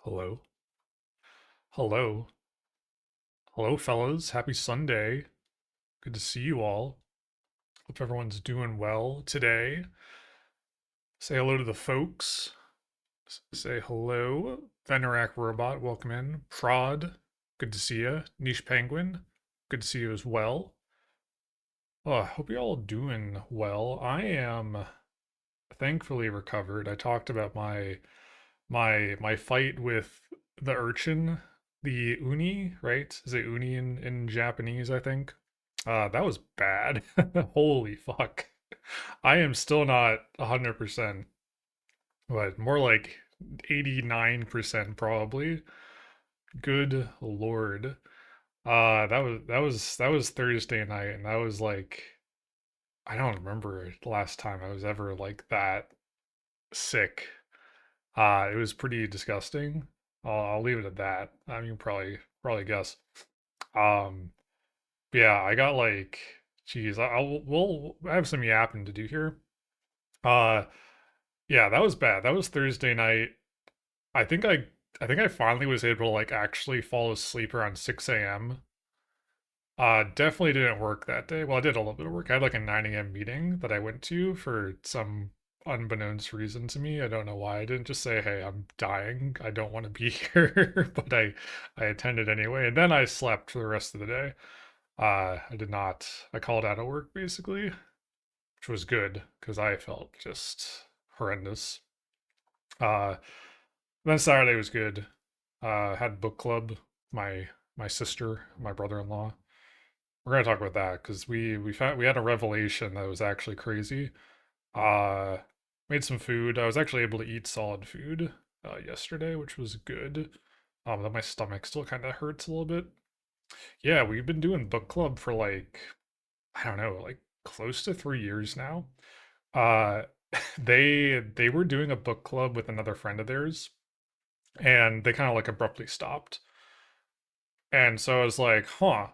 Hello. Hello. Hello, fellas. Happy Sunday. Good to see you all. Hope everyone's doing well today. Say hello to the folks. Say hello. Venorak Robot, welcome in. Prod, good to see you. Niche Penguin, good to see you as well. Oh, I hope you're all doing well. I am thankfully recovered. I talked about my fight with the urchin, the uni, right? Is it uni in Japanese, I think? That was bad. Holy fuck. I am still not 100%, but more like 89% probably. Good lord. That was Thursday night, and that was like I don't remember the last time I was ever like that sick. It was pretty disgusting. I'll leave it at that. I mean, probably guess. Um, but yeah, I got like, geez, we'll have some yapping to do here. Uh, yeah, that was bad. That was Thursday night. I think I, I think I finally was able to like actually fall asleep around 6 a.m. Definitely didn't work that day. Well, I did a little bit of work. I had like a 9 a.m. meeting that I went to for some unbeknownst reason to me. I don't know why. I didn't just say, "Hey, I'm dying. I don't want to be here," but I attended anyway. And then I slept for the rest of the day. I did not. I called out of work basically, which was good because I felt just horrendous. Uh, then Saturday was good. Had book club. My sister, my brother-in-law. We're gonna talk about that because we had a revelation that was actually crazy. Uh, Made some food. I was actually able to eat solid food yesterday, which was good. Though my stomach still kind of hurts a little bit. Yeah, we've been doing book club for like I don't know, like close to 3 years now. Uh, they were doing a book club with another friend of theirs, and they kind of like abruptly stopped. And so I was like, huh,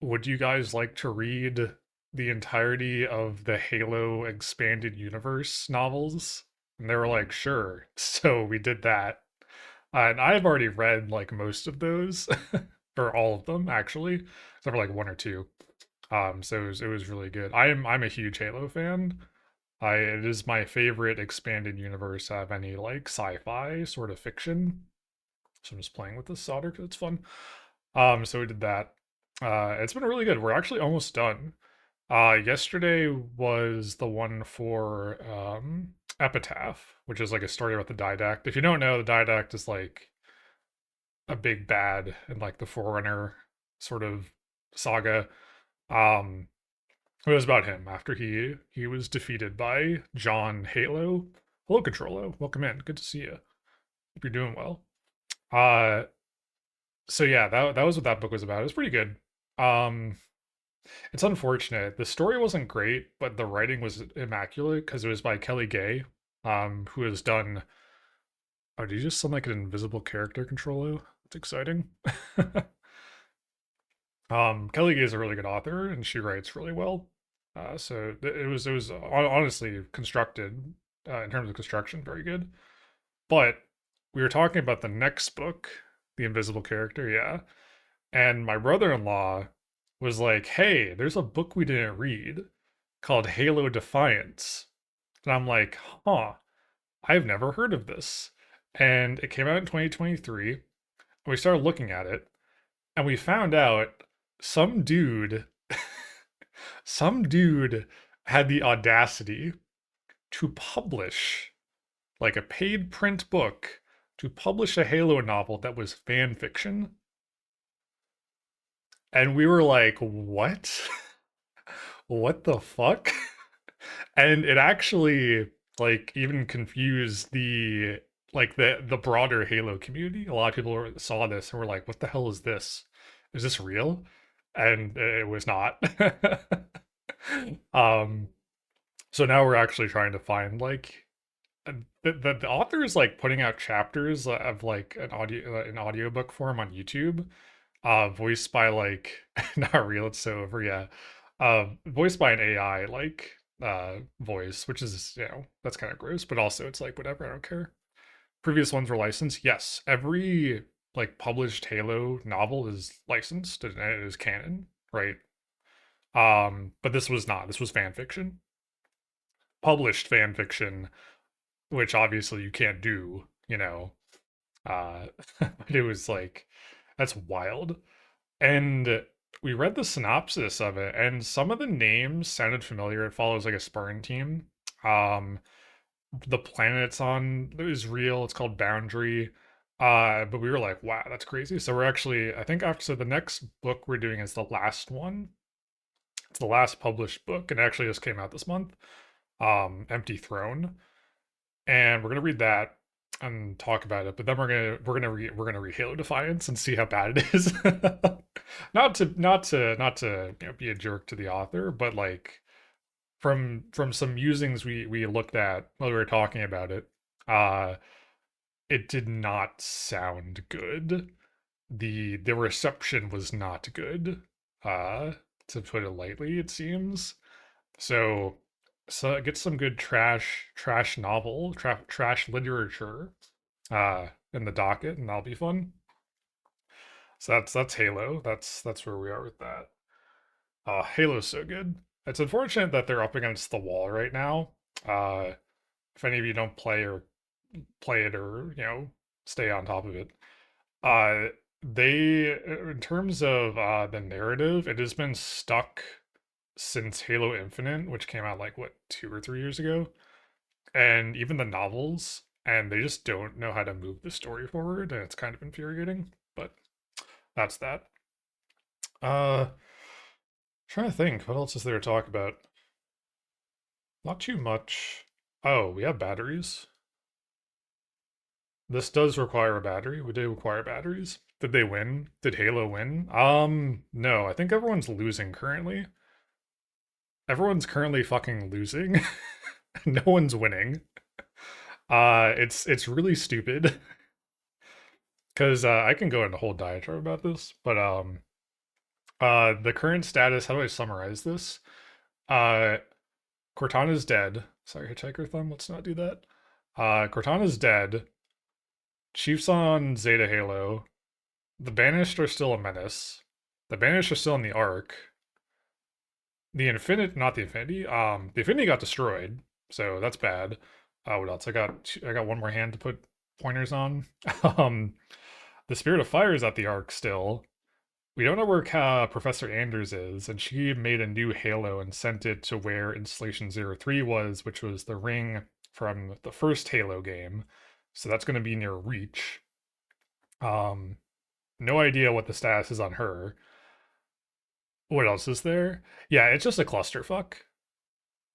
would you guys like to read the entirety of the Halo Expanded Universe novels? And they were like, sure. So we did that. And I've already read like most of those, or all of them actually, except for like one or two. So it was really good. I'm a huge Halo fan. It is my favorite expanded universe out of any like sci-fi sort of fiction. So I'm just playing with this solder because it's fun. So we did that. It's been really good. We're actually almost done. Yesterday was the one for Epitaph, which is like a story about the Didact. If you don't know, the Didact is like a big bad in like the Forerunner sort of saga. Um, it was about him after he was defeated by John Halo. Hello, Controllo. Welcome in. Good to see you. Hope you're doing well. Uh, so yeah, that was what that book was about. It was pretty good. Um, It's unfortunate. The story wasn't great, but the writing was immaculate because it was by Kelly Gay, who has done. Oh, did you just sound like an invisible character controller? That's exciting. Kelly Gay is a really good author, and she writes really well. It was honestly constructed in terms of construction very good. But we were talking about the next book, The Invisible Character, yeah. And my brother-in-law was like, "Hey, there's a book we didn't read called Halo Defiance." And I'm like, "Huh, I've never heard of this." And it came out in 2023. And we started looking at it, and we found out some dude, some dude had the audacity to publish like a paid print book to publish a Halo novel that was fan fiction. And we were like, "What?" What the fuck? And it actually like even confused the broader Halo community. A lot of people saw this and were like, "What the hell is this? Is this real?" And it was not. um, so now we're actually trying to find like the author is like putting out chapters of like an audiobook form on YouTube, voiced by like not real, it's so over, yeah. Voiced by an AI like voice, which is, that's kind of gross, but also it's like whatever, I don't care. Previous ones were licensed. Yes, every like published Halo novel is licensed and it is canon, right? But this was not. This was fan fiction, published fan fiction, which obviously you can't do, you know. Uh, but it was like that's wild. And we read the synopsis of it, and some of the names sounded familiar. It follows like a sparring team. Um, the planet it's on is real. It's called Boundary. But we were like, wow, that's crazy. So we're actually, I think after so the next book we're doing is the last one. It's the last published book, and it actually just came out this month. Empty Throne, and we're gonna read that and talk about it. But then we're gonna read Halo Defiance and see how bad it is. Not to be a jerk to the author, but like from some musings we looked at while we were talking about it, uh, it did not sound good. The reception was not good, uh, to put it lightly, it seems. So get some good trash novel, trash literature in the docket, and that'll be fun. So that's Halo. That's where we are with that. Halo's so good. It's unfortunate that they're up against the wall right now. Uh, if any of you don't play it or stay on top of it, uh, they in terms of the narrative, it has been stuck since Halo Infinite, which came out like what 2 or 3 years ago, and even the novels, and they just don't know how to move the story forward, and it's kind of infuriating. But that's that. Uh, trying to think, what else is there to talk about? Not too much. Oh, we have batteries. This does require a battery. We do require batteries. Did they win? Did Halo win? No. I think everyone's losing currently. Everyone's currently fucking losing. No one's winning. It's really stupid because I can go into a whole diatribe about this, but the current status. How do I summarize this? Uh, Cortana's dead. Sorry, Hitchhiker Thumb. Let's not do that. Cortana's dead. Chief's on Zeta Halo. The Banished are still a menace. The Banished are still in the Ark. The Infinite, not the Infinity. The Infinity got destroyed, so that's bad. What else? I got one more hand to put pointers on. um, the Spirit of Fire is at the Ark still. We don't know where Professor Anders is, and she made a new Halo and sent it to where Installation 03 was, which was the ring from the first Halo game. So that's going to be near Reach. No idea what the status is on her. What else is there? Yeah, it's just a clusterfuck.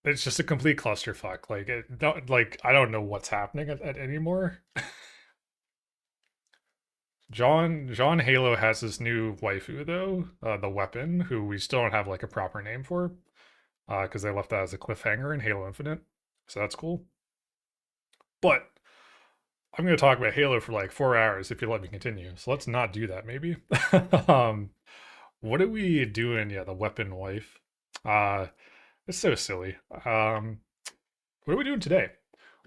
It's just a complete clusterfuck. Like like I don't know what's happening at anymore. John Halo has this new waifu though, the weapon, who we still don't have like a proper name for, because they left that as a cliffhanger in Halo Infinite. So that's cool. But I'm going to talk about Halo for like 4 hours if you let me continue. So let's not do that, maybe. um, what are we doing? Yeah, the weapon wife. Uh, it's so silly. What are we doing today?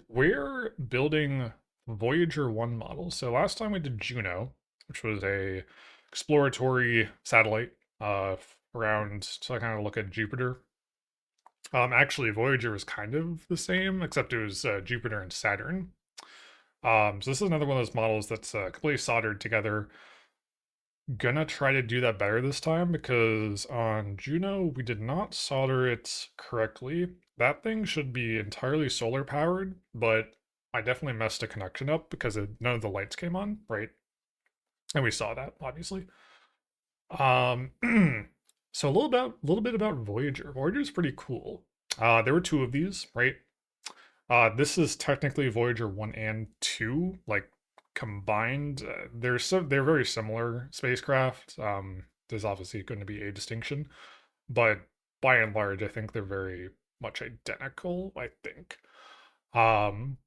We're building Voyager 1 models. So last time we did Juno, which was a exploratory satellite around to kind of look at Jupiter. Actually, Voyager was kind of the same, except it was Jupiter and Saturn. So this is another one of those models that's completely soldered together. Gonna try to do that better this time because on Juno we did not solder it correctly. That thing should be entirely solar powered, but I definitely messed a connection up because none of the lights came on, right? And we saw that obviously. Um, so a little bit about Voyager. Voyager is pretty cool. There were two of these, right? This is technically Voyager 1 and 2, like combined. They're very similar spacecraft. There's obviously going to be a distinction, but by and large, I think they're very much identical, I think. Um,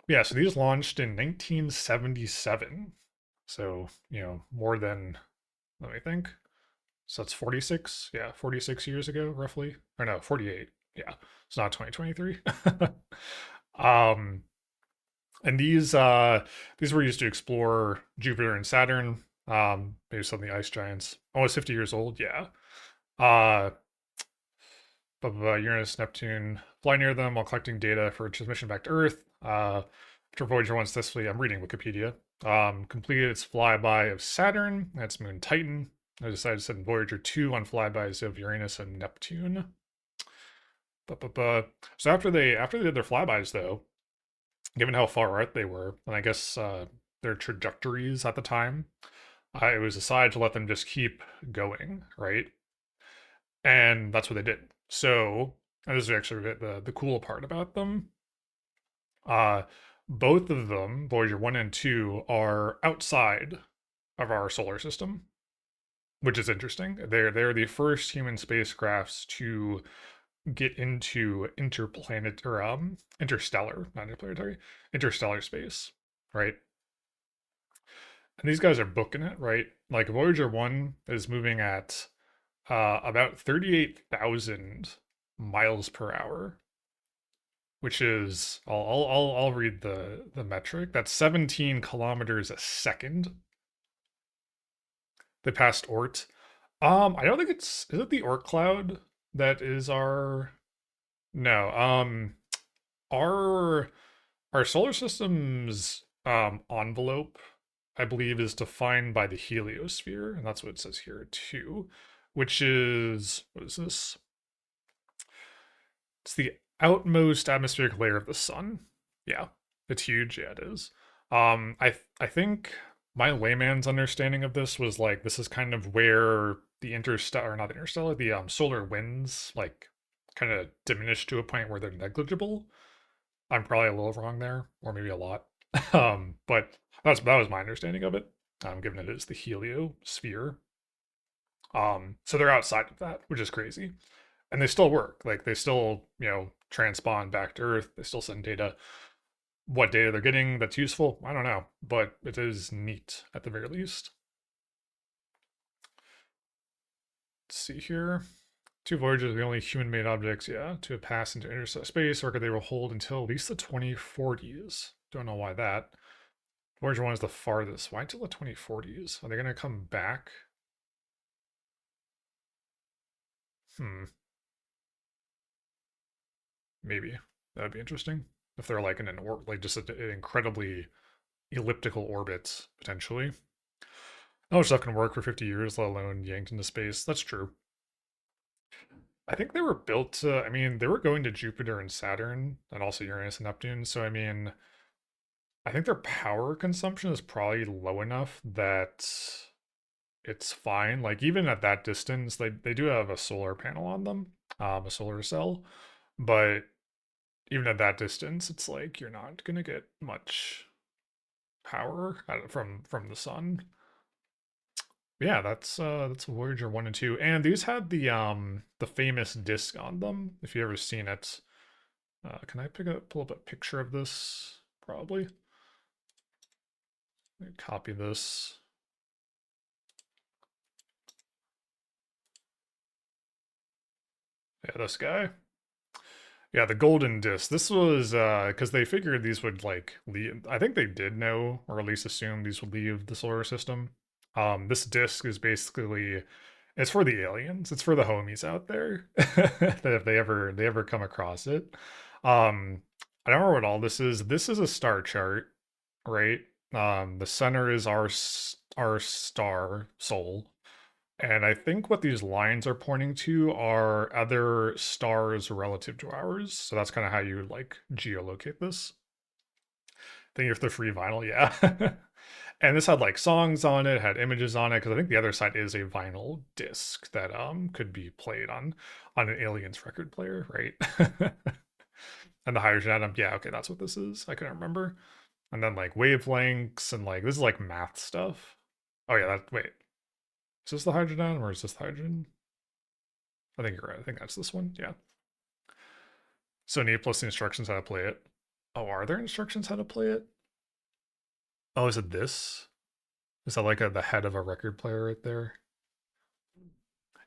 yeah, so these launched in 1977. So, more than, let me think. So that's 46. Yeah, 46 years ago, roughly. Or no, 48. Yeah, it's not 2023. um, And these were used to explore Jupiter and Saturn, based on the ice giants. Almost 50 years old, yeah. Uh, Uranus, Neptune fly near them while collecting data for transmission back to Earth. After Voyager 1 successfully, I'm reading Wikipedia, completed its flyby of Saturn and its moon Titan. I decided to send Voyager 2 on flybys of Uranus and Neptune. So after they did their flybys, though, given how far out they were, and I guess their trajectories at the time, it was decided to let them just keep going, right? And that's what they did. So, and this is actually the cool part about them. Uh, both of them, Voyager 1 and 2, are outside of our solar system, which is interesting. They're the first human spacecrafts to get into interplanet or interstellar, not interplanetary, interstellar space, right? And these guys are booking it, right? Like Voyager 1 is moving at about 38,000 miles per hour, which is I'll read the metric. That's 17 kilometers a second. They passed Oort. I don't think is it the Oort cloud that is our no. Our our solar system's envelope, I believe, is defined by the heliosphere, and that's what it says here too, which is what is this? It's the outmost atmospheric layer of the sun. Yeah, it's huge. Yeah, it is. I think my layman's understanding of this was like this is kind of where the interstellar, not the interstellar, the solar winds like kind of diminish to a point where they're negligible. I'm probably a little wrong there, or maybe a lot. But that was my understanding of it. Given it is the heliosphere. So they're outside of that, which is crazy. And they still work. Like they still, transpond back to Earth. They still send data. What data they're getting that's useful, I don't know, but it is neat at the very least. Let's see here. Two Voyagers are the only human-made objects, yeah, to have passed into interstellar space, or could they will hold until at least the 2040s? Don't know why that. Voyager 1 is the farthest. Why until the 2040s? Are they going to come back? Hmm, maybe. That'd be interesting. If they're like in an orbit, like just an incredibly elliptical orbit, potentially. No stuff can work for 50 years, let alone yanked into space. That's true. I think they were built to, I mean, they were going to Jupiter and Saturn and also Uranus and Neptune. So, I mean, I think their power consumption is probably low enough that it's fine. Like, even at that distance, they do have a solar panel on them, a solar cell. But even at that distance, it's like you're not going to get much power from the sun. Yeah, that's Voyager 1 and 2. And these had the famous disc on them, if you ever seen it. Can I pull up a picture of this? Probably. Copy this. Yeah, this guy. Yeah, the golden disc. This was because they figured these would like leave. I think they did know, or at least assume these would leave the solar system. This disc is basically it's for the aliens. It's for the homies out there that if they ever come across it. I don't remember what all this is. This is a star chart, right? The center is our star Sol. And I think what these lines are pointing to are other stars relative to ours. So that's kind of how you like geolocate this. Thank you for the free vinyl, yeah. And this had like songs on it, had images on it, because I think the other side is a vinyl disc that could be played on an aliens record player, right? And the hydrogen atom, yeah, okay, that's what this is. I couldn't remember. And then like wavelengths and like this is like math stuff. Oh yeah, that wait. Is this the hydrogen atom or is this the hydrogen? I think you're right. I think that's this one. Yeah. So need plus the instructions how to play it. Oh, are there instructions how to play it? Oh, is it this? Is that like the head of a record player right there?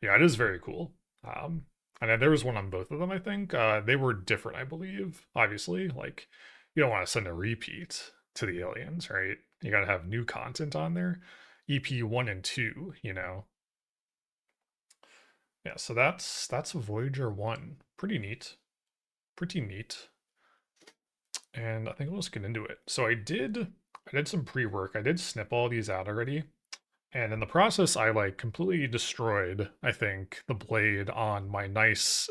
Yeah, it is very cool. And then there was one on both of them, I think. They were different, I believe. Obviously, like you don't want to send a repeat to the aliens, right? You got to have new content on there. EP 1 and 2, you know. Yeah, so that's Voyager 1. Pretty neat. Pretty neat. And I think we'll just get into it. So I did some pre-work. I did snip all these out already. And in the process, I like completely destroyed, I think, the blade on my nice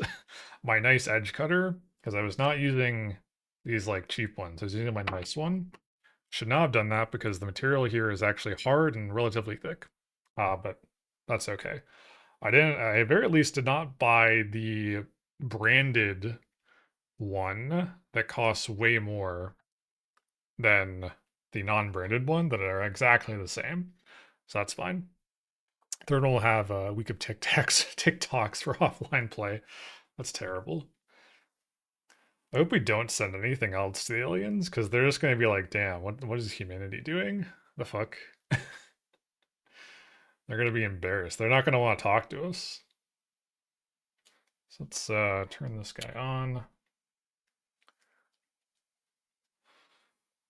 my nice edge cutter because I was not using these like cheap ones. I was using my nice one. Should not have done that because the material here is actually hard and relatively thick. But that's okay. I very least did not buy the branded one that costs way more than the non-branded one that are exactly the same. So that's fine. Third one will have a week of TikToks for offline play. That's terrible. I hope we don't send anything else to the aliens because they're just going to be like, damn, what is humanity doing? The fuck? They're going to be embarrassed. They're not going to want to talk to us. So let's turn this guy on.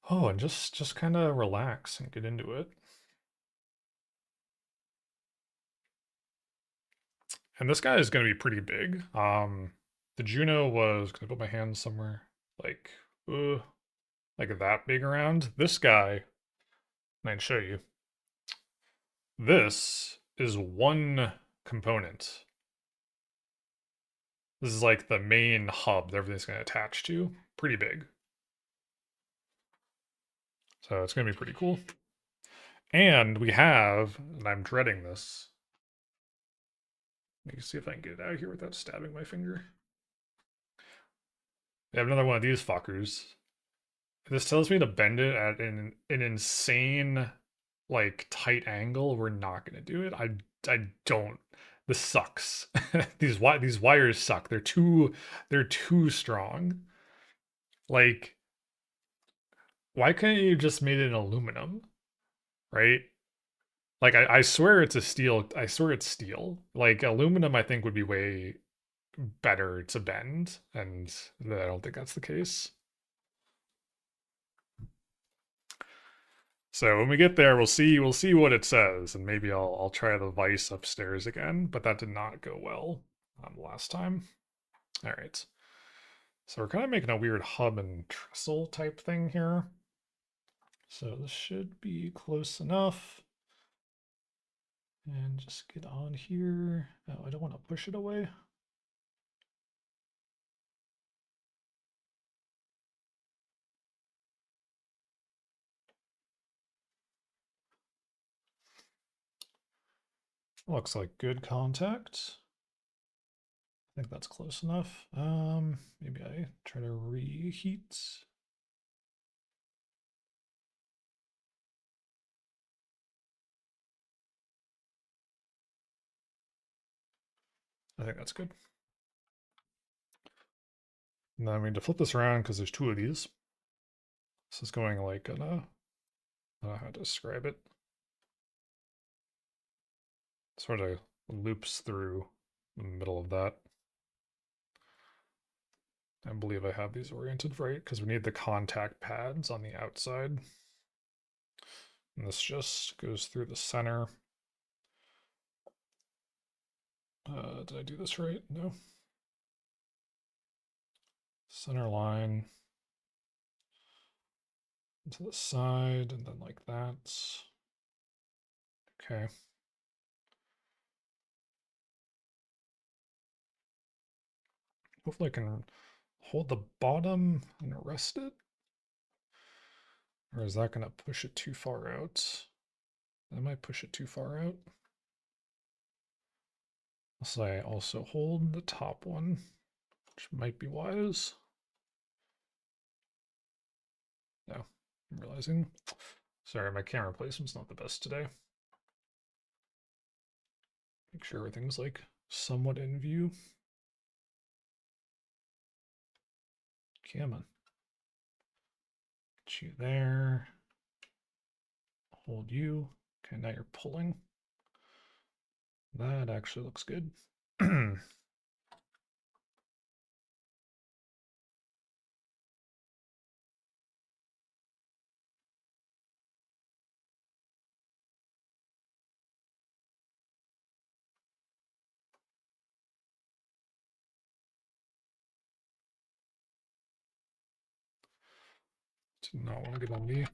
Oh, and just kind of relax and get into it. And this guy is going to be pretty big. The Juno was going to put my hand somewhere like like that big around. This guy, I can show you. This is one component. This is like the main hub that everything's going to attach to. Pretty big. So it's going to be pretty cool. And we have, and I'm dreading this. Let me see if I can get it out of here without stabbing my finger. We have another one of these fuckers. This tells me to bend it at an insane, like, tight angle. We're not going to do it. I don't. This sucks. These wires suck. They're too strong. Like, why couldn't you just made it in aluminum, right? Like, I swear it's a steel. I swear it's steel. Like, aluminum, I think would be way better to bend, and I don't think that's the case. So when we get there, we'll see what it says, and maybe I'll try the vice upstairs again, but that did not go well last time. All right. So we're kind of making a weird hub and trestle type thing here. So this should be close enough. And just get on here. Oh, I don't want to push it away. Looks like good contact. I think that's close enough. Maybe I try to reheat. I think that's good. And then we need to flip this around because there's two of these. This is going like I don't know how to describe it. Sort of loops through the middle of that. I believe I have these oriented right because we need the contact pads on the outside. And this just goes through the center. Did I do this right? No. Center line to the side and then like that. Okay. Hopefully I can hold the bottom and rest it. Or is that going to push it too far out? That might push it too far out. So I also hold the top one, which might be wise. No, I'm realizing. Sorry, my camera placement's not the best today. Make sure everything's like somewhat in view. Come on. Get you there. Hold you. Okay, now you're pulling. That actually looks good. Did not want to get on the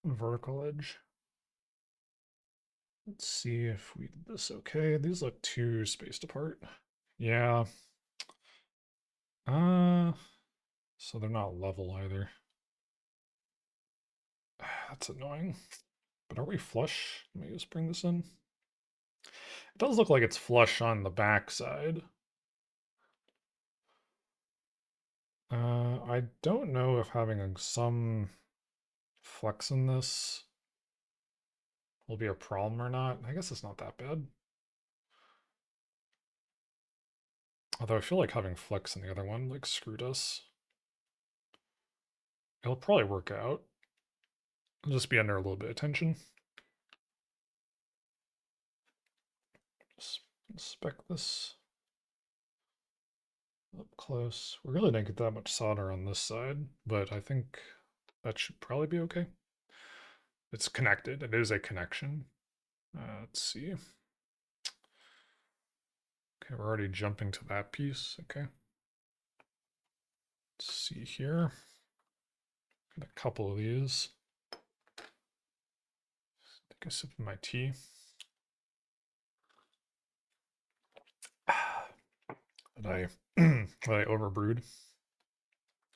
vertical edge. Let's see if we did this okay. These look too spaced apart. Yeah. So they're not level either. That's annoying. But are we flush? Let me just bring this in. It does look like it's flush on the back side. I don't know if having some flex in this will be a problem or not. I guess it's not that bad. Although I feel like having flex in the other one like screwed us. It'll probably work out. It'll just be under a little bit of tension. Just inspect this up close. We really didn't get that much solder on this side, but I think that should probably be okay. It's connected. It is a connection. Let's see. Okay, we're already jumping to that piece. Okay. Let's see here. Got a couple of these. Take a sip of my tea. That I overbrewed.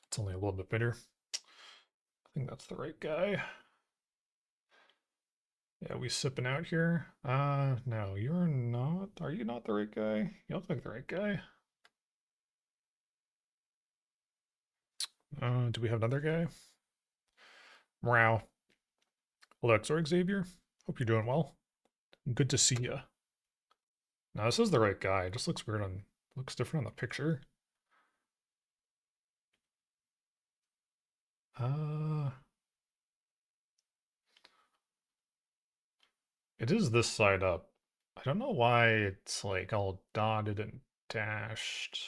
It's only a little bit bitter. I think that's the right guy. Yeah, we sipping out here. No, you're not. Are you not the right guy? You look like the right guy. Do we have another guy? Morale. Hello, Xorg Xavier. Hope you're doing well. Good to see you. No, this is the right guy. It just looks weird on, looks different on the picture. It is this side up. I don't know why it's like all dotted and dashed.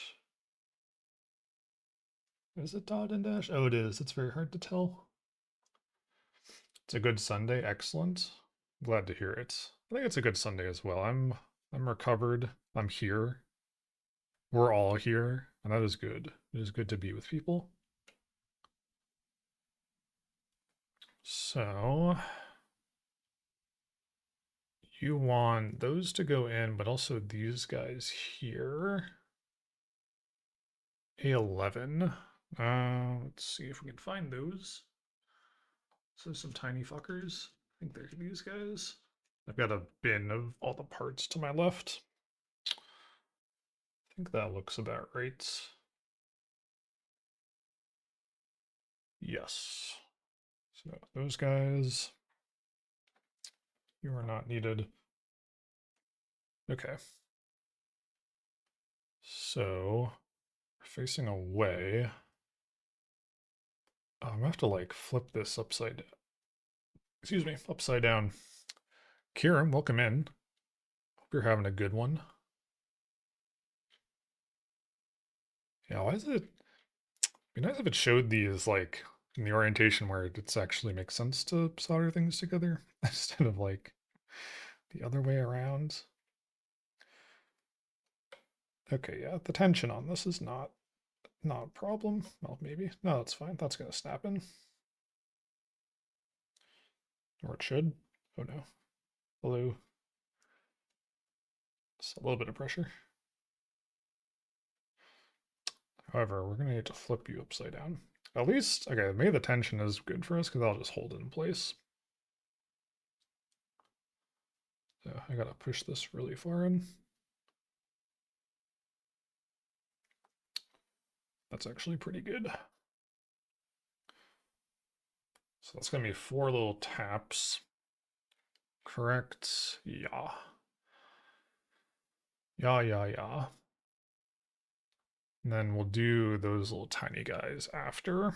Is it dotted and dashed? Oh, it is. It's very hard to tell. It's a good Sunday. Excellent. Glad to hear it. I think it's a good Sunday as well. I'm recovered. I'm here. We're all here, and that is good. It is good to be with people. So you want those to go in, but also these guys here. A11. Let's see if we can find those. So some tiny fuckers. I think they're these guys. I've got a bin of all the parts to my left. I think that looks about right. Yes. So those guys, you are not needed. Okay. So we're facing away. I'm gonna have to like flip this upside down. Excuse me, upside down. Kieran, welcome in. Hope you're having a good one. Yeah, why is it? Be nice if it showed these like in the orientation where it actually makes sense to solder things together instead of like the other way around. Okay, yeah, the tension on this is not a problem. Well, maybe. No, that's fine. That's gonna snap in. Or it should. Oh no. Hello. Just a little bit of pressure. However, we're gonna need to flip you upside down. At least, okay, maybe the tension is good for us because I'll just hold it in place. So I gotta push this really far in. That's actually pretty good. So that's gonna be 4 little taps. Correct? Yeah. Yeah. And then we'll do those little tiny guys after.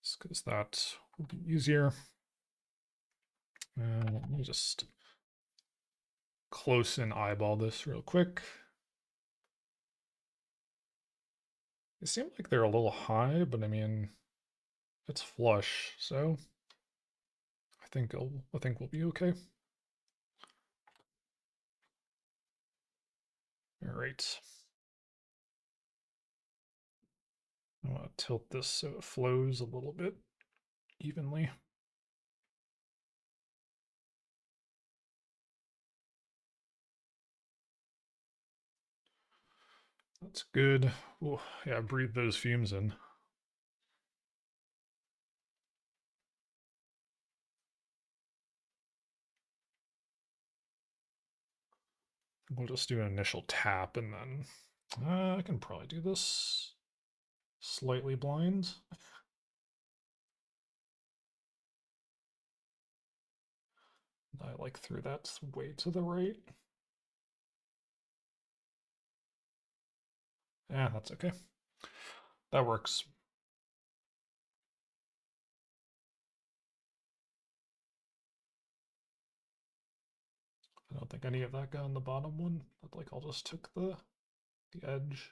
Just because that will be easier. Let me just close in eyeball this real quick. They seem like they're a little high, but I mean, it's flush, so I think we'll be okay. All right. I want to tilt this so it flows a little bit evenly. That's good. Ooh, yeah, breathe those fumes in. We'll just do an initial tap and then I can probably do this slightly blind. I like threw that way to the right. Yeah, that's okay. That works. I don't think any of that got on the bottom one. But like I'll just took the edge.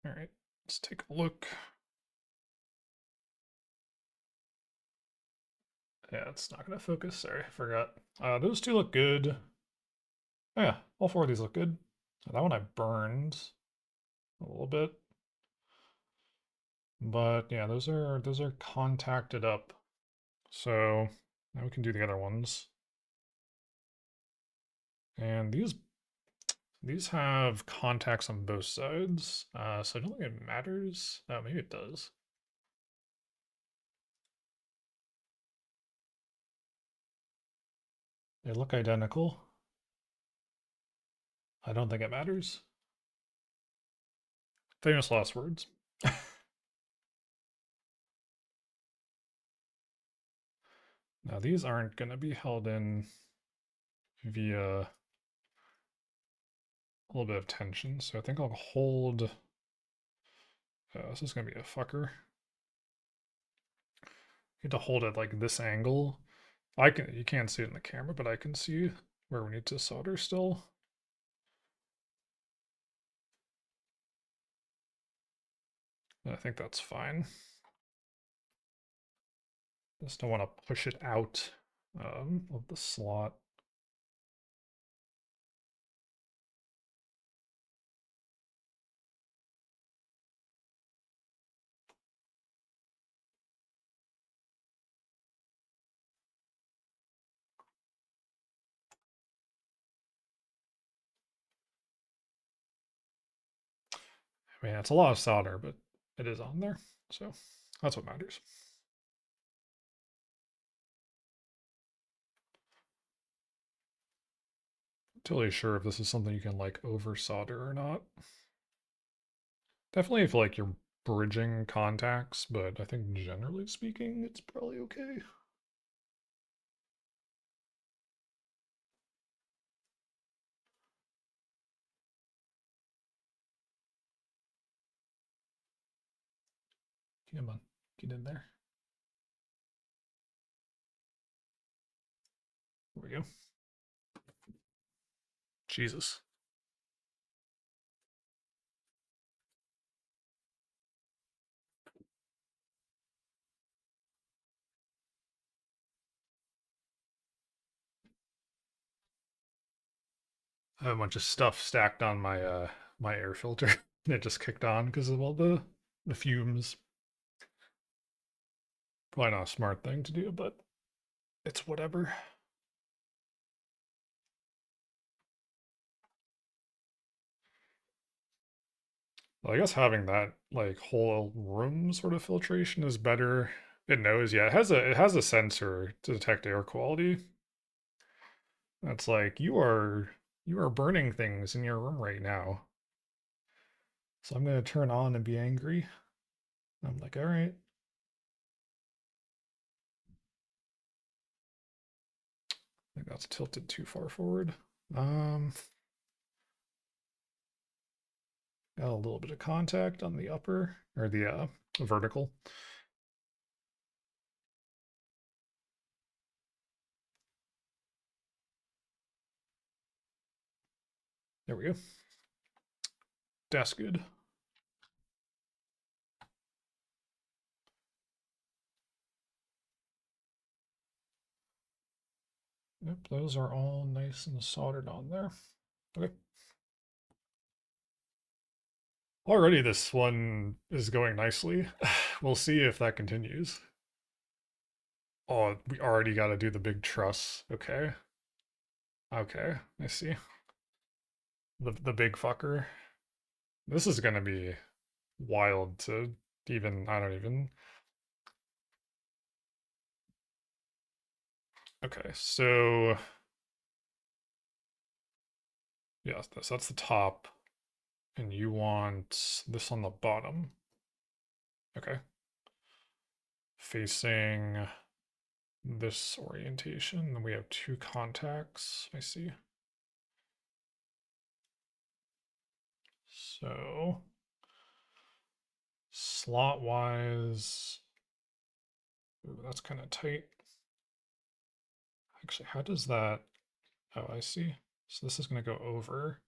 All right, let's take a look. Yeah, it's not gonna focus. Sorry, I forgot. Those two look good. Oh, yeah, all four of these look good. That one I burned a little bit, but yeah, those are contacted up. So now we can do the other ones. And these have contacts on both sides, so I don't think it matters. Oh, maybe it does. They look identical. I don't think it matters. Famous last words. Now these aren't going to be held in via a little bit of tension, so I think I'll hold. This is going to be a fucker. You need to hold it like this angle. You can't see it in the camera, but I can see where we need to solder still. I think that's fine. Just don't want to push it out of the slot. I mean, it's a lot of solder, but it is on there, so that's what matters. Not totally sure if this is something you can like over solder or not. Definitely if like you're bridging contacts, but I think generally speaking, it's probably okay. Come on, get in there. There we go. Jesus. I have a bunch of stuff stacked on my air filter. It just kicked on because of all the fumes. Probably not a smart thing to do, but it's whatever. Well, I guess having that like whole room sort of filtration is better. It knows, yeah, it has a sensor to detect air quality. That's like you are burning things in your room right now. So I'm gonna turn on and be angry. I'm like, all right. I think that's tilted too far forward. Um, got a little bit of contact on the upper or the vertical. There we go. That's good. Yep, those are all nice and soldered on there. Okay. Already this one is going nicely. We'll see if that continues. Oh, we already got to do the big truss. Okay. Okay, I see. The big fucker. This is gonna be wild to even, I don't even. Okay, so yes, that's the top. And you want this on the bottom. Okay. Facing this orientation. Then we have two contacts. I see. So slot wise, ooh, that's kind of tight. Actually, how does that? Oh, I see. So this is going to go over.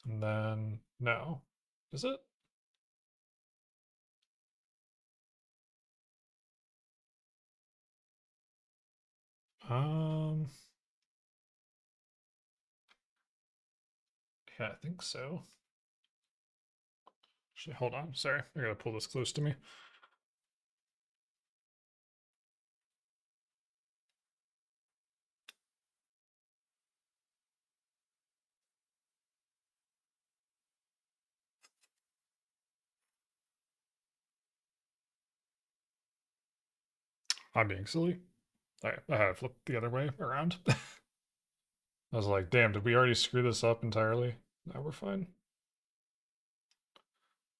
And then, no. Is it? Um, yeah, I think so. Actually, hold on. Sorry, I gotta pull this close to me. I'm being silly. I had to flip the other way around. I was like, damn, did we already screw this up entirely? Now we're fine.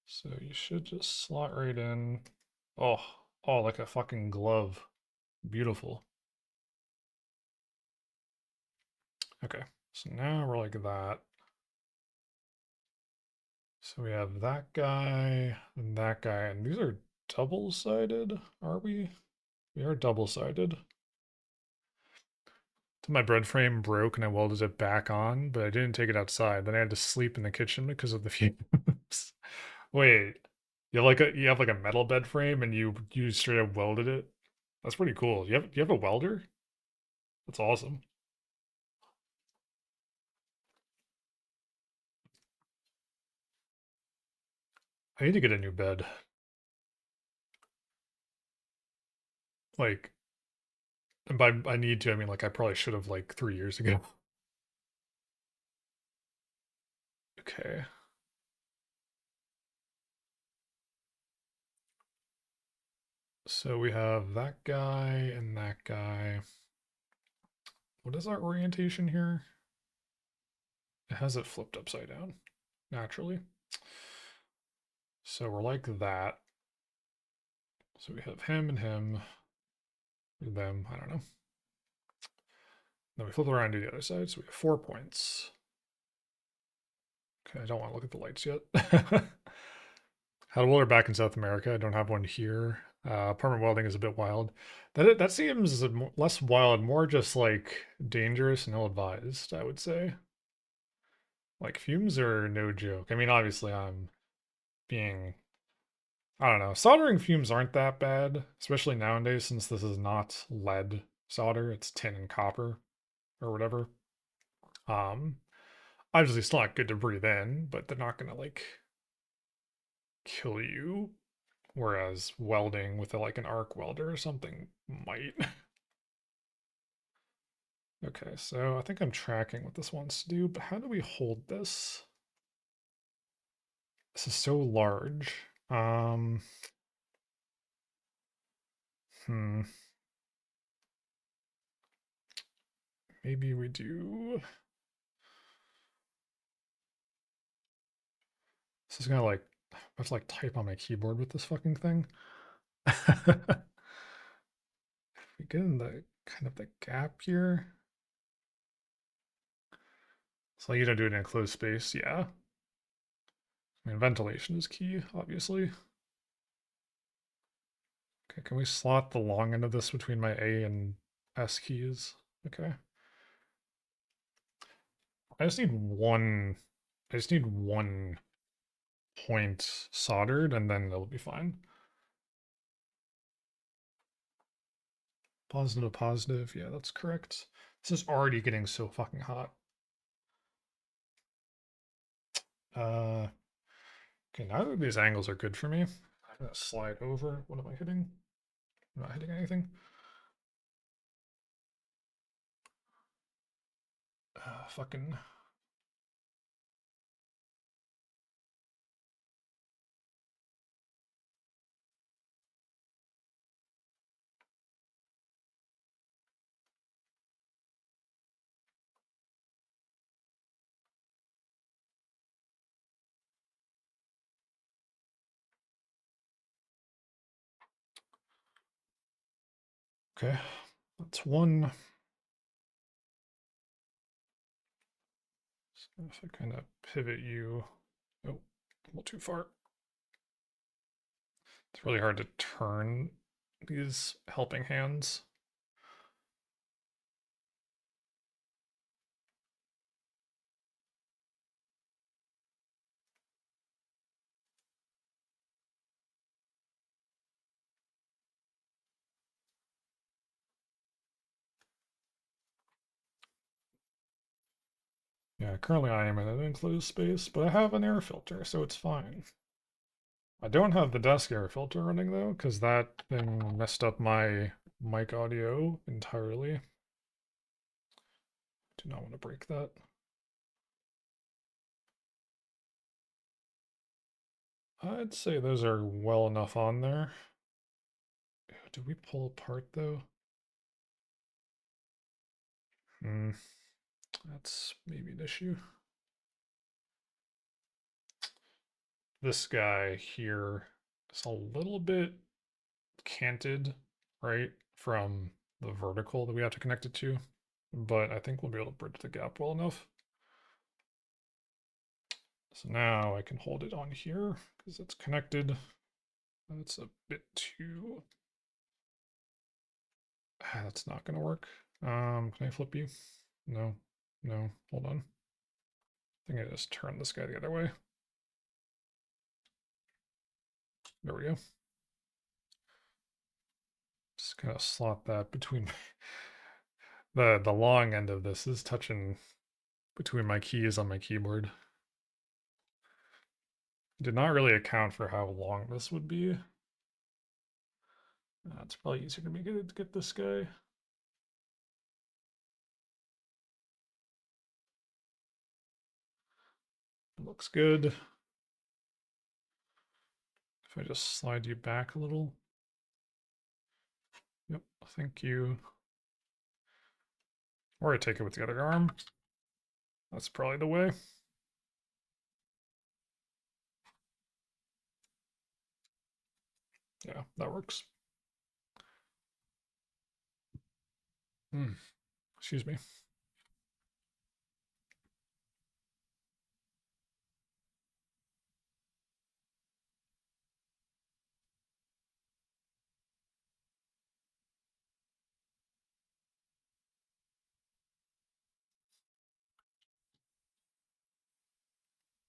So you should just slot right in. Oh, oh, like a fucking glove. Beautiful. Okay, so now we're like that. So we have that guy and that guy, and these are double-sided, are we? We are double-sided. So my bread frame broke and I welded it back on, but I didn't take it outside. Then I had to sleep in the kitchen because of the fumes. Wait, you have like a metal bed frame and you straight up welded it? That's pretty cool. You have a welder? That's awesome. I need to get a new bed. Like, and by I need to, I mean like I probably should have like 3 years ago. Okay. So we have that guy and that guy. What is our orientation here? It has it flipped upside down, naturally. So we're like that. So we have him and him, or them, I don't know. Then we flip it around to the other side, so we have 4 points. Okay, I don't want to look at the lights yet. Had a welder back in South America. I don't have one here. Apartment welding is a bit wild. That seems less wild, more just like dangerous and ill-advised, I would say. Like fumes are no joke. I mean, obviously I'm being, I don't know. Soldering fumes aren't that bad, especially nowadays since this is not lead solder, it's tin and copper or whatever. Um, Obviously it's not good to breathe in, but they're not gonna like kill you. Whereas welding with like an arc welder or something might. Okay, so I think I'm tracking what this wants to do, but how do we hold this? This is so large. Um, hmm. Maybe we do. This is gonna like, I have to like type on my keyboard with this fucking thing. We get in the kind of the gap here. So you don't do it in a closed space, yeah. I mean, ventilation is key, obviously. Okay, can we slot the long end of this between my A and S keys? Okay. I just need one, I just need one point soldered and then it'll be fine. Positive, positive. Yeah, that's correct. This is already getting so fucking hot. Uh, okay, neither of these angles are good for me. I'm gonna slide over. What am I hitting? I'm not hitting anything. Fucking. Okay, that's one. So if I kind of pivot you, oh, a little too far. It's really hard to turn these helping hands. Yeah, currently I am in an enclosed space, but I have an air filter, so it's fine. I don't have the desk air filter running though, because that thing messed up my mic audio entirely. Do not want to break that. I'd say those are well enough on there. Did we pull apart though? Hmm, that's maybe an issue. This guy here is a little bit canted, right, from the vertical that we have to connect it to, but I think we'll be able to bridge the gap well enough. So now I can hold it on here because it's connected. That's a bit too... that's not going to work. Can I flip you? No, no, hold on. I think I just turn this guy the other way. There we go. Just kind of slot that between the long end of this is touching between my keys on my keyboard. Did not really account for how long this would be. It's probably easier to make it to get this guy. Looks good. If I just slide you back a little. Yep, thank you. Or I take it with the other arm. That's probably the way. Yeah, that works. Excuse me.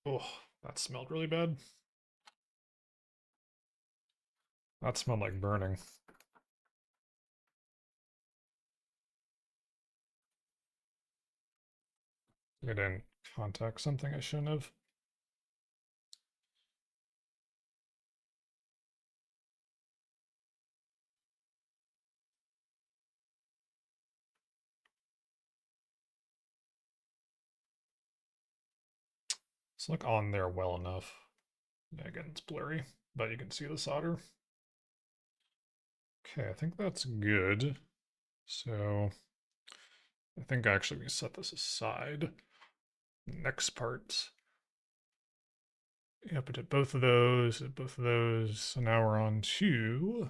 Oh, that smelled really bad. That smelled like burning. I didn't contact something I shouldn't have. It's like on there well enough. Yeah, again, it's blurry, but you can see the solder. Okay, I think that's good. So I think actually we set this aside. Next part. Yep, I did both of those, did both of those. So now we're on to,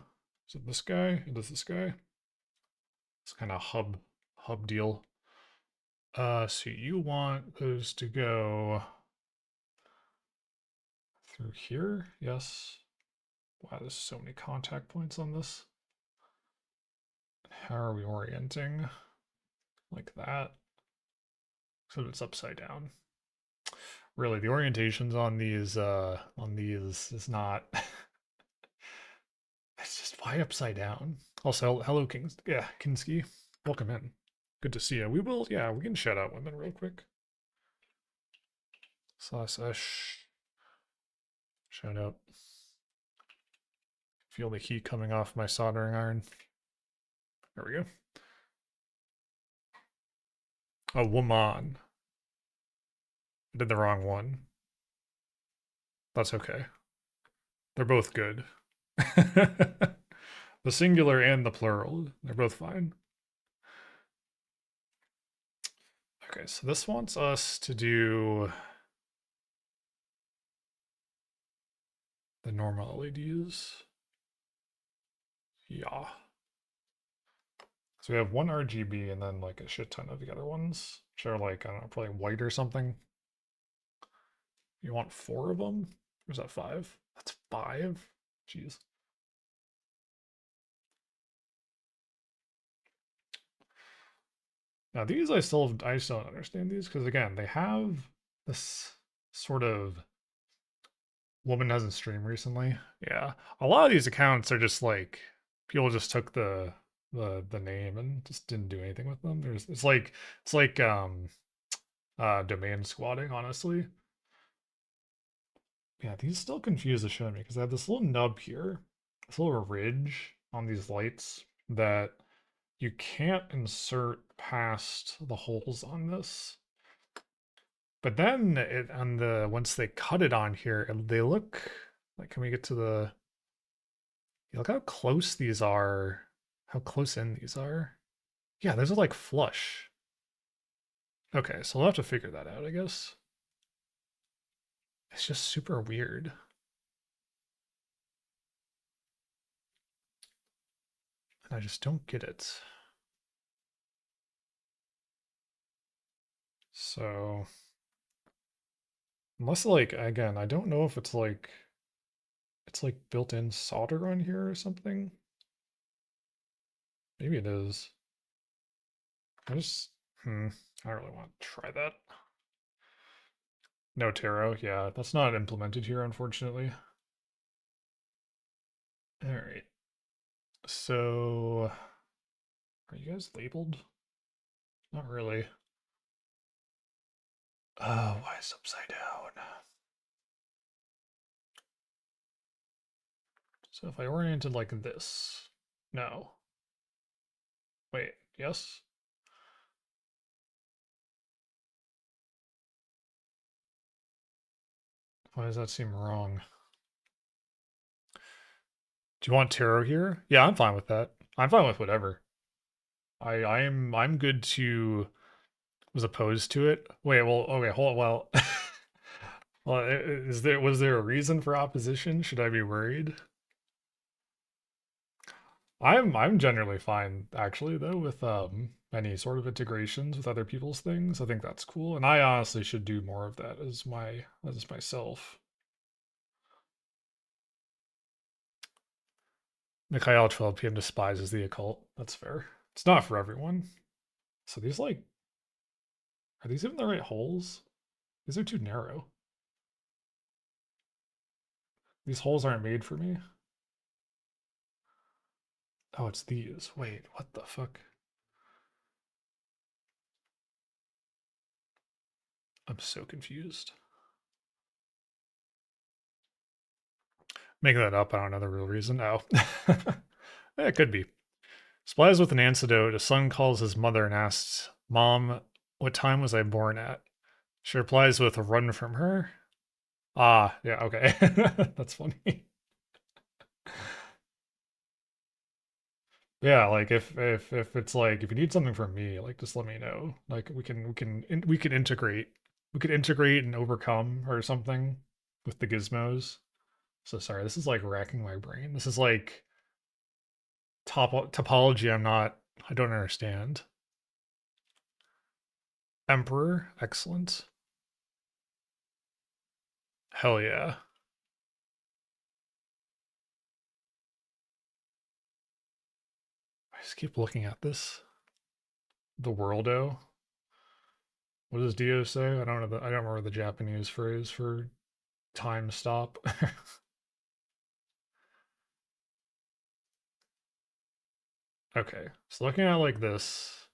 is it this guy? It is this guy. It's kind of hub deal. So you want those to go through here? Yes. Wow, there's so many contact points on this. How are we orienting? Like that. So it's upside down. Really, the orientations on these is not It's just why upside down. Also, hello, Kings. Yeah, Kinski. Welcome in. Good to see you. We will, yeah, we can shout out women real quick. Slash. Shout out. Feel the heat coming off my soldering iron. There we go. A woman. I did the wrong one. That's okay. They're both good. The singular and the plural. They're both fine. Okay, so this wants us to do the normal LEDs. Yeah. So we have one RGB and then like a shit ton of the other ones, which are like, I don't know, probably white or something. You want 4 of them? Or is that 5? That's 5? Jeez. Now these I still don't understand these because again, they have this sort of woman hasn't streamed recently. Yeah. A lot of these accounts are just like people just took the name and just didn't do anything with them. There's it's like domain squatting, honestly. Yeah, these still confuse the shit out of me because I have this little nub here, this little ridge on these lights that you can't insert past the holes on this. But then it on the once they cut it on here, they look like, can we get to the look how close these are, how close in these are. Yeah, those are like flush. Okay, so we'll have to figure that out, I guess. It's just super weird. And I just don't get it. So, unless like, again, I don't know if it's like built-in solder on here or something. Maybe it is. I just, I don't really want to try that. No tarot, yeah, that's not implemented here, unfortunately. All right. So, are you guys labeled? Not really. Why is it upside down? So if I oriented like this, no. Wait, yes? Why does that seem wrong? Do you want tarot here? Yeah, I'm fine with that. I'm fine with whatever. I'm good to was opposed to it. Wait, well, okay, hold well. Well, was there a reason for opposition? Should I be worried? I'm generally fine actually though with any sort of integrations with other people's things. I think that's cool, and I honestly should do more of that as myself. Mikhail 12 p.m. despises the occult. That's fair. It's not for everyone. So these like are these even the right holes? These are too narrow. These holes aren't made for me. Oh, it's these. Wait, what the fuck? I'm so confused. Making that up, I don't know the real reason. Oh. It could be. Supplies with an antidote. A son calls his mother and asks, Mom, what time was I born at? She replies with a run from her. Ah, yeah, okay. That's funny. Yeah, like if it's like if you need something from me, like just let me know. Like we can integrate. We could integrate and overcome or something with the gizmos. So sorry, this is like racking my brain. This is like topology I don't understand. Emperor, excellent. Hell yeah. I just keep looking at this. The worldo. What does Dio say? I don't know I don't remember the Japanese phrase for time stop. Okay, so looking at it like this.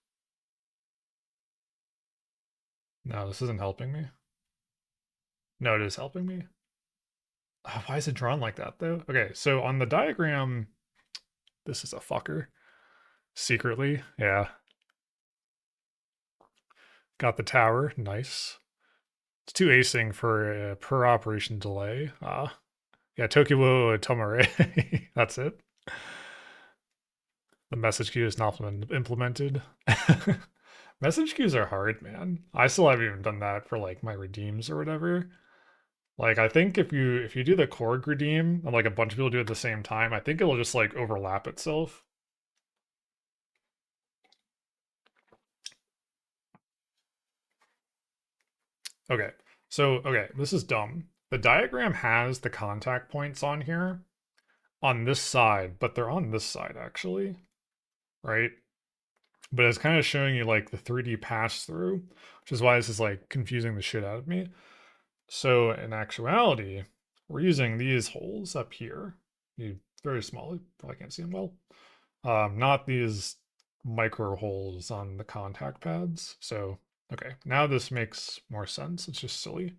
No, this isn't helping me. No, it is helping me. Why is it drawn like that though? Okay, so on the diagram, this is a fucker. Secretly, yeah. Got the tower, nice. It's two acing for a per operation delay. Yeah, Tokiwo Tomare. That's it. The message queue is not been implemented. Message queues are hard, man. I still haven't even done that for like my redeems or whatever. Like I think if you do the Korg redeem and like a bunch of people do it at the same time, I think it'll just like overlap itself. Okay. So, okay, this is dumb. The diagram has the contact points on here on this side, but they're on this side actually, right? But it's kind of showing you like the 3D pass through, which is why this is like confusing the shit out of me. So in actuality, we're using these holes up here. You very small, you probably can't see them well. Not these micro holes on the contact pads. So okay, now this makes more sense. It's just silly.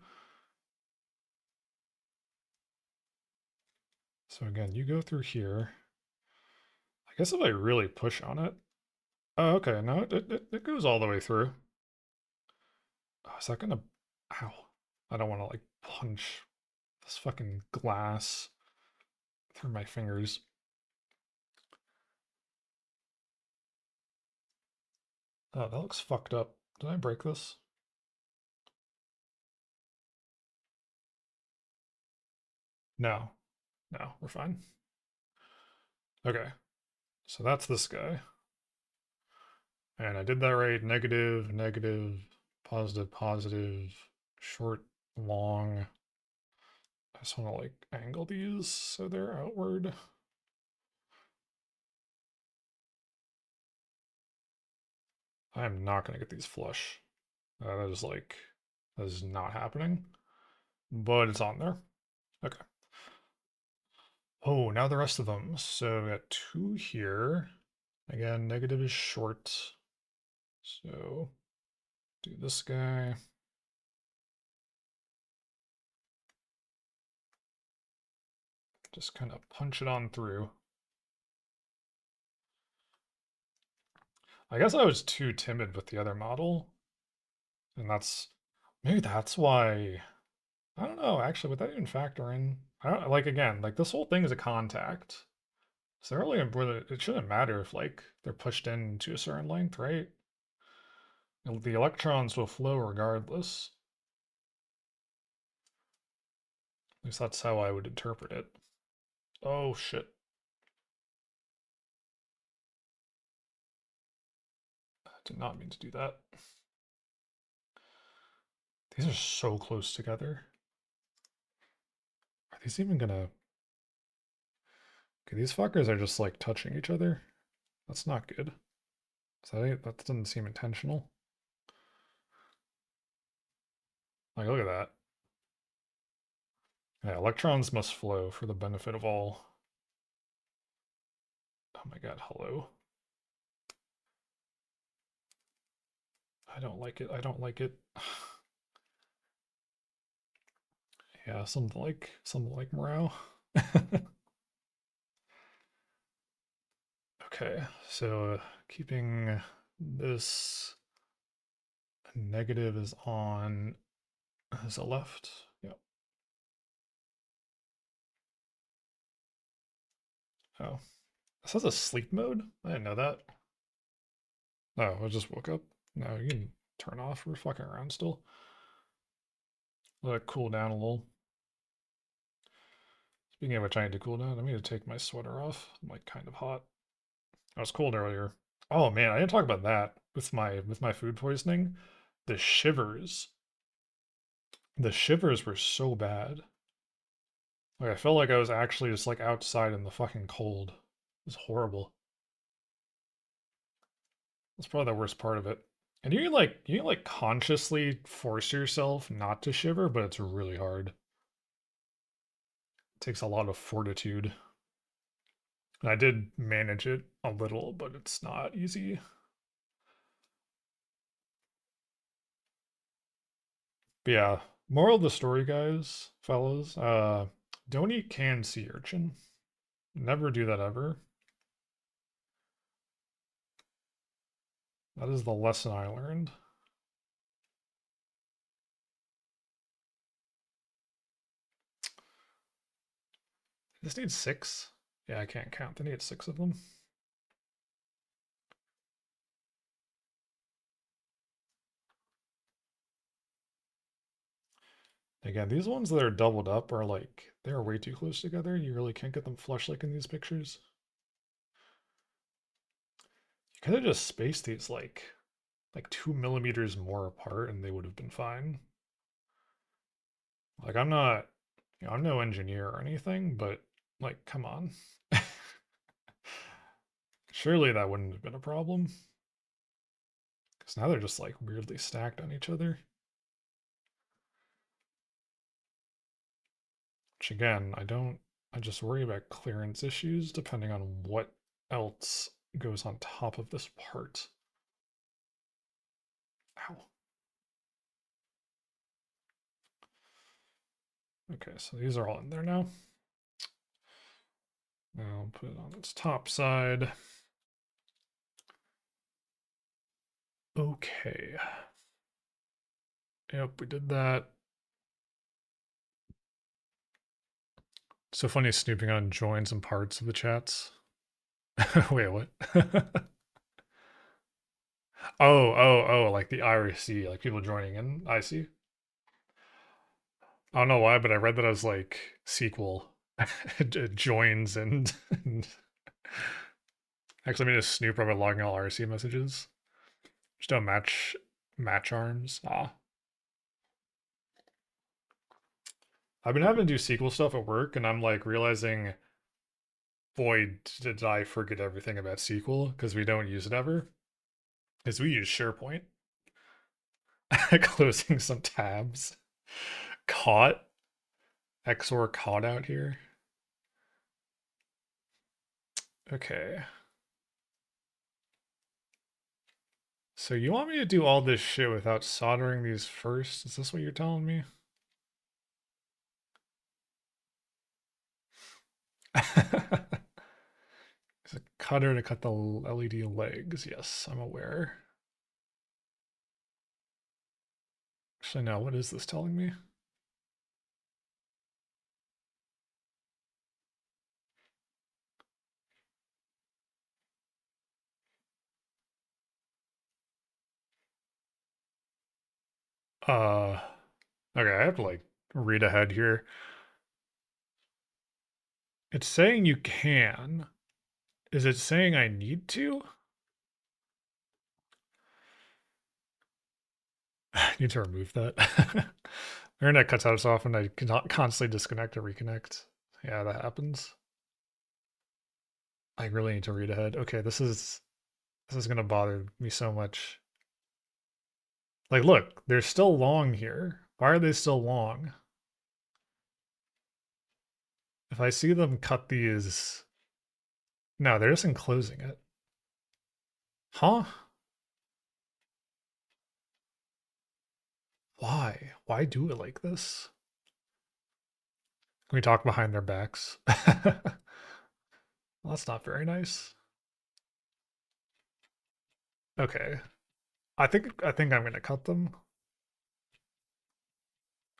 So again, you go through here. I guess if I really push on it. Oh, okay. No, it goes all the way through. Oh, is that gonna... Ow. I don't want to like punch this fucking glass through my fingers. Oh, that looks fucked up. Did I break this? No. No, we're fine. Okay. So that's this guy. And I did that right. Negative, negative, positive, positive, short, long. I just want to like angle these so they're outward. I'm not going to get these flush. That is like, that is not happening. But it's on there. Okay. Oh, now the rest of them. So we got two here. Again, negative is short. So do this guy. Just kind of punch it on through. I guess I was too timid with the other model. And maybe that's why, I don't know, actually, would that even factor in? I don't, like, again, like this whole thing is a contact. So really, it shouldn't matter if like they're pushed in to a certain length, right? The electrons will flow regardless. At least that's how I would interpret it. Oh shit. I did not mean to do that. These are so close together. Are these even gonna... Okay, these fuckers are just like touching each other. That's not good. That doesn't seem intentional. Like, look at that. Yeah, electrons must flow for the benefit of all. Oh my god, hello. I don't like it. I don't like it. Yeah, something like morale. Okay, so keeping this negative is on as a left. Yep. Oh, this has a sleep mode? I didn't know that. No, I just woke up. No, you can turn off. We're fucking around still. Let it cool down a little. Speaking of which, I need to cool down. I'm going to take my sweater off. I'm like kind of hot. I was cold earlier. Oh man, I didn't talk about that with my food poisoning. The shivers. The shivers were so bad. Like I felt like I was actually just like outside in the fucking cold. It was horrible. That's probably the worst part of it. And you can like consciously force yourself not to shiver, but it's really hard. It takes a lot of fortitude. And I did manage it a little, but it's not easy. But yeah, moral of the story, guys, fellas, don't eat canned sea urchin. Never do that ever. That is the lesson I learned. This needs 6. Yeah, I can't count. They need 6 of them. Again, these ones that are doubled up are like, they're way too close together. You really can't get them flush like in these pictures. You could have just spaced these like 2 millimeters more apart and they would have been fine. Like I'm not, I'm no engineer or anything, but like, come on. Surely that wouldn't have been a problem. Because now they're just like weirdly stacked on each other. Which again, I just worry about clearance issues depending on what else goes on top of this part. Ow. Okay, so these are all in there now. Now put it on its top side. Okay. Yep, we did that. So funny snooping on joins and parts of the chats. Wait, what? Like the IRC, like people joining in IC. I don't know why, but I read that as like sequel joins and actually made a snoop by logging all RC messages. Just don't match arms. Ah. I've been having to do sequel stuff at work, and I'm like realizing, boy, did I forget everything about SQL because we don't use it ever. Because we use SharePoint. Closing some tabs. Caught. XOR caught out here. Okay. So you want me to do all this shit without soldering these first? Is this what you're telling me? It's a cutter to cut the LED legs. Yes, I'm aware. Actually, no, what is this telling me? Uh, okay, I have to like read ahead here. It's saying you can. Is it saying I need to? I need to remove that. Internet cuts out so often I cannot constantly disconnect or reconnect. Yeah, that happens. I really need to read ahead. Okay, this is gonna bother me so much. Like, look, they're still long here. Why are they still long? If I see them cut these, no, they're just enclosing it. Huh? Why? Why do it like this? Can we talk behind their backs? Well, that's not very nice. Okay. I think I'm gonna cut them.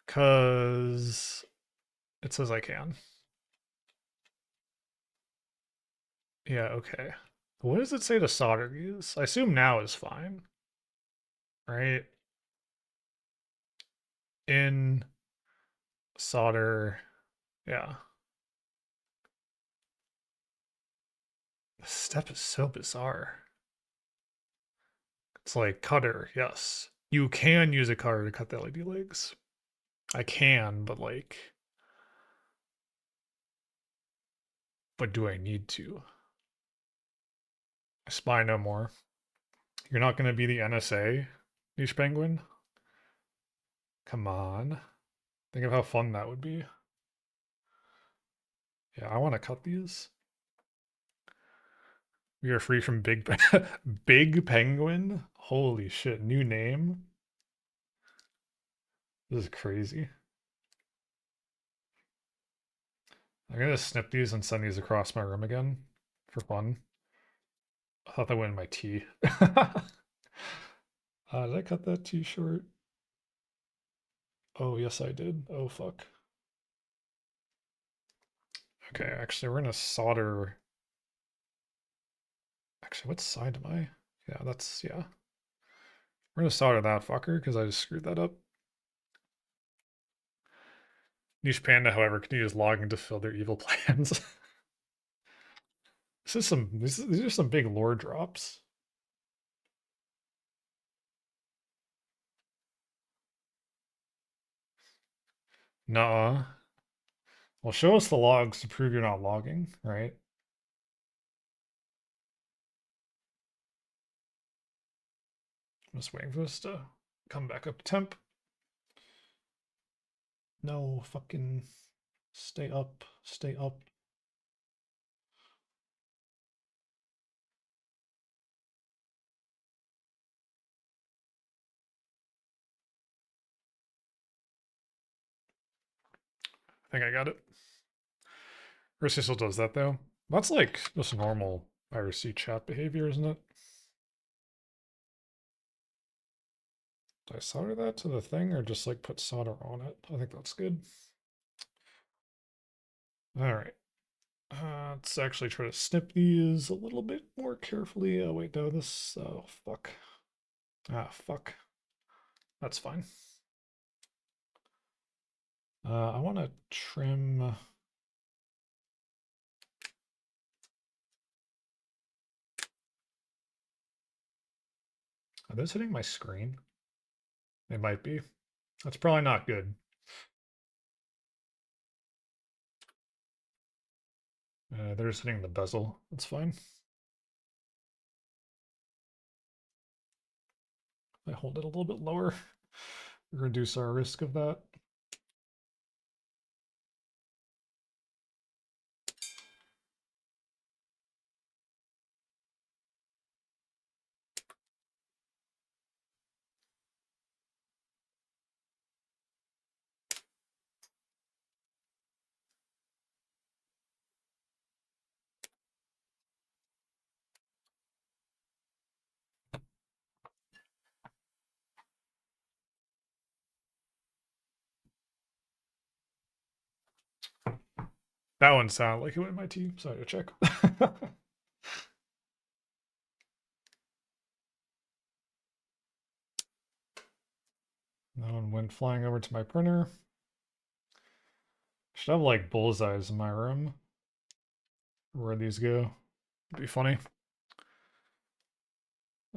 Cause it says I can. Yeah, okay. What does it say to solder these? I assume now is fine, right? In solder, yeah. This step is so bizarre. It's like cutter, yes. You can use a cutter to cut the LED legs. I can, but like, but do I need to? I spy no more. You're not going to be the NSA, Niche Penguin? Come on. Think of how fun that would be. Yeah, I want to cut these. We are free from Big Big Penguin. Holy shit! New name. This is crazy. I'm gonna snip these and send these across my room again for fun. I thought that went in my tea. Did I cut that too short? Oh, yes, I did. Oh, fuck. Okay, actually, we're gonna solder. Actually, what side am I? Yeah, that's, yeah. We're gonna solder that fucker because I just screwed that up. Niche Panda, however, can use logging to fill their evil plans. These are some big lore drops. Nuh-uh. Well, show us the logs to prove you're not logging, right? I'm just waiting for this to come back up to temp. No, fucking stay up, stay up. I think I got it. Mercy still does that though. That's like just normal IRC chat behavior, isn't it? Did I solder that to the thing or just like put solder on it? I think that's good. All right. Let's actually try to snip these a little bit more carefully. Oh, wait, no, this. Oh, fuck. Ah, fuck. That's fine. I want to trim. Are those hitting my screen? They might be. That's probably not good. They're just hitting the bezel. That's fine. I hold it a little bit lower. Reduce our risk of that. That one sounded like it went in my team. Sorry to check. That one went flying over to my printer. Should have like bullseyes in my room. Where these go? It'd be funny.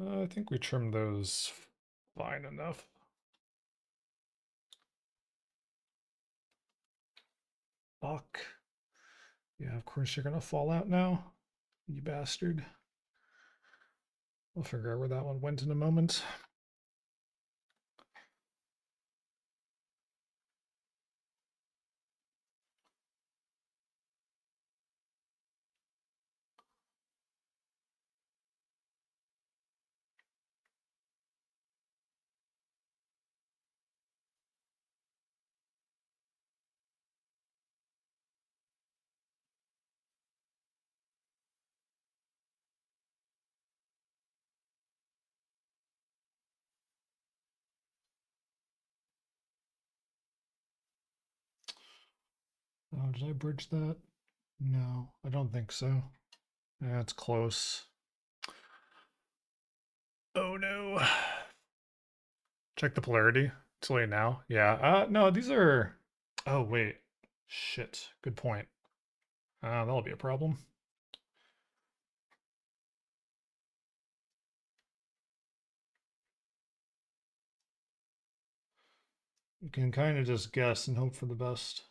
I think we trimmed those fine enough. Fuck. Yeah, of course you're gonna fall out now, you bastard. We'll figure out where that one went in a moment. Oh, did I bridge that? No, I don't think so. Yeah, it's close. Oh no. Check the polarity. It's late now. Yeah. No, these are. Oh wait. Shit. Good point. That'll be a problem. You can kind of just guess and hope for the best.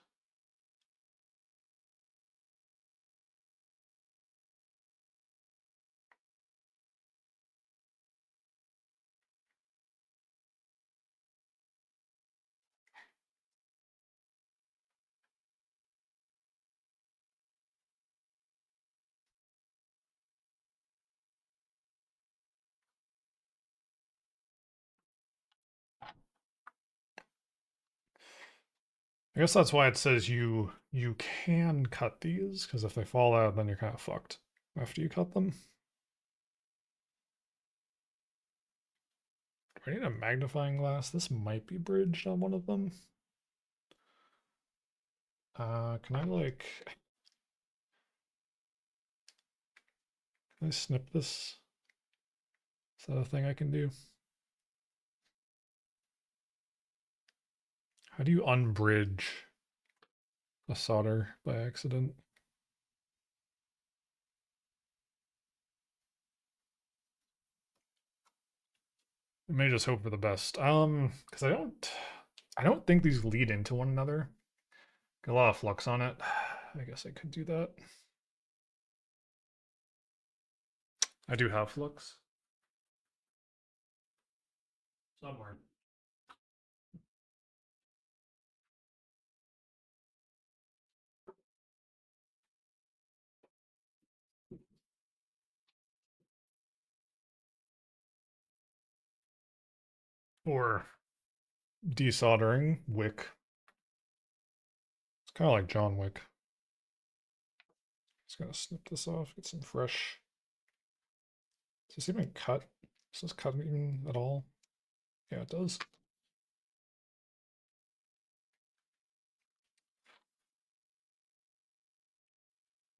guess that's why it says you can cut these, because if they fall out, then you're kind of fucked after you cut them. Do I need a magnifying glass? This might be bridged on one of them. Can I like, can I snip this? Is that a thing I can do? How do you unbridge a solder by accident? I may just hope for the best. Because I don't think these lead into one another. Got a lot of flux on it. I guess I could do that. I do have flux. Somewhere. Or desoldering wick. It's kind of like John Wick. Just gonna snip this off, get some fresh. Does this even cut? Does this cut even at all? Yeah, it does.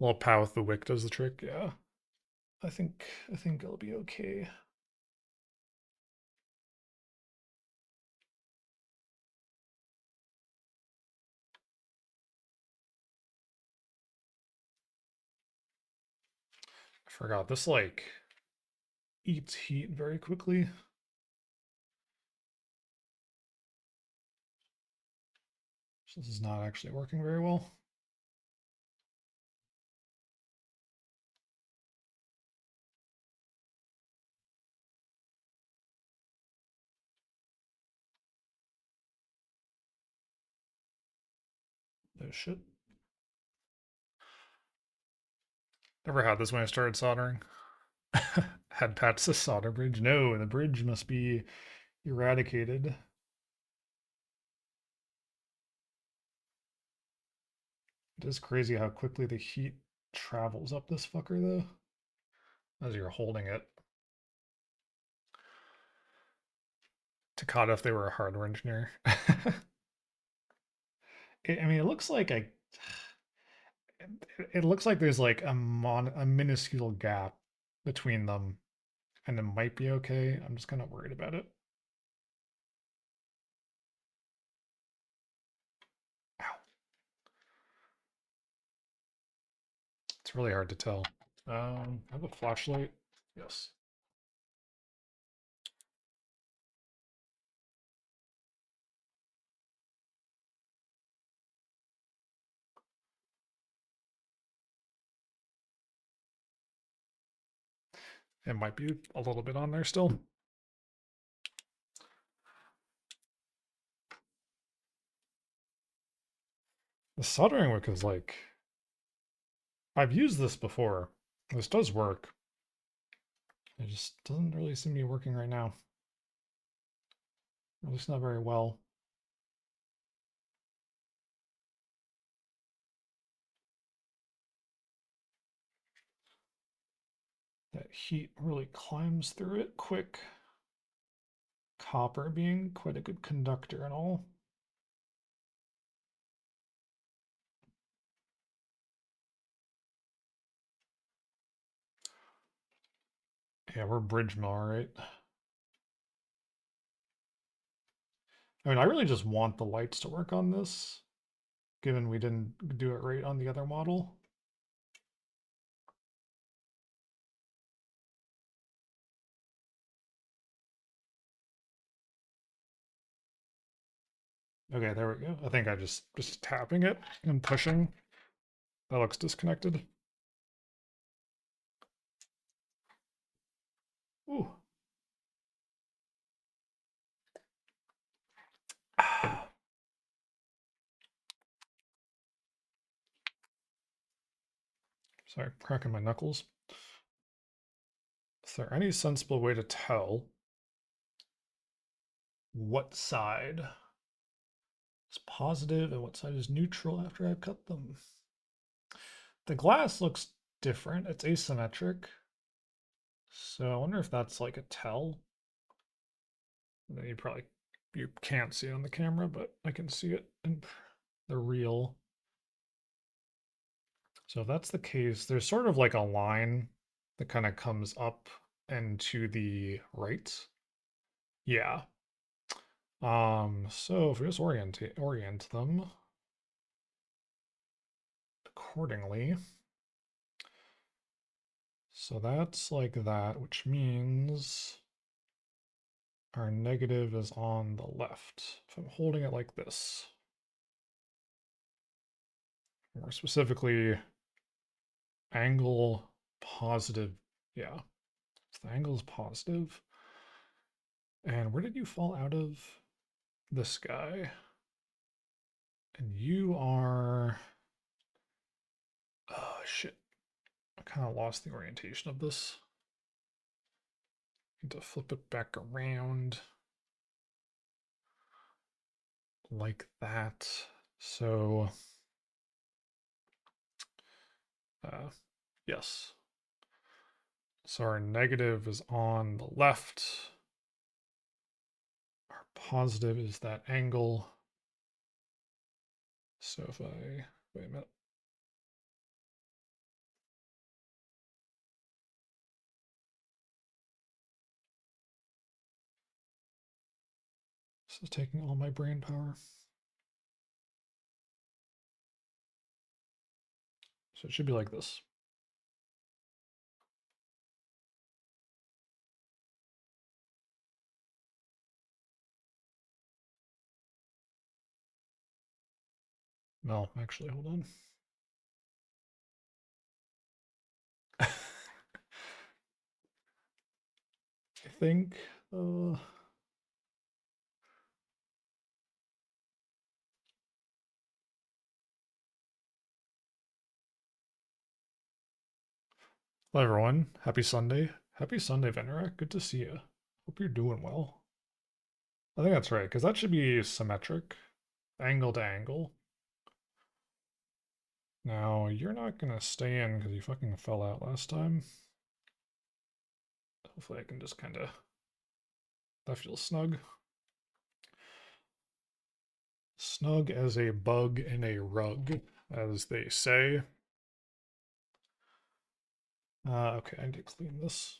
A little pow with the wick does the trick, yeah. I think it'll be okay. I forgot this like eats heat very quickly. So this is not actually working very well. Oh shit. Never had this when I started soldering. Had Pat's the solder bridge. No, the bridge must be eradicated. It is crazy how quickly the heat travels up this fucker though, as you're holding it. Takata if they were a hardware engineer. I mean, it looks like it looks like there's like a minuscule gap between them, and it might be okay. I'm just kind of worried about it. Ow. It's really hard to tell. I have a flashlight. Yes. It might be a little bit on there still. The soldering wick is like, I've used this before. This does work. It just doesn't really seem to be working right now. At least not very well. That heat really climbs through it quick. Copper being quite a good conductor and all. Yeah, we're bridge mill, right? I mean, I really just want the lights to work on this, given we didn't do it right on the other model. Okay, there we go. I think I just tapping it and pushing. That looks disconnected. Ooh. Sorry, cracking my knuckles. Is there any sensible way to tell what side is positive and what side is neutral after I've cut them. The glass looks different. It's asymmetric. So I wonder if that's like a tell. You can't see it on the camera, but I can see it in the real. So if that's the case, there's sort of like a line that kind of comes up and to the right. Yeah. So if we just orient them accordingly. So that's like that, which means our negative is on the left. If I'm holding it like this, more specifically, angle positive. Yeah, so the angle is positive. And where did you fall out of? This guy. And you are. Oh, shit. I kind of lost the orientation of this. Need to flip it back around. Like that. So. Yes. So our negative is on the left. Our positive is that angle. So if I, wait a minute. This is taking all my brain power. So it should be like this. No, actually, hold on. I think, hello everyone. Happy Sunday. Happy Sunday, Venera. Good to see you. Hope you're doing well. I think that's right, because that should be symmetric, angle to angle. Now, you're not going to stay in because you fucking fell out last time. Hopefully I can just kind of, that feels snug. Snug as a bug in a rug, as they say. Okay, I need to clean this.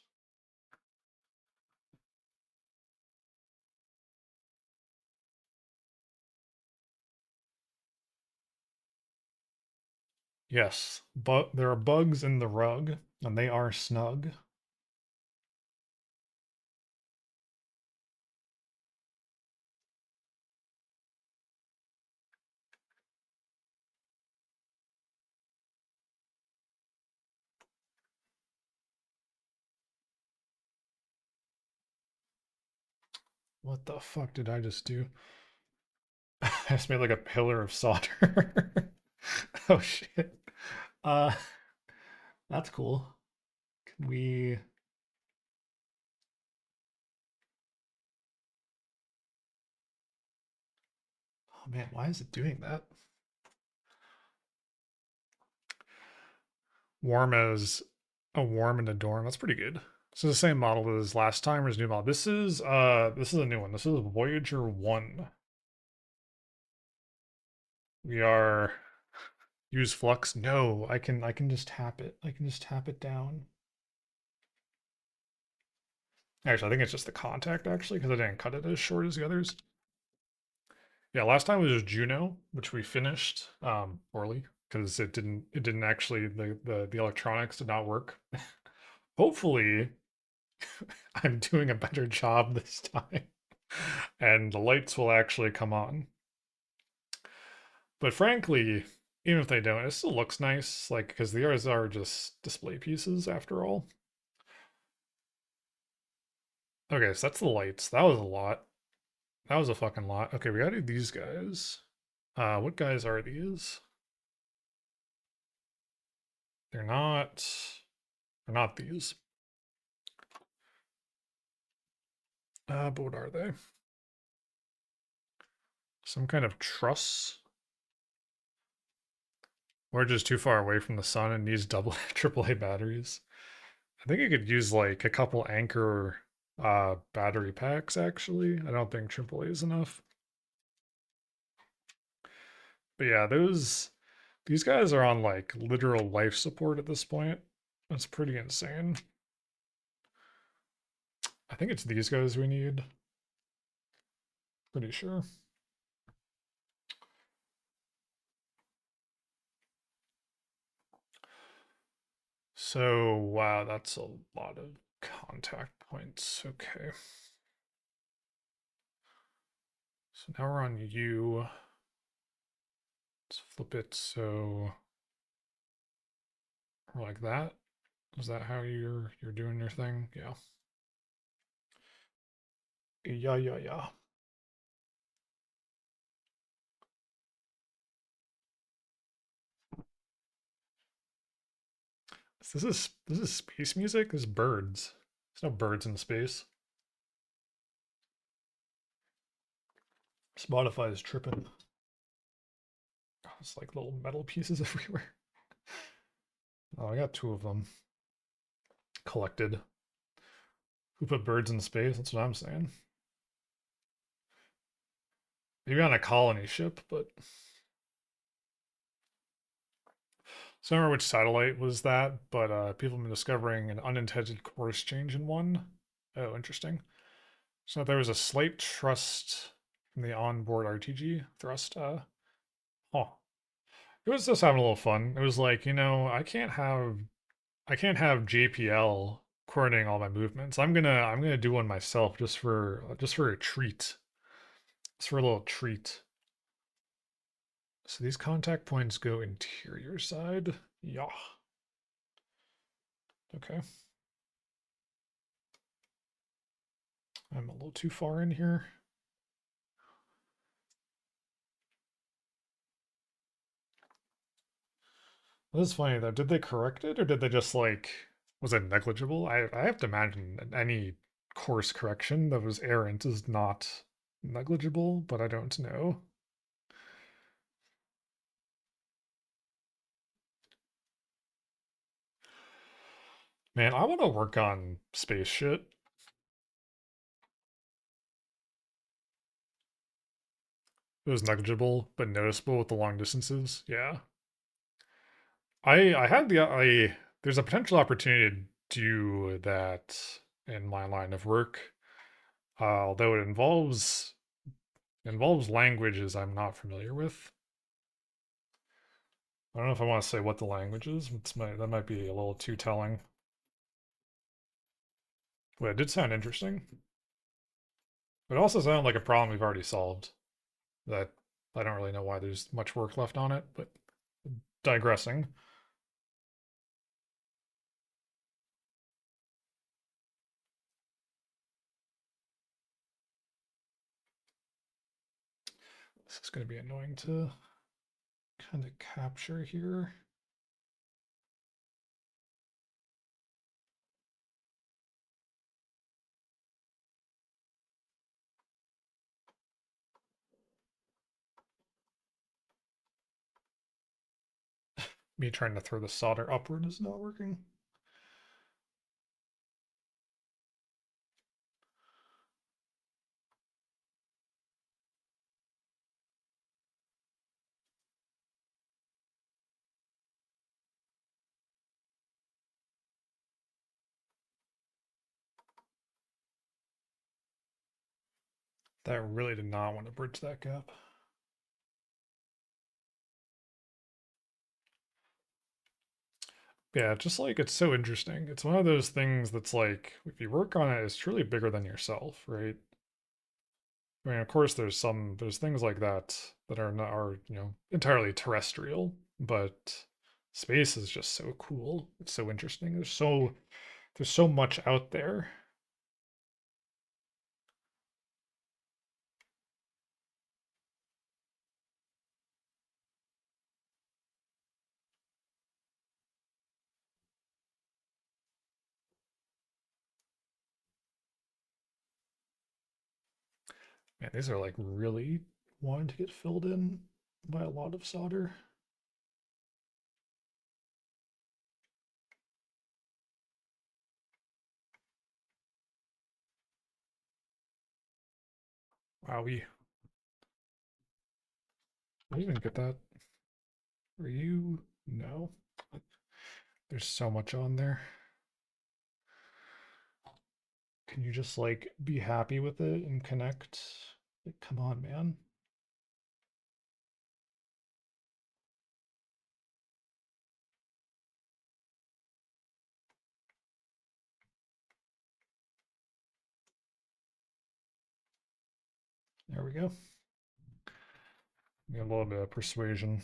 Yes, but there are bugs in the rug, and they are snug. What the fuck did I just do? I just made like a pillar of solder. Oh shit. Uh, that's cool. Can we? Oh man, why is it doing that? Warm as a warm in a dorm. That's pretty good. So the same model as last time or is new model. This is a new one. This is Voyager 1. We are use flux. No, I can just tap it. I can just tap it down. Actually, I think it's just the contact actually, because I didn't cut it as short as the others. Yeah, last time was Juno, which we finished poorly because it didn't actually the electronics did not work. Hopefully, I'm doing a better job this time, and the lights will actually come on. But frankly, even if they don't, it still looks nice, like because the others are just display pieces after all. Okay, so that's the lights. That was a lot. That was a fucking lot. Okay, we gotta do these guys. What guys are these? They're not. They're not these. But what are they? Some kind of truss. Or just too far away from the sun and needs double AAA batteries. I think you could use like a couple anchor battery packs actually. I don't think AAA is enough. But yeah, these guys are on like literal life support at this point. That's pretty insane. I think it's these guys we need. Pretty sure. So wow, that's a lot of contact points. Okay. So now we're on you. Let's flip it so we're like that. Is that how you're doing your thing? Yeah. Yeah, yeah, yeah. This is space music? This is birds. There's no birds in space. Spotify is tripping. It's like little metal pieces everywhere. Oh, I got two of them collected. Who put birds in space? That's what I'm saying. Maybe on a colony ship, but so I don't remember which satellite was that, but people have been discovering an unintended course change in one. Oh, interesting. So there was a slight thrust from the onboard RTG thrust. Oh, it was just having a little fun. It was like, I can't have JPL coordinating all my movements. I'm gonna do one myself just for a treat. Just for a little treat. So these contact points go interior side. Yeah. Okay. I'm a little too far in here. This is funny though. Did they correct it or did they just like was it negligible? I have to imagine that any course correction that was errant is not negligible, but I don't know. Man, I want to work on space shit. It was negligible but noticeable with the long distances. Yeah. I had I there's a potential opportunity to do that in my line of work. Although it involves languages I'm not familiar with. I don't know if I want to say what the language is. That might be a little too telling. But it did sound interesting. It also sounded like a problem we've already solved. That I don't really know why there's much work left on it, but digressing. This is going to be annoying to kind of capture here. Me trying to throw the solder upward is not working. That really did not want to bridge that gap. Yeah, just like it's so interesting. It's one of those things that's like, if you work on it, it's truly bigger than yourself, right? I mean, of course, there's things like that that are entirely terrestrial, but space is just so cool. It's so interesting. There's so much out there. Man, these are like really, wanting to get filled in by a lot of solder. Wow, I didn't get that. Are you? No. There's so much on there. Can you just like be happy with it and connect? Like, come on, man. There we go. Get a little bit of persuasion.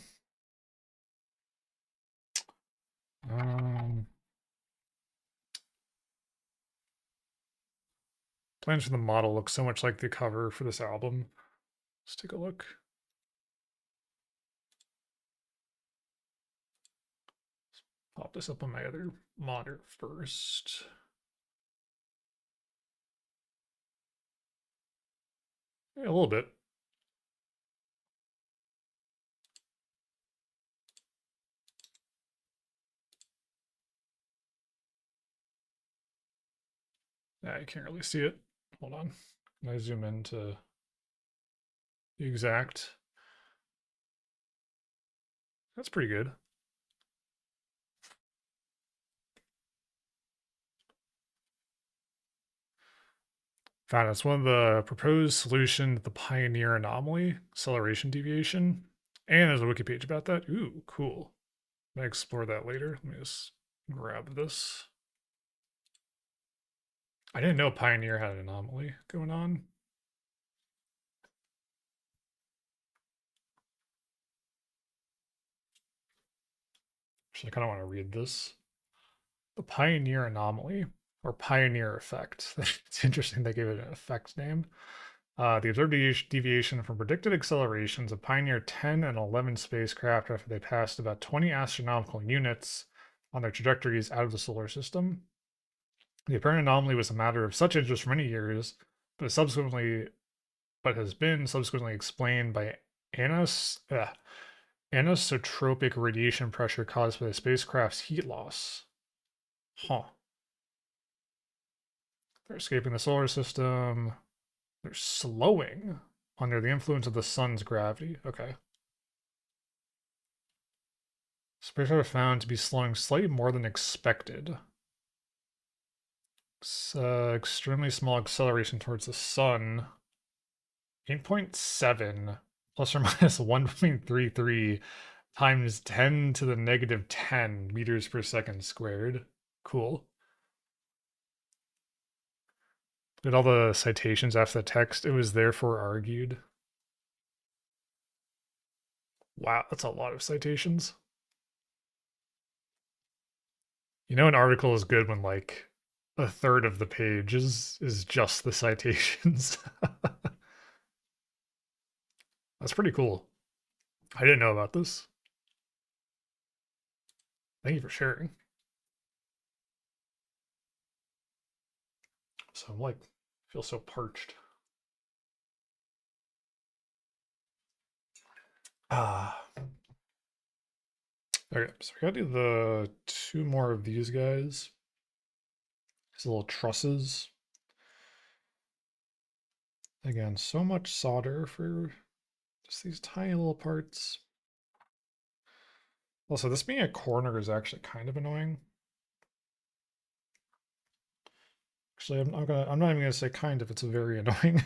Plans for the model look so much like the cover for this album. Let's take a look. Pop this up on my other monitor first. Yeah, a little bit. Yeah, you can't really see it. Hold on. Can I zoom into the exact? That's pretty good. Found it's one of the proposed solution to the Pioneer anomaly, acceleration deviation. And there's a wiki page about that. Ooh, cool. I explore that later. Let me just grab this. I didn't know Pioneer had an anomaly going on. Actually, I kind of want to read this. The Pioneer anomaly, or Pioneer effect. It's interesting they gave it an effect name. The observed deviation from predicted accelerations of Pioneer 10 and 11 spacecraft after they passed about 20 astronomical units on their trajectories out of the solar system. The apparent anomaly was a matter of such interest for many years, but has been subsequently explained by anisotropic radiation pressure caused by the spacecraft's heat loss. Huh. They're escaping the solar system. They're slowing under the influence of the sun's gravity. Okay. Spacecraft are found to be slowing slightly more than expected. It's, extremely small acceleration towards the sun. 8.7 plus or minus 1.33 times 10 to the negative 10 meters per second squared. Cool. Did all the citations after the text, it was therefore argued. Wow, that's a lot of citations. You know, an article is good when like a third of the page is just the citations. That's pretty cool. I didn't know about this. Thank you for sharing. So I'm like, feel so parched. Ah. Okay, so I gotta do the two more of these guys. These little trusses. Again, so much solder for just these tiny little parts. Also, this being a corner is actually kind of annoying. Actually, I'm not even gonna say kind of, it's very annoying.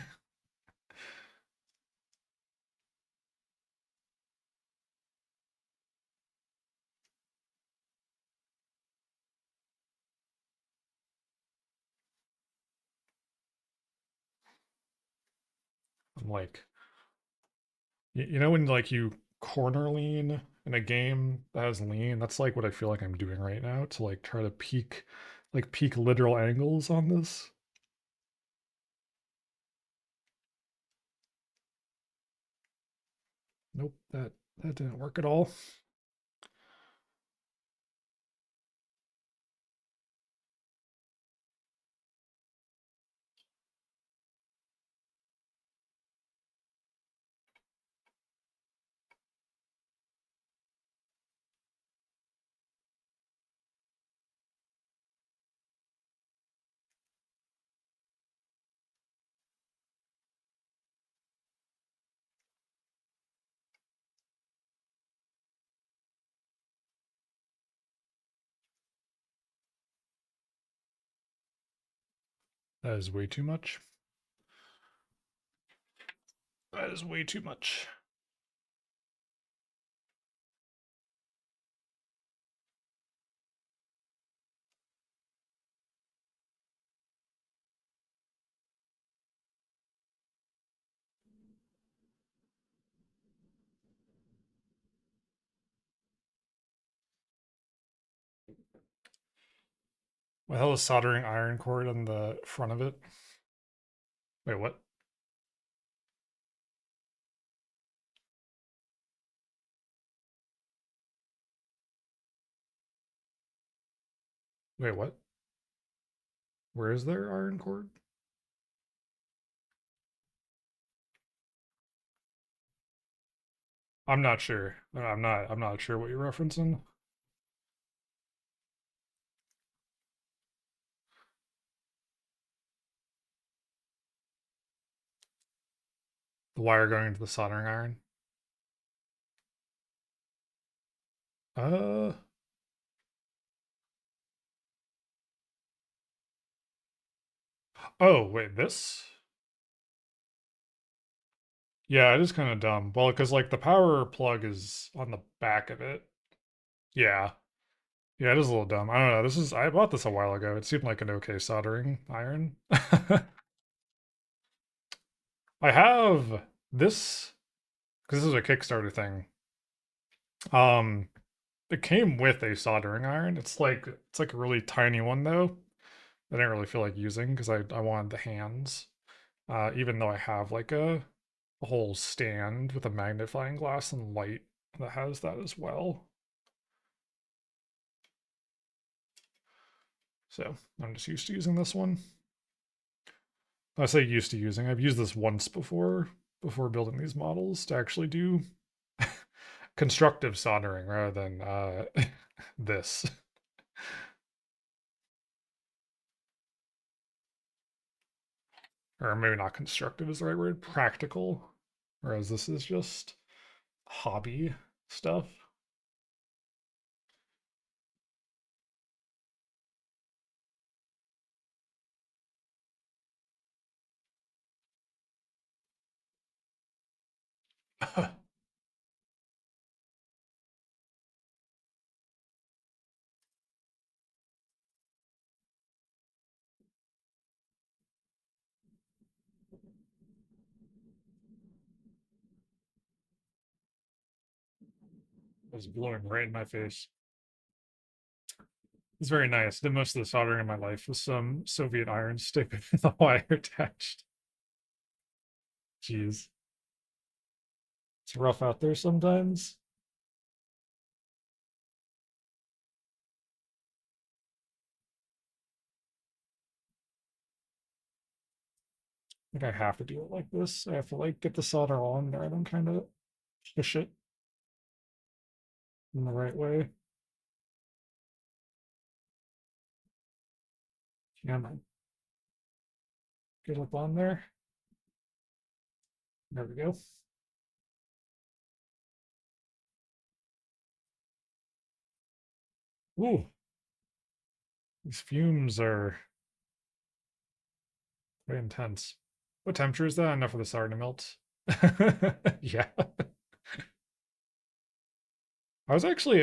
I'm like, you know when like you corner lean in a game that has lean, that's like what I feel like I'm doing right now to like try to peak literal angles on this. Nope, that didn't work at all. That is way too much. That is way too much. What the hell is soldering iron cord on the front of it? Wait, what? Wait, what? Where is there iron cord? I'm not sure. I'm not sure what you're referencing. The wire going into the soldering iron. Uh oh, wait, this? Yeah, it is kind of dumb. Well, because like the power plug is on the back of it. Yeah. Yeah, it is a little dumb. I don't know. I bought this a while ago. It seemed like an okay soldering iron. I have this because this is a Kickstarter thing. Um, it came with a soldering iron. It's like a really tiny one though. I didn't really feel like using because I wanted the hands. Even though I have like a whole stand with a magnifying glass and light that has that as well. So I'm just used to using this one. I say used to using. I've used this once before building these models to actually do constructive soldering rather than this. Or maybe not constructive is the right word, practical. Whereas this is just hobby stuff. It's blowing right in my face. It's very nice. Did most of the soldering in my life with some Soviet iron stick with a wire attached. Jeez. It's rough out there sometimes. I think I have to do it like this. I have to like get the solder on there and then kind of push it in the right way. Can I get up on there? There we go. Ooh, these fumes are very intense. What temperature is that? Enough for the solder to melt. Yeah. I was actually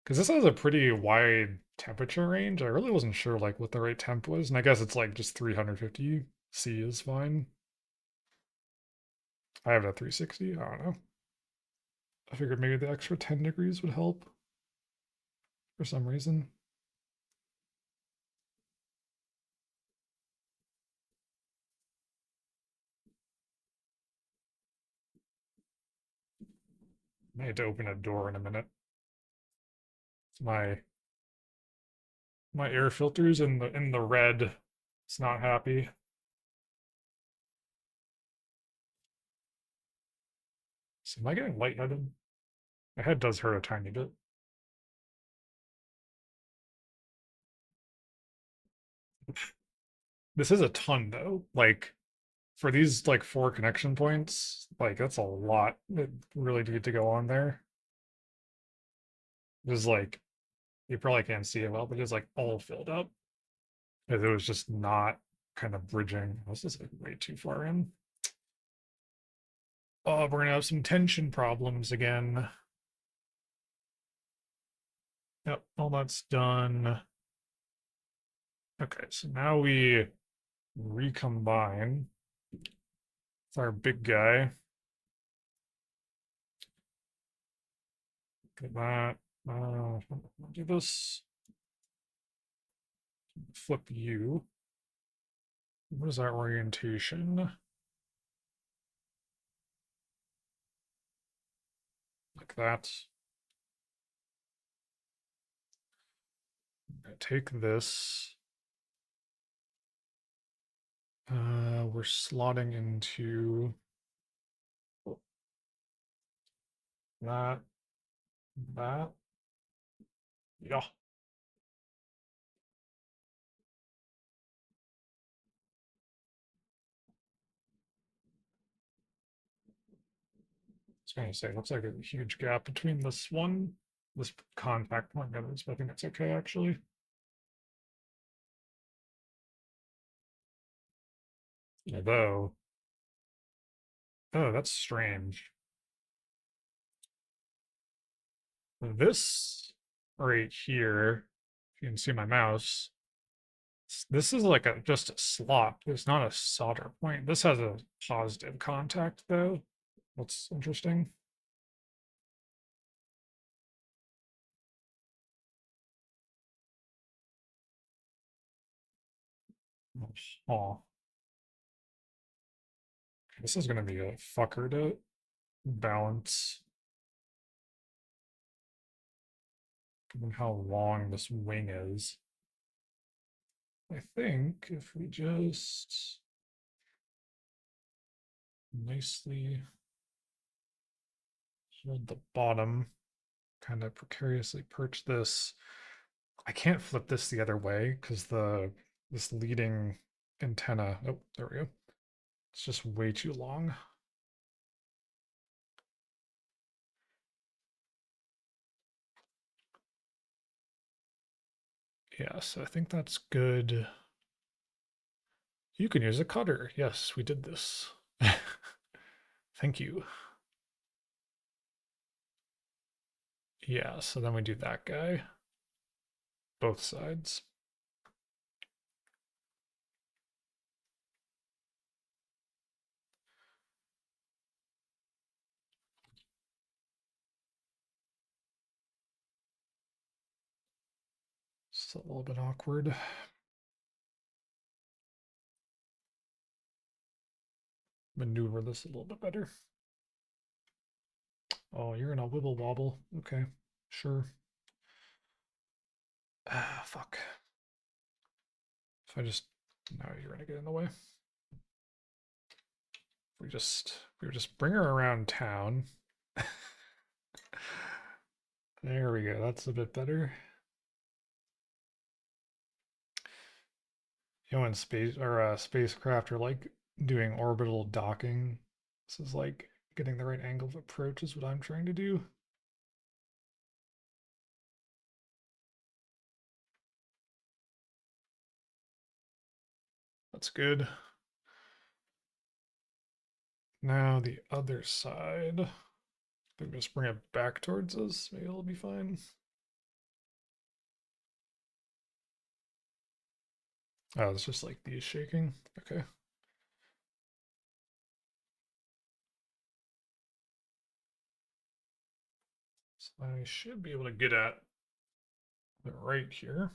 because this has a pretty wide temperature range. I really wasn't sure like what the right temp was, and I guess it's like just 350 C is fine. I have it at 360. I don't know. I figured maybe the extra 10 degrees would help for some reason. I need to open a door in a minute. My my air filters in the red. It's not happy. So am I getting lightheaded? My head does hurt a tiny bit. This is a ton though. Like for these like 4 connection points, like that's a lot that really need to go on there. Just like you probably can't see it well, but it's like all filled up. If it was just not kind of bridging. This is like way too far in. Oh, we're gonna have some tension problems again. Yep, all that's done. Okay, so now we recombine with our big guy. Get that. Do this. Flip you. What is our orientation? Like that. Take this. We're slotting into that, that. Yeah. I was gonna say, looks like a huge gap between this contact point and others, but I think it's okay actually. Although, oh, that's strange. This right here, if you can see my mouse, this is like just a slot. It's not a solder point. This has a positive contact though. What's interesting? Oh, this is gonna be a fucker to balance, given how long this wing is. I think if we just nicely hold the bottom, kind of precariously perch this. I can't flip this the other way because this leading antenna. Oh, there we go. It's just way too long. Yes, I think that's good. You can use a cutter. Yes, we did this. Thank you. Yeah, so then we do that guy. Both sides. It's a little bit awkward. Maneuver this a little bit better. Oh, you're in a wibble wobble. Okay, sure. Ah, fuck. If I just, no, you're gonna get in the way. We just bring her around town. There we go. That's a bit better. You know, when space or spacecraft are like doing orbital docking, this is like getting the right angle of approach is what I'm trying to do. That's good. Now the other side. I think just bring it back towards us. Maybe it'll be fine. Oh, it's just like these shaking. Okay. So I should be able to get at it right here.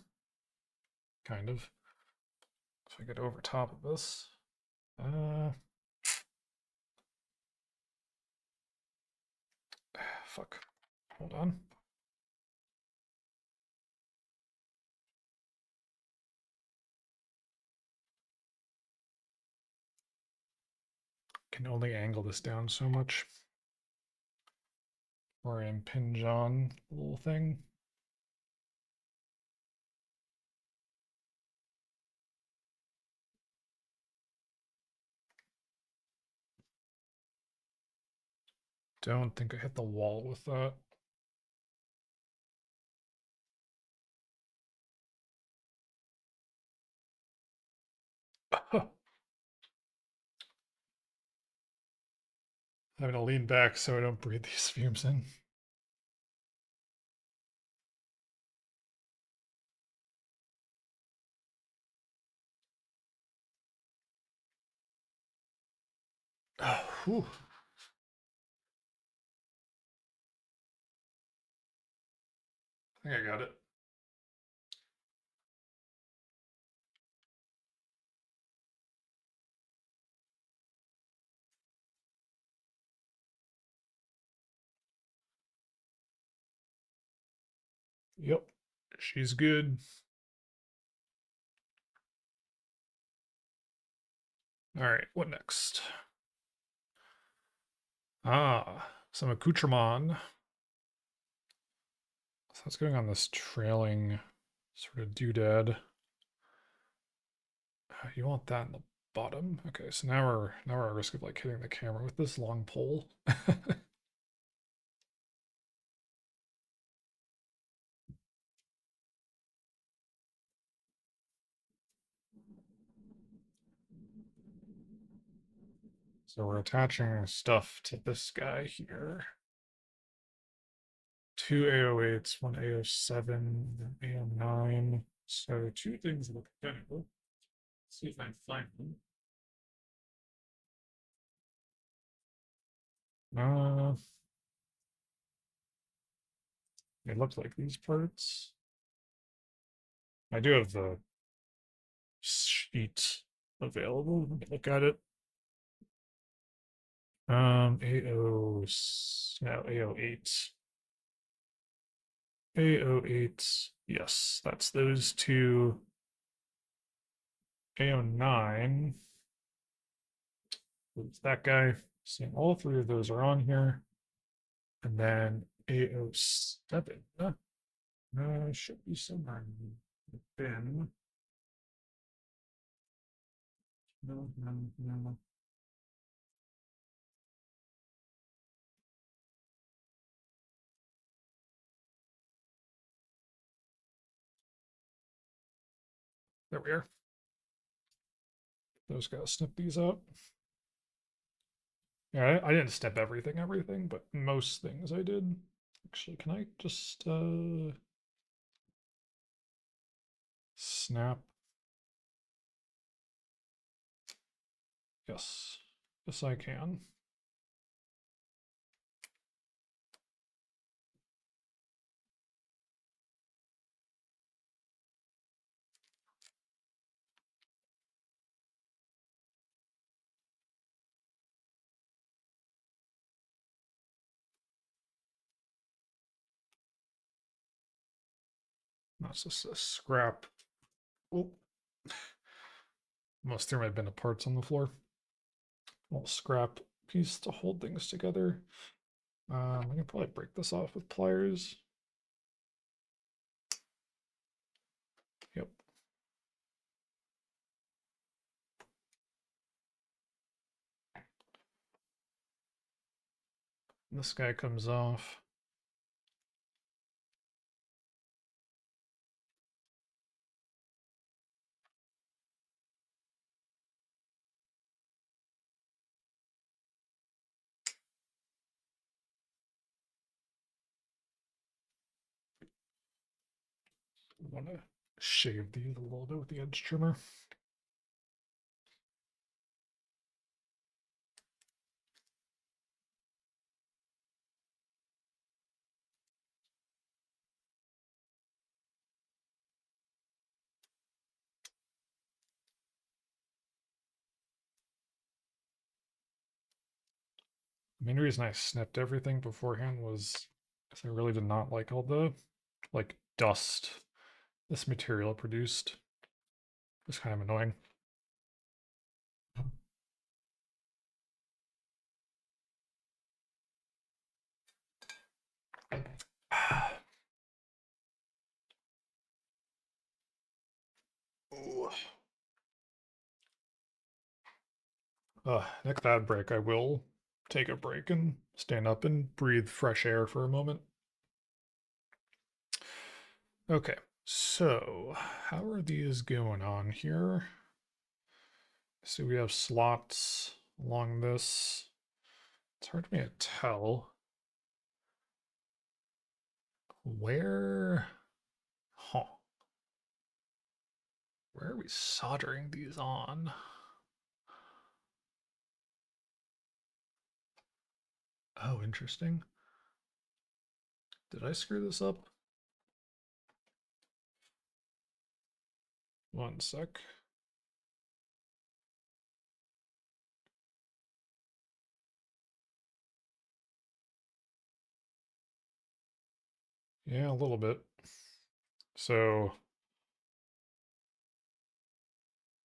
Kind of. If I get over top of this. Fuck. Hold on. Can only angle this down so much. Or impinge on the little thing. Don't think I hit the wall with that. Having to lean back so I don't breathe these fumes in. Oh, whew. I think I got it. Yep. She's good. All right, what next? Ah, some accoutrement. So it's going on this trailing sort of doodad. You want that in the bottom? Okay, so now we're at risk of like hitting the camera with this long pole. So we're attaching stuff to this guy here. Two A08s, one A07, an AM9. So two things look identical. Let's see if I can find them. Uh, it looks like these parts. I do have the sheet available. Let me look at it. AO, no, AO8. AO8, yes, that's those two. AO9, it's that guy. Seeing all three of those are on here. And then AO7, should be somewhere in the bin. No, no, no. There we are. Those guys snip these out. Yeah, I didn't snip everything, but most things I did. Actually, can I just snap? Yes. Yes, I can. That's just a scrap. Oh, almost threw my bin of parts on the floor. Little scrap piece to hold things together. I can probably break this off with pliers. Yep. This guy comes off. I want to shave these a little bit with the edge trimmer. The main reason I snipped everything beforehand was because I really did not like all the like dust this material produced. It was kind of annoying. Ooh. Next ad break, I will take a break and stand up and breathe fresh air for a moment. Okay, so how are these going on here? So we have slots along this. It's hard for me to tell where, huh, where are we soldering these on? Oh, interesting. Did I screw this up? One sec. Yeah, a little bit. So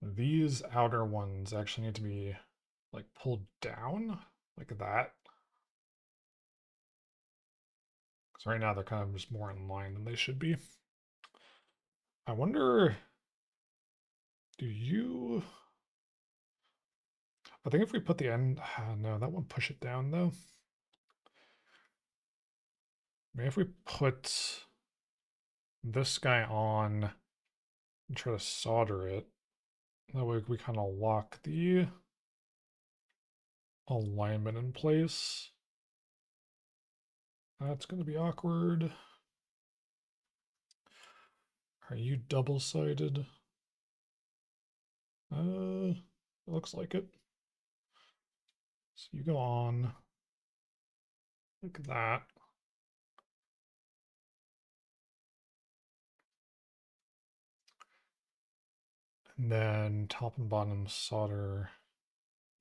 these outer ones actually need to be like pulled down like that. Because right now they're kind of just more in line than they should be. I wonder, do you... I think if we put the end... no, that won't push it down though. Maybe if we put this guy on and try to solder it, that way we kind of lock the alignment in place. That's going to be awkward. Are you double-sided? It looks like it. So you go on like that. And then top and bottom solder.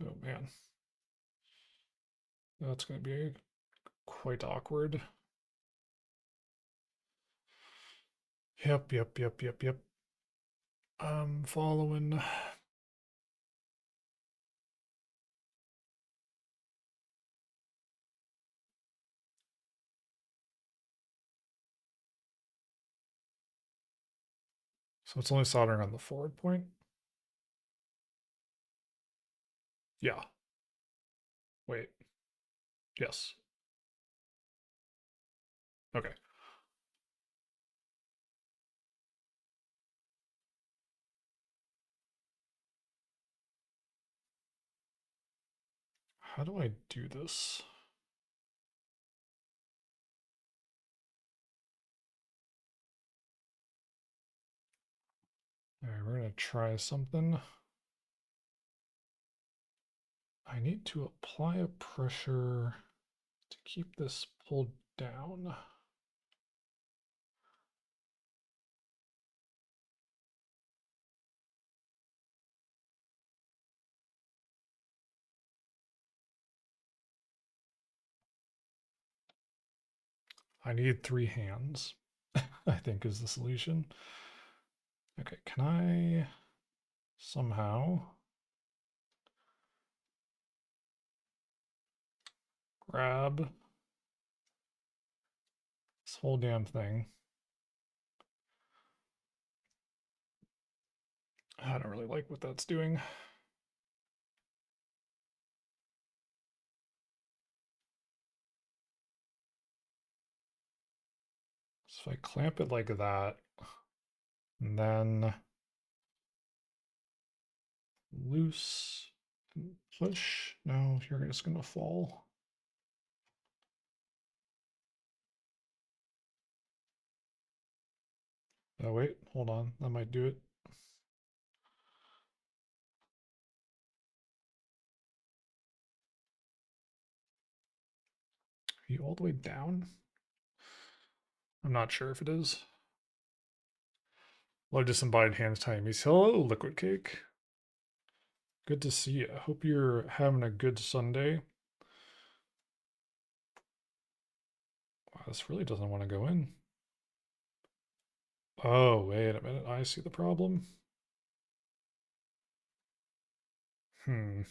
Oh man. That's going to be quite awkward. Yep. I'm following. So it's only soldering on the forward point? Yeah. Wait. Yes. Okay. How do I do this? All right, we're going to try something. I need to apply a pressure to keep this pulled down. I need 3 hands, I think is the solution. Okay, can I somehow grab this whole damn thing? I don't really like what that's doing. So if I clamp it like that, and then loose, push. No, you're just gonna fall. Oh wait, hold on, that might do it. Are you all the way down? I'm not sure if it is. Hello, disembodied hands timies. Hello, liquid cake. Good to see you. I hope you're having a good Sunday. Wow, this really doesn't want to go in. Oh, wait a minute. I see the problem. Hmm.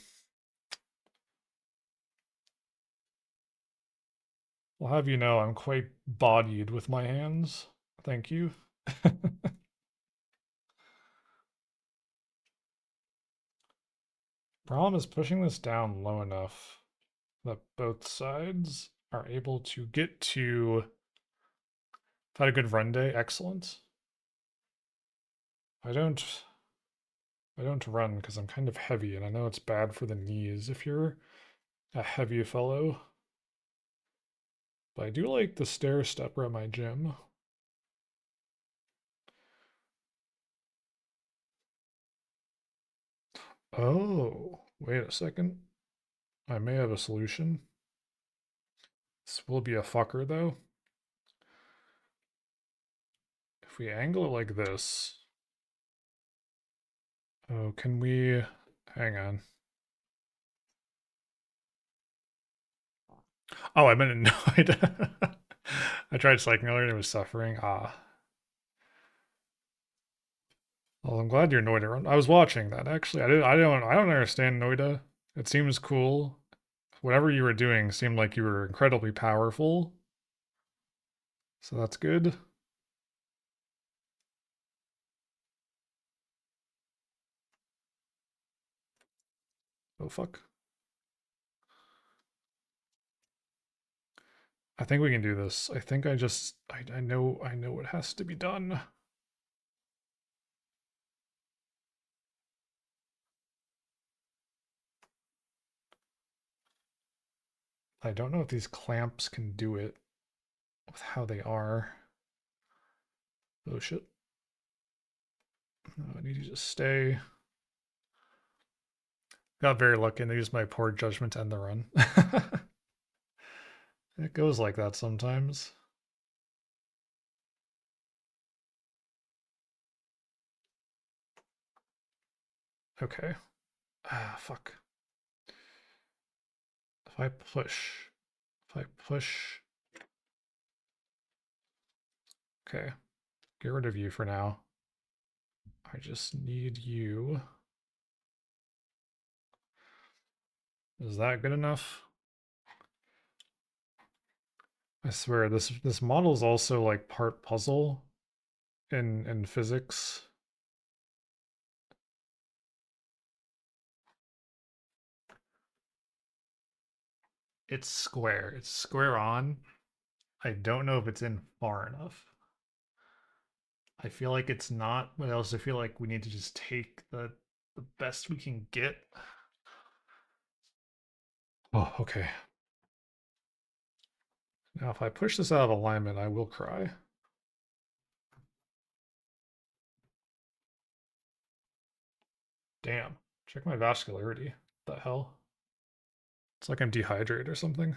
I'll have you know I'm quite bodied with my hands. Thank you. Problem is pushing this down low enough that both sides are able to get to. Had a good run day. Excellent. I don't I don't run because I'm kind of heavy, and I know it's bad for the knees if you're a heavy fellow. But I do like the stair stepper at my gym. Oh, wait a second. I may have a solution. This will be a fucker though. If we angle it like this. Oh, can we... Hang on. Oh, I meant annoyed. I tried cycling earlier and it was suffering. Ah. Well, I'm glad you're Noida. I was watching that actually. I don't understand Noida. It seems cool. Whatever you were doing seemed like you were incredibly powerful. So that's good. Oh fuck. I think we can do this. I think I know what has to be done. I don't know if these clamps can do it with how they are. Oh shit. I need you to stay. Got very lucky and they used my poor judgment to end the run. It goes like that sometimes. Okay. Ah, fuck. If I push, if I push, okay, get rid of you for now. I just need you. Is that good enough? I swear this model is also like part puzzle in physics. It's square. It's square on. I don't know if it's in far enough. I feel like it's not, but I also feel like we need to just take the best we can get. Oh, okay. Now if I push this out of alignment, I will cry. Damn. Check my vascularity. What the hell? It's like I'm dehydrated or something.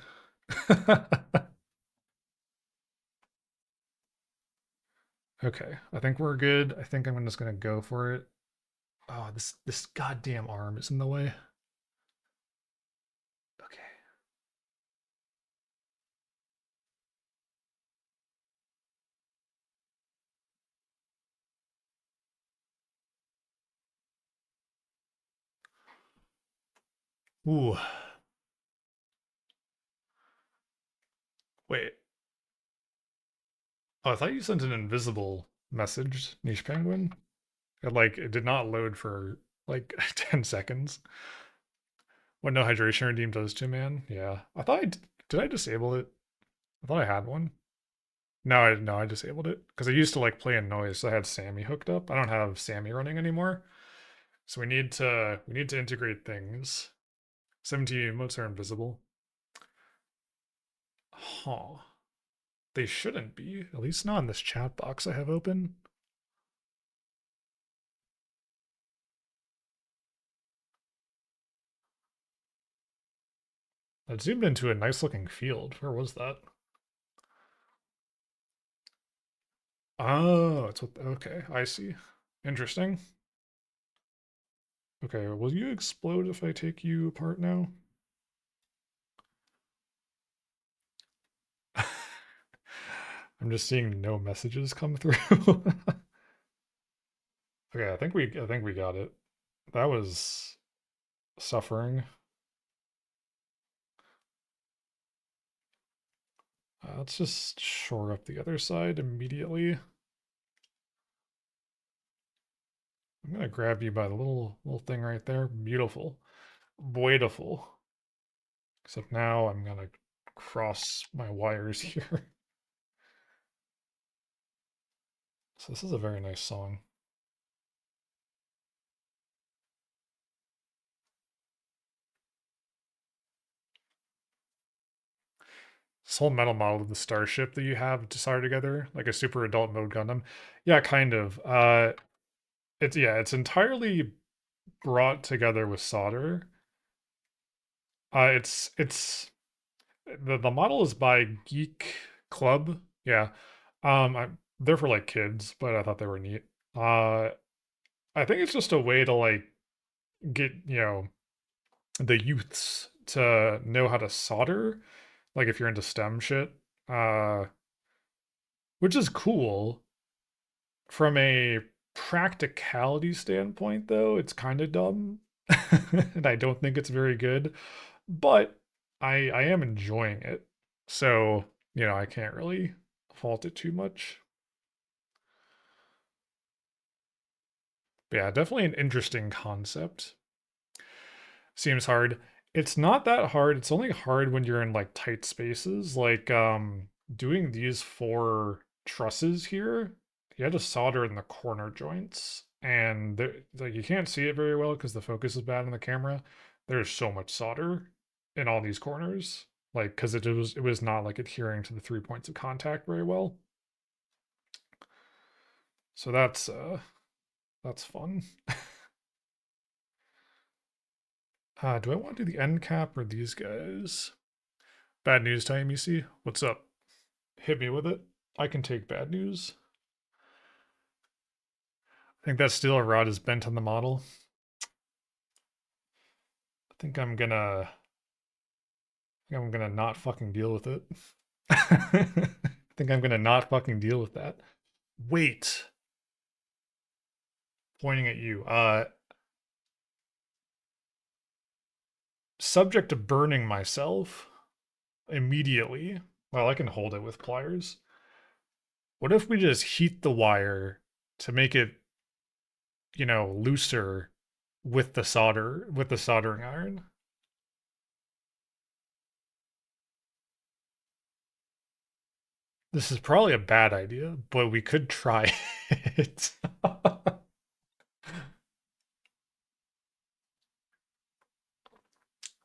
Okay, I think we're good. I think I'm just gonna go for it. Oh, this goddamn arm is in the way. Okay. Ooh. Wait. Oh, I thought you sent an invisible message, Niche Penguin. It did not load for like 10 seconds. What no hydration redeem does to man. Yeah. Did I disable it? I thought I had one. No, I disabled it because I used to like play in noise. So I had Sammy hooked up. I don't have Sammy running anymore. So we need to integrate things. 17 emotes are invisible. Huh. They shouldn't be. At least not in this chat box I have open. It zoomed into a nice looking field. Where was that? Oh, it's what. Okay, I see. Interesting. Okay, will you explode if I take you apart now? I'm just seeing no messages come through. Okay, I think we got it. That was suffering. Let's just shore up the other side immediately. I'm gonna grab you by the little thing right there. Beautiful. Beautiful. Except now I'm gonna cross my wires here. So this is a very nice song. This whole metal model of the starship that you have to solder together, like a super adult mode Gundam. Yeah, kind of. It's yeah, it's entirely brought together with solder. It's the model is by Geek Club. Yeah. They're for like kids, but I thought they were neat. Uh, I think it's just a way to like get, the youths to know how to solder, like if you're into STEM shit. Uh, which is cool. From a practicality standpoint, though, it's kind of dumb, and I don't think it's very good. But I am enjoying it, so I can't really fault it too much. But yeah, definitely an interesting concept. Seems hard. It's not that hard. It's only hard when you're in like tight spaces. Like doing these four trusses here, you had to solder in the corner joints. And like you can't see it very well because the focus is bad on the camera. There's so much solder in all these corners. Like because it was not like adhering to the 3 points of contact very well. So that's fun. Do I want to do the end cap or these guys? Bad news time, you see? What's up? Hit me with it. I can take bad news. I think that steel rod is bent on the model. I think I'm gonna not fucking deal with it. I think I'm gonna not fucking deal with that. Wait. Pointing at you. Subject to burning myself immediately. Well, I can hold it with pliers. What if we just heat the wire to make it, looser with the soldering iron? This is probably a bad idea, but we could try it.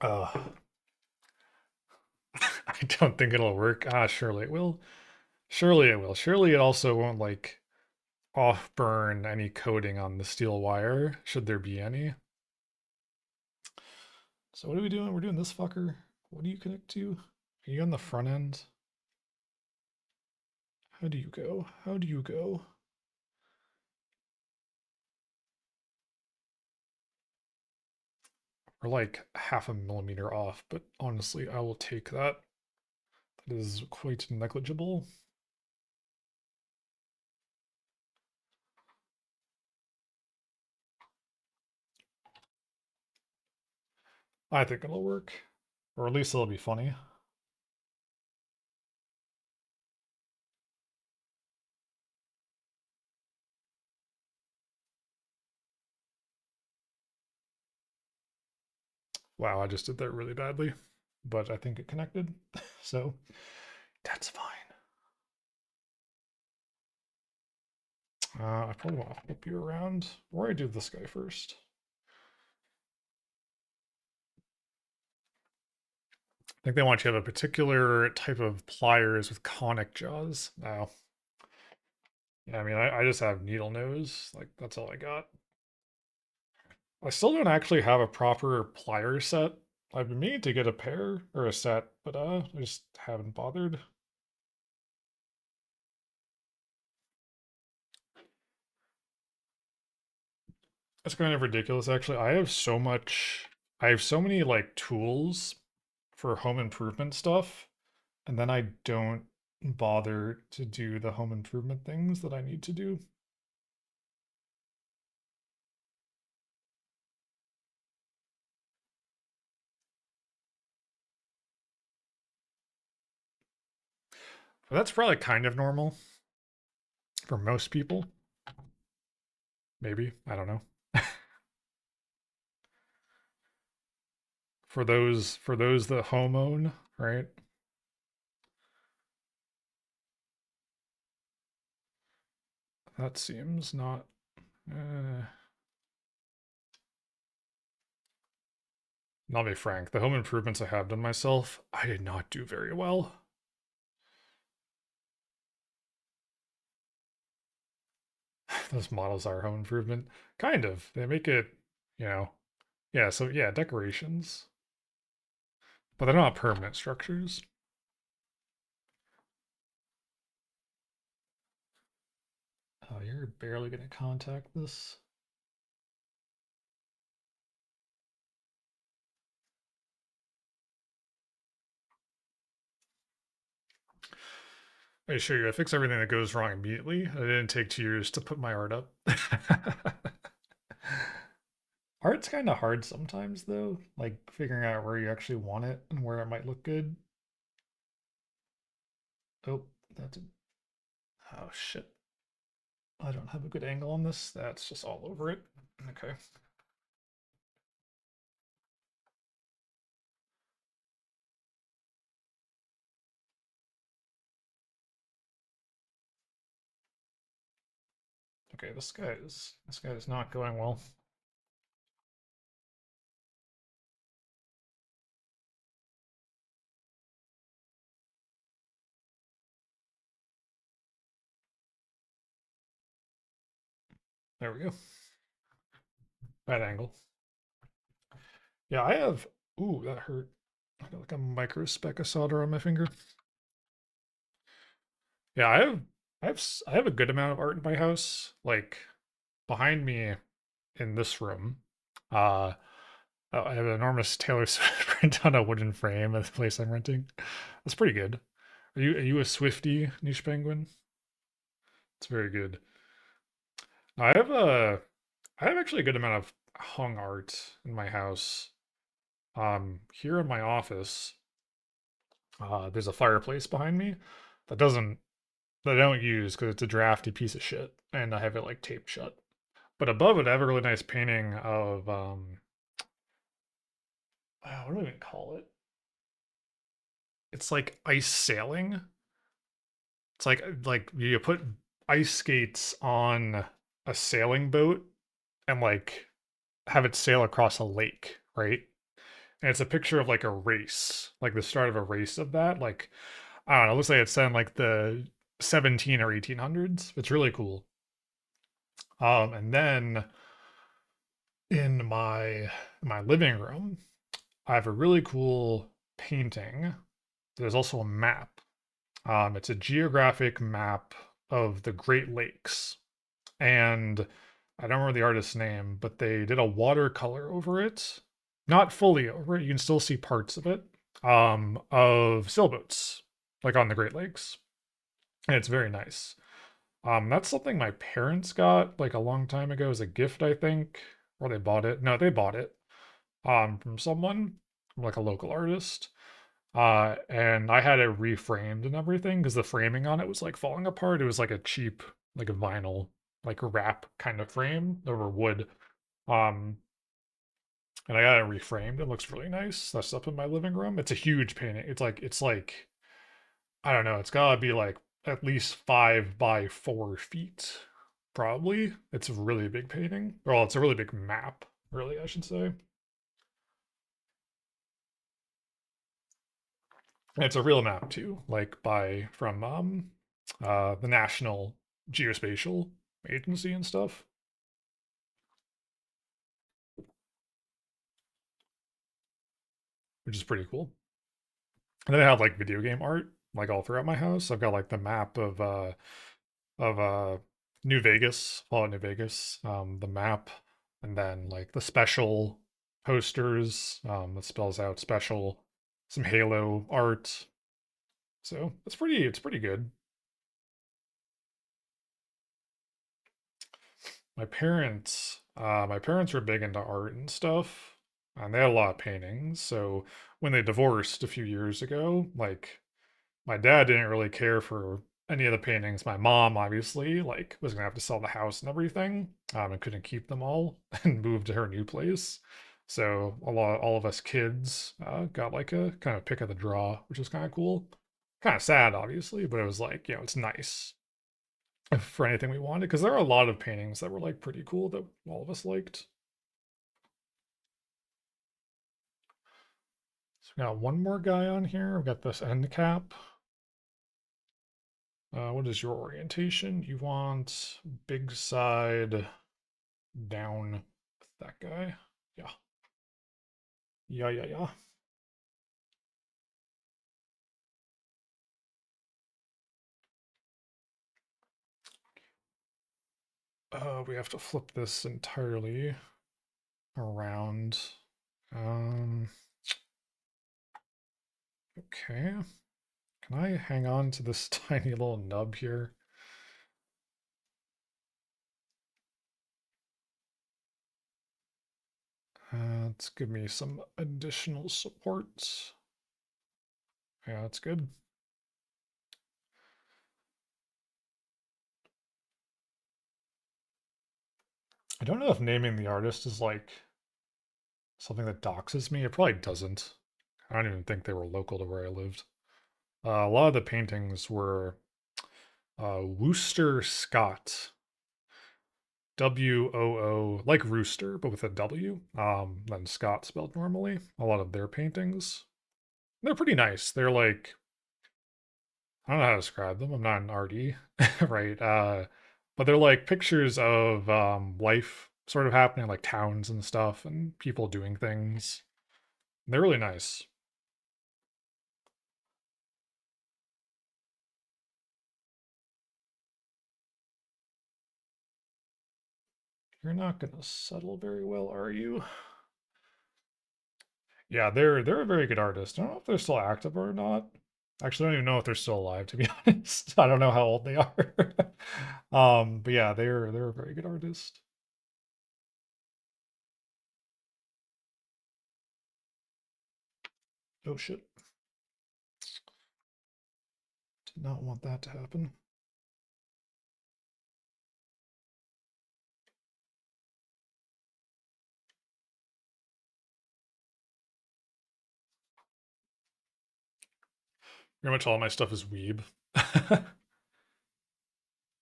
uh, I don't think it'll work. Surely it will. Surely it will. Surely it also won't like off burn any coating on the steel wire, should there be any. So what are we doing? We're doing this fucker. What do you connect to? Are you on the front end? How do you go? How do you go? We're like half a millimeter off, but honestly, I will take that. That is quite negligible. I think it'll work. Or at least it'll be funny. Wow, I just did that really badly. But I think it connected. So that's fine. I probably want to flip you around. Or I do this guy first. I think they want you to have a particular type of pliers with conic jaws. Oh. Yeah, I mean, I just have needle nose. Like, that's all I got. I still don't actually have a proper plier set. I've been meaning to get a pair or a set, but I just haven't bothered. It's kind of ridiculous, actually. I have so many like tools for home improvement stuff, and then I don't bother to do the home improvement things that I need to do. But that's probably kind of normal for most people. Maybe. I don't know. For those that home own, right? That seems not I'll be frank, the home improvements I have done myself, I did not do very well. Those models are home improvement. Kind of. They make it, you know, yeah, so yeah, decorations. But they're not permanent structures. Oh, you're barely gonna contact this. I assure you, I fix everything that goes wrong immediately. It didn't take 2 years to put my art up. Art's kind of hard sometimes, though, like figuring out where you actually want it and where it might look good. Oh, that's a, oh shit. I don't have a good angle on this. That's just all over it. Okay. Okay, this guy is not going well. There we go. Bad angle. Yeah, I have. Ooh, that hurt. I got like a micro speck of solder on my finger. Yeah, I have a good amount of art in my house. Like behind me in this room, uh, I have an enormous Taylor Swift print on a wooden frame at the place I'm renting. That's pretty good. Are you a Swifty, Niche Penguin? It's very good. I have a I have actually a good amount of hung art in my house. Here in my office, there's a fireplace behind me that doesn't that I don't use because it's a drafty piece of shit, and I have it like taped shut. But above it, I have a really nice painting of what do I even call it? It's like ice sailing. It's like you put ice skates on a sailing boat and like have it sail across a lake, right? And it's a picture of like a race, like the start of a race of that. Like I don't know, it looks like it's set in like the 17 or 1800s. It's really cool. And then in my living room, I have a really cool painting. There's also a map. It's a geographic map of the Great Lakes. And I don't remember the artist's name, but they did a watercolor over it. Not fully over it. You can still see parts of it. Of sailboats, like on the Great Lakes. And it's very nice. That's something my parents got like a long time ago as a gift, I think. Or they bought it. No, they bought it. From someone, from like a local artist. And I had it reframed and everything because the framing on it was like falling apart. It was like a cheap, like a vinyl, like a wrap kind of frame over wood. Um, and I got it reframed. It looks really nice. That's up in my living room. It's a huge painting. It's like I don't know. It's gotta be like at least 5 by 4 feet, probably. It's a really big painting. Well, it's a really big map, really, I should say. And it's a real map too, like by from the National Geospatial Agency and stuff, which is pretty cool. And then I have like video game art like all throughout my house. I've got like the map of New Vegas, Fallout New Vegas, the map, and then like the special posters that spells out special, some Halo art. So it's pretty good. My parents were big into art and stuff, and they had a lot of paintings. So when they divorced a few years ago, like my dad didn't really care for any of the paintings. My mom obviously like was gonna have to sell the house and everything, and couldn't keep them all and move to her new place. So all of us kids got like a kind of pick of the draw, which was kind of cool. Kind of sad, obviously, but it was like, it's nice for anything we wanted because there are a lot of paintings that were like pretty cool that all of us liked. So we got one more guy on here. We got this end cap. What is your orientation? You want big side down with that guy? Yeah. Yeah, yeah, yeah. We have to flip this entirely around. Um, okay. Can I hang on to this tiny little nub here? Let's give me some additional support. Yeah, that's good. I don't know if naming the artist is like something that doxes me. It probably doesn't. I don't even think they were local to where I lived. A lot of the paintings were Worcester Scott, WOO, like rooster, but with a W. Then Scott spelled normally. A lot of their paintings. They're pretty nice. They're like, I don't know how to describe them. I'm not an arty, right? But they're like pictures of life sort of happening, like towns and stuff, and people doing things. They're really nice. You're not gonna settle very well, are you? Yeah, they're a very good artist. I don't know if they're still active or not. Actually, I don't even know if they're still alive, to be honest. I don't know how old they are. But yeah, they're a very good artist. Oh shit. Did not want that to happen. Pretty much all my stuff is weeb. I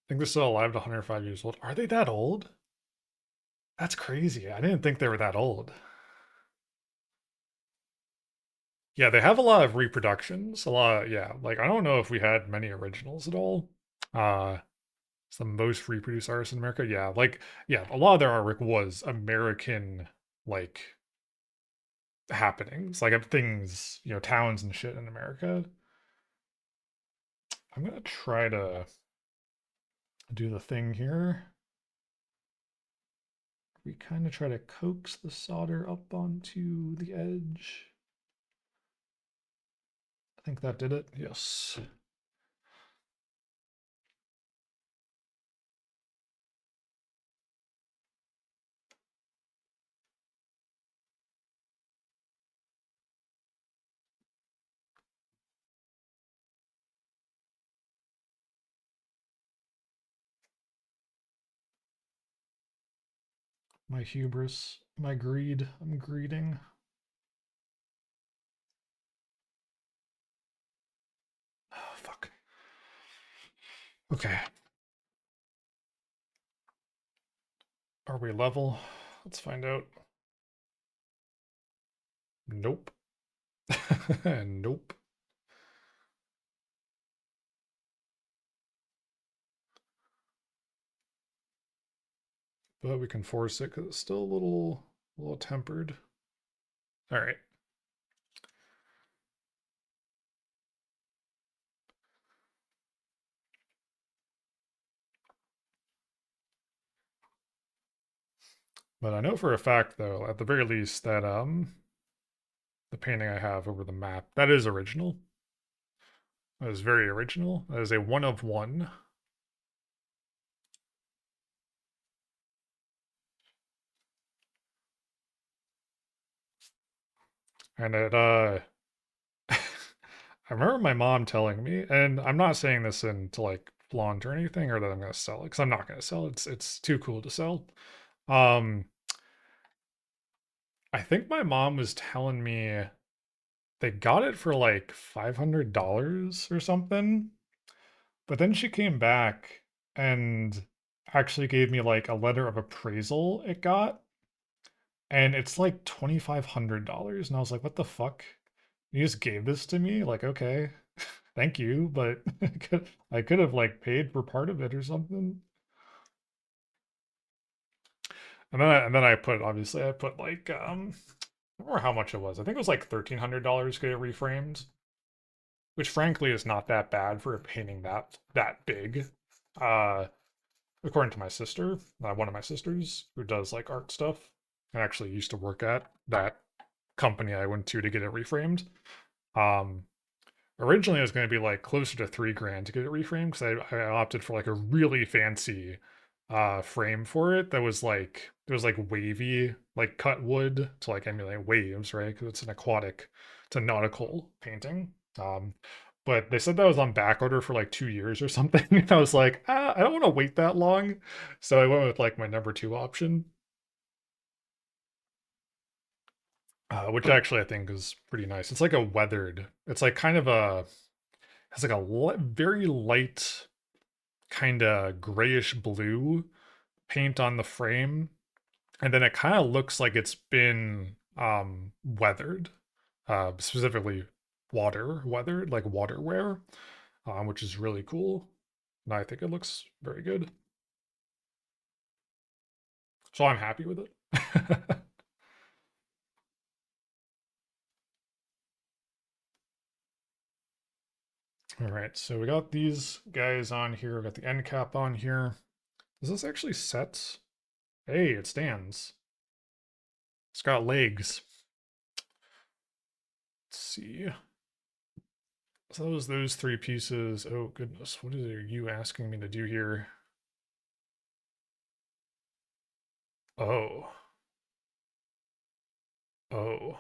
think they're still alive to 105 years old. Are they that old? That's crazy. I didn't think they were that old. Yeah, they have a lot of reproductions. A lot, yeah. Like I don't know if we had many originals at all. It's the most reproduced artist in America. Yeah, like yeah, a lot of their artwork was American like happenings, like of things, towns and shit in America. I'm gonna try to do the thing here. We kind of try to coax the solder up onto the edge. I think that did it. Yes. My hubris, my greed. I'm greeding. Oh, fuck. Okay. Are we level? Let's find out. Nope. Nope. But we can force it because it's still a little tempered. All right. But I know for a fact, though, at the very least, that the painting I have over the map that is original. That is very original. That is a one of one. And I remember my mom telling me, and I'm not saying this in to like flaunt or anything, or that I'm gonna sell it, because I'm not gonna sell it. It's too cool to sell. Um, I think my mom was telling me they got it for like $500 or something. But then she came back and actually gave me like a letter of appraisal it got, and it's like $2,500. And I was like, what the fuck? You just gave this to me? Like, okay. Thank you, but I could have like paid for part of it or something. And then I put obviously I put like I don't remember how much it was. I think it was like $1,300 to get it reframed, which frankly is not that bad for a painting that big. Uh, according to my sister, one of my sisters who does like art stuff, and actually used to work at that company I went to get it reframed. Um, Originally it was going to be like closer to 3 grand to get it reframed because I opted for like a really fancy frame for it that was like it was like wavy, like cut wood to like emulate waves, right? Because it's a nautical painting. But they said that was on back order for like 2 years or something. And I was like, I don't want to wait that long. So I went with like my number two option, which actually I think is pretty nice. It's like a weathered, it's like kind of a, it's like a very light kind of grayish blue paint on the frame, and then it kind of looks like it's been weathered, specifically water weathered, like water wear, which is really cool. And I think it looks very good. So I'm happy with it. All right, so we got these guys on here. We got the end cap on here. Does this actually set? Hey, it stands. It's got legs. Let's see. So that was those three pieces. Oh goodness, what are you asking me to do here? Oh, oh.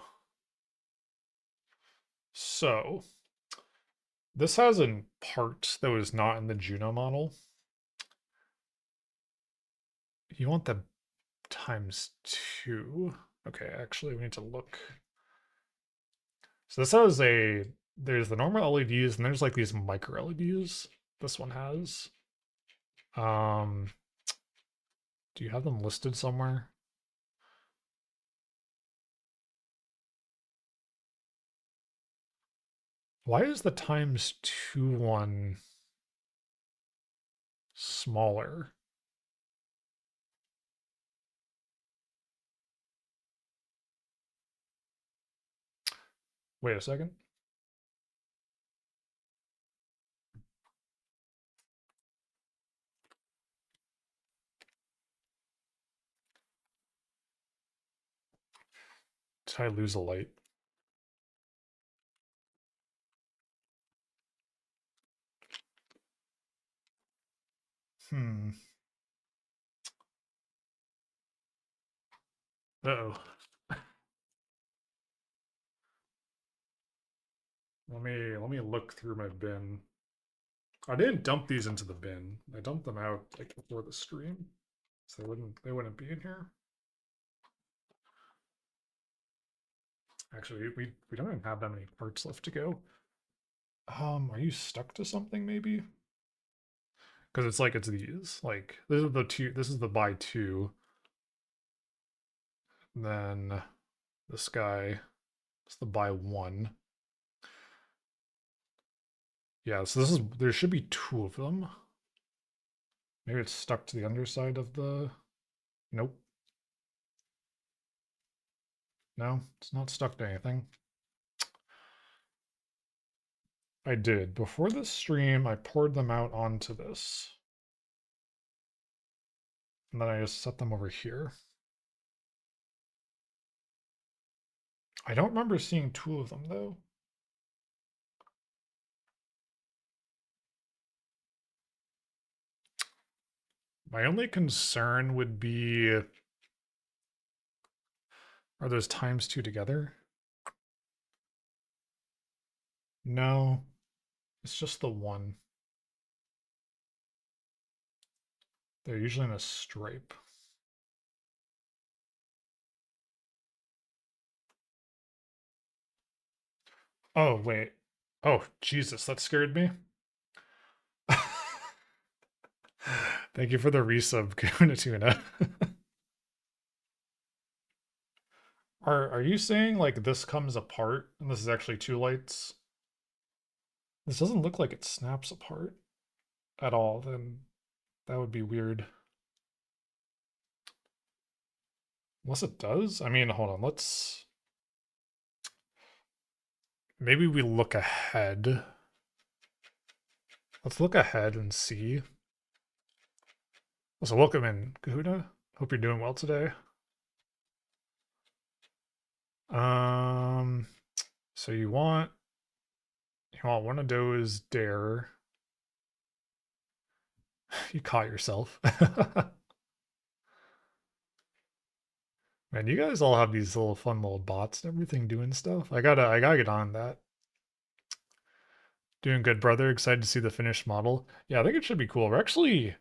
So this has a part that was not in the Juno model. You want the times two. Okay, actually we need to look. So this has there's the normal LEDs and there's like these micro LEDs. This one has. Um, do you have them listed somewhere? Why is the times two one smaller? Wait a second. Did I lose a light? Hmm. Uh-oh. Let me look through my bin. I didn't dump these into the bin. I dumped them out like before the stream, so they wouldn't be in here. Actually, we don't even have that many parts left to go. Are you stuck to something maybe? Because it's like it's these. Like this is the two. This is the buy two. Then this guy is the buy one. Yeah. So this is there should be two of them. Maybe it's stuck to the underside of the. Nope. No, it's not stuck to anything. I did. Before the stream, I poured them out onto this. And then I just set them over here. I don't remember seeing two of them though. My only concern would be, are those times two together? No, it's just the one. They're usually in a stripe. Oh, wait. Oh, Jesus, that scared me. Thank you for the resub, Kuna Tuna. Are you saying like this comes apart and this is actually two lights? This doesn't look like it snaps apart at all, then that would be weird. Unless it does? I mean, hold on, maybe we look ahead. Let's look ahead and see. So welcome in, Kahuna. Hope you're doing well today. Um, so you want one of those dare. You caught yourself. Man, you guys all have these little fun little bots and everything doing stuff. I gotta get on that. Doing good, brother. Excited to see the finished model. Yeah, I think it should be cool. We're actually,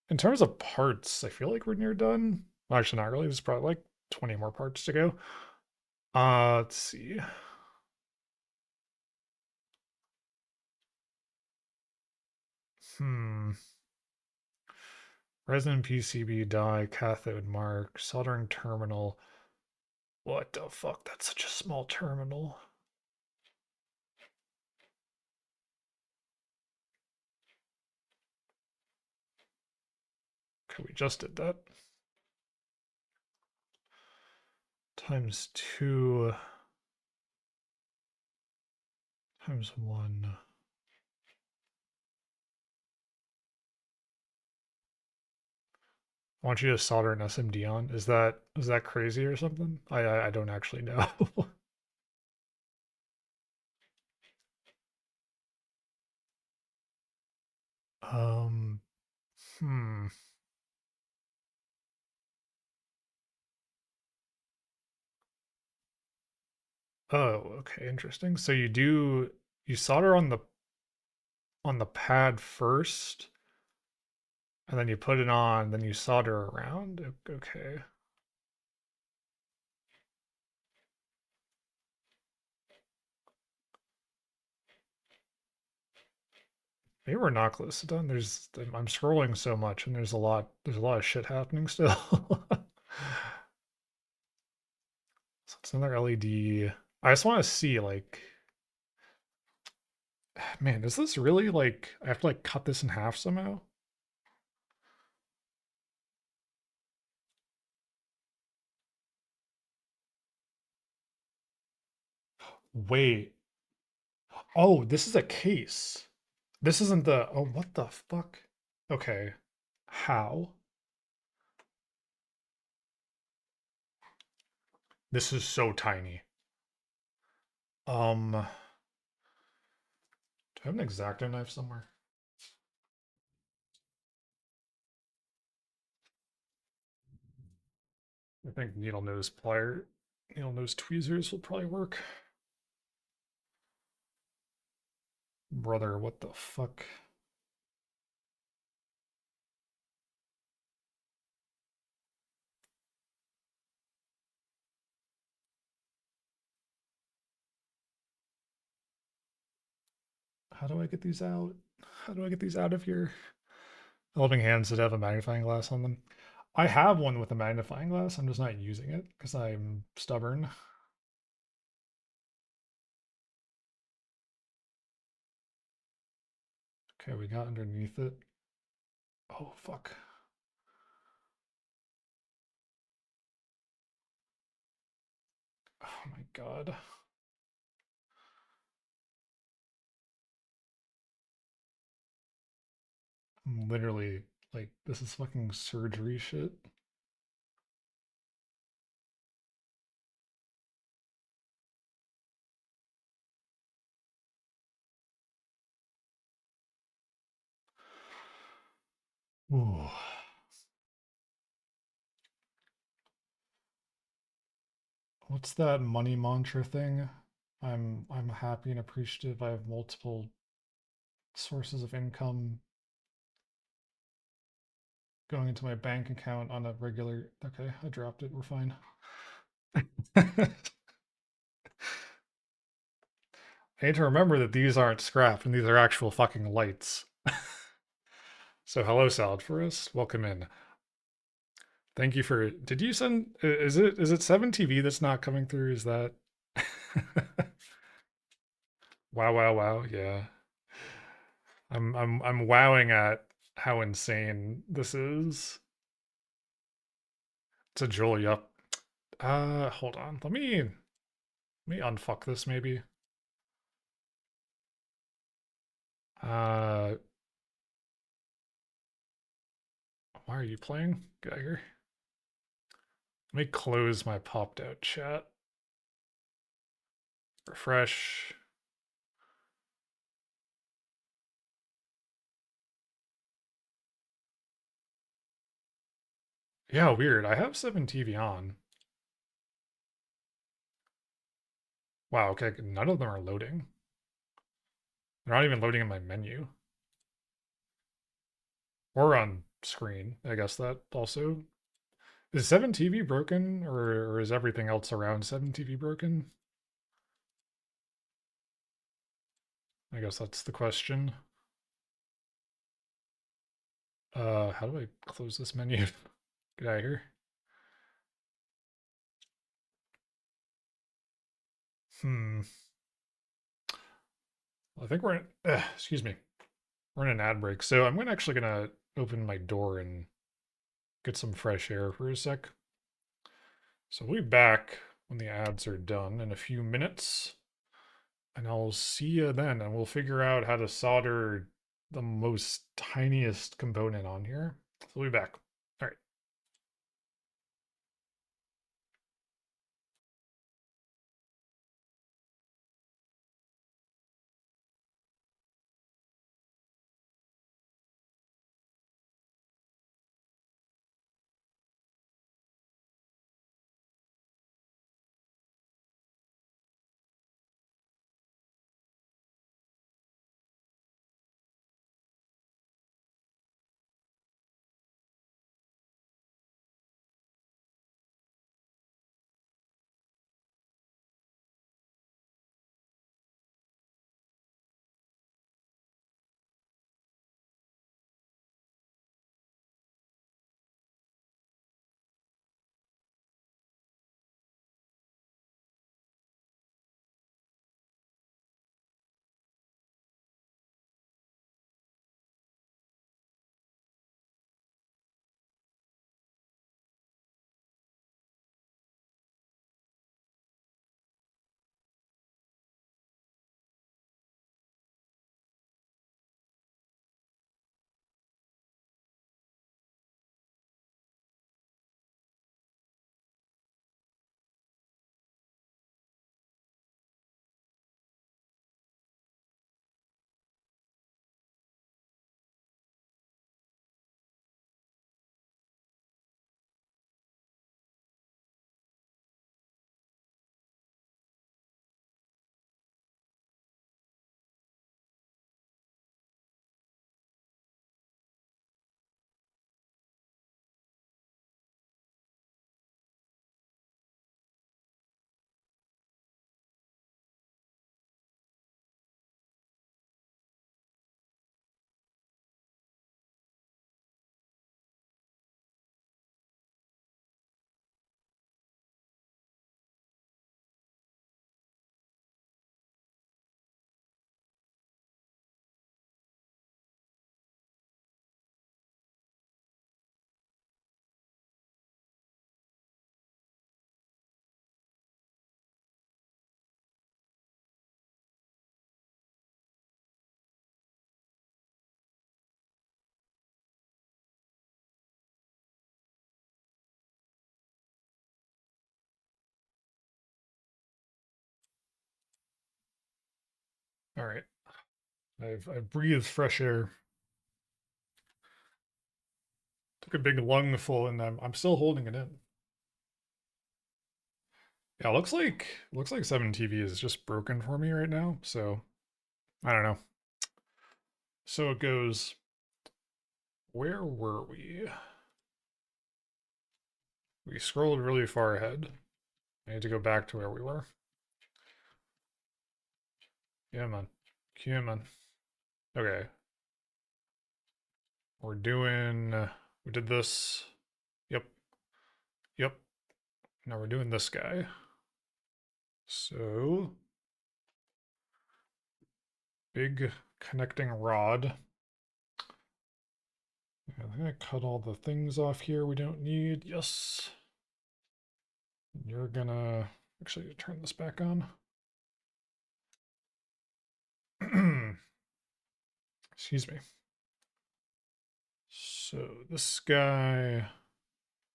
in terms of parts, I feel like we're near done. Well, actually, not really. There's probably like 20 more parts to go. Let's see. Hmm. Resin PCB die, cathode mark, soldering terminal. What the fuck? That's such a small terminal. Okay, we just did that. Times 2 times 1. I want you to solder an SMD on. Is that crazy or something? I don't actually know. um hmm. Oh, okay, interesting. So you solder on the pad first, and then you put it on, then you solder around. Okay. Maybe we're not close to done. I'm scrolling so much and there's a lot of shit happening still. So it's another LED. I just want to see like man, is this really like I have to like cut this in half somehow? Wait. Oh, this is a case. This isn't the oh what the fuck? Okay. How? This is so tiny. Do I have an X-Acto knife somewhere? I think needle nose tweezers will probably work. Brother, what the fuck? How do I get these out? How do I get these out of here? Helping hands that have a magnifying glass on them. I have one with a magnifying glass. I'm just not using it because I'm stubborn. Okay, we got underneath it. Oh, fuck. Oh my god. I'm literally like, this is fucking surgery shit. Ooh. What's that money mantra thing? I'm happy and appreciative. I have multiple sources of income going into my bank account on a regular. Okay, I dropped it. We're fine. I need to remember that these aren't scrap and these are actual fucking lights. So hello, Salad for us. Welcome in. Thank you for. Did you send? Is it 7TV that's not coming through? Is that? Wow, wow, wow. Yeah. I'm wowing at how insane this is. It's a Julie up. Hold on. Let me unfuck this maybe. Uh, why are you playing? Get out of here. Let me close my popped out chat. Refresh. Yeah, weird. I have 7TV on. Wow, okay, none of them are loading. They're not even loading in my menu. Or on screen. I guess that also. Is 7TV broken, or is everything else around 7TV broken? I guess that's the question. How do I close this menu? Get out of here. Hmm. I think we're in, excuse me. We're in an ad break. So I'm actually gonna open my door and get some fresh air for a sec. So we'll be back when the ads are done in a few minutes. And I'll see you then, and we'll figure out how to solder the most tiniest component on here. So we'll be back. All right. All right. I've breathed fresh air. Took a big lungful, and I'm still holding it in. Yeah, looks like 7TV is just broken for me right now. So I don't know. So it goes. Where were we? We scrolled really far ahead. I need to go back to where we were. Yeah, man. Yeah, man. Okay. We're doing. We did this. Yep. Yep. Now we're doing this guy. So big connecting rod. I'm gonna cut all the things off here we don't need. Yes. You're gonna actually turn this back on. Excuse me. So this guy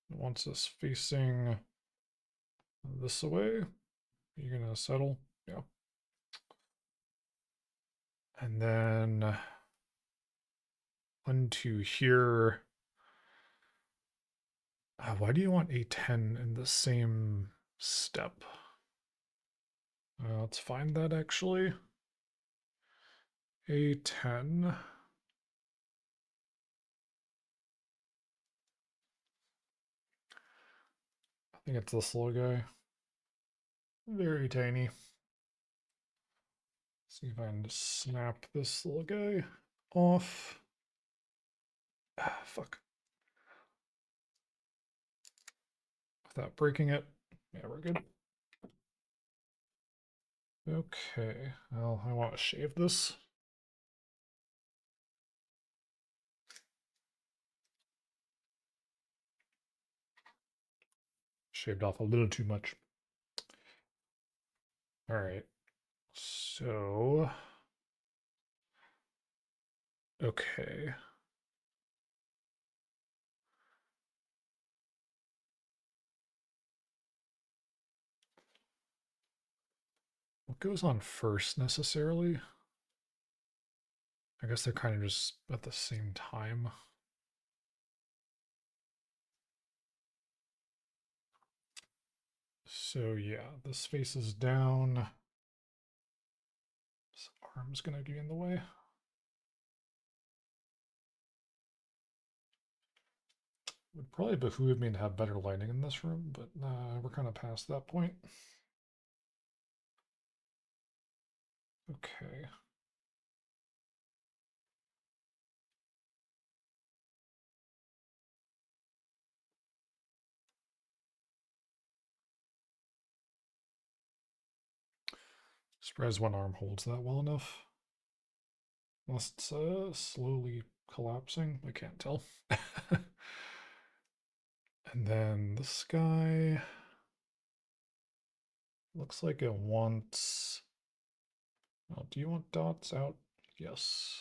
wants us facing this way. You're gonna settle? Yeah. And then onto here. Why do you want A10 in the same step? Let's find that actually. A10. I think it's this little guy. Very tiny. See if I can snap this little guy off. Ah, fuck. Without breaking it. Yeah, we're good. Okay, well, I want to shave this. Shaved off a little too much. All right, so, okay. What goes on first necessarily? I guess they're kind of just at the same time. So yeah, this faces down. This arm's gonna be in the way. Would probably behoove me to have better lighting in this room, but we're kind of past that point. Okay. Surprised one arm holds that well enough. Unless it's slowly collapsing. I can't tell. And then this guy looks like it wants. Oh, do you want dots out? Yes.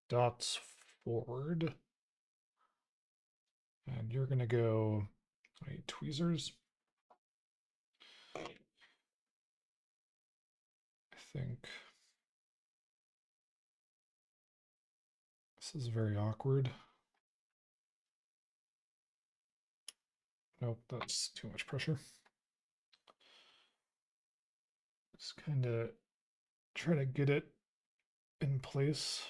Dots forward. And you're gonna go tweezers. I think this is very awkward. Nope, that's too much pressure. Just kind of try to get it in place.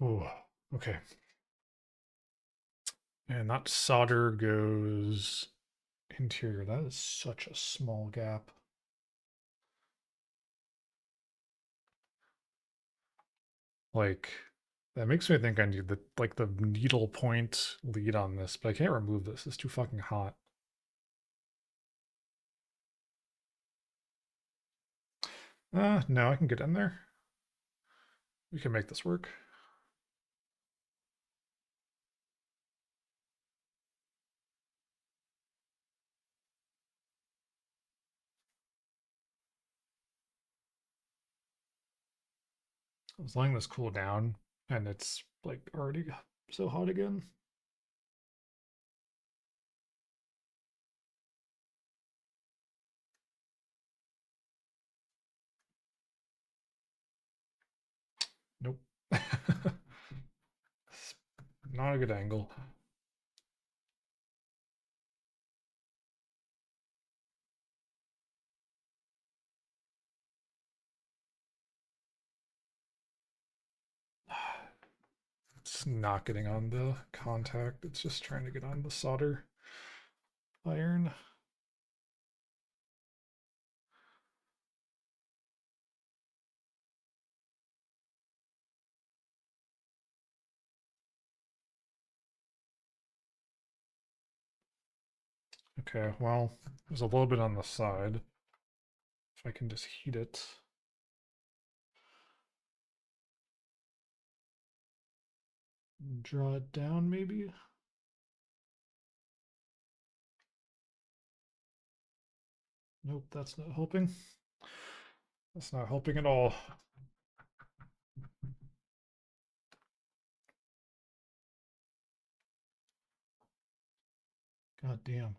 Oh, okay. And that solder goes interior. That is such a small gap. Like, that makes me think I need the needle point lead on this, but I can't remove this. It's too fucking hot. No, I can get in there. We can make this work. I was letting this cool down, and it's like already so hot again. Nope. Not a good angle. It's not getting on the contact. It's just trying to get on the solder iron. Okay, well, there's a little bit on the side. If I can just heat it. Draw it down, maybe? Nope, that's not helping. That's not helping at all. God damn.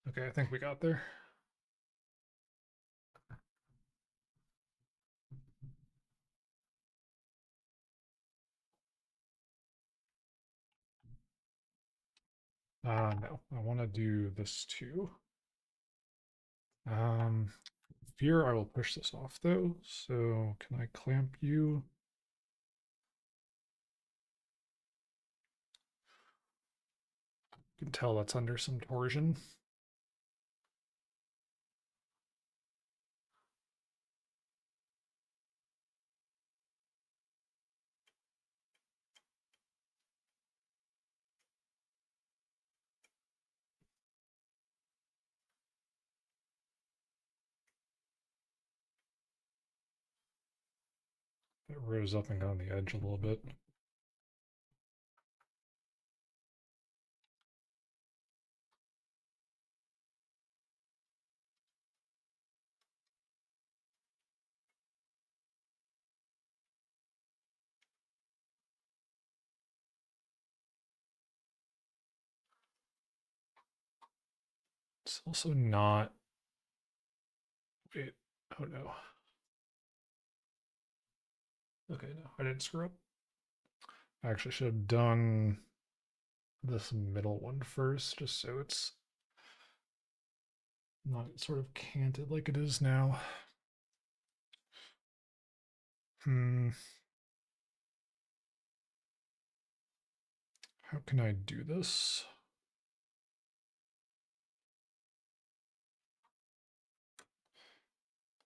Okay, I think we got there. No, I want to do this too. Um, Fear, I will push this off though. So can I clamp you? You can tell that's under some torsion. It rose up and got on the edge a little bit. It's also not. Wait. Oh no. Okay, no, I didn't screw up. I actually should have done this middle one first, just so it's not sort of canted like it is now. How can I do this?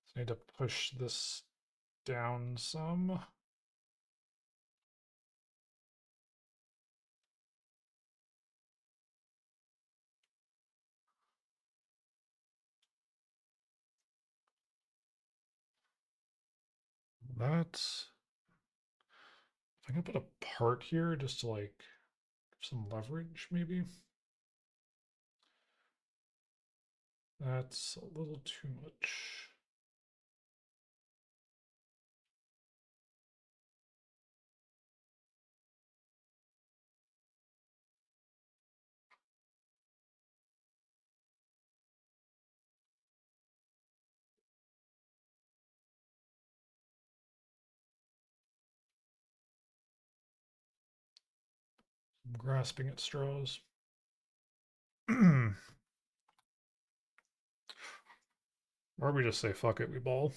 So I need to push this down some. That's. If I can put a part here just to like give some leverage, maybe. That's a little too much. I'm grasping at straws. Or we just say, fuck it, we ball.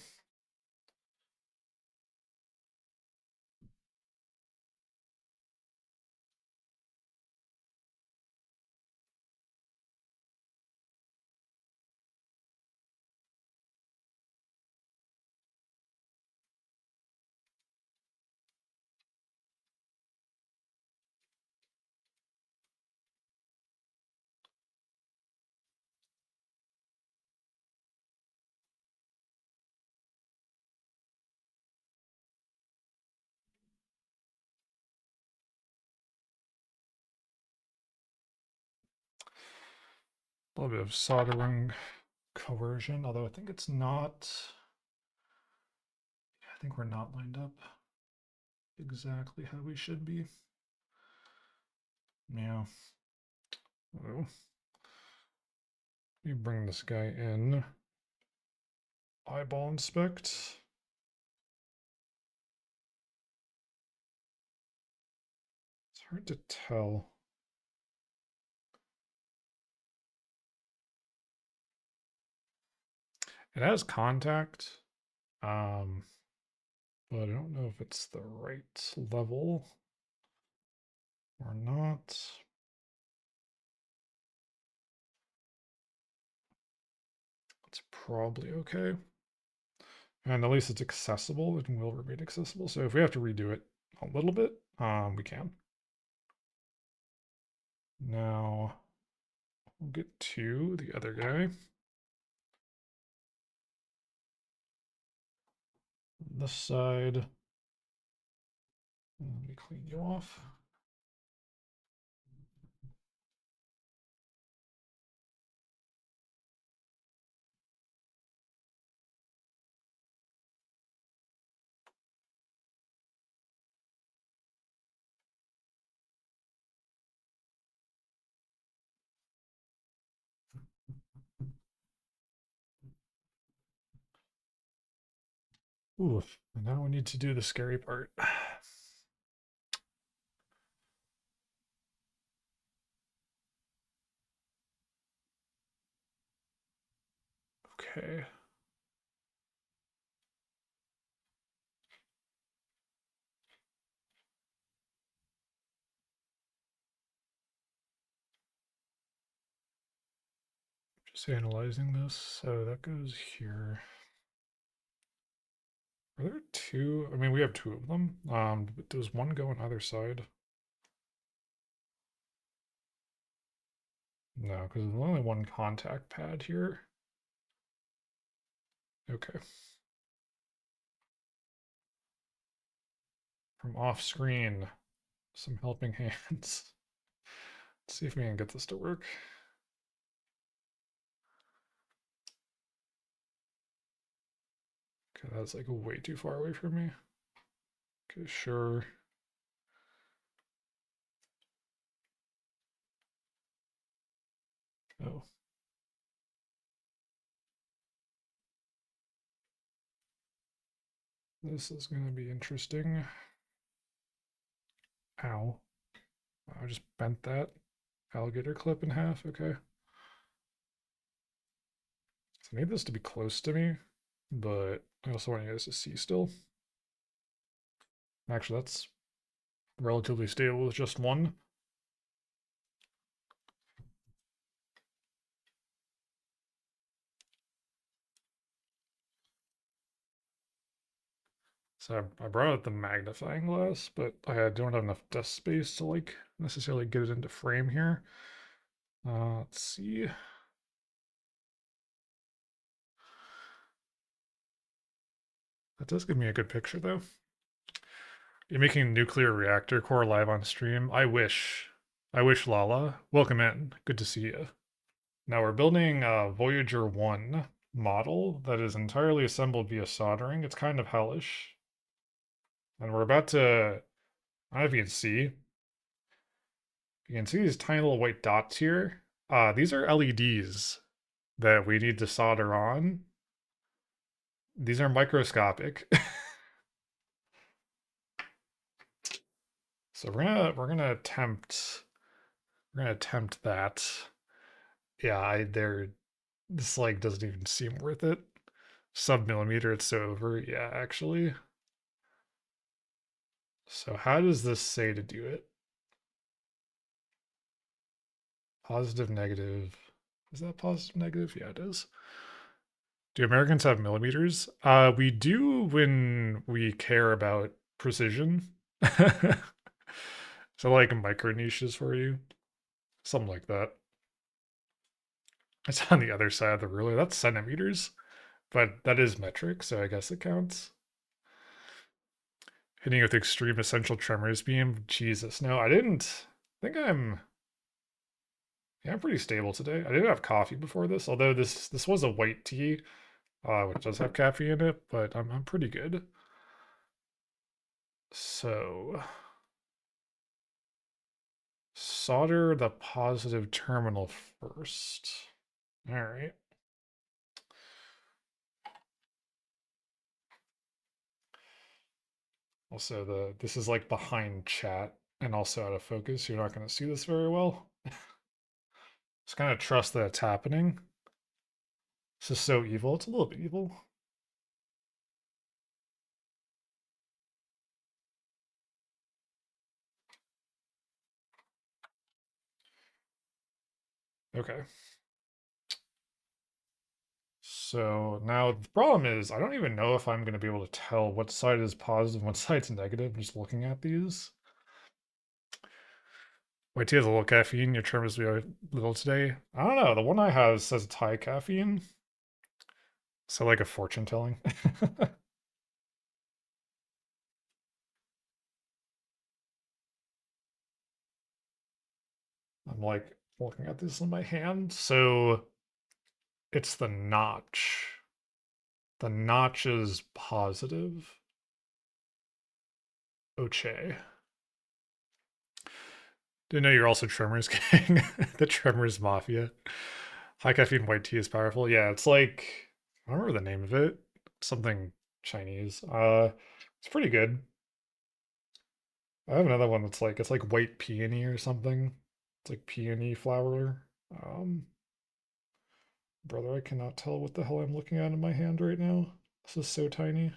A little bit of soldering coercion, although I think it's not. I think we're not lined up exactly how we should be. Yeah. Oh. Let me bring this guy in. Eyeball inspect. hard to tell. It has contact, but I don't know if it's the right level or not. It's probably okay. And at least it's accessible and will remain accessible. So if we have to redo it a little bit, we can. Now we'll get to the other guy. This side. Let me clean you off. Ooh, and now we need to do the scary part. Okay. Just analyzing this. So that goes here. Are there two? I mean, we have two of them. But does one go on either side? No, because there's only one contact pad here. Okay. From off screen, some helping hands. Let's see if we can get this to work. Okay, that's like way too far away from me. Okay, sure. Oh. This is going to be interesting. Ow. I just bent that alligator clip in half. Okay. So I need this to be close to me, but I also want you guys to see still. Actually, that's relatively stable with just one. So I brought out the magnifying glass, but I don't have enough desk space to like necessarily get it into frame here. Let's see. That does give me a good picture though. You're making nuclear reactor core live on stream. I wish. I wish, Lala. Welcome in. Good to see you. Now we're building a Voyager 1 model that is entirely assembled via soldering. It's kind of hellish. And we're about to, I don't know if you can see. You can see these tiny little white dots here. These are LEDs that we need to solder on. These are microscopic. So we're gonna attempt that. Yeah, this like doesn't even seem worth it. Sub-millimeter, it's so over. Yeah, actually. So how does this say to do it? Positive, negative. Is that positive, negative? Yeah, it is. Do Americans have millimeters? We do when we care about precision. So like micro niches for you. Something like that. It's on the other side of the ruler. That's centimeters, but that is metric, so I guess it counts. Hitting with extreme essential tremors beam. Jesus, no, I didn't. I think yeah, I'm pretty stable today. I did have coffee before this, although this was a white tea, which does have caffeine in it, but I'm pretty good. So solder the positive terminal first. All right. Also, this is like behind chat. and also out of focus. You're not going to see this very well. Just kind of trust that it's happening. This is so evil. It's a little bit evil. Okay. So now the problem is I don't even know if I'm going to be able to tell what side is positive and what side's negative just looking at these. Wait, he has a little caffeine. Your term is a little today. I don't know. The one I have says it's high caffeine. So like a fortune telling. I'm like looking at this in my hand. So it's the notch. The notch is positive. Oche. Didn't know you're also Tremors gang. The Tremors Mafia. High caffeine white tea is powerful. Yeah, it's like I don't remember the name of it. Something Chinese. It's pretty good. I have another one that's like it's like white peony or something. It's like peony flower. Brother, I cannot tell what the hell I'm looking at in my hand right now. This is so tiny.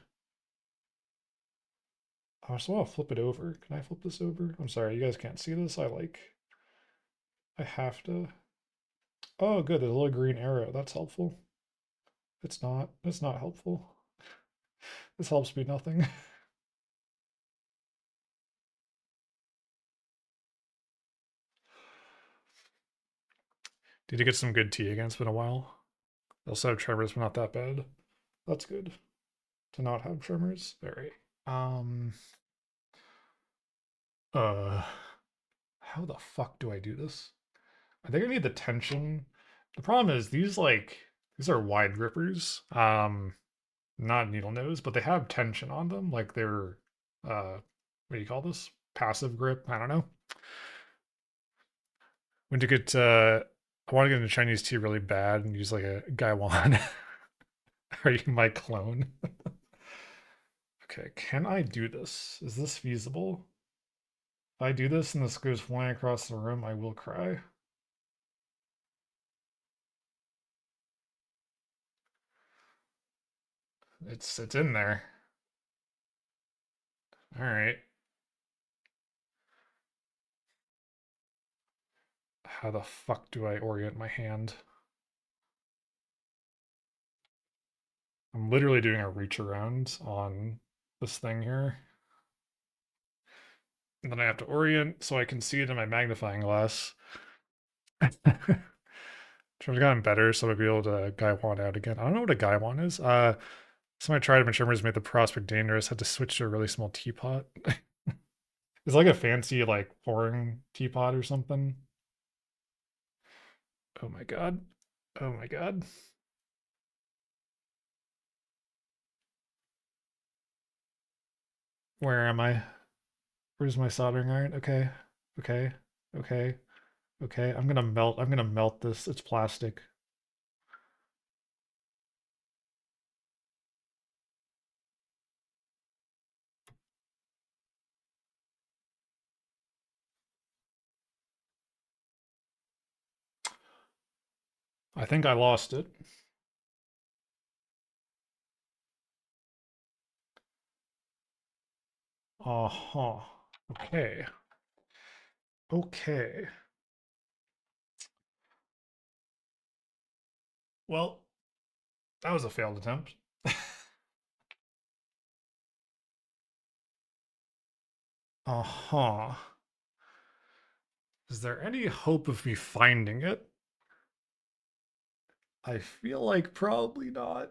I just want to flip it over. Can I flip this over? I'm sorry, you guys can't see this. I have to. Oh, good. There's a little green arrow. That's helpful. It's not. It's not helpful. This helps me nothing. Did you get some good tea again? It's been a while. They also have tremors, but not that bad. That's good to not have tremors. All right. Um. Uh. How the fuck do I do this? I think I need the tension. The problem is these are wide grippers. Not needle nose, but they have tension on them. Like they're what do you call this? Passive grip. I don't know. When to get I want to get into Chinese tea really bad and use like a Gaiwan. Are you my clone? Okay, can I do this? Is this feasible? If I do this and this goes flying across the room, I will cry. It's in there. All right. How the fuck do I orient my hand? I'm literally doing a reach around on this thing here. And then I have to orient so I can see it in my magnifying glass. I've gotten better, so I'll be able to Gaiwan out again. I don't know what a Gaiwan is. Somebody tried it when Shimmers made the prospect dangerous, had to switch to a really small teapot. It's like a fancy, like, pouring teapot or something. Oh my god. Oh my god. Where am I? Where's my soldering iron? Okay. Okay. Okay. Okay. I'm gonna melt this. It's plastic. I think I lost it. Uh-huh. Okay. Okay. Well, that was a failed attempt. Uh-huh. Is there any hope of me finding it? I feel like probably not.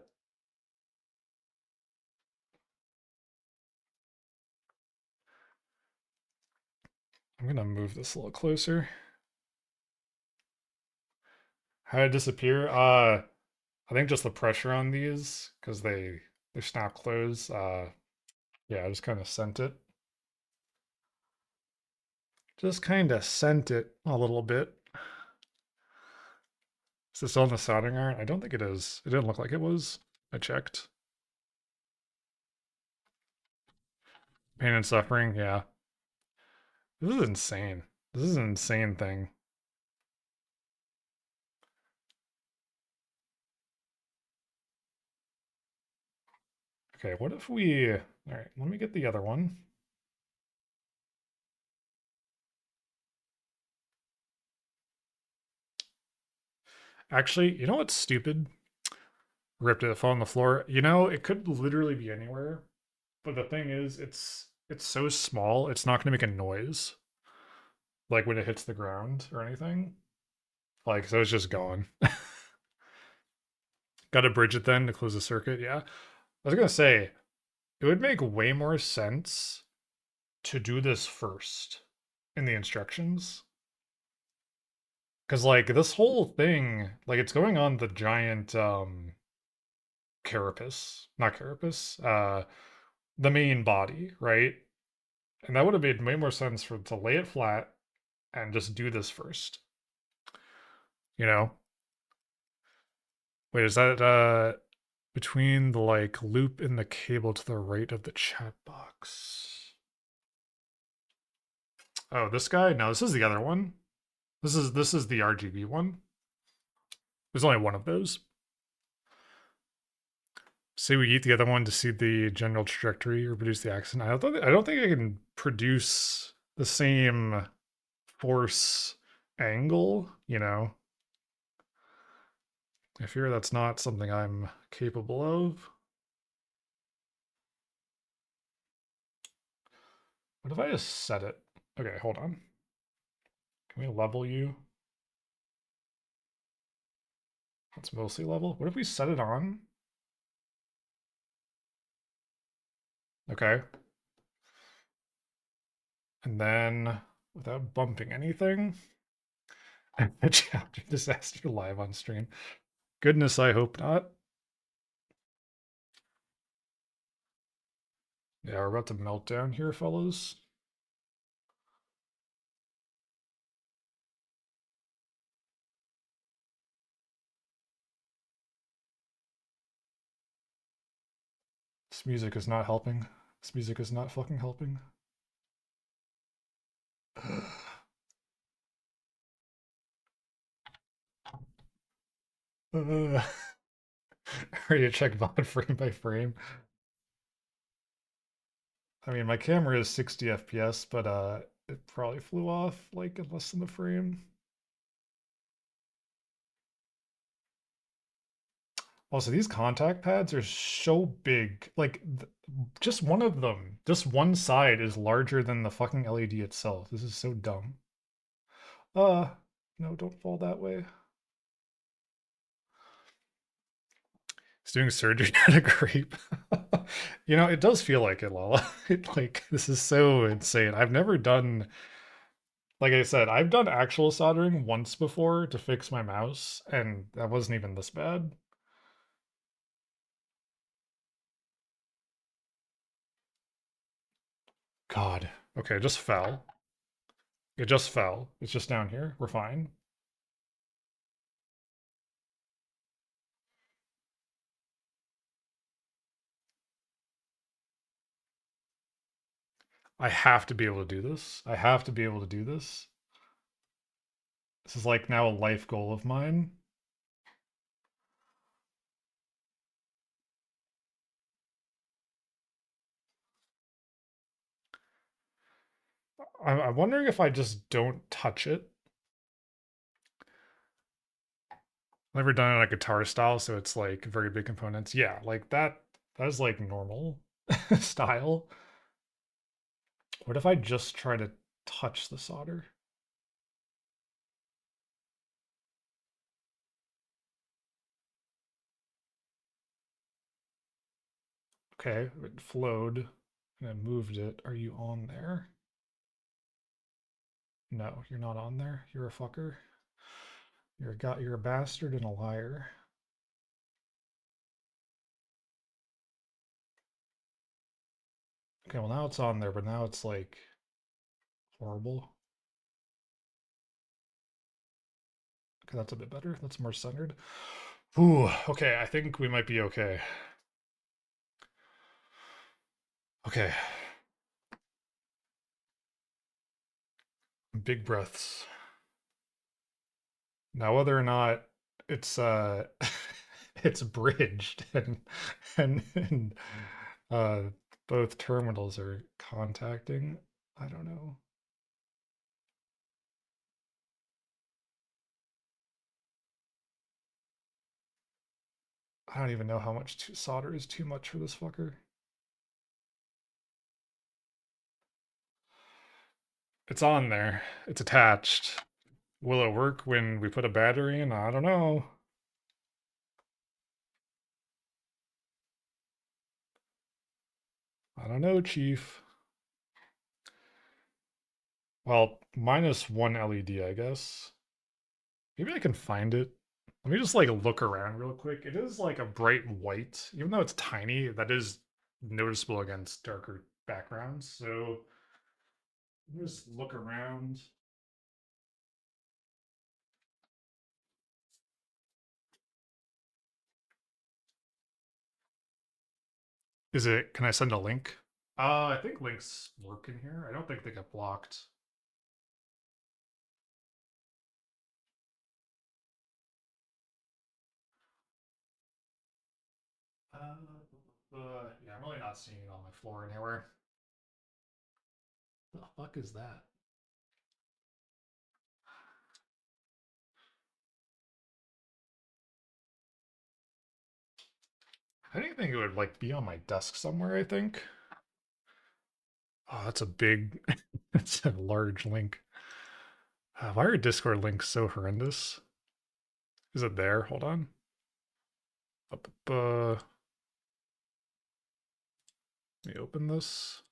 I'm gonna move this a little closer. How did it disappear? I think just the pressure on these, because they snap close. Yeah, I just kind of sent it. Just kind of sent it a little bit. Is this still in the soldering iron? I don't think it is. It didn't look like it was. I checked. Pain and suffering, yeah. This is insane. This is an insane thing. Okay, what if we... All right, let me get the other one. Actually, you know what's stupid? Ripped it, fell on the floor. You know, it could literally be anywhere, but the thing is, it's so small, it's not going to make a noise, like when it hits the ground or anything. Like, so it's just gone. Got to bridge it then to close the circuit. Yeah, I was gonna say it would make way more sense to do this first in the instructions, because like this whole thing, like it's going on the giant carapace, not carapace, the main body, right? And that would have made way more sense for to lay it flat and just do this first. You know? Wait, is that between the like loop and the cable to the right of the chat box? Oh, this guy? No, this is the other one. This is the RGB one. There's only one of those. Say we eat the other one to see the general trajectory or produce the accident. I don't think I can produce the same force angle, you know. I fear that's not something I'm capable of. What if I just set it? Okay, hold on. Can we level you? That's mostly level. What if we set it on? Okay. And then without bumping anything, a chapter disaster live on stream. Goodness, I hope not. Yeah, we're about to melt down here, fellas. This music is not helping. This music is not fucking helping. Ready to check VOD frame by frame. I mean, my camera is 60 FPS, but it probably flew off like in less than a frame. Also, these contact pads are so big. Like, just one of them, just one side is larger than the fucking LED itself. This is so dumb. Uh, no, don't fall that way. He's doing surgery at a grape. You know, it does feel like it, Lala. Like, this is so insane. I've never done, like I said, I've done actual soldering once before to fix my mouse, and that wasn't even this bad. God. Okay, it just fell. It just fell. It's just down here. We're fine. I have to be able to do this. I have to be able to do this. This is like now a life goal of mine. I'm wondering if I just don't touch it. I've never done it on a guitar style, so it's like very big components. Yeah, like that. That is like normal style. What if I just try to touch the solder? Okay, it flowed and I moved it. Are you on there? No, you're not on there. You're a fucker. You're a bastard and a liar. Okay, well now it's on there, but now it's like horrible. Okay, that's a bit better. That's more centered. Ooh, okay, I think we might be okay. Okay. Big breaths. Now, whether or not it's it's bridged and uh both terminals are contacting, I don't know. I don't even know how much solder is too much for this fucker. It's on there. It's attached. Will it work when we put a battery in? I don't know. I don't know, Chief. Well, minus one LED, I guess. Maybe I can find it. Let me just like look around real quick. It is like a bright white, even though it's tiny, that is noticeable against darker backgrounds. So just look around. Is it, can I send a link? I think links work in here. I don't think they get blocked. Yeah, I'm really not seeing it on my floor anywhere. The fuck is that? I didn't think it would like be on my desk somewhere, I think. Oh, that's a big, that's a large link. Why are Discord links so horrendous? Is it there? Hold on. Let me open this.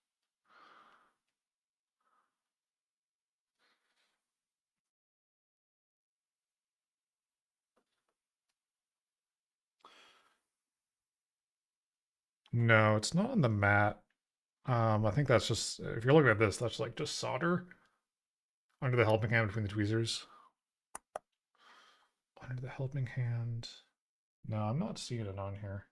No, it's not on the mat. I think that's just, if you're looking at this, that's like just solder under the helping hand between the tweezers. Under the helping hand. No, I'm not seeing it on here.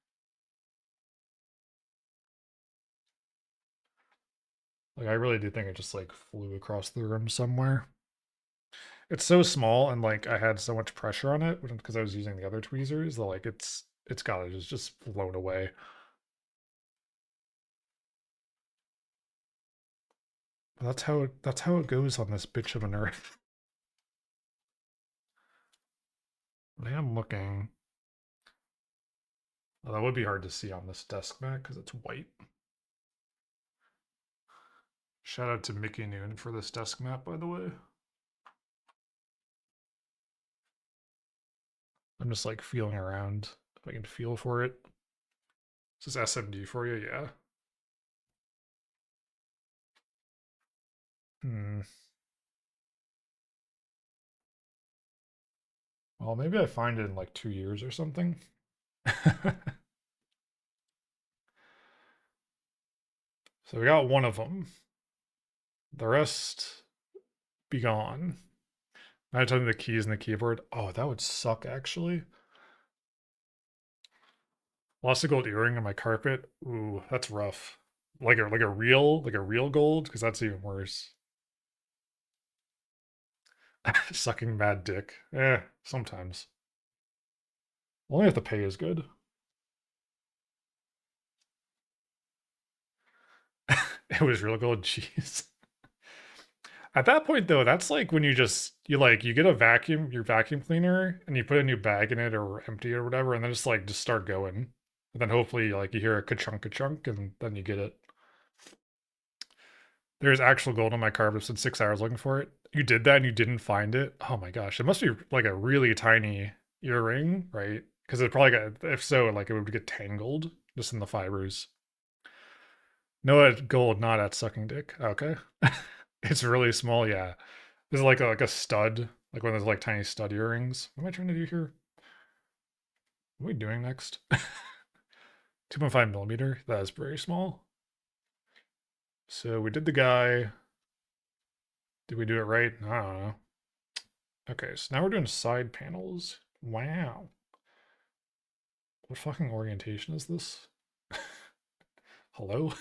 Like, I really do think it just like flew across the room somewhere. It's so small and like I had so much pressure on it because I was using the other tweezers that like it's gotta just float away. That's how it goes on this bitch of an earth. I am looking. Well, that would be hard to see on this desk mat because it's white. Shout out to Mickey Noon for this desk mat, by the way. I'm just like feeling around if I can feel for it. Is this SMD for you? Yeah. Hmm. Well, maybe I find it in like 2 years or something. So we got one of them. The rest be gone. Now telling me the keys and the keyboard. Oh, that would suck actually. Lost a gold earring on my carpet. Ooh, that's rough. Like a real gold, because that's even worse. Sucking mad dick. Sometimes. Only if the pay is good. It was real gold. Jeez. At that point though, that's like when you get a vacuum, your vacuum cleaner, and you put a new bag in it or empty or whatever, and then just start going. And then hopefully like you hear a ka chunk, and then you get it. There's actual gold on my carpet. I've spent 6 hours looking for it. You did that and you didn't find it. Oh my gosh, it must be like a really tiny earring, right? Because it probably got, if so, like it would get tangled just in the fibers. No, at gold, not at sucking dick. Okay, it's really small. Yeah, this is like a stud, like one of those like tiny stud earrings. What am I trying to do here? What are we doing next? 2.5 millimeter. That is very small. So we did the guy. Did we do it right? I don't know. Okay, so now we're doing side panels. Wow. What fucking orientation is this? Hello?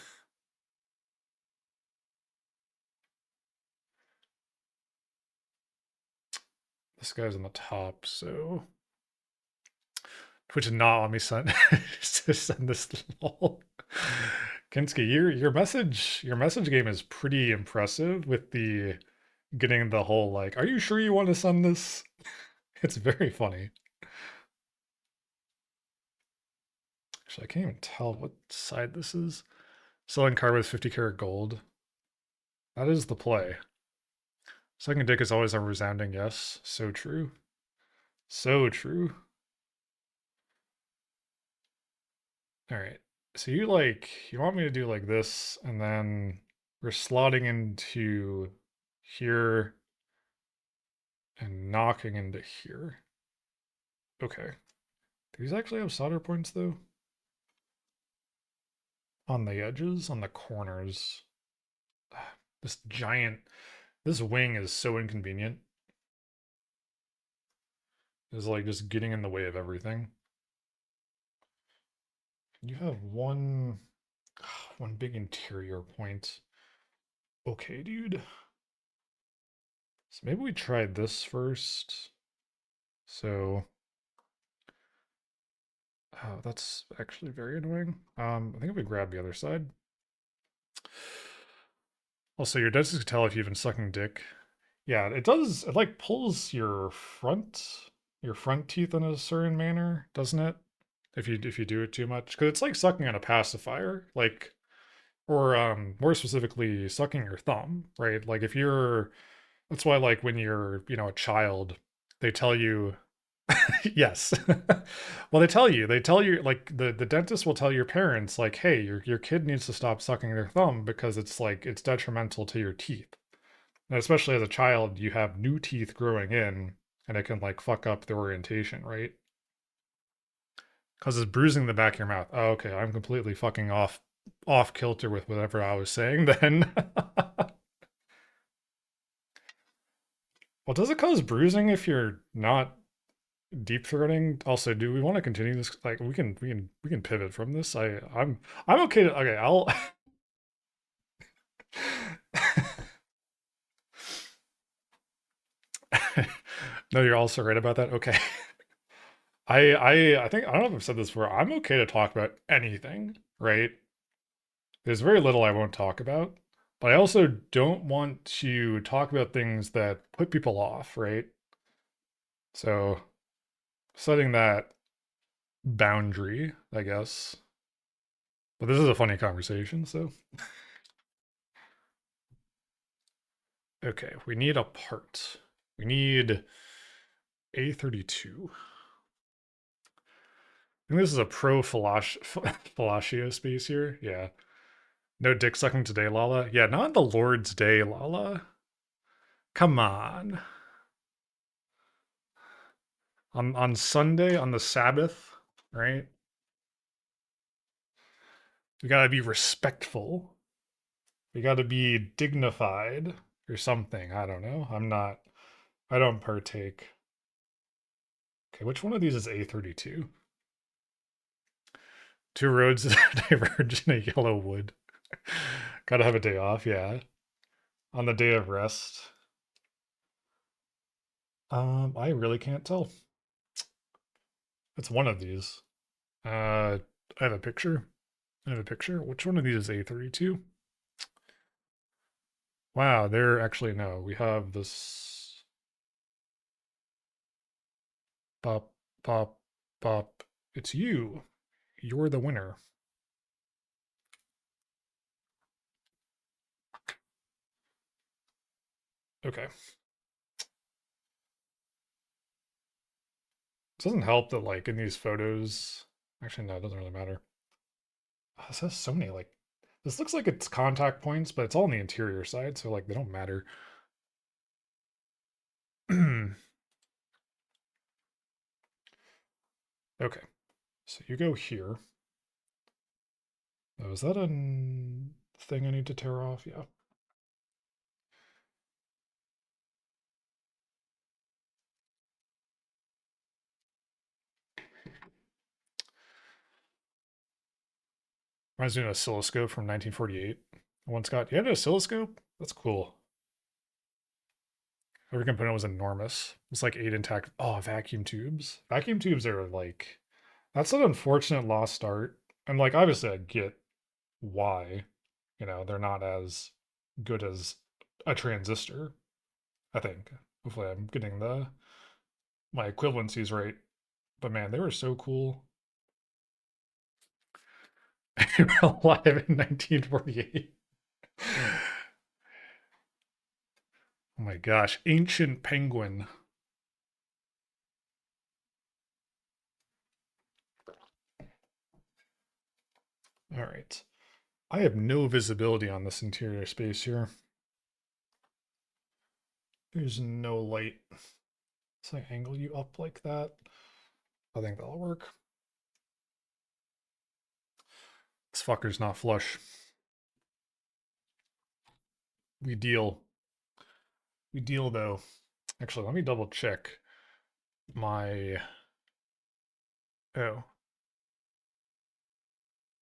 This guy's on the top, so Twitch did not want me send to send this lol. Kinski, your message game is pretty impressive with the getting the whole like, are you sure you want to send this? It's very funny. Actually, I can't even tell what side this is. Selling car with 50 karat gold. That is the play. Sucking dick is always a resounding yes. So true. So true. All right. So you want me to do like this, and then we're slotting into here and knocking into here. Okay. Do these actually have solder points though? On the edges, on the corners. This this wing is so inconvenient. It's like just getting in the way of everything. You have one big interior point. Okay, dude. So maybe we try this first. So, oh, that's actually very annoying. I think if we grab the other side. Also, your dentist can tell if you've been sucking dick. Yeah, it does. It like pulls your front teeth in a certain manner, doesn't it? If you do it too much, because it's like sucking on a pacifier, like or more specifically, sucking your thumb, right? Like if you're that's why like when you're a child, they tell you yes. Well, they tell you like the dentist will tell your parents like, hey, your kid needs to stop sucking their thumb because it's like it's detrimental to your teeth. And especially as a child, you have new teeth growing in, and it can like fuck up the orientation, right? Because it's bruising the back of your mouth. Oh, okay, I'm completely fucking off kilter with whatever I was saying then. Well, does it cause bruising if you're not deep throating? Also, do we want to continue this? Like, we can pivot from this. I'm okay to okay. I'll. No, you're also right about that. Okay. I think I don't know if I've said this before. I'm okay to talk about anything, right? There's very little I won't talk about, but I also don't want to talk about things that put people off, right? So setting that boundary, I guess. But this is a funny conversation, so okay, we need a part. We need A32. I think this is a pro fellatio space here. Yeah. No dick sucking today, Lala. Yeah, not the Lord's Day, Lala. Come on. On Sunday, on the Sabbath, right? We gotta be respectful. We gotta be dignified or something. I don't know. I don't partake. Okay, which one of these is A32? Two roads diverge in a yellow wood. Gotta have a day off, yeah. On the day of rest. I really can't tell. It's one of these. I have a picture. I have a picture. Which one of these is A32? Wow, there actually no. We have this pop, pop, pop. It's you. You're the winner. Okay. It doesn't help that like in these photos. Actually, no, it doesn't really matter. Oh, this has so many like. This looks like it's contact points, but it's all on the interior side, so like they don't matter. Okay, so you go here. Oh, is that a thing I need to tear off? Yeah. Reminds me of an oscilloscope from 1948. I once got, you had an oscilloscope? That's cool. every component was enormous. It's like 8 intact. Oh, vacuum tubes. Vacuum tubes are like, that's an unfortunate lost art. And like, obviously, I get why, they're not as good as a transistor, I think. Hopefully, I'm getting my equivalencies right. But man, they were so cool. They were alive in 1948. Oh my gosh, ancient penguin. All right. I have no visibility on this interior space here. There's no light. So I angle you up like that. I think that'll work. This fucker's not flush. We deal. We deal though. Actually, let me double check my. Oh,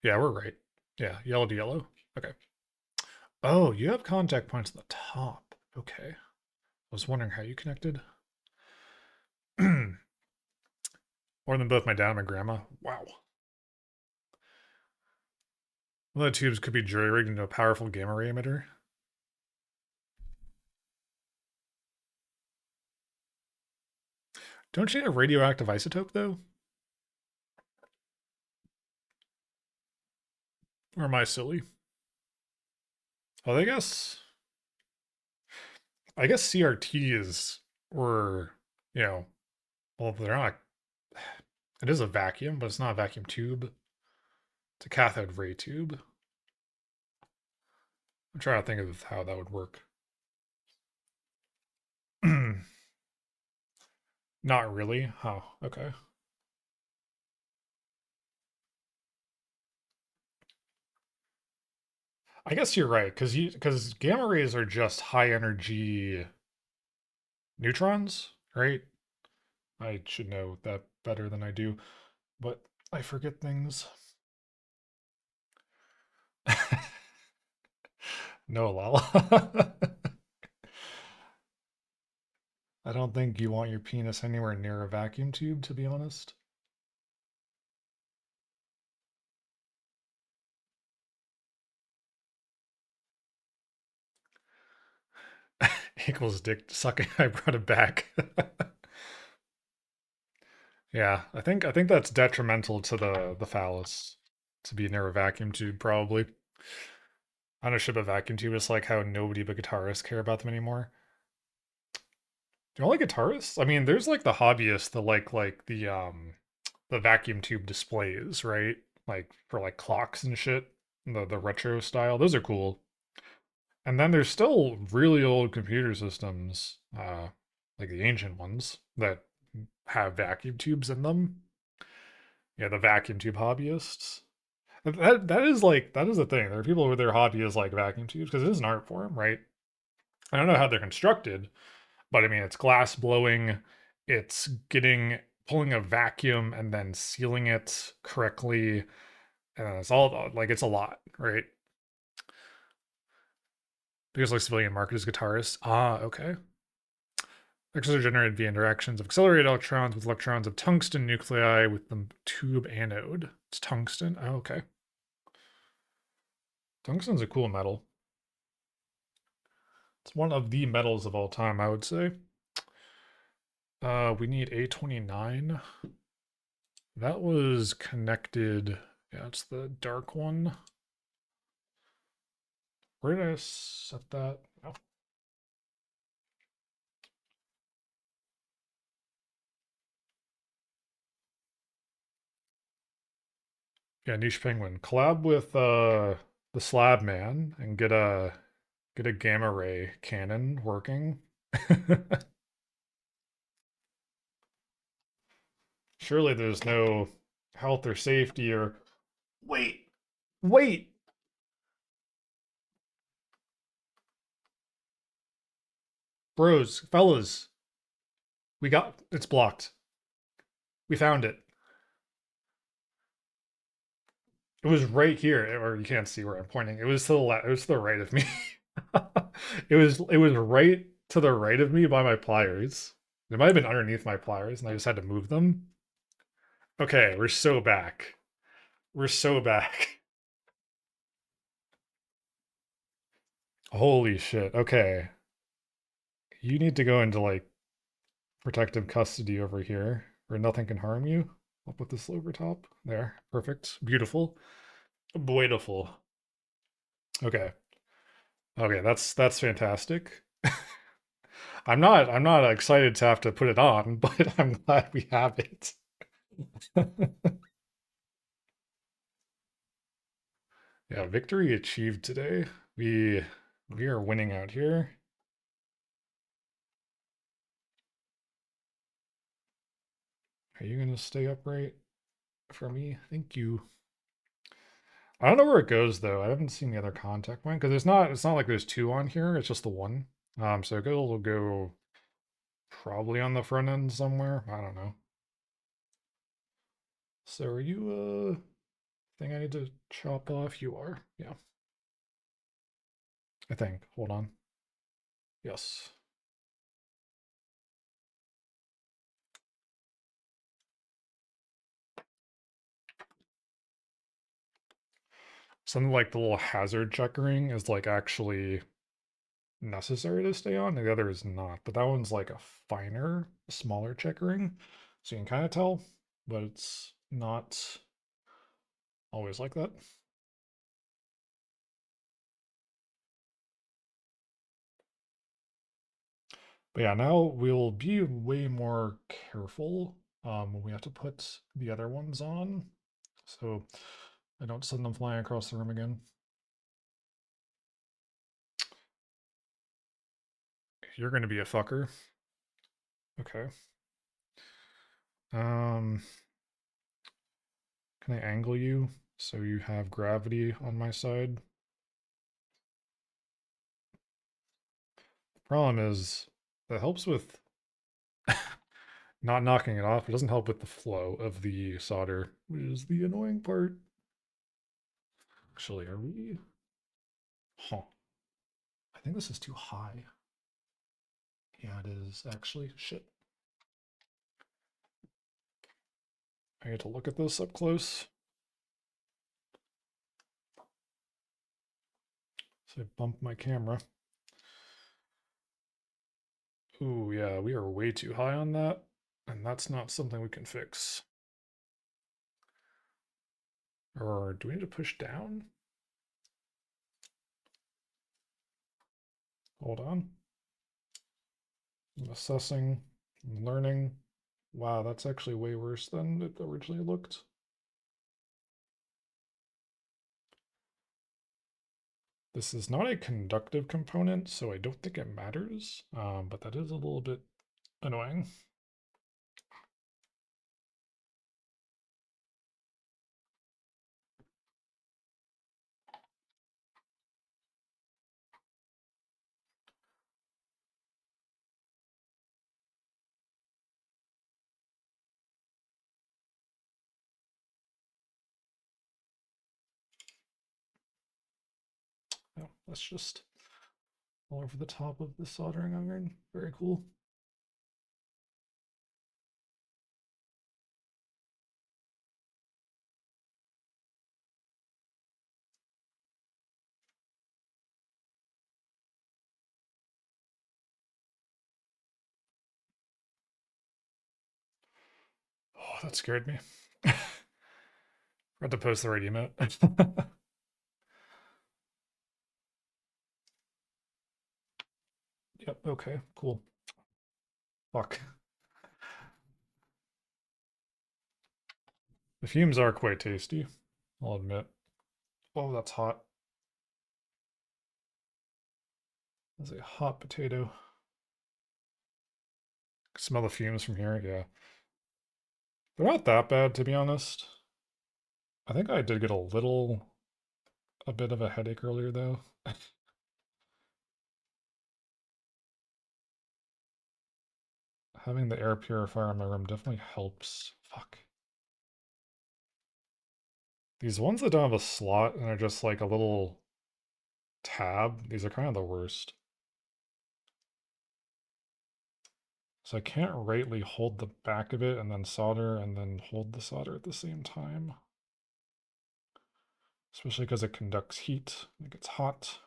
yeah, we're right. Yeah, yellow to yellow. Okay. Oh, you have contact points at the top. Okay. I was wondering how you connected. More than both my dad and my grandma. Wow. One of the tubes could be jury rigged into a powerful gamma ray emitter. Don't you have radioactive isotope though? Or am I silly? Well, I guess CRT is or well they're not. It is a vacuum, but it's not a vacuum tube. It's a cathode ray tube. I'm trying to think of how that would work. Not really. Oh, okay. I guess you're right because gamma rays are just high energy neutrons, right? I should know that better than I do, but I forget things. No, Lala. I don't think you want your penis anywhere near a vacuum tube, to be honest. Equals dick sucking. I brought it back. Yeah, I think that's detrimental to the phallus to be near a vacuum tube, probably. Ownership of vacuum tube is like how nobody but guitarists care about them anymore. Do you like guitarists? I mean, there's like the hobbyists that like the vacuum tube displays, right? Like for like clocks and shit. The retro style. Those are cool. And then there's still really old computer systems, like the ancient ones that have vacuum tubes in them. Yeah, the vacuum tube hobbyists. That is the thing. There are people with their hobby is like vacuum tubes because it is an art form, right? I don't know how they're constructed, but I mean it's glass blowing, it's getting pulling a vacuum and then sealing it correctly, and it's all like it's a lot, right? Because like civilian market is guitarist. Ah, okay. Electrons are generated via interactions of accelerated electrons with electrons of tungsten nuclei with the tube anode. It's tungsten. Oh, okay. Tungsten's a cool metal. It's one of the metals of all time, I would say. We need A29. That was connected. Yeah, it's the dark one. Where did I set that? Oh. Yeah, niche penguin. Collab with the slab man and get a gamma ray cannon working. Surely there's no health or safety or wait, wait. Bros, fellas, we got it's blocked. We found it. It was right here, or you can't see where I'm pointing. It was to the left. It was to the right of me. It was right to the right of me by my pliers. They might have been underneath my pliers, and I just had to move them. Okay, we're so back. We're so back. Holy shit. Okay. You need to go into like protective custody over here where nothing can harm you. I'll put this over top. There. Perfect. Beautiful. Beautiful. Okay. Okay, that's fantastic. I'm not excited to have to put it on, but I'm glad we have it. Yeah, victory achieved today. We are winning out here. Are you gonna stay upright for me? Thank you. I don't know where it goes though. I haven't seen the other contact point because it's not like there's two on here, it's just the one. So it'll go probably on the front end somewhere. I don't know. So are you thing I need to chop off? You are. Yeah. I think. Hold on. Yes. Something like the little hazard checkering is like actually necessary to stay on, and the other is not. But that one's like a finer, smaller checkering. So you can kind of tell, but it's not always like that. But yeah, now we'll be way more careful when we have to put the other ones on. So I don't send them flying across the room again. You're going to be a fucker. Okay. Um, can I angle you so you have gravity on my side? The problem is that helps with not knocking it off. It doesn't help with the flow of the solder, which is the annoying part. Actually, are we? Huh. I think this is too high. Yeah, it is actually. Shit. I had to look at this up close. So I bumped my camera. Ooh, yeah, we are way too high on that. And that's not something we can fix. Or do we need to push down? Hold on. I'm assessing, I'm learning. Wow, that's actually way worse than it originally looked. This is not a conductive component, so I don't think it matters, but that is a little bit annoying. Oh, that's just all over the top of the soldering iron. Very cool. Oh, that scared me. Forgot to post the right emote. Yep, okay, cool. Fuck. The fumes are quite tasty, I'll admit. Oh, that's hot. That's a hot potato. Smell the fumes from here, yeah. They're not that bad, to be honest. I think I did get a bit of a headache earlier, though. Having the air purifier in my room definitely helps. Fuck. These ones that don't have a slot and are just like a little tab, these are kind of the worst. So I can't rightly hold the back of it and then solder and then hold the solder at the same time. Especially because it conducts heat. It gets hot.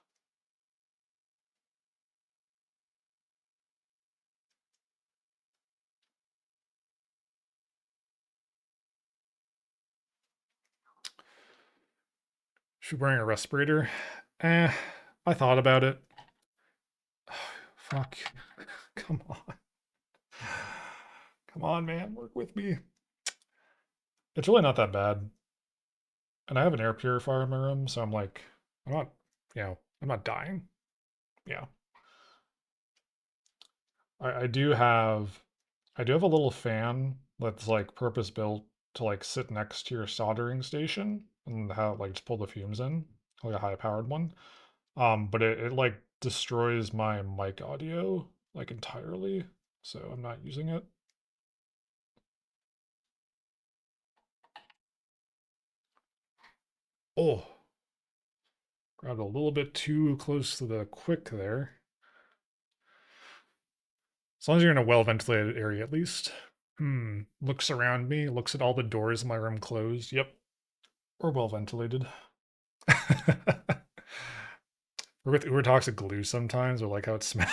Should be wearing a respirator? Eh, I thought about it. Fuck. Come on. Come on, man. Work with me. It's really not that bad. And I have an air purifier in my room, so I'm like, I'm not, I'm not dying. Yeah. I do have a little fan that's like purpose built to like sit next to your soldering station and have like just pull the fumes in, like a high powered one. But it like destroys my mic audio like entirely, so I'm not using it. Oh, grabbed a little bit too close to the quick there. As long as you're in a well ventilated area at least. Looks around me, looks at all the doors in my room closed. Yep. Or well ventilated. We're with Uber toxic glue sometimes, or like how it smells.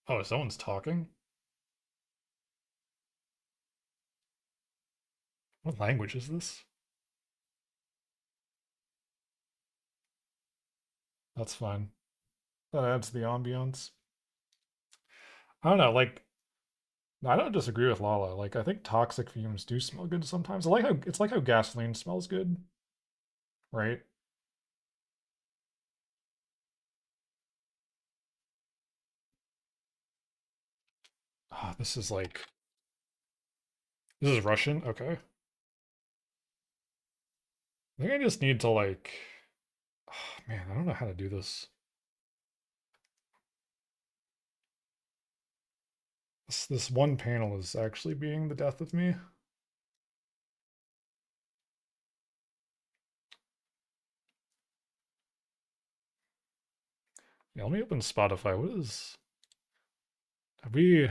Oh, someone's talking? What language is this? That's fine. That adds to the ambiance. I don't know, like I don't disagree with Lala. Like I think toxic fumes do smell good sometimes. I like how it's like how gasoline smells good, right? Ah, this is like this is Russian. Okay. I think I just need to like oh, man, I don't know how to do this. This one panel is actually being the death of me. Yeah, let me open Spotify. What is have we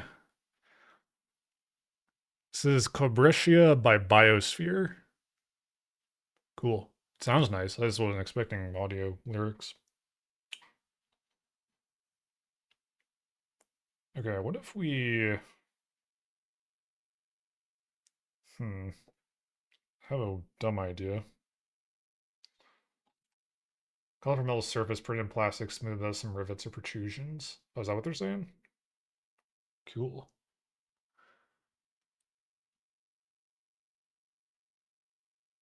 this is Cobretia by Biosphere. Cool. Sounds nice. I just wasn't expecting audio lyrics. Okay, what if we hmm have a dumb idea. Color metal surface printed in plastic smooth as some rivets or protrusions. Oh, is that what they're saying? Cool.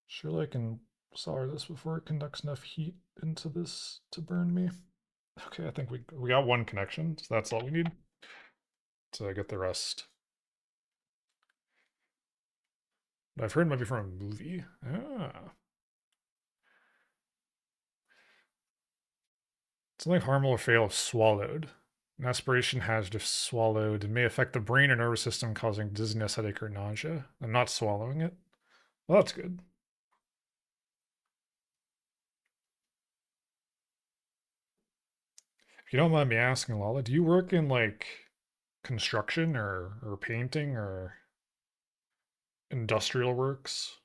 Surely I can solder this before it conducts enough heat into this to burn me. Okay, I think we got one connection, so that's all we need to get the rest. I've heard maybe from a movie. Ah. Something harmful or fatal if swallowed. An aspiration has if swallowed and may affect the brain or nervous system, causing dizziness, headache, or nausea. I'm not swallowing it. Well, that's good. If you don't mind me asking, Lala, do you work in like construction or painting or industrial works?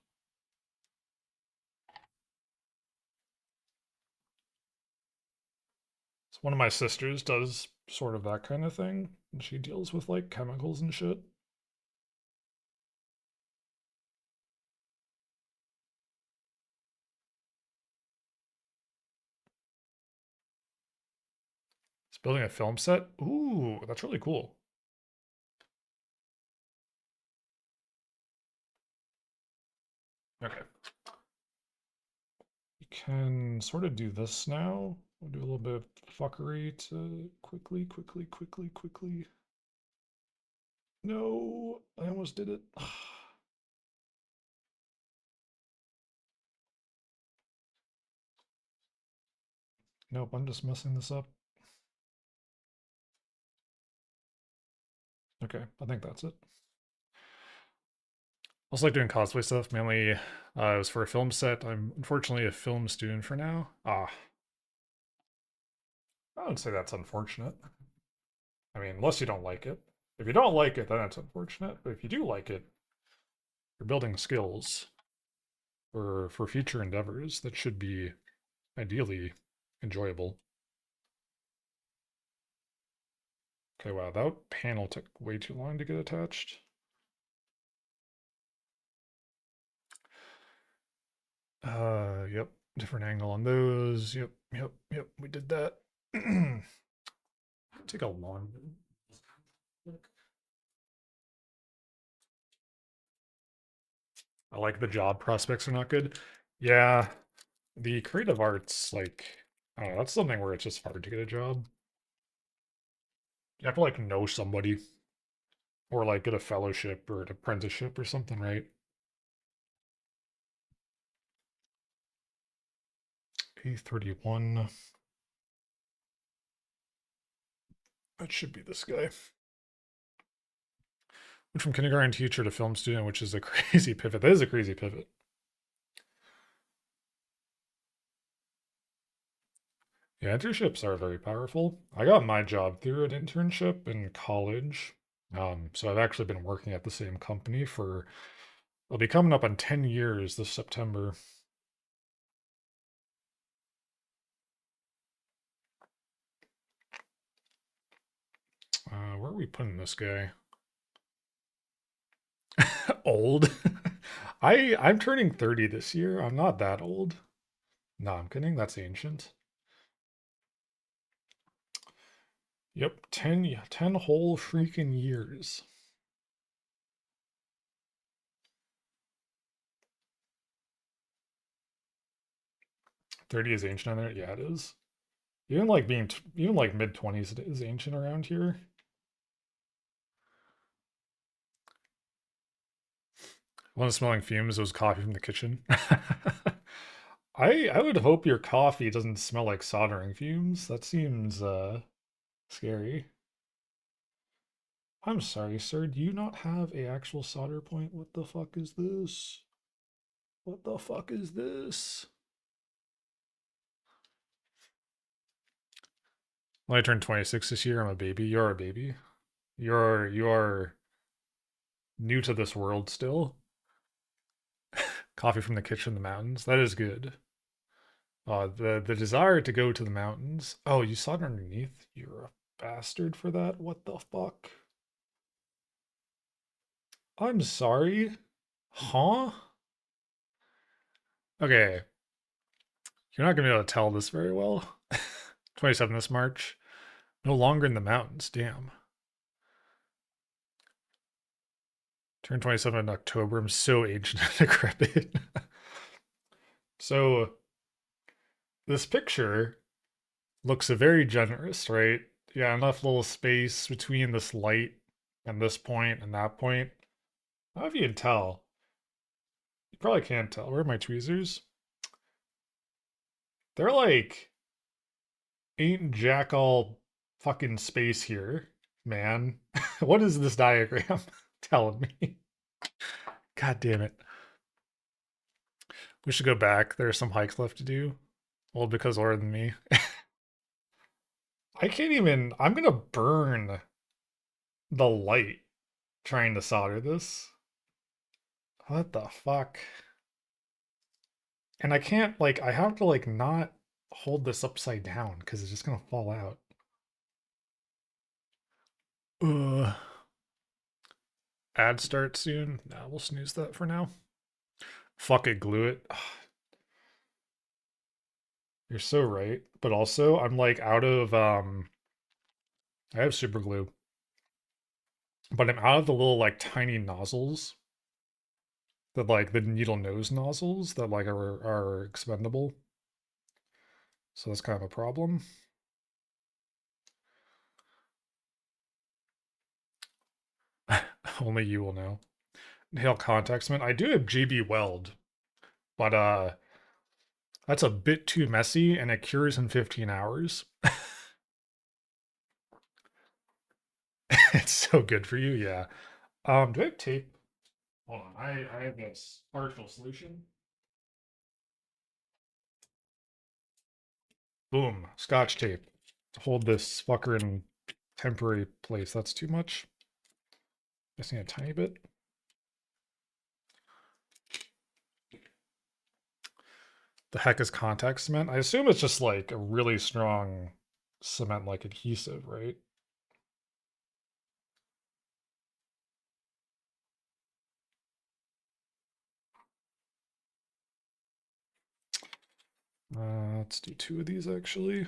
So one of my sisters does sort of that kind of thing, and she deals with like chemicals and shit. It's building a film set. Ooh, that's really cool. Okay. We can sort of do this now. We'll do a little bit of fuckery to quickly. No, I almost did it. Nope, I'm just messing this up. Okay, I think that's it. I also like doing cosplay stuff. Mainly, it was for a film set. I'm unfortunately a film student for now. Ah, I would say that's unfortunate. I mean, unless you don't like it. If you don't like it, then it's unfortunate. But if you do like it, you're building skills for future endeavors that should be ideally enjoyable. Okay, wow, that panel took way too long to get attached. Yep, different angle on those. Yep, yep, yep, we did that. Take a long. I like the job prospects are not good. Yeah, the creative arts, like, I don't know, that's something where it's just hard to get a job. You have to like know somebody or like get a fellowship or an apprenticeship or something, right? A31. That should be this guy. Went from kindergarten teacher to film student, which is a crazy pivot. That is a crazy pivot. Yeah, internships are very powerful. I got my job through an internship in college. So I've actually been working at the same company for, it'll be coming up on 10 years this September. Where are we putting this guy? Old. I'm turning 30 this year. I'm not that old. No, I'm kidding. That's ancient. Yep, 10, yeah, 10 whole freaking years. 30 is ancient on there? Yeah, it is. Even like even like mid 20s is ancient around here. One of smelling fumes was coffee from the kitchen. I would hope your coffee doesn't smell like soldering fumes. That seems scary. I'm sorry, sir. Do you not have a actual solder point? What the fuck is this? What the fuck is this? When I turned 26 this year, I'm a baby. You're a baby. You are new to this world still. Coffee from the kitchen in the mountains. That is good. The desire to go to the mountains. Oh, you saw it underneath? You're a bastard for that? What the fuck? I'm sorry. Huh? Okay. You're not gonna be able to tell this very well. 27 this March. No longer in the mountains. Damn. Turned 27 in October. I'm so ancient and decrepit. So this picture looks very generous, right? Yeah, enough little space between this light and this point and that point. I don't know if you can tell. You probably can't tell. Where are my tweezers? They're like ain't jack all fucking space here, man. What is this diagram telling me? God damn it. We should go back. There are some hikes left to do. Well, because older than me. I can't even. I'm gonna burn the light trying to solder this. What the fuck? And I can't, like, I have to, like, not hold this upside down because it's just gonna fall out. Ugh. Ad start soon? Nah, we'll snooze that for now. Fuck it, glue it. You're so right. But also, I'm like out of I have super glue, but I'm out of the little like tiny nozzles that like the needle nose nozzles that like are expendable. So that's kind of a problem. Only you will know. Hail contact cement. I do have GB weld, but that's a bit too messy and it cures in 15 hours. It's so good for you, yeah. Do I have tape? Hold on, I have this partial solution. Boom, scotch tape. hold this fucker in temporary place. That's too much. Missing a tiny bit. The heck is contact cement? I assume it's just like a really strong cement like adhesive, right? Let's do two of these actually.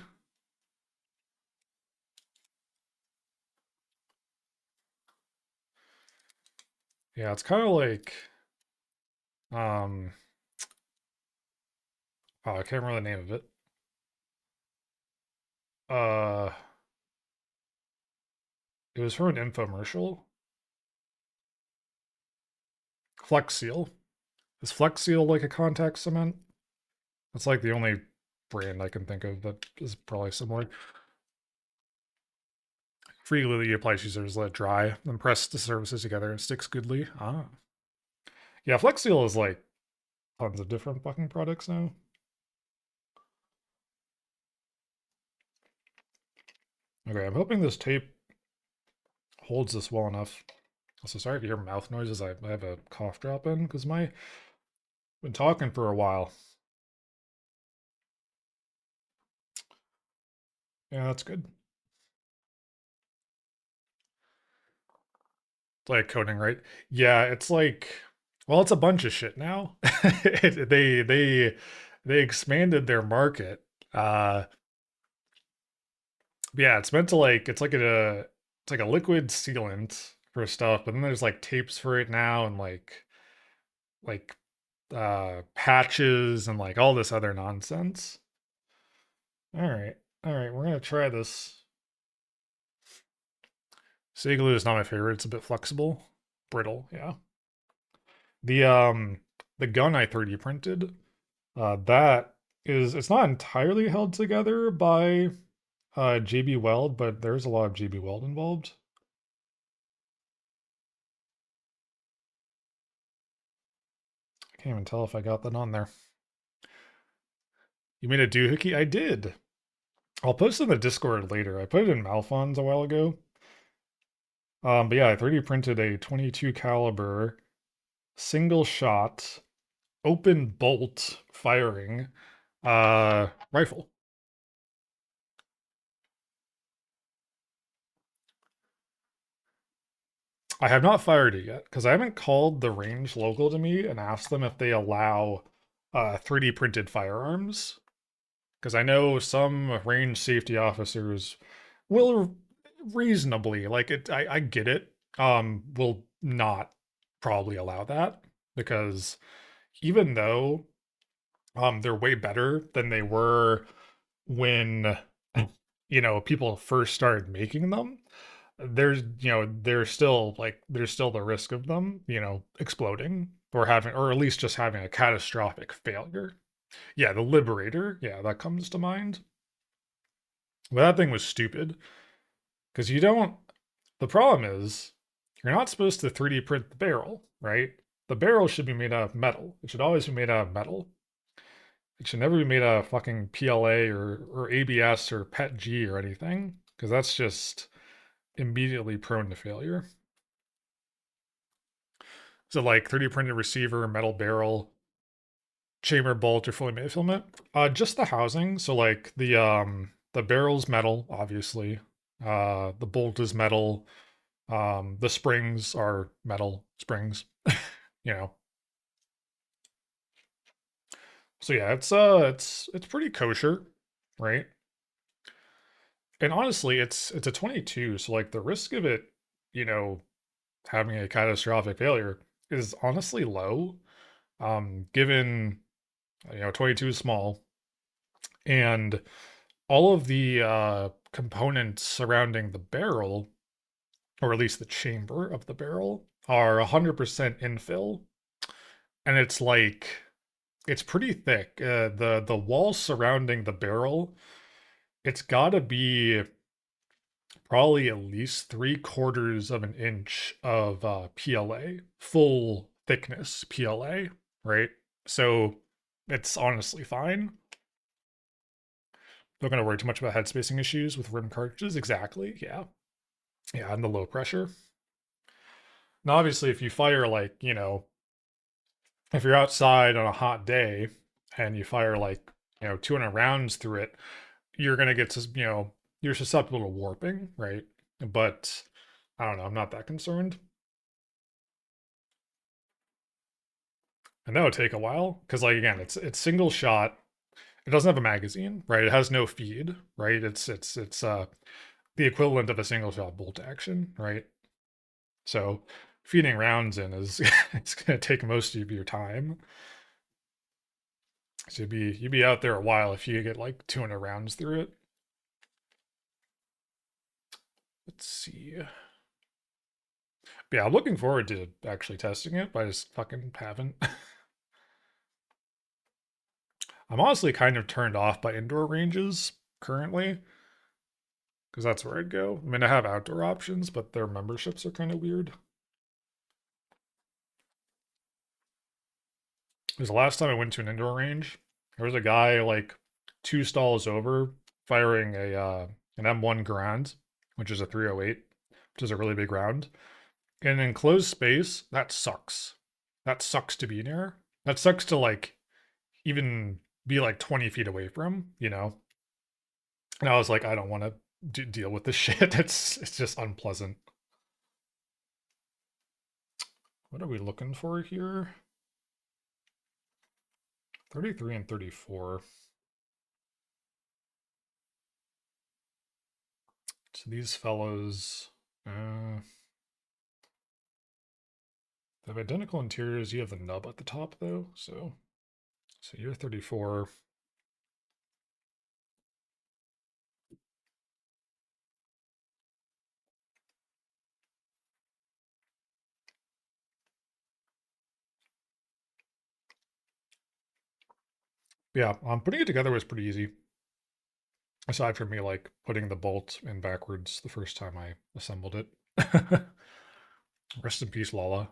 Yeah, it's kind of like um oh, I can't remember the name of it. Uh it was from an infomercial. Flex Seal. Is Flex Seal like a contact cement? That's like the only brand I can think of that is probably similar. Free glue that you apply to users, let it dry, then press the surfaces together and sticks goodly. Ah. Yeah, Flex Seal is like tons of different fucking products now. Okay, I'm hoping this tape holds this well enough. Also, sorry if you hear mouth noises. I have a cough drop in because my been talking for a while. Yeah, that's good. It's like coding, right? Yeah, it's like, well, it's a bunch of shit now. They expanded their market. Uh, yeah, it's meant to like it's like a liquid sealant for stuff, but then there's like tapes for it now and like patches and like all this other nonsense. All right. All right, we're gonna try this. Glue is not my favorite. It's a bit flexible, brittle. Yeah. The um the gun I 3D printed, that is it's not entirely held together by JB Weld, but there's a lot of JB Weld involved. I can't even tell if I got that on there. You made a doohickey? I did. I'll post it in the Discord later. I put it in Malfons a while ago. But yeah, I 3D printed a 22 caliber single shot open bolt firing rifle. I have not fired it yet because I haven't called the range local to me and asked them if they allow 3D printed firearms. Because I know some range safety officers will reasonably, like it, I get it, will not probably allow that because even though they're way better than they were when people first started making them, there's still there's still the risk of them exploding or having, or at least just having a catastrophic failure. Yeah, the Liberator, yeah, that comes to mind. But that thing was stupid because you don't, the problem is you're not supposed to 3D print the barrel, right? The barrel should be made out of metal. It should always be made out of metal. It should never be made out of fucking PLA or ABS or PETG or anything, because that's just immediately prone to failure. So like 3D printed receiver, metal barrel, chamber bolt, or fully made filament. Just the housing. So like the barrel's metal, obviously. The bolt is metal. The springs are metal springs. you know. So yeah, it's pretty kosher, right? And honestly, it's a 22, so like the risk of it, you know, having a catastrophic failure is honestly low. Given 22 is small, and all of the components surrounding the barrel, or at least the chamber of the barrel, are 100% infill, and it's like it's pretty thick. The walls surrounding the barrel, it's got to be probably at least 3/4 of an inch of PLA, full thickness PLA, right? So it's honestly fine. Not going to worry too much about head spacing issues with rim cartridges. Exactly. Yeah. Yeah. And the low pressure. Now, obviously, if you fire like, if you're outside on a hot day and you fire like, 200 rounds through it, you're going to get to, you're susceptible to warping, right? But I don't know. I'm not that concerned. And that would take a while because, like, again, it's single shot. It doesn't have a magazine, right? It has no feed, right? It's the equivalent of a single shot bolt action, right? So feeding rounds in is it's going to take most of your time. So you'd be out there a while if you get like 200 rounds through it. Let's see. But yeah, I'm looking forward to actually testing it, but I just fucking haven't. I'm honestly kind of turned off by indoor ranges currently because that's where I'd go. I mean, I have outdoor options, but their memberships are kind of weird. Because the last time I went to an indoor range, there was a guy like two stalls over firing an M1 Garand, which is a 308, which is a really big round. In an enclosed space, that sucks. That sucks to be near. That sucks to like even be like 20 feet away from. And I was like, I don't want to deal with this shit. It's just unpleasant. What are we looking for here? 33 and 34. So these fellows, they have identical interiors. You have the nub at the top though, so you're 34. Yeah, putting it together was pretty easy. Aside from me like putting the bolt in backwards the first time I assembled it. Rest in peace, Lala.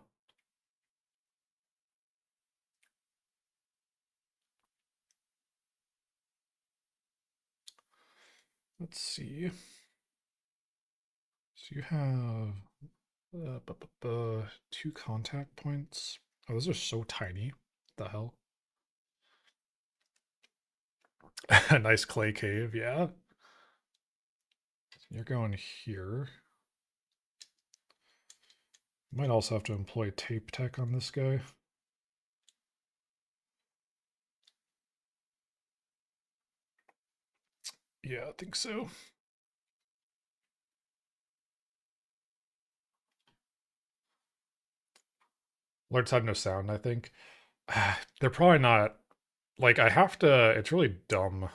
Let's see. So you have two contact points. Oh, those are so tiny. What the hell? A nice clay cave, yeah. You're going here. Might also have to employ tape tech on this guy. Yeah, I think so. Alerts have no sound, I think. They're probably not like I have to it's really dumb.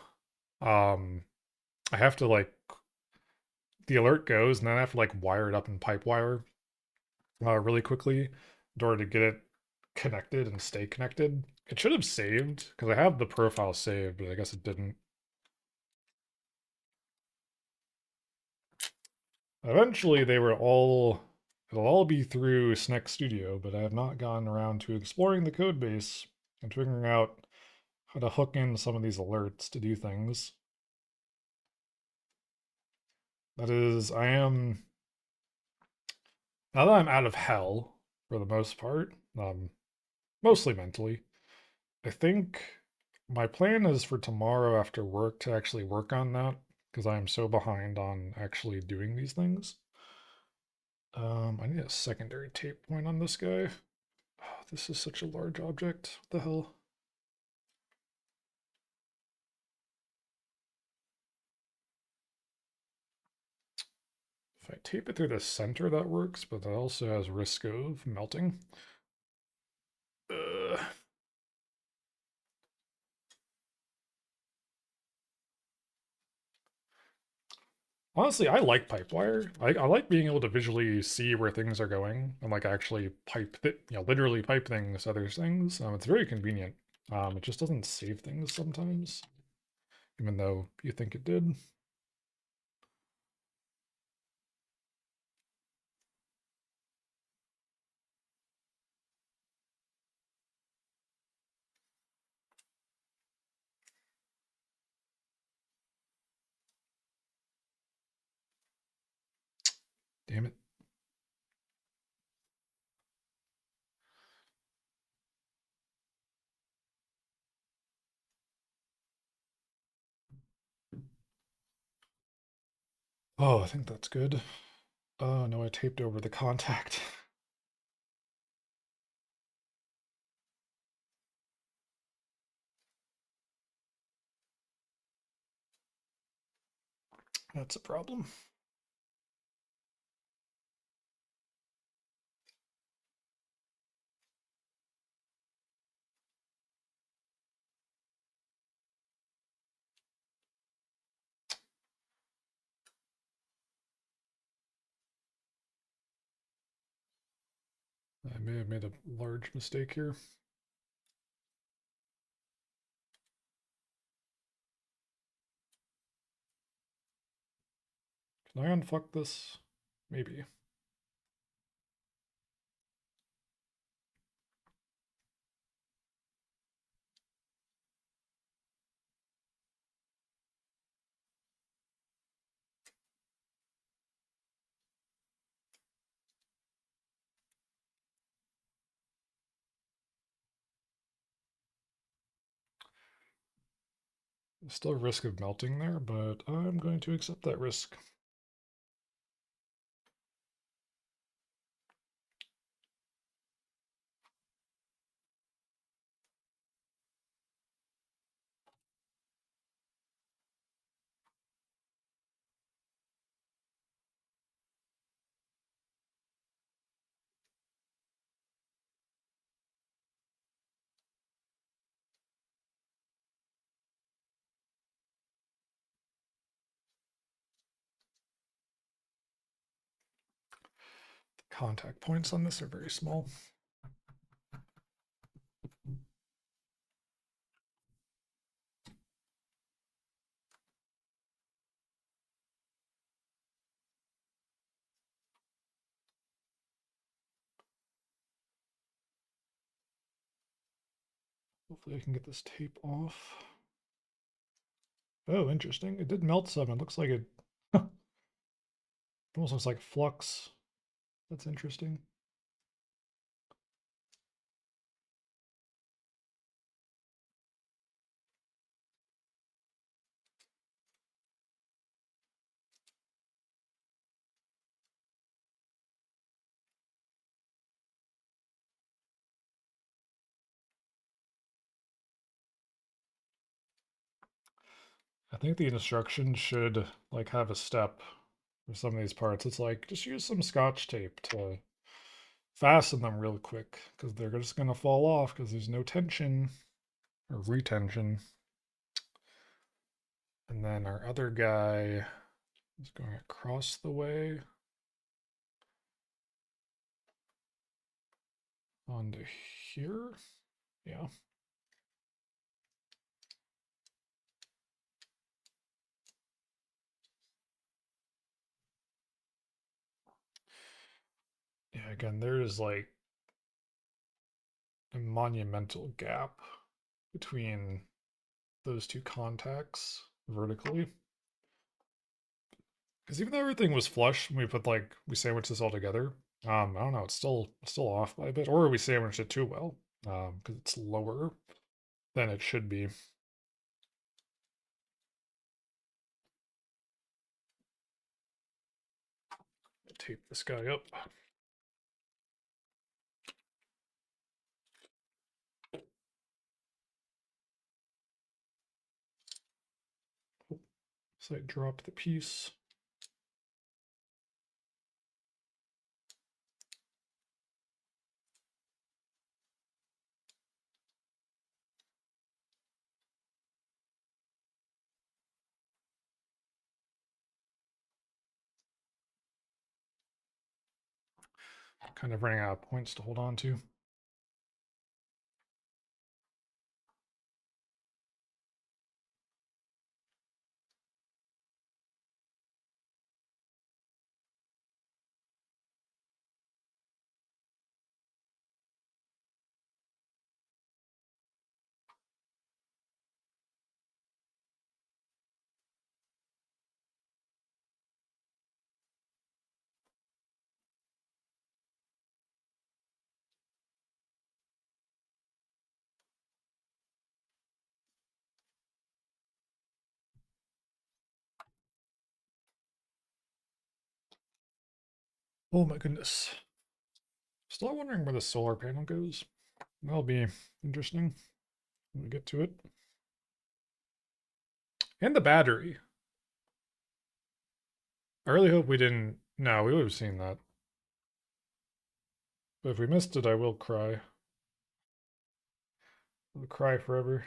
Um I have to like the alert goes and then I have to like wire it up in pipe wire really quickly in order to get it connected and stay connected. It should have saved because I have the profile saved, but I guess it didn't. Eventually, it'll all be through SNEC Studio, but I have not gotten around to exploring the code base and figuring out how to hook in some of these alerts to do things. That is, now that I'm out of hell for the most part, mostly mentally, I think my plan is for tomorrow after work to actually work on that because I am so behind on actually doing these things. I need a secondary tape point on this guy. Oh, this is such a large object. What the hell? If I tape it through the center, that works, but that also has risk of melting. Uh, Honestly, I like Pipewire. I like being able to visually see where things are going and like actually literally pipe things to other things. It's very convenient. It just doesn't save things sometimes, even though you think it did. Damn it. Oh, I think that's good. Oh no, I taped over the contact. That's a problem. I may have made a large mistake here. Can I unfuck this? Maybe. Still a risk of melting there, but I'm going to accept that risk. The contact points on this are very small. Hopefully I can get this tape off. Oh, interesting. It did melt some. It looks like it almost looks like flux. That's interesting. I think the instructions should like have a step for some of these parts. It's like just use some scotch tape to fasten them real quick because they're just gonna fall off because there's no tension or retention. And then our other guy is going across the way onto here. Yeah. Yeah, again, there is like a monumental gap between those two contacts vertically. Because even though everything was flush when we put like we sandwiched this all together, I don't know, it's still off by a bit, or we sandwiched it too well, because it's lower than it should be. Tape this guy up. So I drop the piece. Kind of running out of points to hold on to. Oh my goodness. Still wondering where the solar panel goes. That'll be interesting when we get to it. And the battery. I really hope we didn't. No, we would have seen that. But if we missed it, I will cry. I'll cry forever.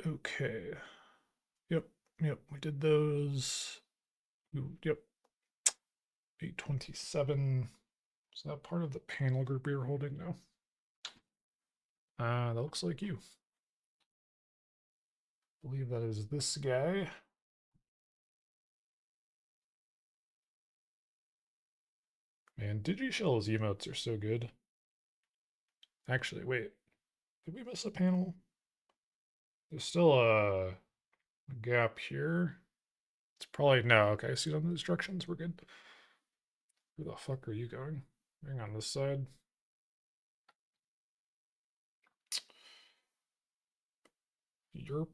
Okay. Yep. Yep. We did those. Ooh, yep. 827. Is that part of the panel group you're holding now? That looks like you. I believe that is this guy. Man, Digishell's emotes are so good. Actually, wait. Did we miss a panel? There's still a gap here. It's probably no. Okay, I see it on the instructions. We're good. Where the fuck are you going? Hang on this side. Yerp.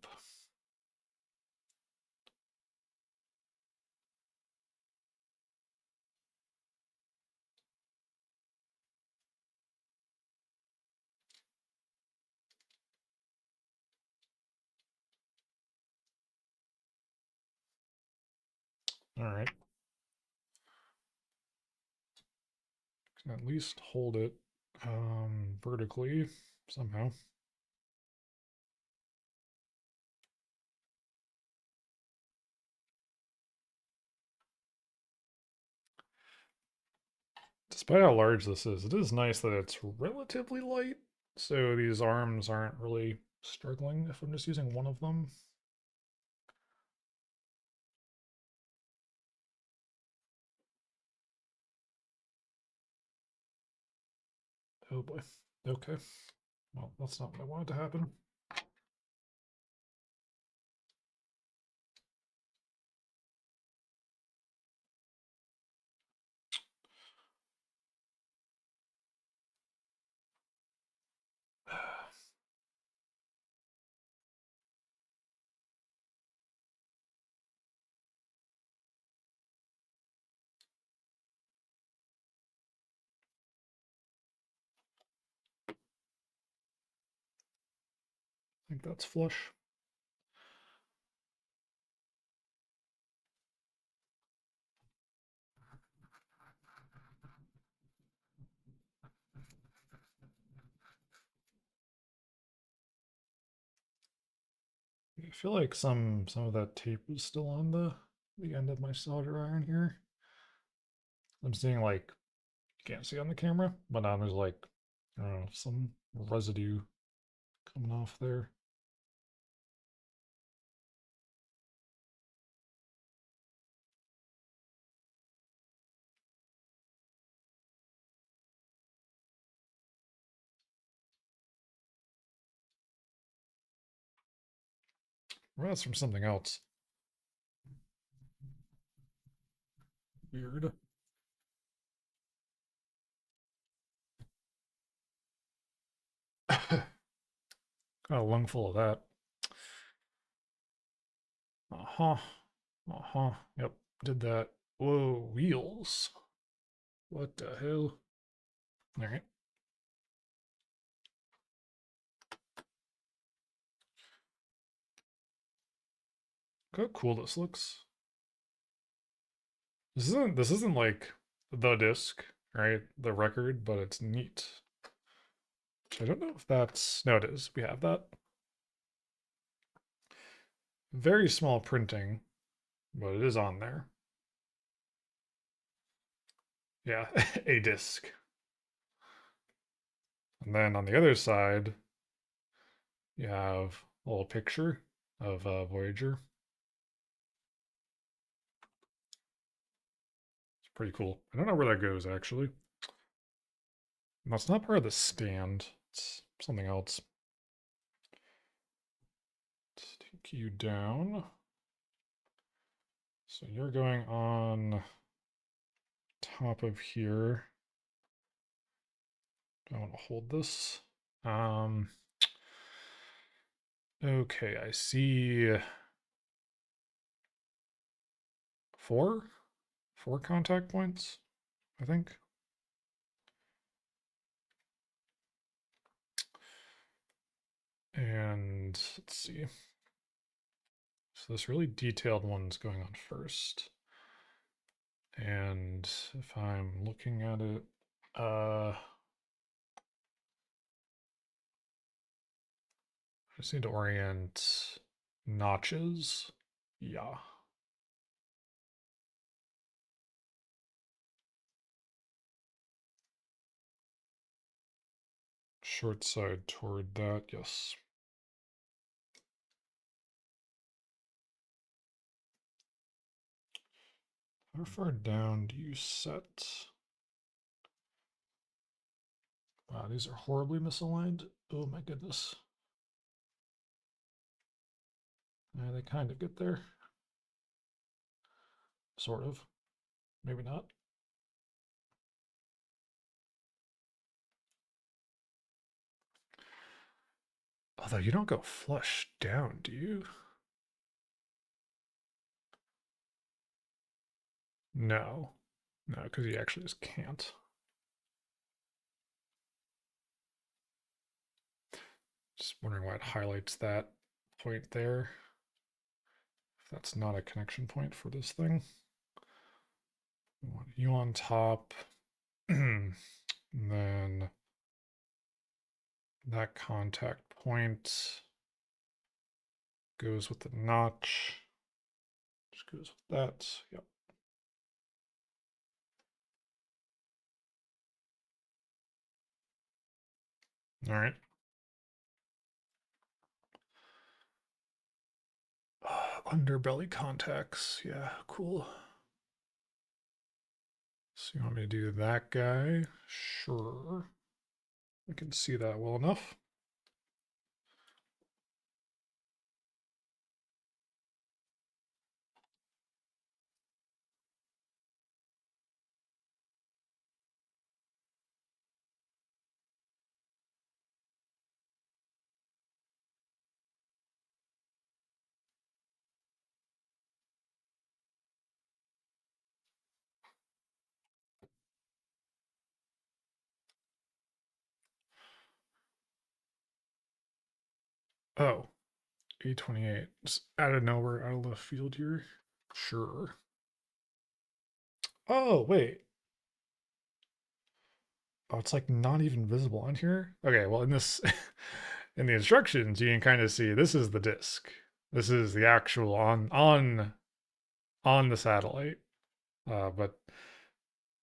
All right. Can at least hold it vertically somehow. Despite how large this is, it is nice that it's relatively light. So these arms aren't really struggling if I'm just using one of them. Oh boy. Okay. Well, that's not what I wanted to happen. I think that's flush. I feel like some of that tape is still on the end of my solder iron here. I'm seeing like you can't see on the camera, but now there's like I don't know some residue coming off there. Well, that's from something else. Weird. Got a lung full of that. Uh-huh. Uh-huh. Yep. Did that. Whoa, wheels. What the hell? Alright. Look how cool this looks. This isn't like the disc, right? The record, but it's neat. I don't know if that's no, it is. We have that. Very small printing, but it is on there. Yeah, a disc. And then on the other side, you have a little picture of Voyager. It's pretty cool. I don't know where that goes actually. That's not part of the stand. It's something else. Let's take you down. So you're going on top of here. Do I want to hold this? Um, okay, I see four, four contact points, I think. And let's see. So this really detailed one's going on first. And if I'm looking at it, I just need to orient notches. Yeah. Short side toward that, yes. How far down do you set? Wow, these are horribly misaligned. Oh my goodness. Yeah, they kind of get there. Sort of. Maybe not. Although you don't go flush down, do you? No. No, because you actually just can't. Just wondering why it highlights that point there. If that's not a connection point for this thing. We want you on top. And then that contact point goes with the notch. Just goes with that. Yep. All right. Underbelly contacts. Yeah, cool. So you want me to do that guy? Sure. I can see that well enough. Oh, A28. Just out of nowhere, out of left field here. Sure. Oh, wait. Oh, it's like not even visible on here. Okay, well in this in the instructions, you can kind of see this is the disk. This is the actual on the satellite. But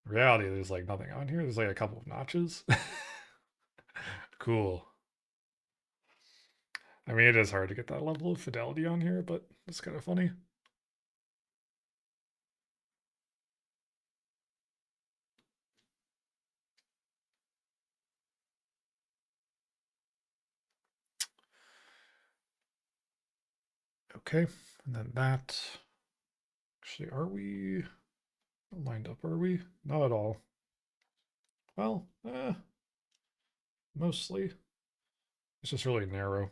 in reality, there's like nothing on here. There's like a couple of notches. Cool. I mean, it is hard to get that level of fidelity on here, but it's kind of funny. Okay, and then that. Actually, are we lined up? Are we? Not at all. Well, mostly. It's just really narrow.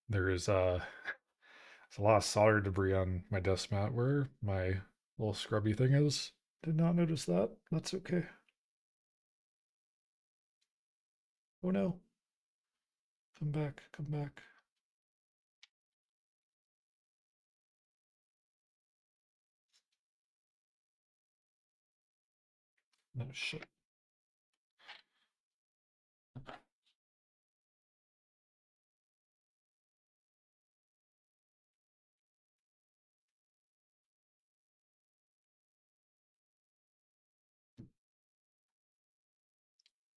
There is there's a lot of solder debris on my desk mat where my little scrubby thing is. Did not notice that. That's okay. Oh no. Come back, come back. No shit.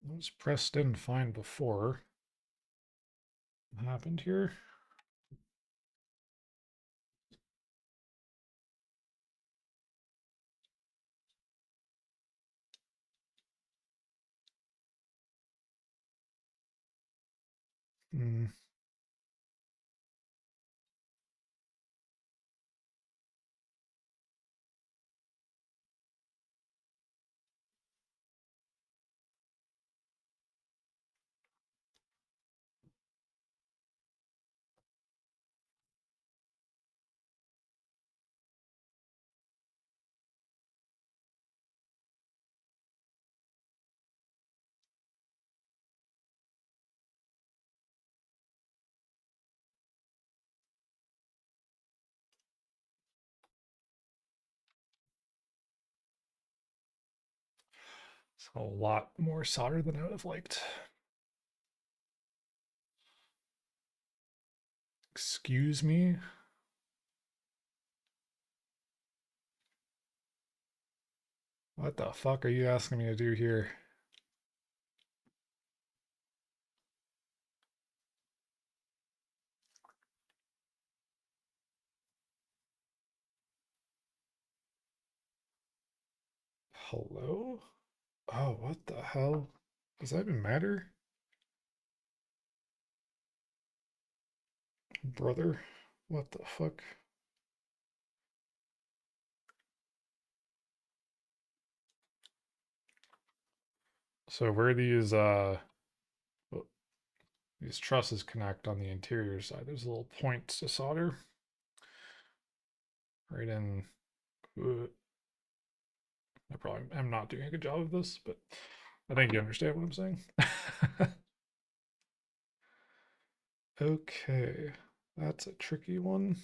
It was pressed in fine before. What happened here? Mm, it's a lot more solder than I would have liked. Excuse me? What the fuck are you asking me to do here? Hello? Oh, what the hell? Does that even matter? Brother? What the fuck? So where oh, these trusses connect on the interior side, there's a little point to solder right in. I probably am not doing a good job of this, but I think you understand what I'm saying. Okay, that's a tricky one.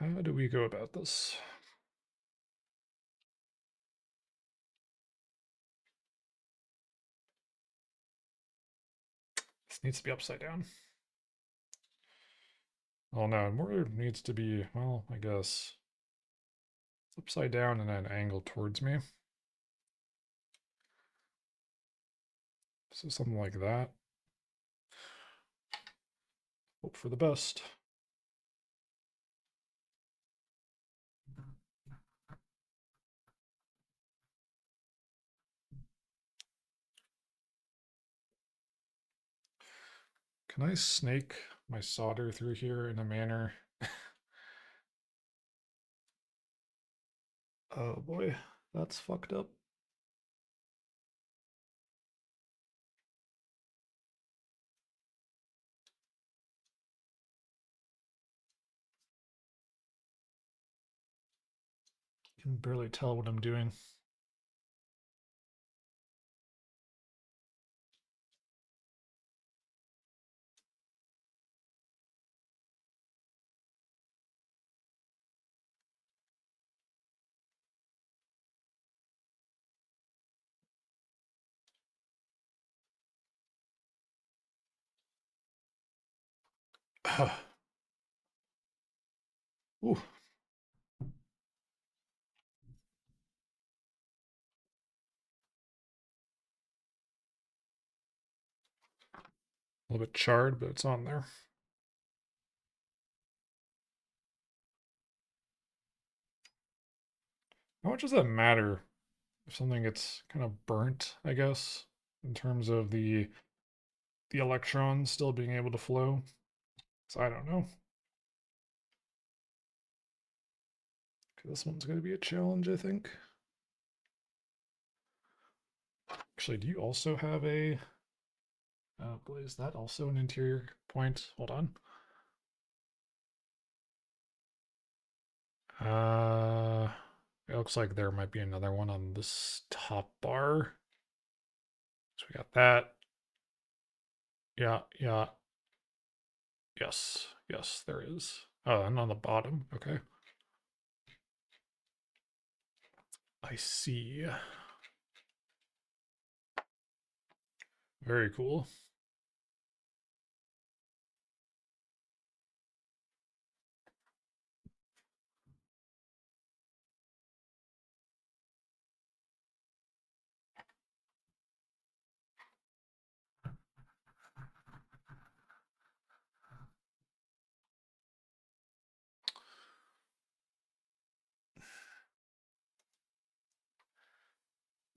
How do we go about this? This needs to be upside down. Oh no, more needs to be, well, I guess it's upside down and at an angle towards me. So something like that. Hope for the best. Can I snake my solder through here in a manner? Oh boy, that's fucked up. I can barely tell what I'm doing. Ooh, a little bit charred, but it's on there. How much does that matter if something gets kind of burnt, I guess, in terms of the electrons still being able to flow? So I don't know. This one's going to be a challenge, I think. Actually, do you also have a... Oh boy, is that also an interior point? Hold on. It looks like there might be another one on this top bar. So we got that. Yeah, yeah. Yes, yes, there is. Oh, and on the bottom. Okay. I see. Very cool.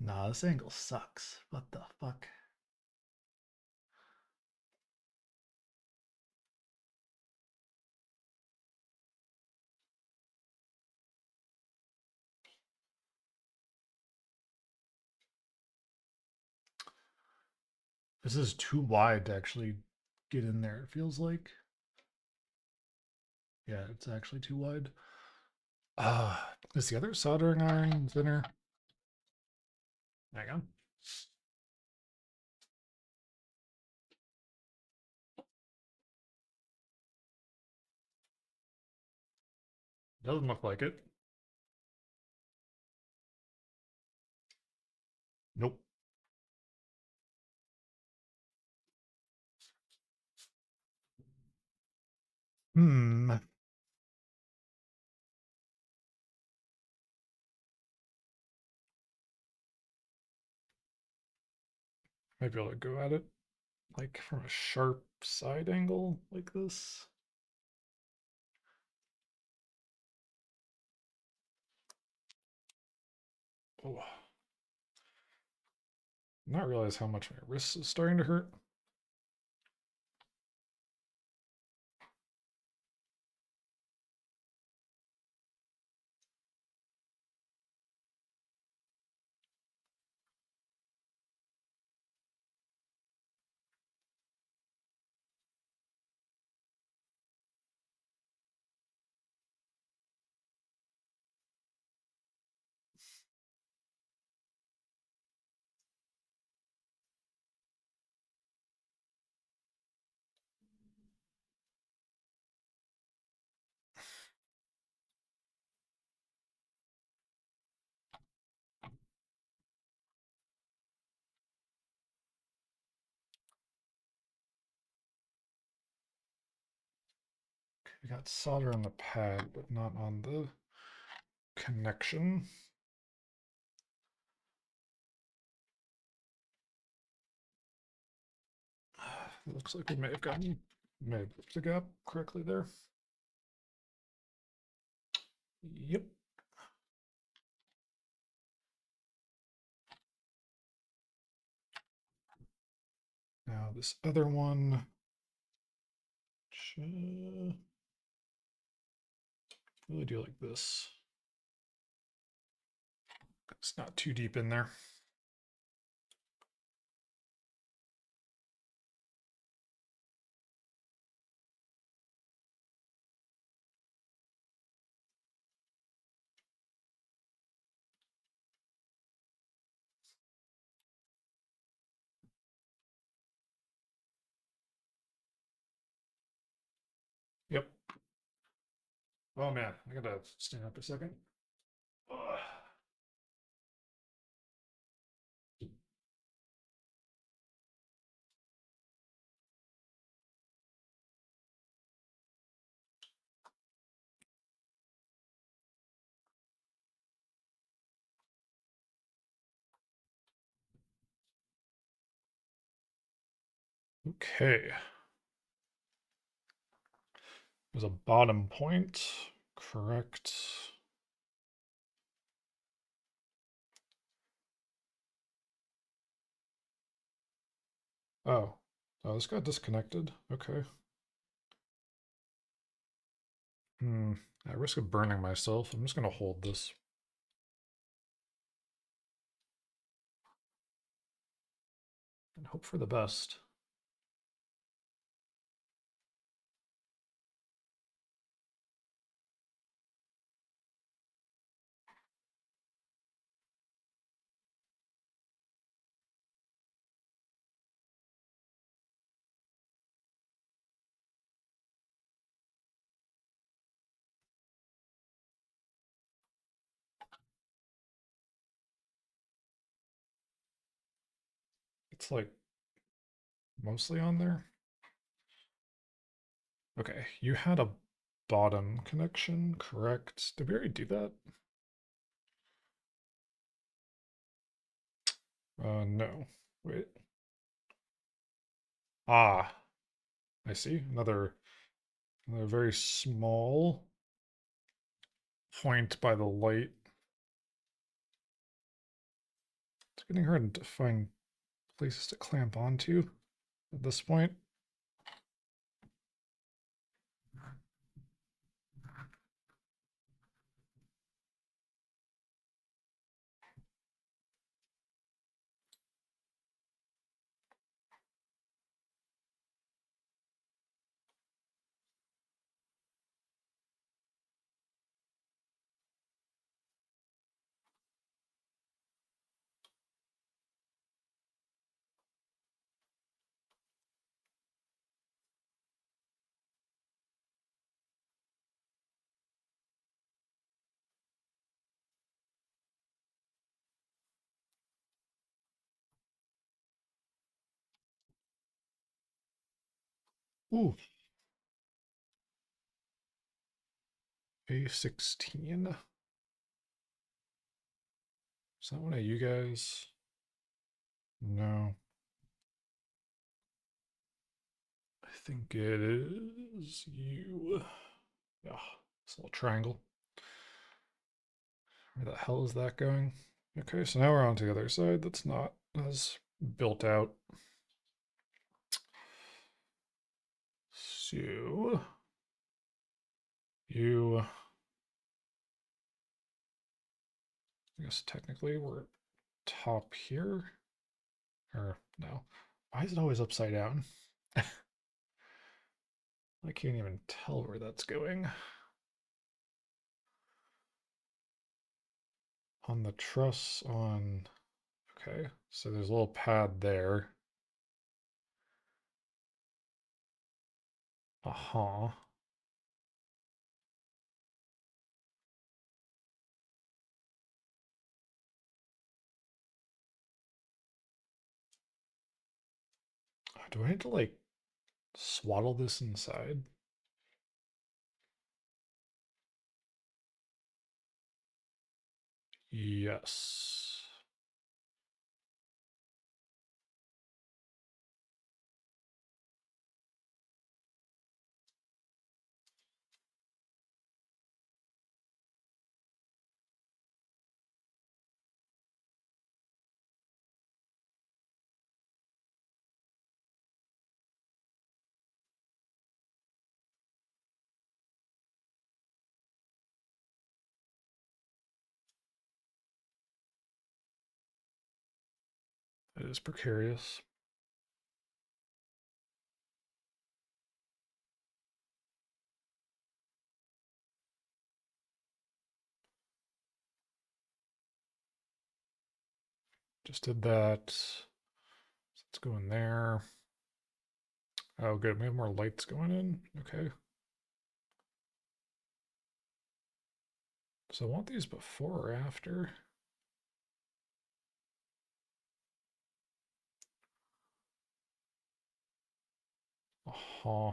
Nah, this angle sucks. What the fuck? This is too wide to actually get in there, it feels like. Yeah, it's actually too wide. Is the other soldering iron thinner? Hang on. Doesn't look like it. Nope. Hmm. Might be able to go at it like from a sharp side angle like this. Oh, not realize how much my wrist is starting to hurt. We got solder on the pad, but not on the connection. It looks like we may have the gap correctly there. Yep. Now this other one. Really do like this. It's not too deep in there. Yep. Oh man, I gotta stand up a second. Ugh. Okay. There's a bottom point. Correct. Oh. Oh, this got disconnected. Okay. At risk of burning myself, I'm just gonna hold this. And hope for the best. It's like mostly on there. Okay, you had a bottom connection, correct? Did we already do that? No. Wait. Ah, I see. Another very small point by the light. It's getting hard to find places to clamp onto at this point. Ooh, A16. Is that one of you guys? No. I think it is you. Yeah, this little triangle. Where the hell is that going? Okay, so now we're on to the other side that's not as built out. So you, I guess technically we're at top here. Or no. Why is it always upside down? I can't even tell where that's going. On the truss on, okay, so there's a little pad there. Uh-huh. Do I need to like swaddle this inside? Yes. It is precarious. Just did that. So let's go in there. Oh, good. We have more lights going in. Okay. So I want these before or after? Uh-huh.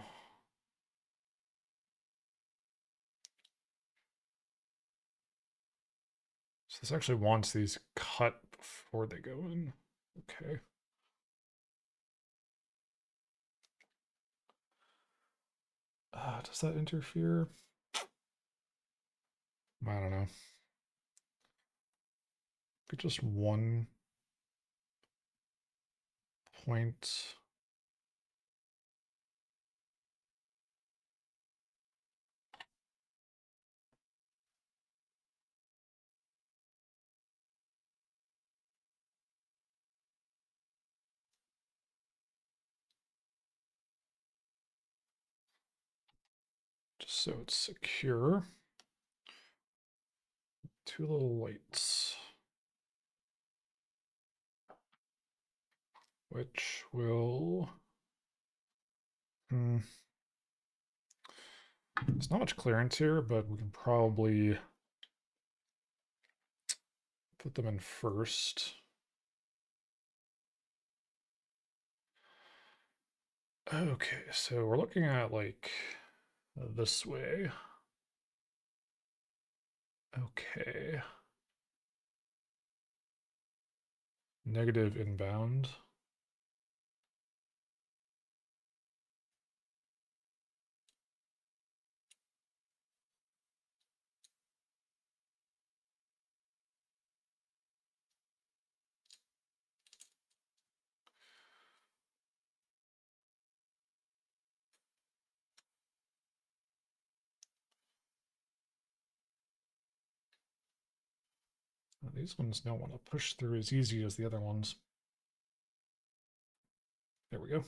So this actually wants these cut before they go in. Okay. Does that interfere? I don't know. Could just 1 point. Just so it's secure. 2 little lights. Which will... There's not much clearance here, but we can probably put them in first. Okay, so we're looking at like this way. Okay. Negative inbound. These ones don't want to push through as easy as the other ones. There we go.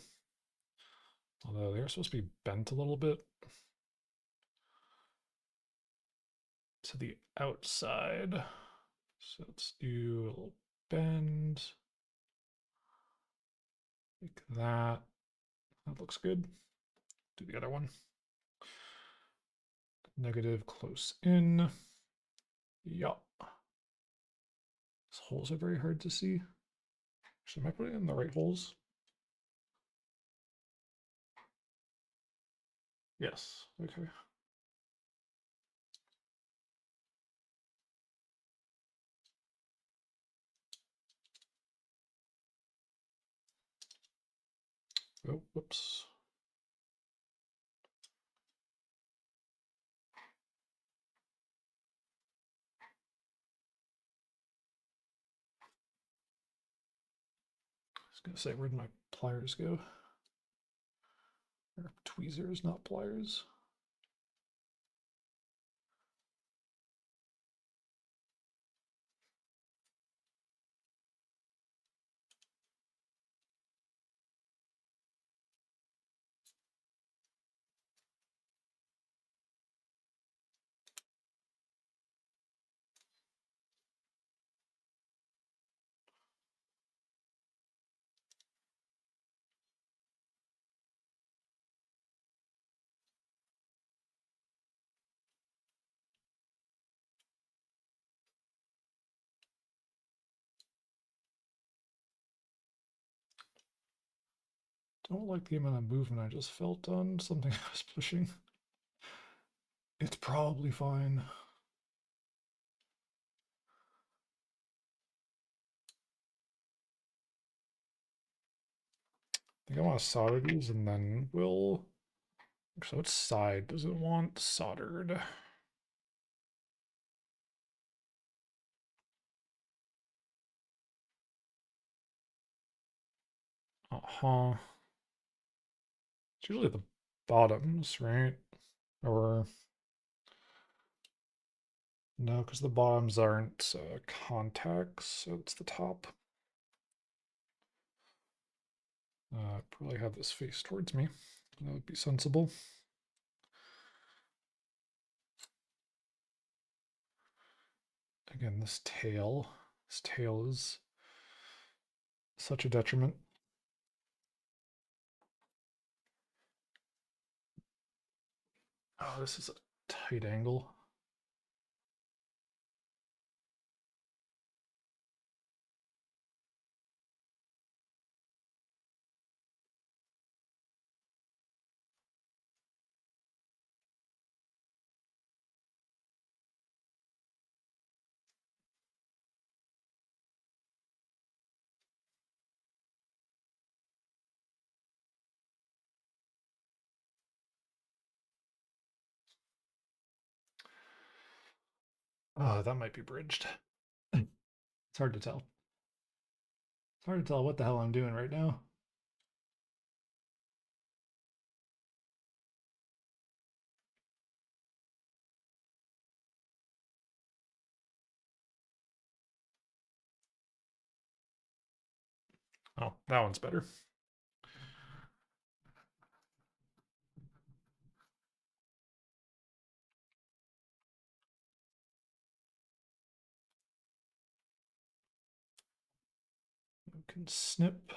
Although they're supposed to be bent a little bit to the outside. So let's do a little bend. Like that. That looks good. Do the other one. Negative close in. Yup. These holes are very hard to see. Actually, am I putting in the right holes? Yes. Okay. Oh, whoops. I was gonna say, where'd my pliers go? Or tweezers, not pliers. Don't like the amount of movement I just felt on something I was pushing. It's probably fine. I think I want to solder these and then we'll. So which side does it want soldered? Uh-huh. It's usually the bottoms, right? Or no, because the bottoms aren't contacts, so it's the top. Probably have this face towards me. That would be sensible. Again, this tail is such a detriment. Oh, this is a tight angle. Oh, that might be bridged. It's hard to tell. It's hard to tell what the hell I'm doing right now. Oh, that one's better. You can snip.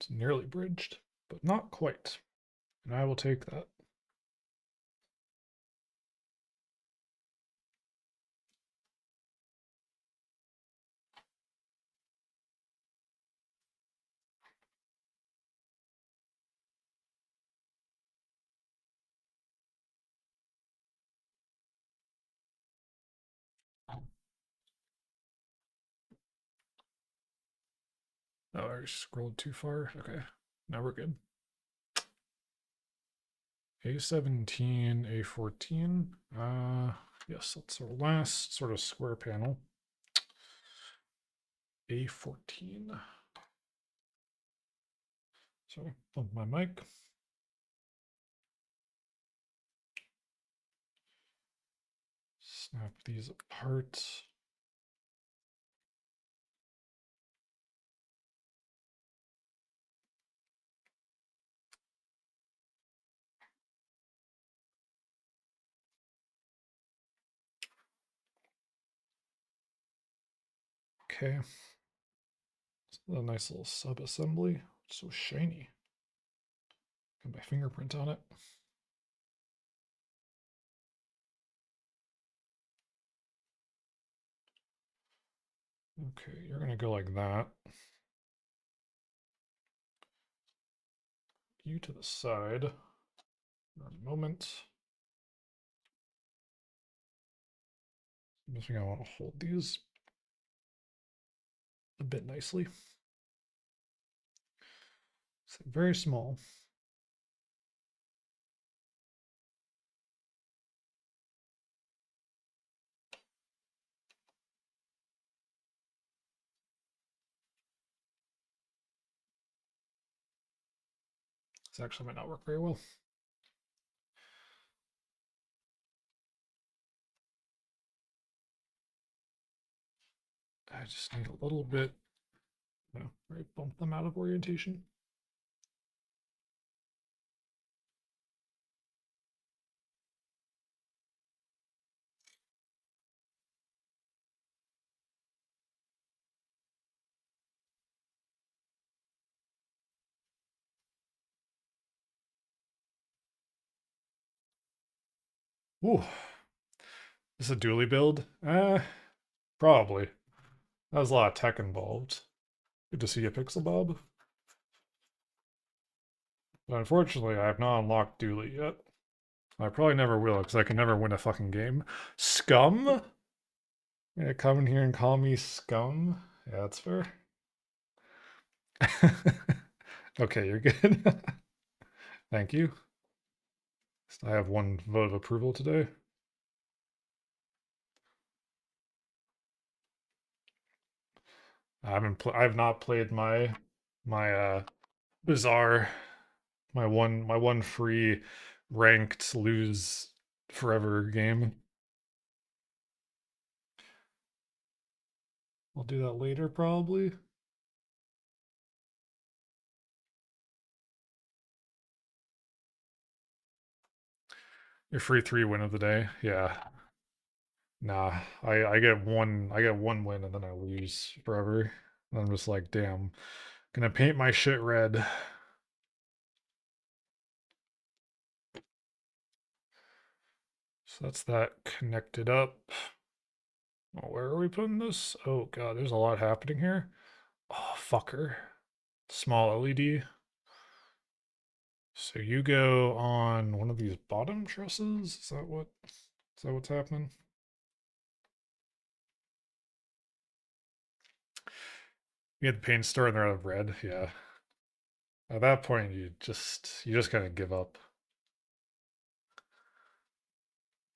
It's nearly bridged, but not quite. And I will take that. Oh, I scrolled too far. Okay, now we're good. A17, A14. Yes, that's our last sort of square panel. A14. So bump my mic. Snap these apart. Okay. It's a nice little sub-assembly. It's so shiny. Got my fingerprint on it. Okay, you're gonna go like that. You to the side for a moment. I think I want to hold these a bit nicely. It's very small. This actually might not work very well. I just need a little bit, right, bump them out of orientation. Ooh, this is a dually build? Probably. That was a lot of tech involved. Good to see you, Pixel Bob. But unfortunately, I have not unlocked dually yet. I probably never will, because I can never win a fucking game. Scum? You're gonna come in here and call me scum? Yeah, that's fair. Okay, you're good. Thank you. I have one vote of approval today. I have not played my bizarre my one free ranked lose forever game. I'll do that later probably. Your free 3 win of the day. Yeah. Nah. I get one win and then I lose forever. And I'm just like, damn. Gonna paint my shit red. So that's that connected up. Oh, where are we putting this? Oh god, there's a lot happening here. Oh fucker. Small LED. So you go on one of these bottom trusses? Is that what's happening? You get the paint starting out of red, yeah. At that point you just kind of give up.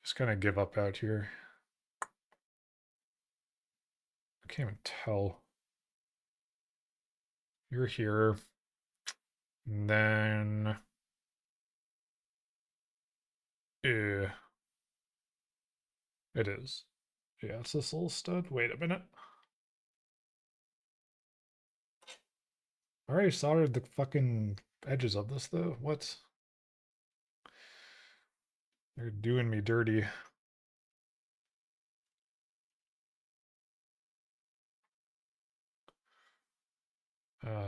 Just kind of give up out here. I can't even tell. You're here. And then it is. Yeah, it's this little stud. Wait a minute. I already soldered the fucking edges of this though. What? They're doing me dirty.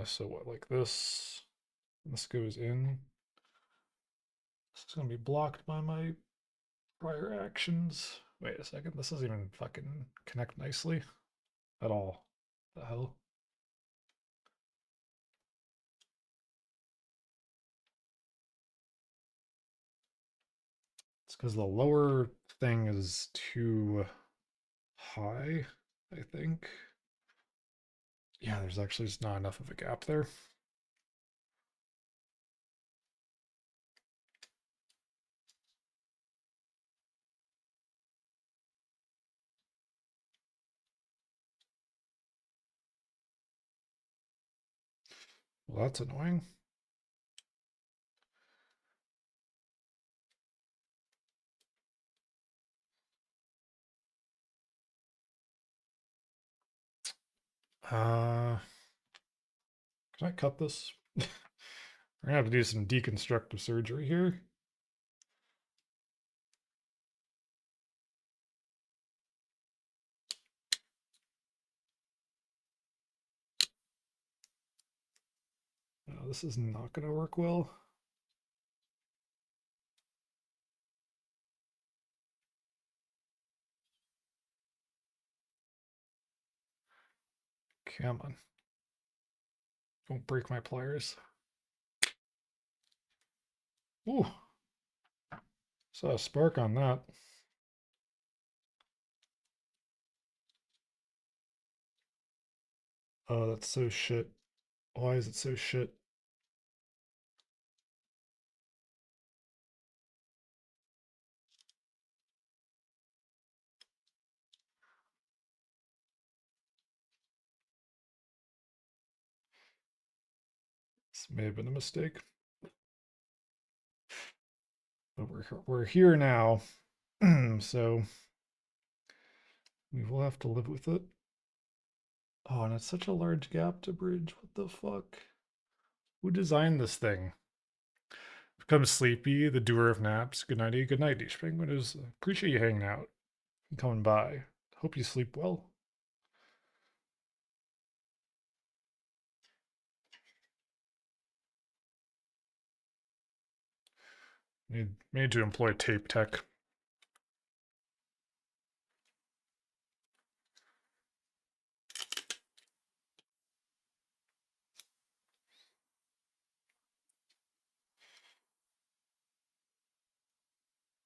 So what, like this? This goes in. This is gonna be blocked by my prior actions. Wait a second, this doesn't even fucking connect nicely at all. The hell? It's because the lower thing is too high, I think. Yeah, there's actually just not enough of a gap there. Well, that's annoying. Can I cut this? We're gonna have to do some deconstructive surgery here. this is not going to work well. Come on. Don't break my pliers. Ooh. Saw a spark on that. Oh, that's so shit. Why is it so shit? This may have been a mistake. But we're here now. So we will have to live with it. Oh, and it's such a large gap to bridge. What the fuck? Who designed this thing? Become sleepy, the doer of naps. Good nighty, good night, Penguin. Appreciate you hanging out and coming by. Hope you sleep well. Need to employ tape tech.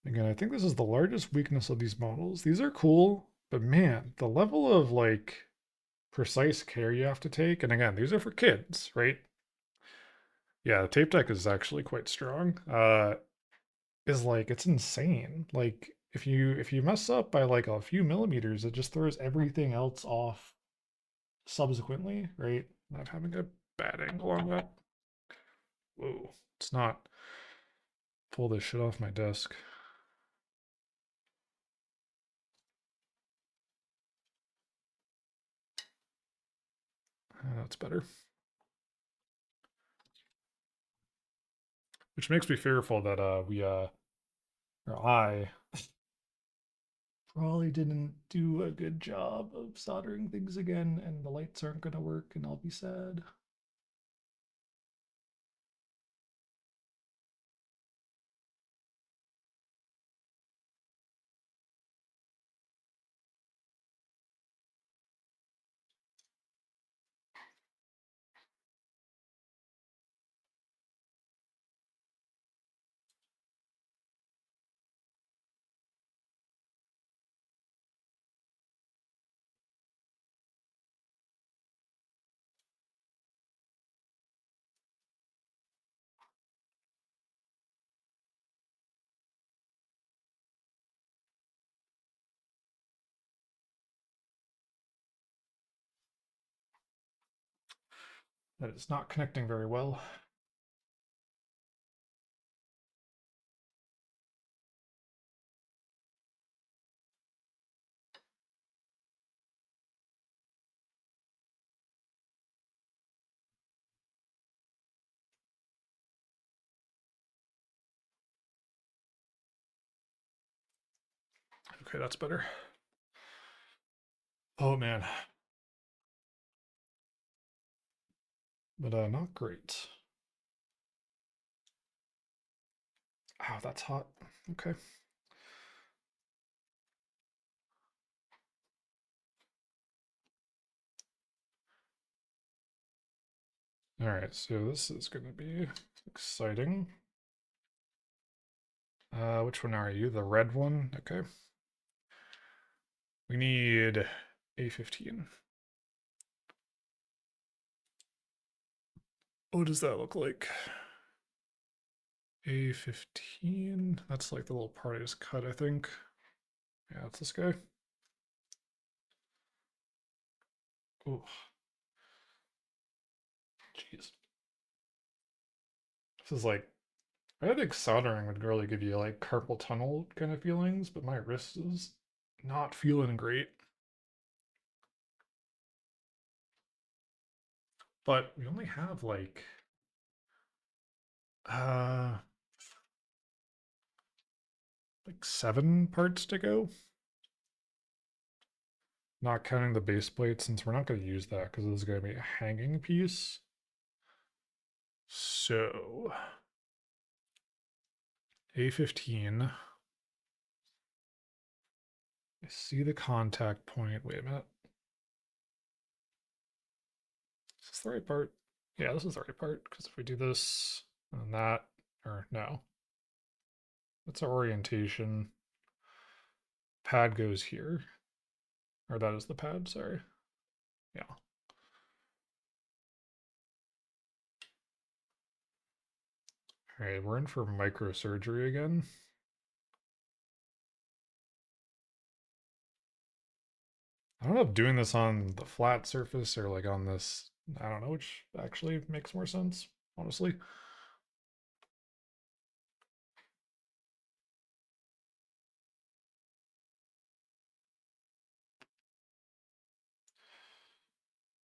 Again, I think this is the largest weakness of these models. These are cool, but man, the level of like precise care you have to take, and again, these are for kids, right? Yeah, the tape deck is actually quite strong. Is like it's insane. Like if you mess up by like a few millimeters, it just throws everything else off subsequently, right? Not having a bad angle on that. Whoa, it's not. Pull this shit off my desk. That's better. Which makes me fearful that or I probably didn't do a good job of soldering things again, and the lights aren't gonna work, and I'll be sad. That is not connecting very well. Okay, that's better. Oh man. But not great. Ow, that's hot. Okay. All right, so this is going to be exciting. Which one are you? The red one? Okay. We need A15. What does that look like? A15. That's like the little part I just cut, I think. Yeah, it's this guy. Oh, jeez. This is like, I think soldering would really give you like carpal tunnel kind of feelings, but my wrist is not feeling great. But we only have uh like 7 parts to go. Not counting the base plate, since we're not going to use that because this is going to be a hanging piece. So A15. I see the contact point. Wait a minute. Is this the right part? Yeah, this is the right part. Because if we do this and that, or no, that's our orientation. Pad goes here. Or that is the pad, sorry. Yeah. All right, we're in for microsurgery again. I don't know if doing this on the flat surface or like on this, I don't know which actually makes more sense, honestly.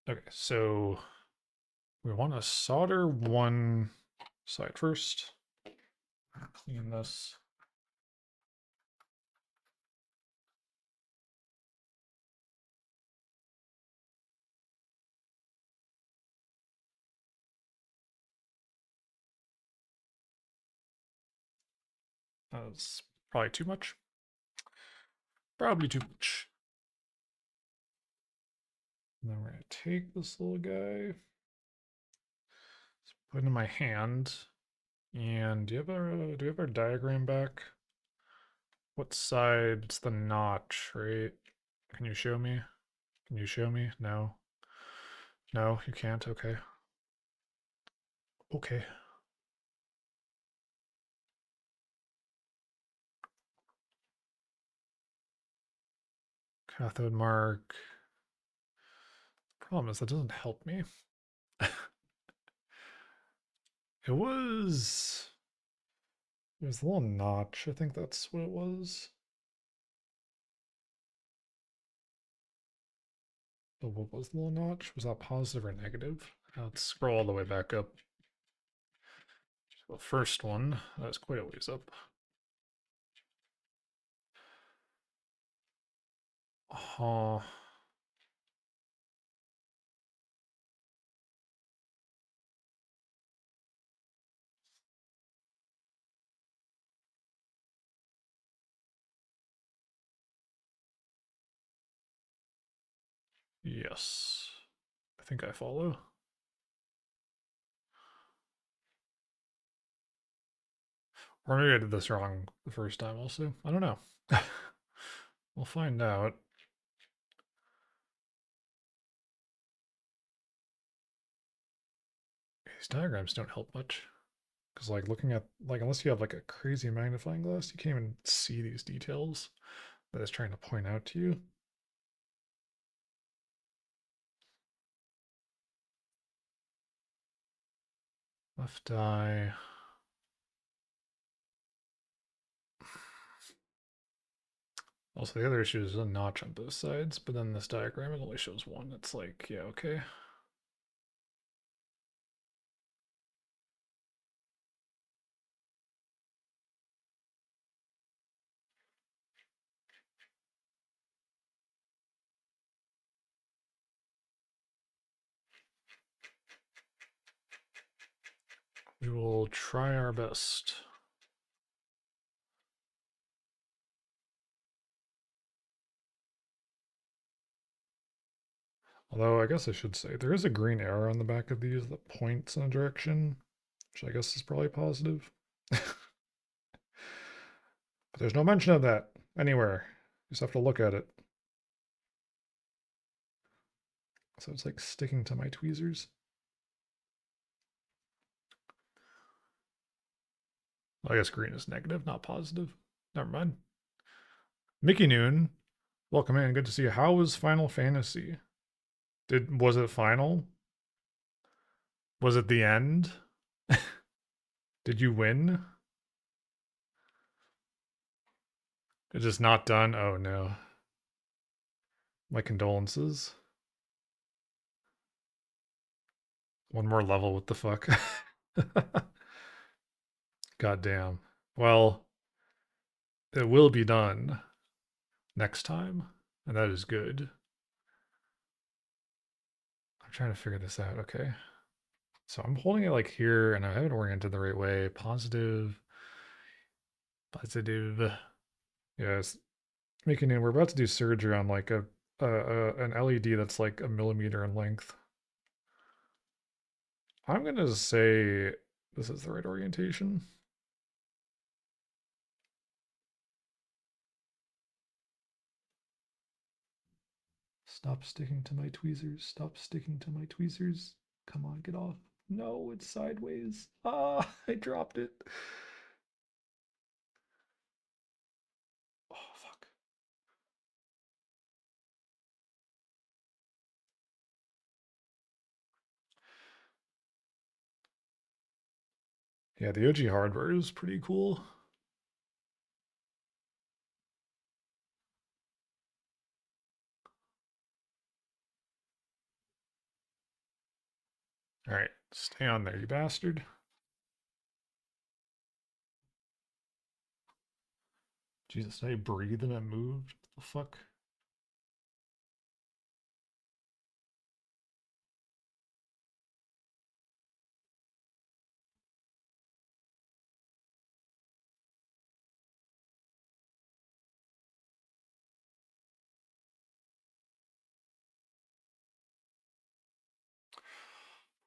Okay, so we want to solder one side first. Clean this. That's probably too much. Probably too much. And then we're gonna take this little guy, put it in my hand. And do you have our diagram back? What side's the notch, right? Can you show me? Can you show me? No. No, you can't. Okay. Okay. Cathode mark. Problem is that doesn't help me. It was a little notch. I think that's what it was. But what was the little notch? Was that positive or negative? Let's scroll all the way back up. The first one, that's quite a ways up. Oh, yes. I think I follow. Or maybe I did this wrong the first time also. I don't know. We'll find out. These diagrams don't help much. Because like looking at like unless you have like a crazy magnifying glass, you can't even see these details that it's trying to point out to you. Left eye. Also, the other issue is a notch on both sides, but then this diagram it only shows one. It's like, yeah, okay. We will try our best. Although I guess I should say there is a green arrow on the back of these that points in a direction, which I guess is probably positive. But there's no mention of that anywhere. You just have to look at it. So it's like sticking to my tweezers. I guess green is negative, not positive. Never mind. Mickey Noon, welcome in. Good to see you. How was Final Fantasy? Was it final? Was it the end? Did you win? It's just not done. Oh no. My condolences. One more level. What the fuck? God damn. Well, it will be done next time, and that is good. I'm trying to figure this out. Okay. So I'm holding it like here and I haven't oriented the right way. Positive, positive. Yeah, it's making it. We're about to do surgery on like an LED that's like a millimeter in length. I'm gonna say this is the right orientation. Stop sticking to my tweezers. Stop sticking to my tweezers. Come on, get off. No, it's sideways. Ah, I dropped it. Oh, fuck. Yeah, the OG hardware is pretty cool. All right, stay on there, you bastard. Jesus, did I breathe and it moved? What the fuck?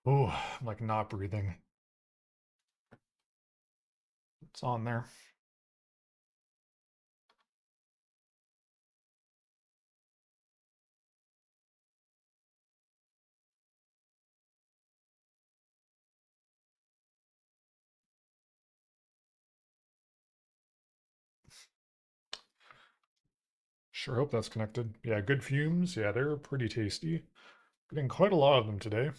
Oh, I'm like not breathing. It's on there. Sure hope that's connected. Yeah, good fumes. Yeah, they're pretty tasty. Getting quite a lot of them today.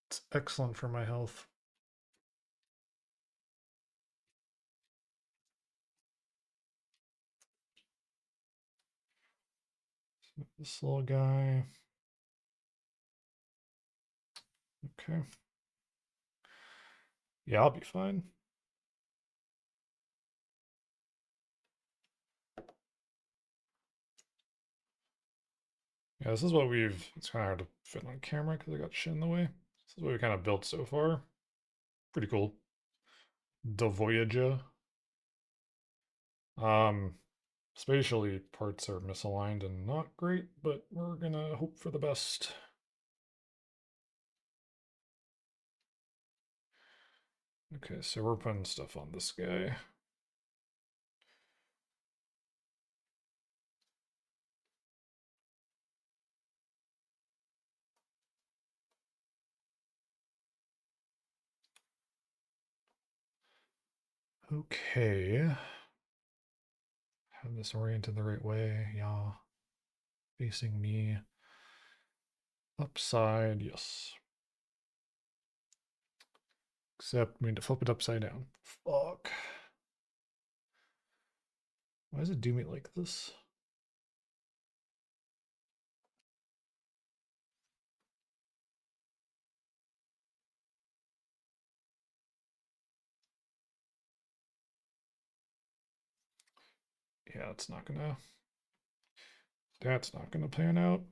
It's excellent for my health. This little guy. Okay. Yeah, I'll be fine. Yeah, this is what we've. It's kind of hard to fit on camera because I got shit in the way. This is what we kind of built so far. Pretty cool. The Voyager. Um, spatially, parts are misaligned and not great, but we're gonna hope for the best. Okay, so we're putting stuff on this guy. Okay. Have this oriented the right way. Yeah. Facing me. Upside, yes. Except we need to flip it upside down. Fuck. Why does it do me like this? Yeah, it's not gonna. That's not gonna pan out.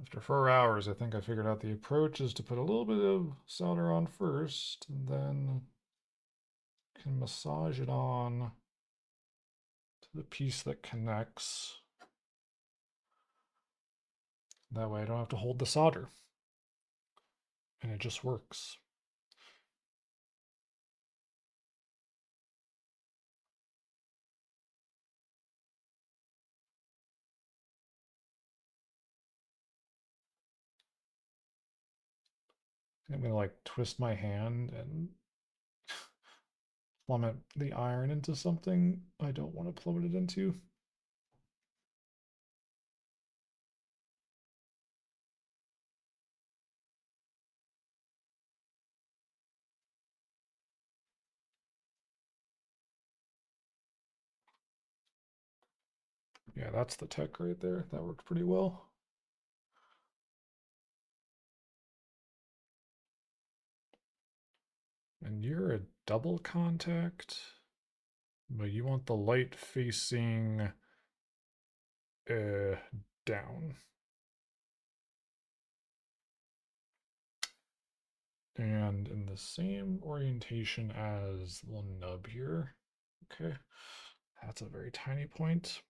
After 4 hours, I think I figured out the approach is to put a little bit of solder on first, and then can massage it on to the piece that connects. That way I don't have to hold the solder. And it just works. I'm gonna like twist my hand and plummet the iron into something I don't want to plummet it into. Yeah, that's the tech right there. That worked pretty well. And you're a double contact, but you want the light facing uh down. And in the same orientation as the nub here. Okay, that's a very tiny point.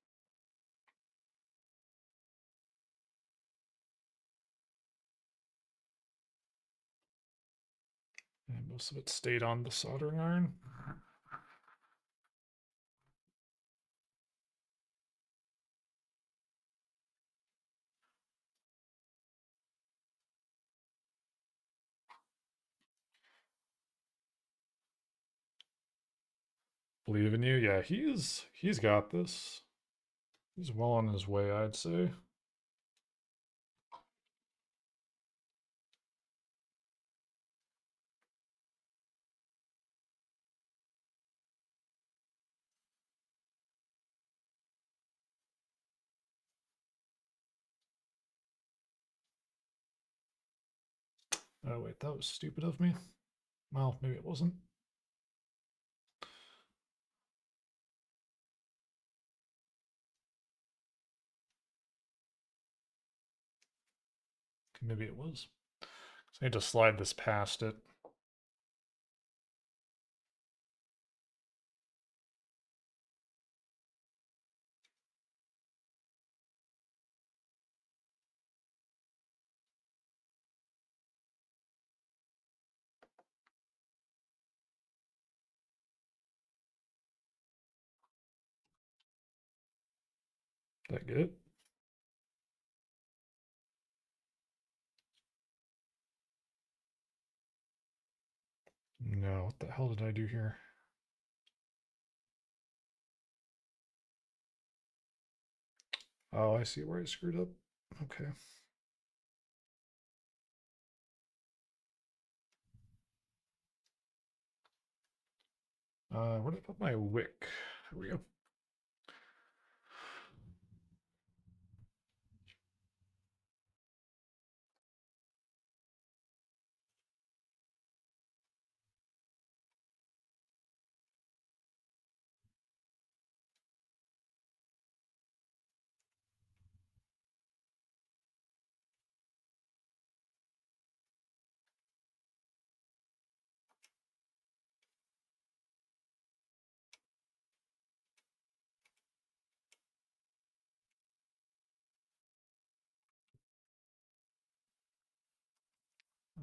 And most of it stayed on the soldering iron. Believe in you. Yeah, he's got this. He's well on his way, I'd say. Oh wait, that was stupid of me. Well, maybe it wasn't. Maybe it was. So I need to slide this past it. Did I get it? No, what the hell did I do here? Oh, I see where I screwed up. Okay. Where did I put my wick? There we go.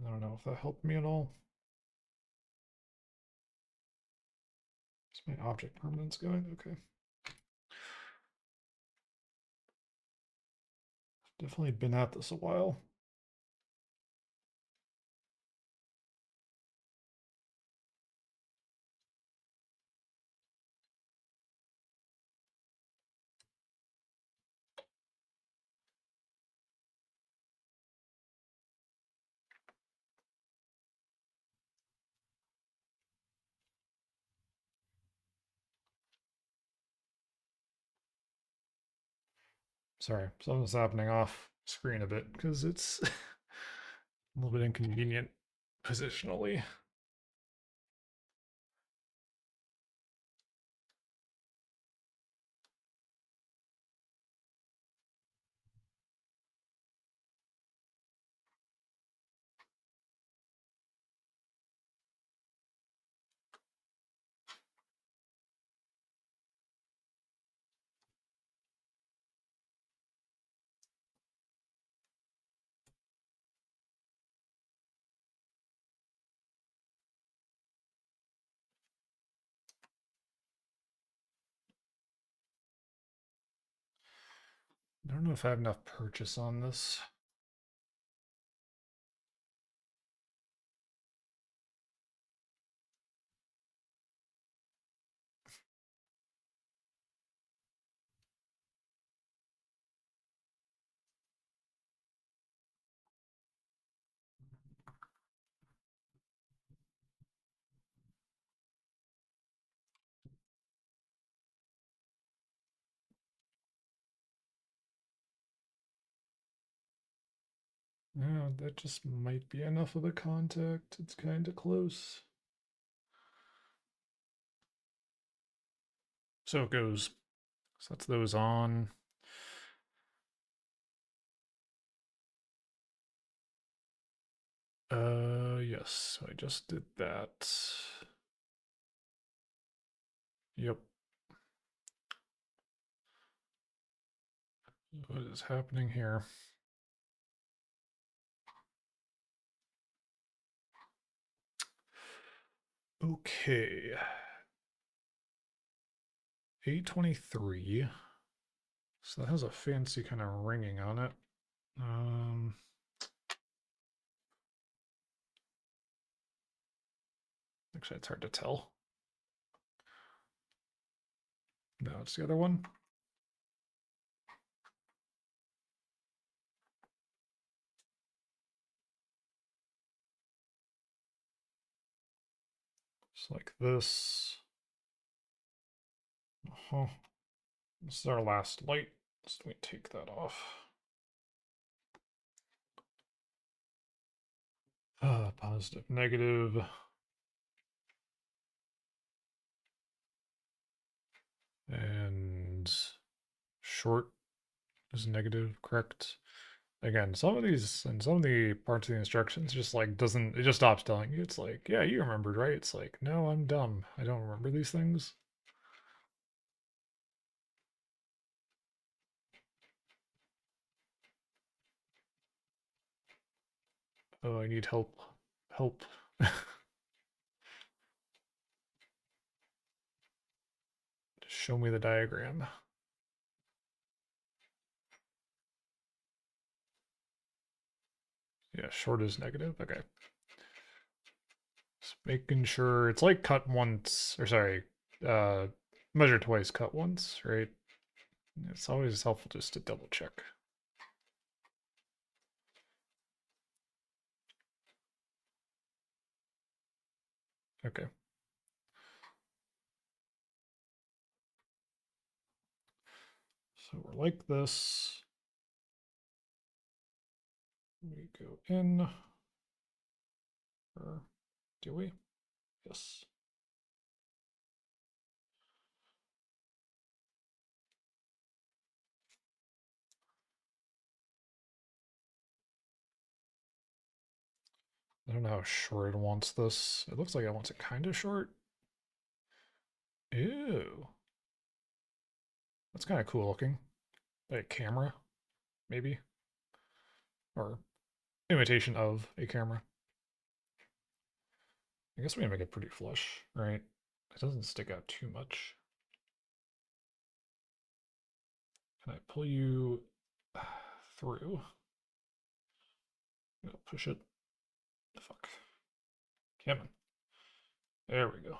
I don't know if that helped me at all. Is my object permanence going? Okay. Definitely been at this a while. Sorry, something's happening off screen a bit because it's a little bit inconvenient positionally. I don't know if I have enough purchase on this. Yeah, that just might be enough of a contact. It's kind of close. So it goes. So that's those on. Yes, I just did that. Yep. What is happening here? Okay. 823. So that has a fancy kind of ringing on it. Actually, it's hard to tell. No, it's the other one. It's like this. Uh-huh. This is our last light. So we take that off. Positive, negative. And short is negative, correct? Again, some of these and some of the parts of the instructions just like doesn't it just stops telling you. It's like, yeah, you remembered, right? It's like, no, I'm dumb. I don't remember these things. Oh, I need help. Help. Show me the diagram. Yeah, short is negative. Okay. Just making sure it's like cut once, or sorry, uh, measure twice, cut once, right? It's always helpful just to double check. Okay. So we're like this. We go in, or do we? Yes. I don't know how short it wants this. It looks like it wants it kind of short. Ew. That's kind of cool looking. Like camera, maybe? Or imitation of a camera. I guess we can make it pretty flush, right? It doesn't stick out too much. Can I pull you through? Push it. Fuck. Come on. There we go.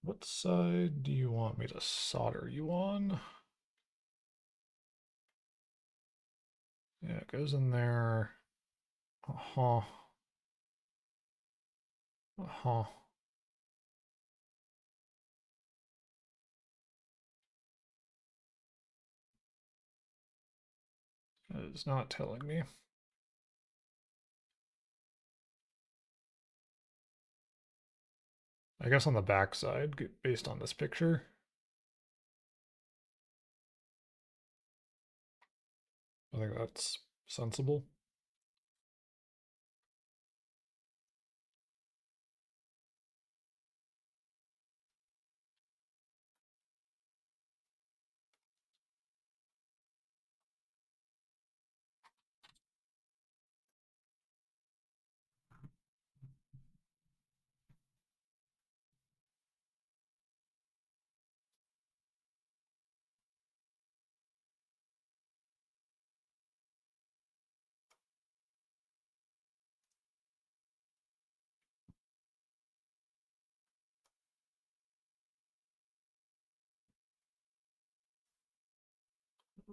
What side do you want me to solder you on? Yeah, it goes in there. Uh-huh. Uh-huh. It's not telling me. I guess on the back side, based on this picture. I think that's sensible.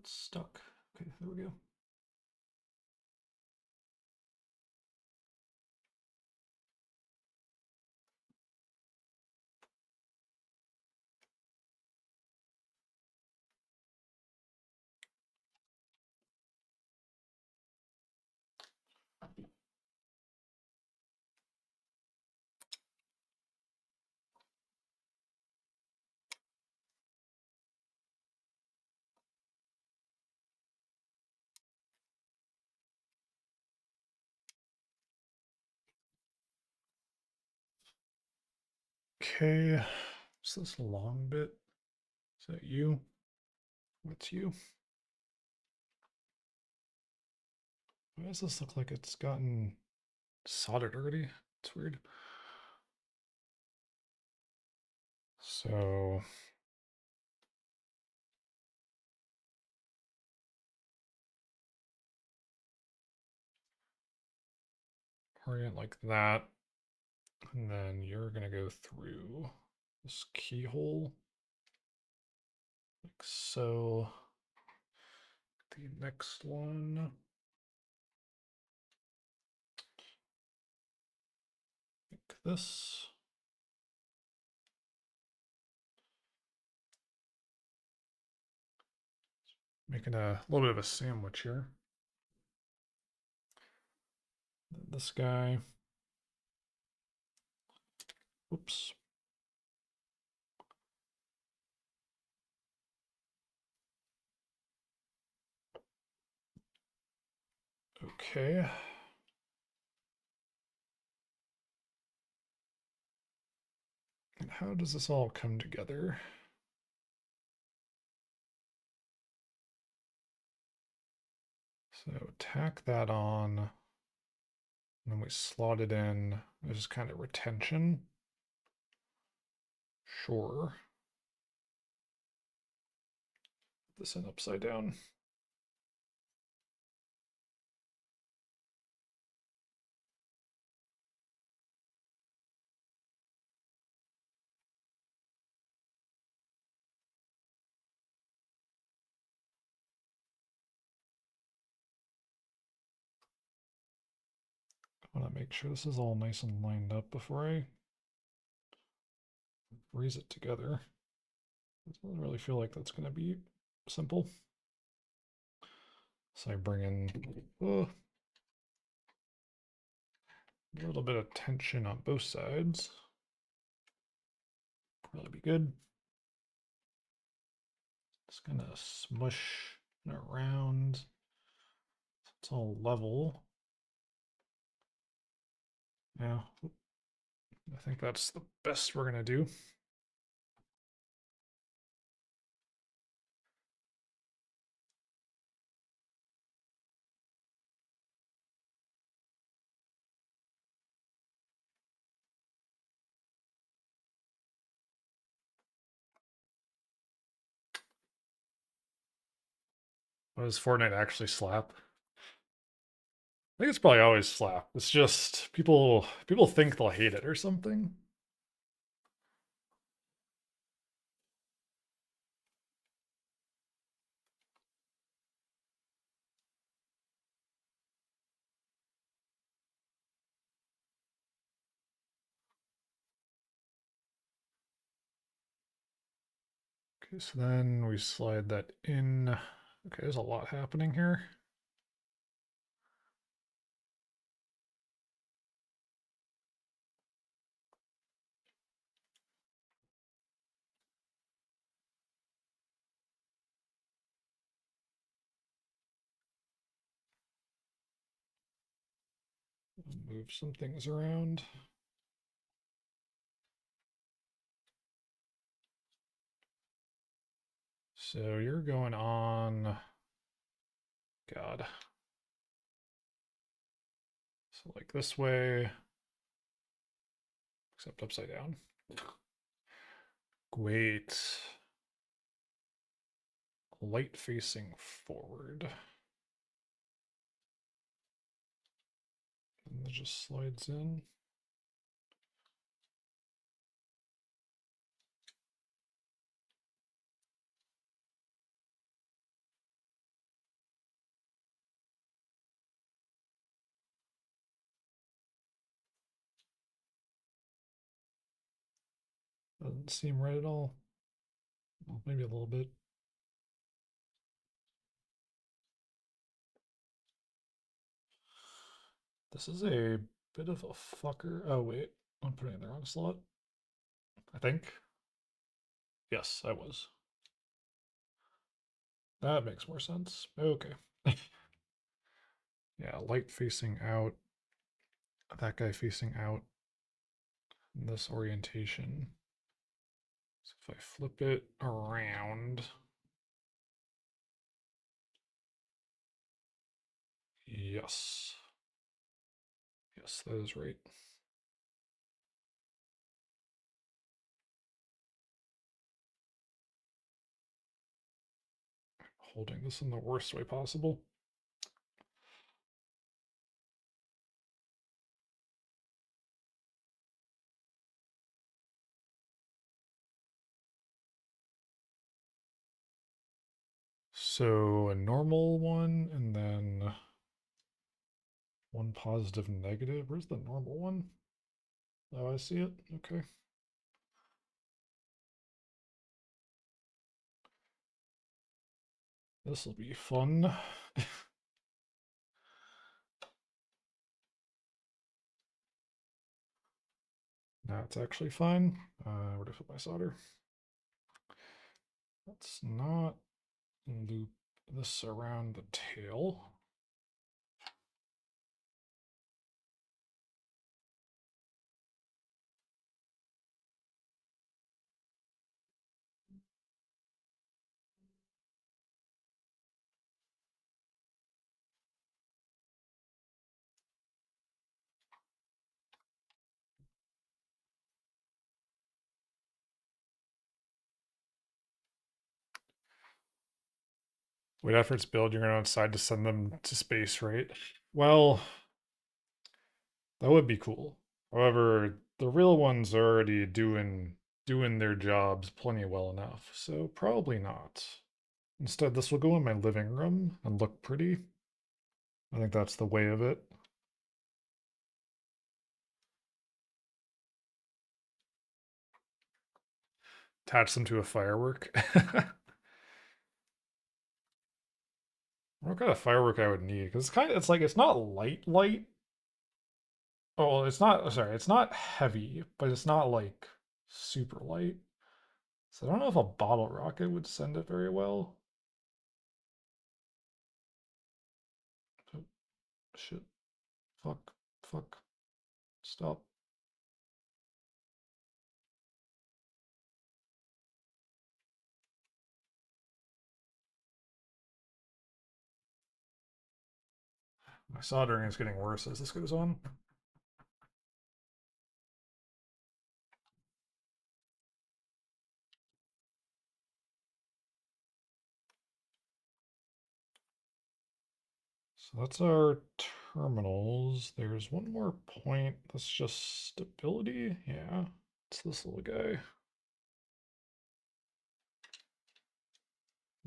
It's stuck. Okay, there we go. Okay, is this a long bit? Is that you? What's you? Why does this look like it's gotten soldered already? It's weird. So orient like that, and then you're gonna go through this keyhole like so. The next one, like this. Making a little bit of a sandwich here. This guy. Oops. Okay. And how does this all come together? So tack that on, and then we slot it in. This is kind of retention. Sure. Put this in upside down. I want to make sure this is all nice and lined up before I freeze it together. It doesn't really feel like that's going to be simple. So I bring in a little bit of tension on both sides. Probably be good. Just gonna smush it around so it's all level. Yeah, I think that's the best we're gonna do. What does Fortnite actually slap? I think it's probably always slap. It's just people think they'll hate it or something. Okay, so then we slide that in. Okay, there's a lot happening here. Move some things around. So you're going on, God. So like this way, except upside down. Wait. Light facing forward. And it just slides in. Doesn't seem right at all. Well, maybe a little bit. This is a bit of a fucker. Oh, wait. I'm putting it in the wrong slot. I think. Yes, I was. That makes more sense. Okay. Yeah, light facing out. That guy facing out. in this orientation. So if I flip it around, yes, yes, that is right. Holding this in the worst way possible. So a normal one and then one positive negative. Where's the normal one? Oh, I see it. Okay. This will be fun. Now it's actually fine. Where to put my solder? Let's not loop this around the tail. Wait efforts build, you're going to decide to send them to space, right? Well, that would be cool. However, the real ones are already doing their jobs plenty well enough, so probably not. Instead, this will go in my living room and look pretty. I think that's the way of it. Attach them to a firework. What kind of firework I would need? Because it's like it's not light. Oh, it's not. Sorry, it's not heavy, but it's not like super light. So I don't know if a bottle rocket would send it very well. Oh, shit. Fuck. Fuck. Stop. My soldering is getting worse as this goes on. So that's our terminals. There's one more point that's just stability. Yeah. It's this little guy.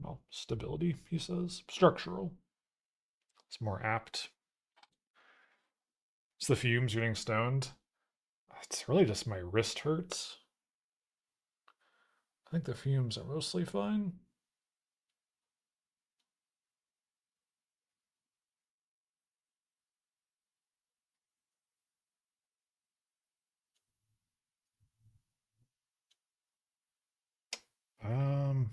Well, stability, he says. Structural. It's more apt. It's the fumes getting stoned. It's really just my wrist hurts. I think the fumes are mostly fine. Um,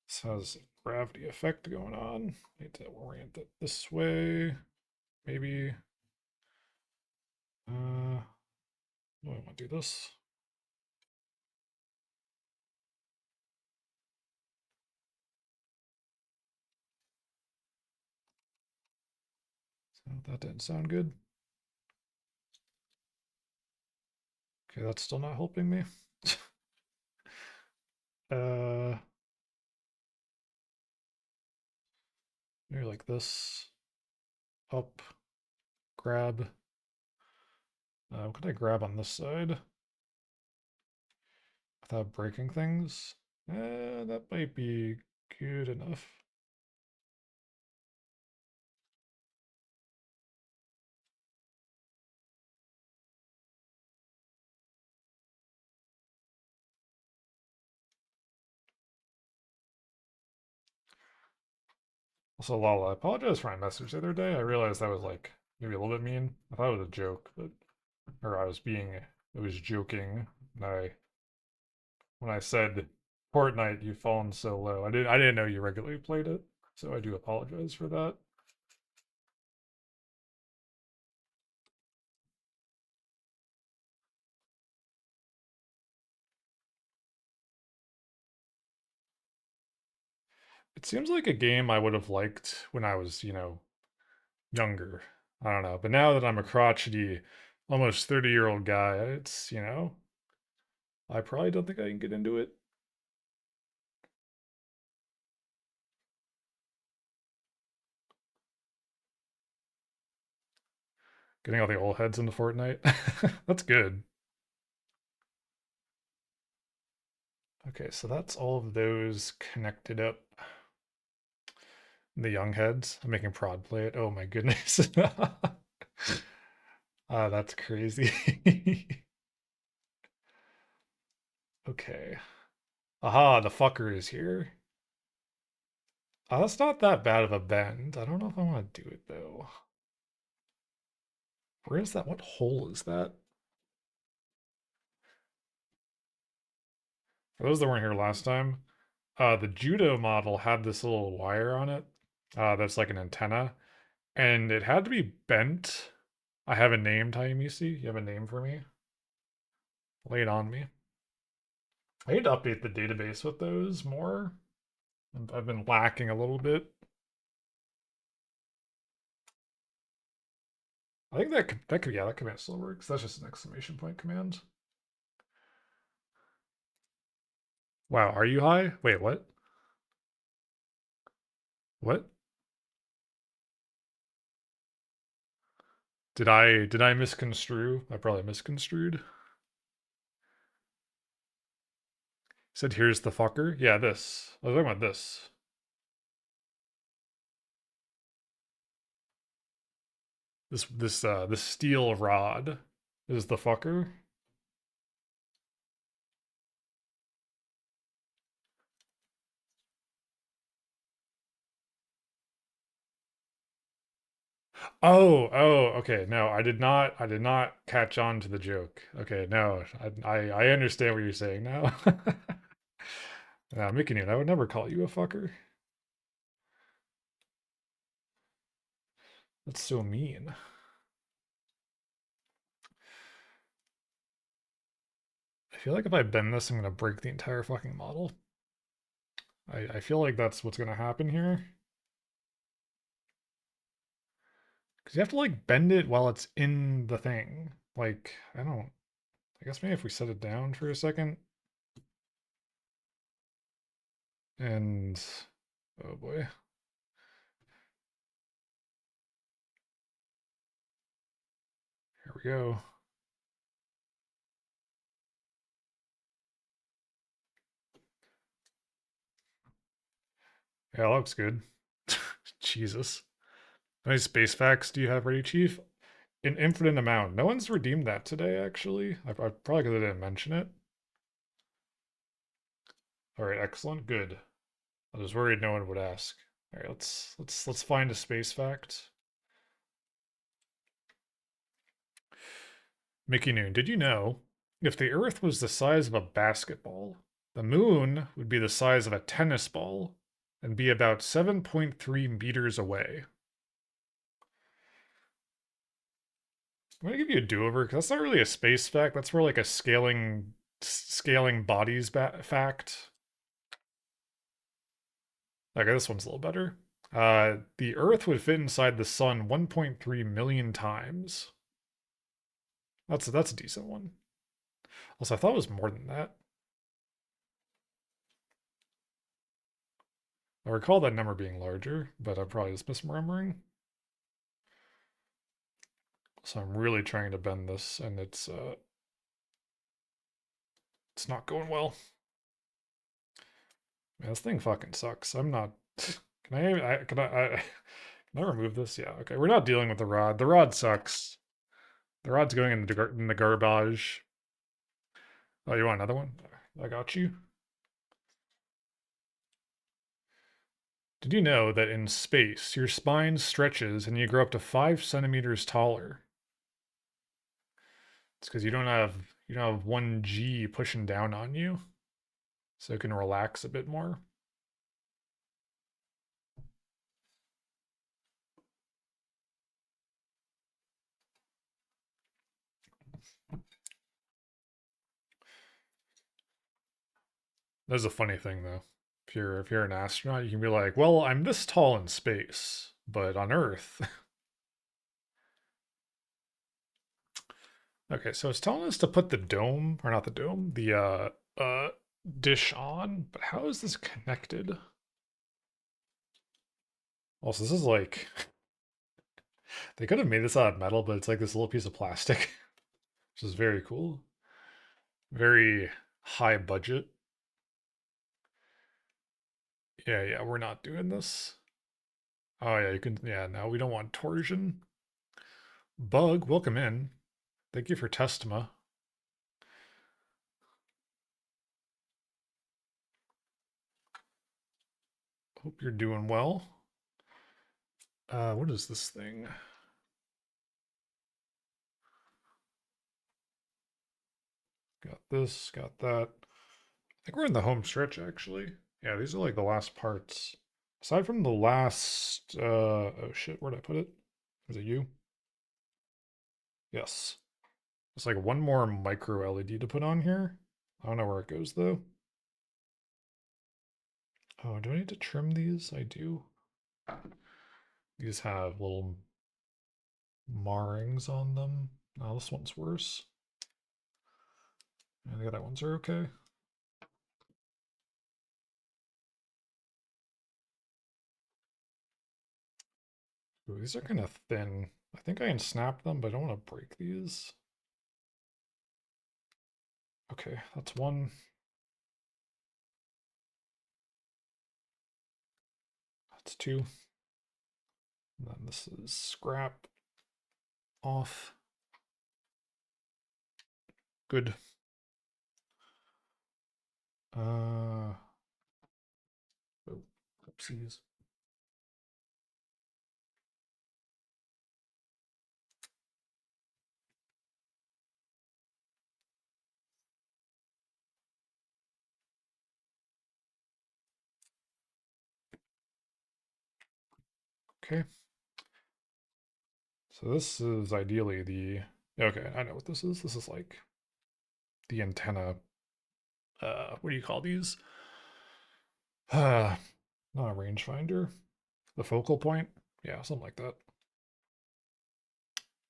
this has gravity effect going on. Need to orient it this way, maybe. Do I want to do this? So that didn't sound good. Okay, that's still not helping me. uh, Maybe like this. Up, grab. What could I grab on this side without breaking things? That might be good enough. Also, Lala, I apologize for my message the other day. I realized that was like maybe a little bit mean. I thought it was a joke, but or I was joking. And when I said Fortnite, you've fallen so low. I didn't know you regularly played it, so I do apologize for that. It seems like a game I would have liked when I was, younger. I don't know. But now that I'm a crotchety, almost 30-year-old guy, I probably don't think I can get into it. Getting all the old heads into Fortnite. That's good. Okay, so that's all of those connected up. The young heads. I'm making prod play it. Oh my goodness. That's crazy. Okay. Aha, the fucker is here. That's not that bad of a bend. I don't know if I want to do it though. Where is that? What hole is that? For those that weren't here last time, the judo model had this little wire on it. That's like an antenna, and it had to be bent. I have a name, Taimisi. You have a name for me? Lay it on me. I need to update the database with those more. I've been lacking a little bit. I think that command still works. That's just an exclamation point command. Wow, are you high? Wait, what? What? Did I misconstrue? I probably misconstrued. Said here's the fucker. Yeah, this. I was talking about this. This steel rod is the fucker. Okay. No, I did not catch on to the joke. Okay, no, I understand what you're saying now. Mickey Noon, I would never call you a fucker. That's so mean. I feel like if I bend this, I'm gonna break the entire fucking model. I feel like that's what's gonna happen here. Because you have to like bend it while it's in the thing. Like, I don't. I guess maybe if we set it down for a second. And oh boy. Here we go. Yeah, that looks good. Jesus. How many space facts do you have ready, Chief? An infinite amount. No one's redeemed that today, actually. I probably because I didn't mention it. All right, excellent, good. I was worried no one would ask. All right, let's find a space fact. Mickey Noon, did you know if the Earth was the size of a basketball, the Moon would be the size of a tennis ball and be about 7.3 meters away? I'm gonna give you a do-over because that's not really a space fact. That's more like a scaling bodies fact. Okay, this one's a little better. The Earth would fit inside the Sun 1.3 million times. That's a decent one. Also, I thought it was more than that. I recall that number being larger, but I'm probably just misremembering. So I'm really trying to bend this, and it's not going well. Man, this thing fucking sucks. I'm not. Can I remove this? Yeah. Okay. We're not dealing with the rod. The rod sucks. The rod's going in the garbage. Oh, you want another one? I got you. Did you know that in space, your spine stretches and you grow up to 5 centimeters taller? It's because you don't have 1G pushing down on you, so it can relax a bit more. That's a funny thing though. If you're an astronaut, you can be like, well, I'm this tall in space, but on Earth. Okay, so it's telling us to put the dome, or not the dome, the dish on, but how is this connected? Also, this is like they could have made this out of metal, but it's like this little piece of plastic, which is very cool. Very high budget. Yeah, yeah, we're not doing this. Oh yeah, you can yeah, no, we don't want torsion. Bug, welcome in. Thank you for Testama. Hope you're doing well. What is this thing? Got this, got that. I think we're in the home stretch actually. Yeah, these are like the last parts. Aside from the last oh shit, where'd I put it? Is it you? Yes. It's like one more micro LED to put on here. I don't know where it goes though. Oh, do I need to trim these? I do. These have little marrings on them. Oh, this one's worse. And the other ones are okay. Ooh, these are kind of thin. I think I can snap them, but I don't want to break these. Okay, that's one. That's two. And then this is scrap off. Good. Oh, oopsies. Okay. So this is ideally the okay, I know what this is. This is like the antenna. What do you call these? Not a rangefinder. The focal point? Yeah, something like that.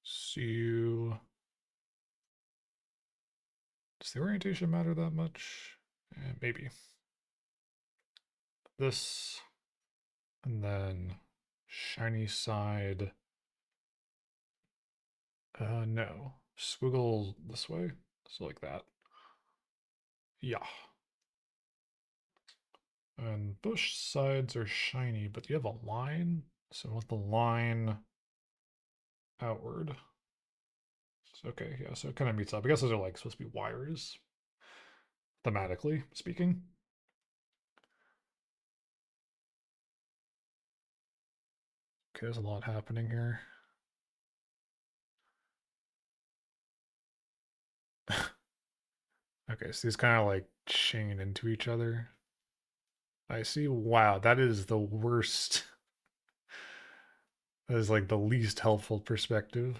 So does the orientation matter that much? Maybe. This and then shiny side. No. Squiggle this way. So like that. Yeah. And bush sides are shiny, but you have a line. So I want the line outward. So, okay, yeah, so it kind of meets up. I guess those are like supposed to be wires, thematically speaking. Okay, there's a lot happening here. Okay, so these kind of like chain into each other. I see. Wow, that is the worst. That is like the least helpful perspective.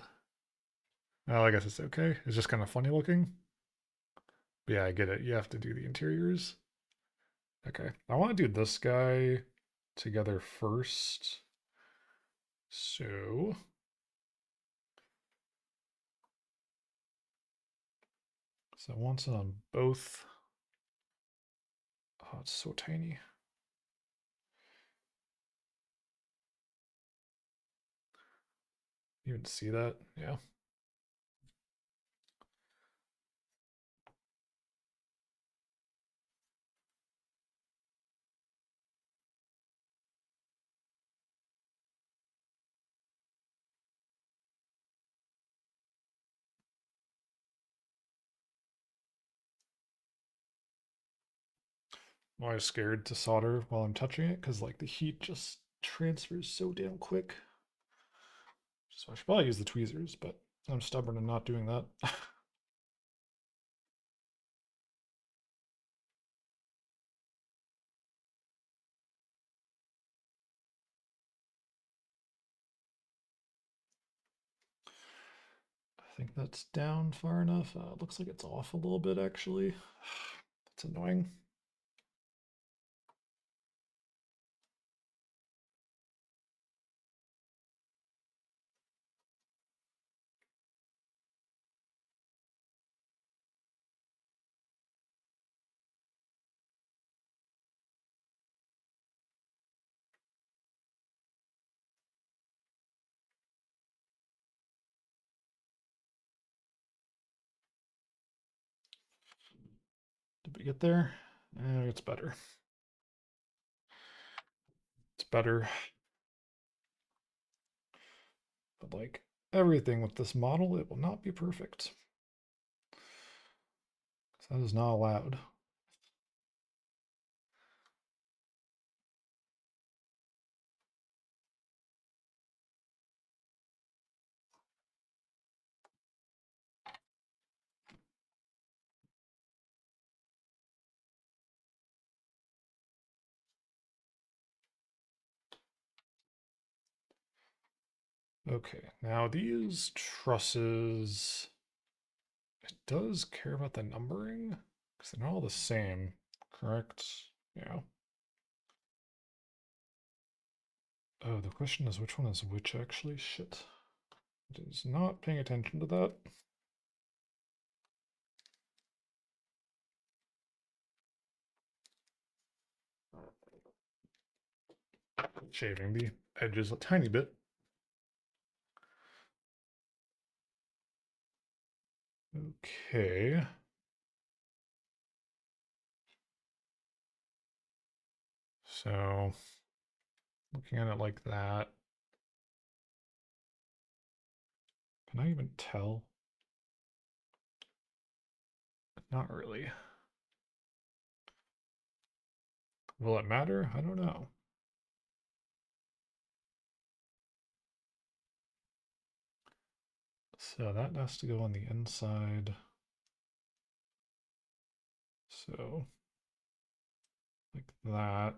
Well, I guess it's okay. It's just kind of funny looking. But yeah, I get it. You have to do the interiors. Okay, I want to do this guy together first. So I want it on both. Oh, it's so tiny. You can see that? Yeah. I'm always scared to solder while I'm touching it because like the heat just transfers so damn quick. So I should probably use the tweezers, but I'm stubborn in not doing that. I think that's down far enough. Looks like it's off a little bit actually. That's annoying. Did I get there? It's better. It's better. But like everything with this model, it will not be perfect. That is not allowed. Okay, now these trusses, it does care about the numbering because they're not all the same, correct? Yeah. Oh, the question is which one is which actually? Shit. It is not paying attention to that. Shaving the edges a tiny bit. Okay. So looking at it like that, can I even tell? Not really. Will it matter? I don't know. So that has to go on the inside. So like that.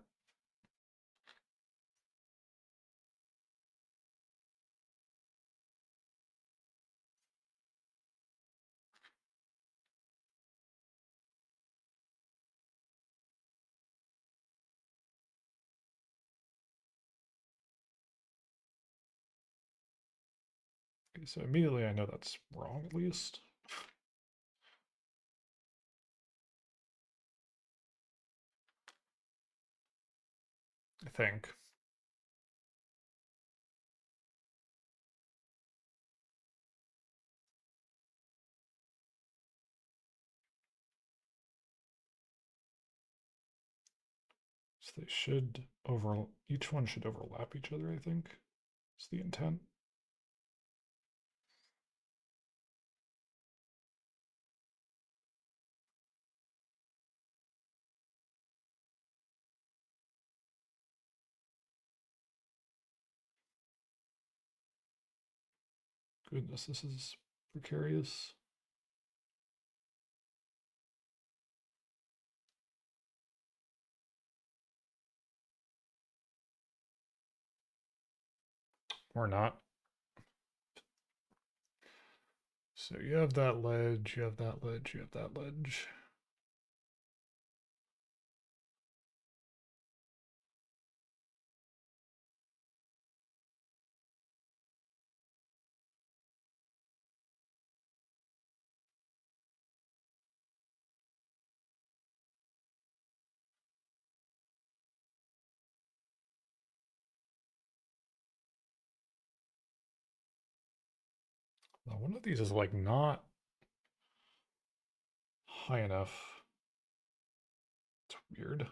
Okay, so immediately I know that's wrong at least. I think. So they should each one should overlap each other, I think. It's the intent. Goodness, this is precarious. Or not. So you have that ledge, you have that ledge, you have that ledge. Now, one of these is like not high enough. It's weird.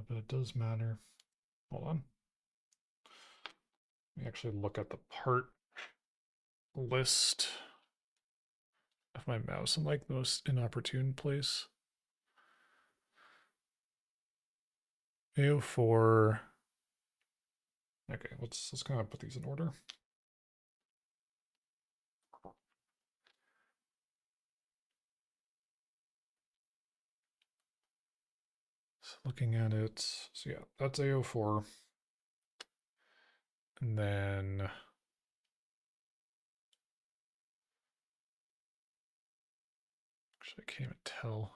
But it does matter. Hold on. Let me actually look at the part list of my mouse in like the most inopportune place. AO4. Okay, let's kind of put these in order. So looking at it, so yeah, that's AO4. And then actually I can't even tell.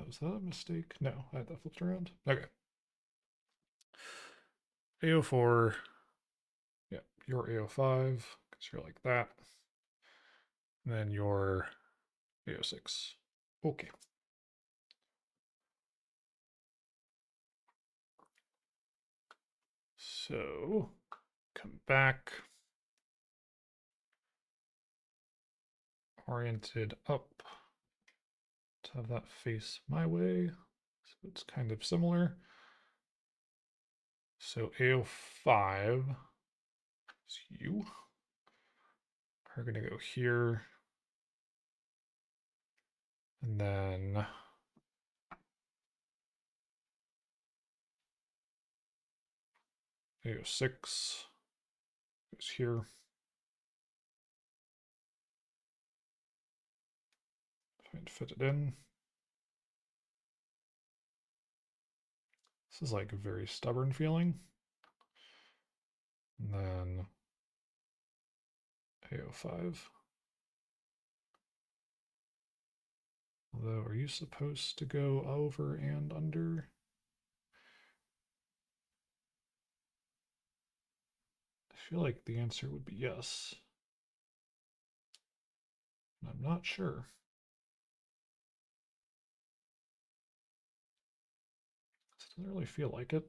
Was that a mistake? No, I had that flipped around. Okay. AO4. Yep, you're AO5 because you're like that. And then you're AO6. Okay. So come back, oriented up to have that face my way. So it's kind of similar. So AO5 is you. We're going to go here. And then AO6 goes here. Try and fit it in. This is like a very stubborn feeling. And then AO5. Although, are you supposed to go over and under? I feel like the answer would be yes. I'm not sure. This doesn't really feel like it.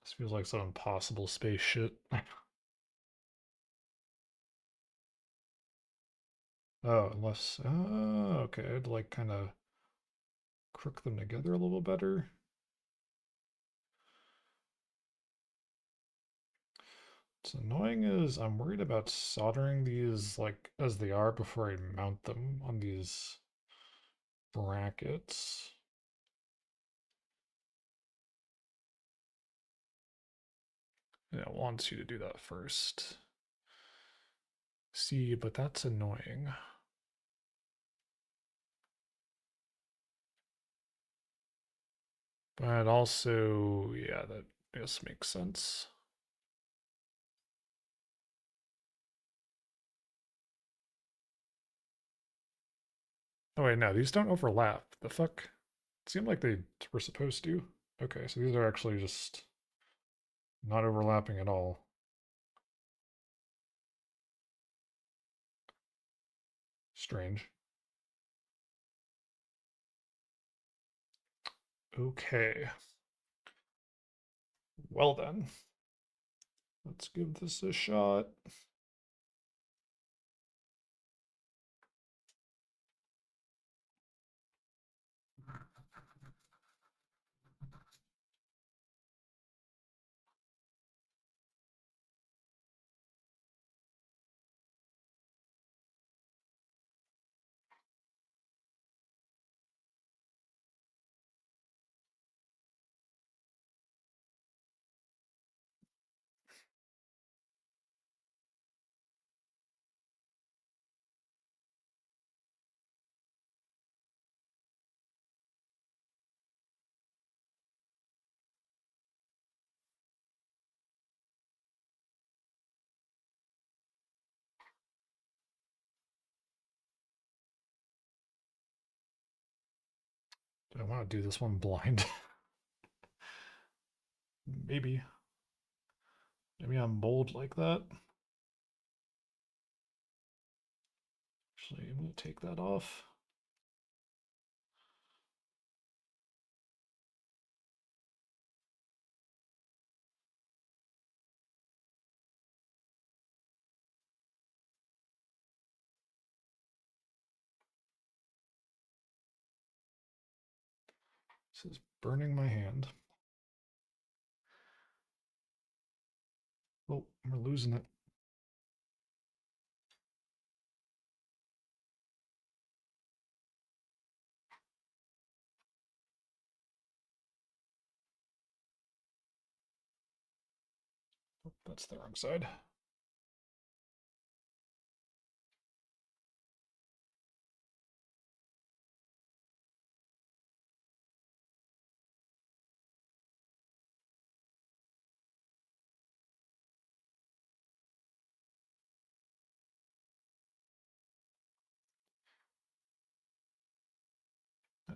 This feels like some impossible space shit. Oh, unless, okay, I'd like kind of crook them together a little better. What's annoying is I'm worried about soldering these like as they are before I mount them on these brackets. And it wants you to do that first. See, but that's annoying. But also, yeah, that just makes sense. Oh wait, no, these don't overlap. The fuck? It seemed like they were supposed to. Okay, so these are actually just not overlapping at all. Strange. Okay. Well then, let's give this a shot. Do I want to do this one blind? Maybe. Maybe I'm bold like that. Actually, I'm going to take that off. This is burning my hand. Oh, we're losing it. Oh, that's the wrong side.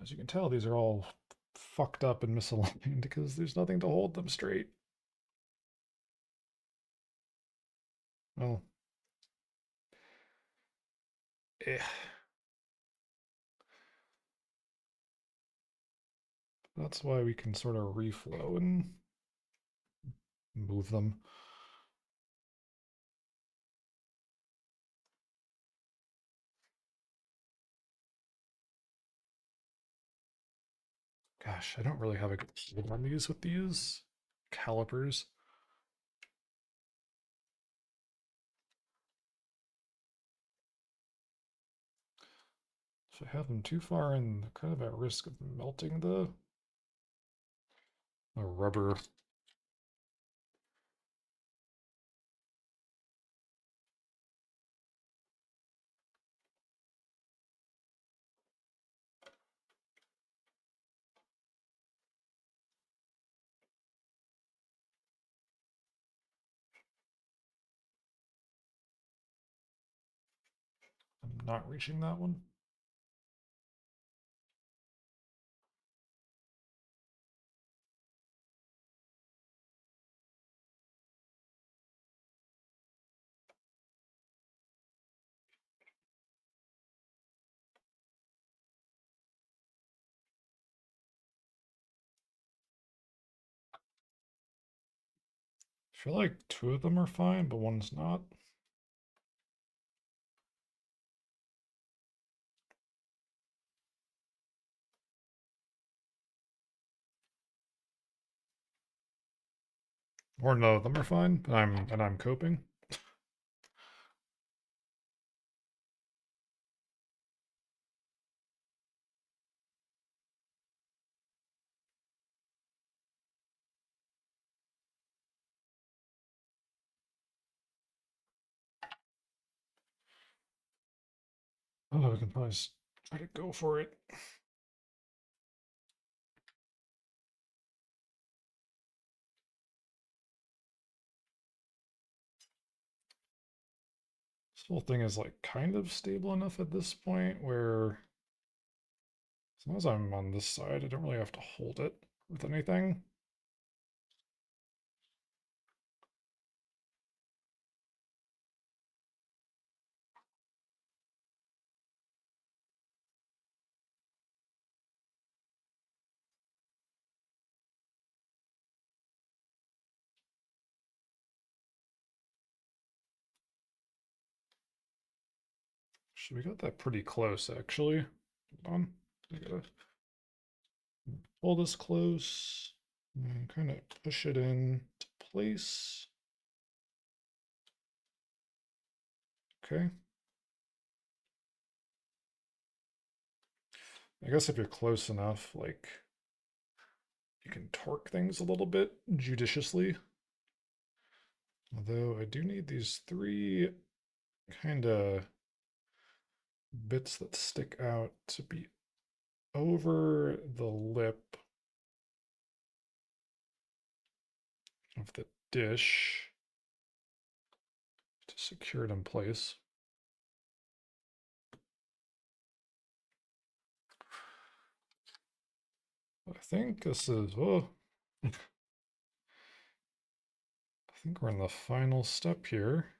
As you can tell, these are all fucked up and misaligned because there's nothing to hold them straight. Well, eh. That's why we can sort of reflow and move them. Gosh, I don't really have a good hold on these with these calipers. If I have them too far in, they're kind of at risk of melting the rubber. I'm not reaching that one. I feel like two of them are fine, but one's not. Or none of them are fine, but I'm coping. Oh, we can probably try to go for it. This whole thing is like kind of stable enough at this point where as long as I'm on this side, I don't really have to hold it with anything. So we got that pretty close, actually. Hold on. I gotta pull this close and kind of push it in to place. Okay. I guess if you're close enough, like, you can torque things a little bit judiciously. Although I do need these three kind of bits that stick out to be over the lip of the dish to secure it in place. I think this is, oh, I think we're in the final step here.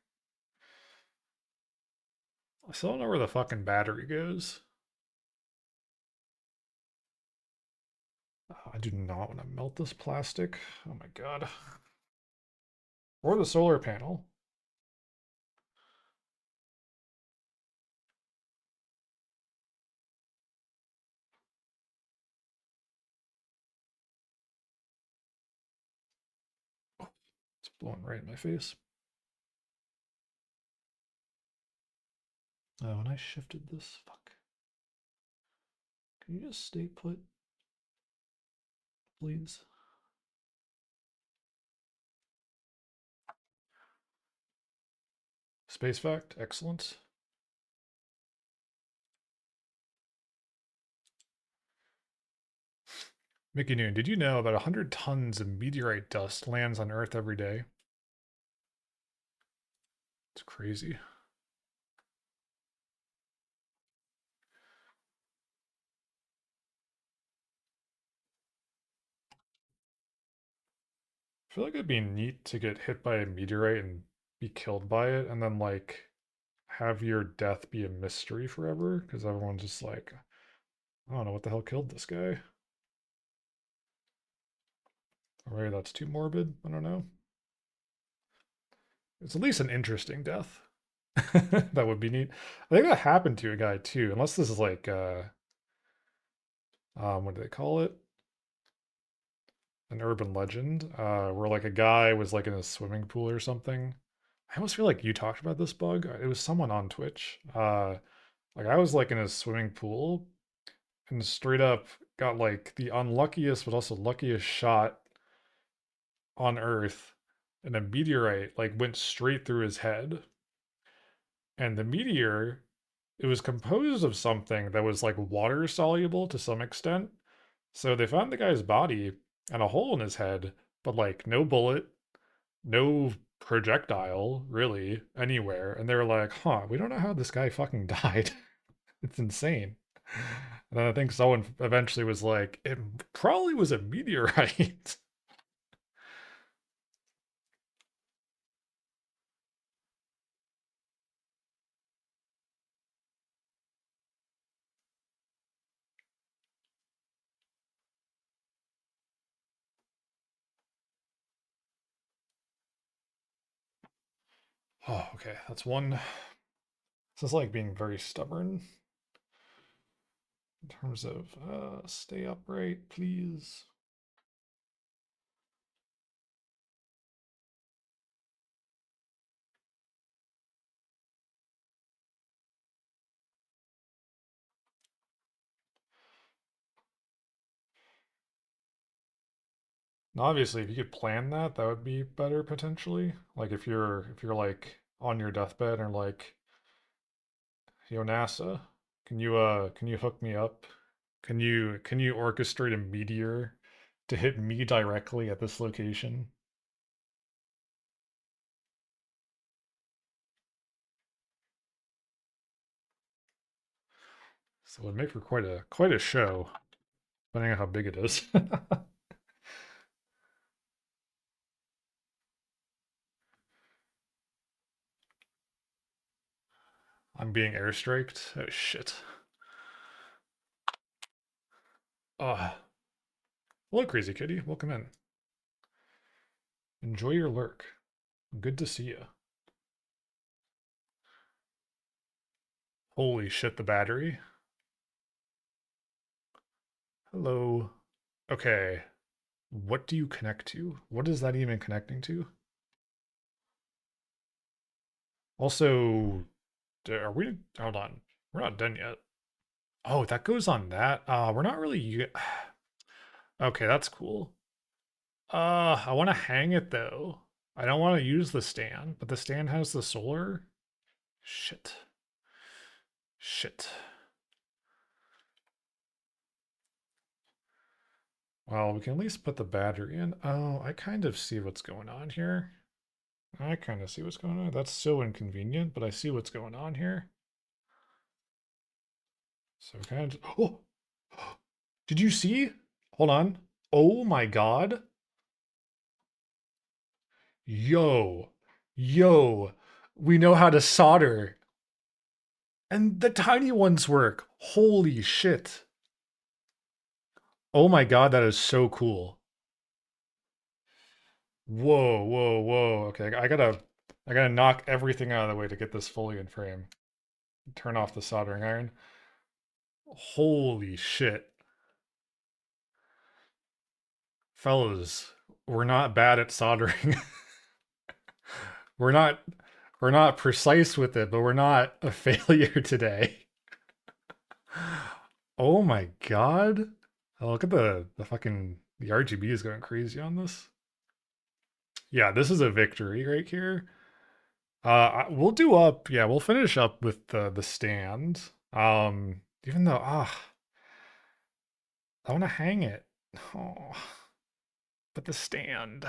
I still don't know where the fucking battery goes. I do not want to melt this plastic. Oh my god. Or the solar panel. Oh, it's blowing right in my face. Oh, and I shifted this. Fuck. Can you just stay put, please? Space fact, excellent. Mickey Noon, did you know about 100 tons of meteorite dust lands on Earth every day? It's crazy. I feel like it'd be neat to get hit by a meteorite and be killed by it, and then like have your death be a mystery forever, because everyone's just like, I don't know what the hell killed this guy. Or maybe that's too morbid. I don't know. It's at least an interesting death. That would be neat. I think that happened to a guy too, unless this is like what do they call it? An urban legend, where like a guy was like in a swimming pool or something. I almost feel like you talked about this bug. It was someone on Twitch. Like I was like in a swimming pool and straight up got like the unluckiest but also luckiest shot on Earth, and a meteorite like went straight through his head. And the meteor, it was composed of something that was like water soluble to some extent. So they found the guy's body and a hole in his head, but like no bullet, no projectile really anywhere. And they were like, huh, we don't know how this guy fucking died. It's insane. And then I think someone eventually was like, it probably was a meteorite. Oh, okay. That's one. This is like being very stubborn in terms of stay upright, please. Now, obviously, if you could plan that, that would be better potentially. Like if you're like on your deathbed and like, yo, NASA, can you hook me up? Can you orchestrate a meteor to hit me directly at this location? So it would make for quite a show, depending on how big it is. I'm being airstriked. Oh shit. Ah, hello, crazy kitty. Welcome in. Enjoy your lurk. Good to see you. Holy shit, the battery. Hello. Okay. What do you connect to? What is that even connecting to? Also, are we? Hold on. We're not done yet. Oh, that goes on that. We're not really. Okay, that's cool. I want to hang it though. I don't want to use the stand, but the stand has the solar. Shit. Shit. Well, we can at least put the battery in. Oh, I kind of see what's going on here. I kind of see what's going on. That's so inconvenient, but I see what's going on here. So kind of. Oh, did you see? Hold on. Oh my God. Yo, yo, we know how to solder. And the tiny ones work. Holy shit. Oh my God, that is so cool. Whoa, whoa, whoa. Okay, I gotta knock everything out of the way to get this fully in frame. Turn off the soldering iron. Holy shit. Fellas, we're not bad at soldering. we're not we're not precise with it, but we're not a failure today. Oh my God. Oh, look at the fucking the RGB is going crazy on this. Yeah, this is a victory right here. We'll do up. Yeah, we'll finish up with the stand. Even though I want to hang it. Oh, but the stand.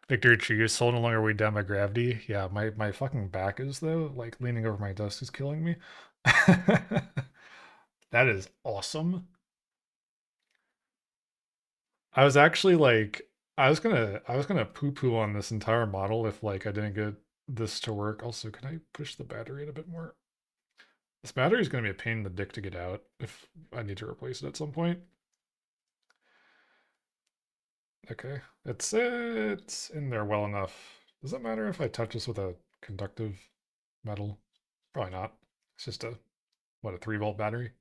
Victor Tree is so no longer weighed down by gravity. Yeah, my fucking back is though. Like leaning over my desk is killing me. That is awesome. I was actually like I was gonna poo-poo on this entire model if like I didn't get this to work. Also, can I push the battery in a bit more? This battery is gonna be a pain in the dick to get out if I need to replace it at some point. Okay, it's in there well enough. Does it matter if I touch this with a conductive metal? Probably not. It's just a what, a 3 volt battery.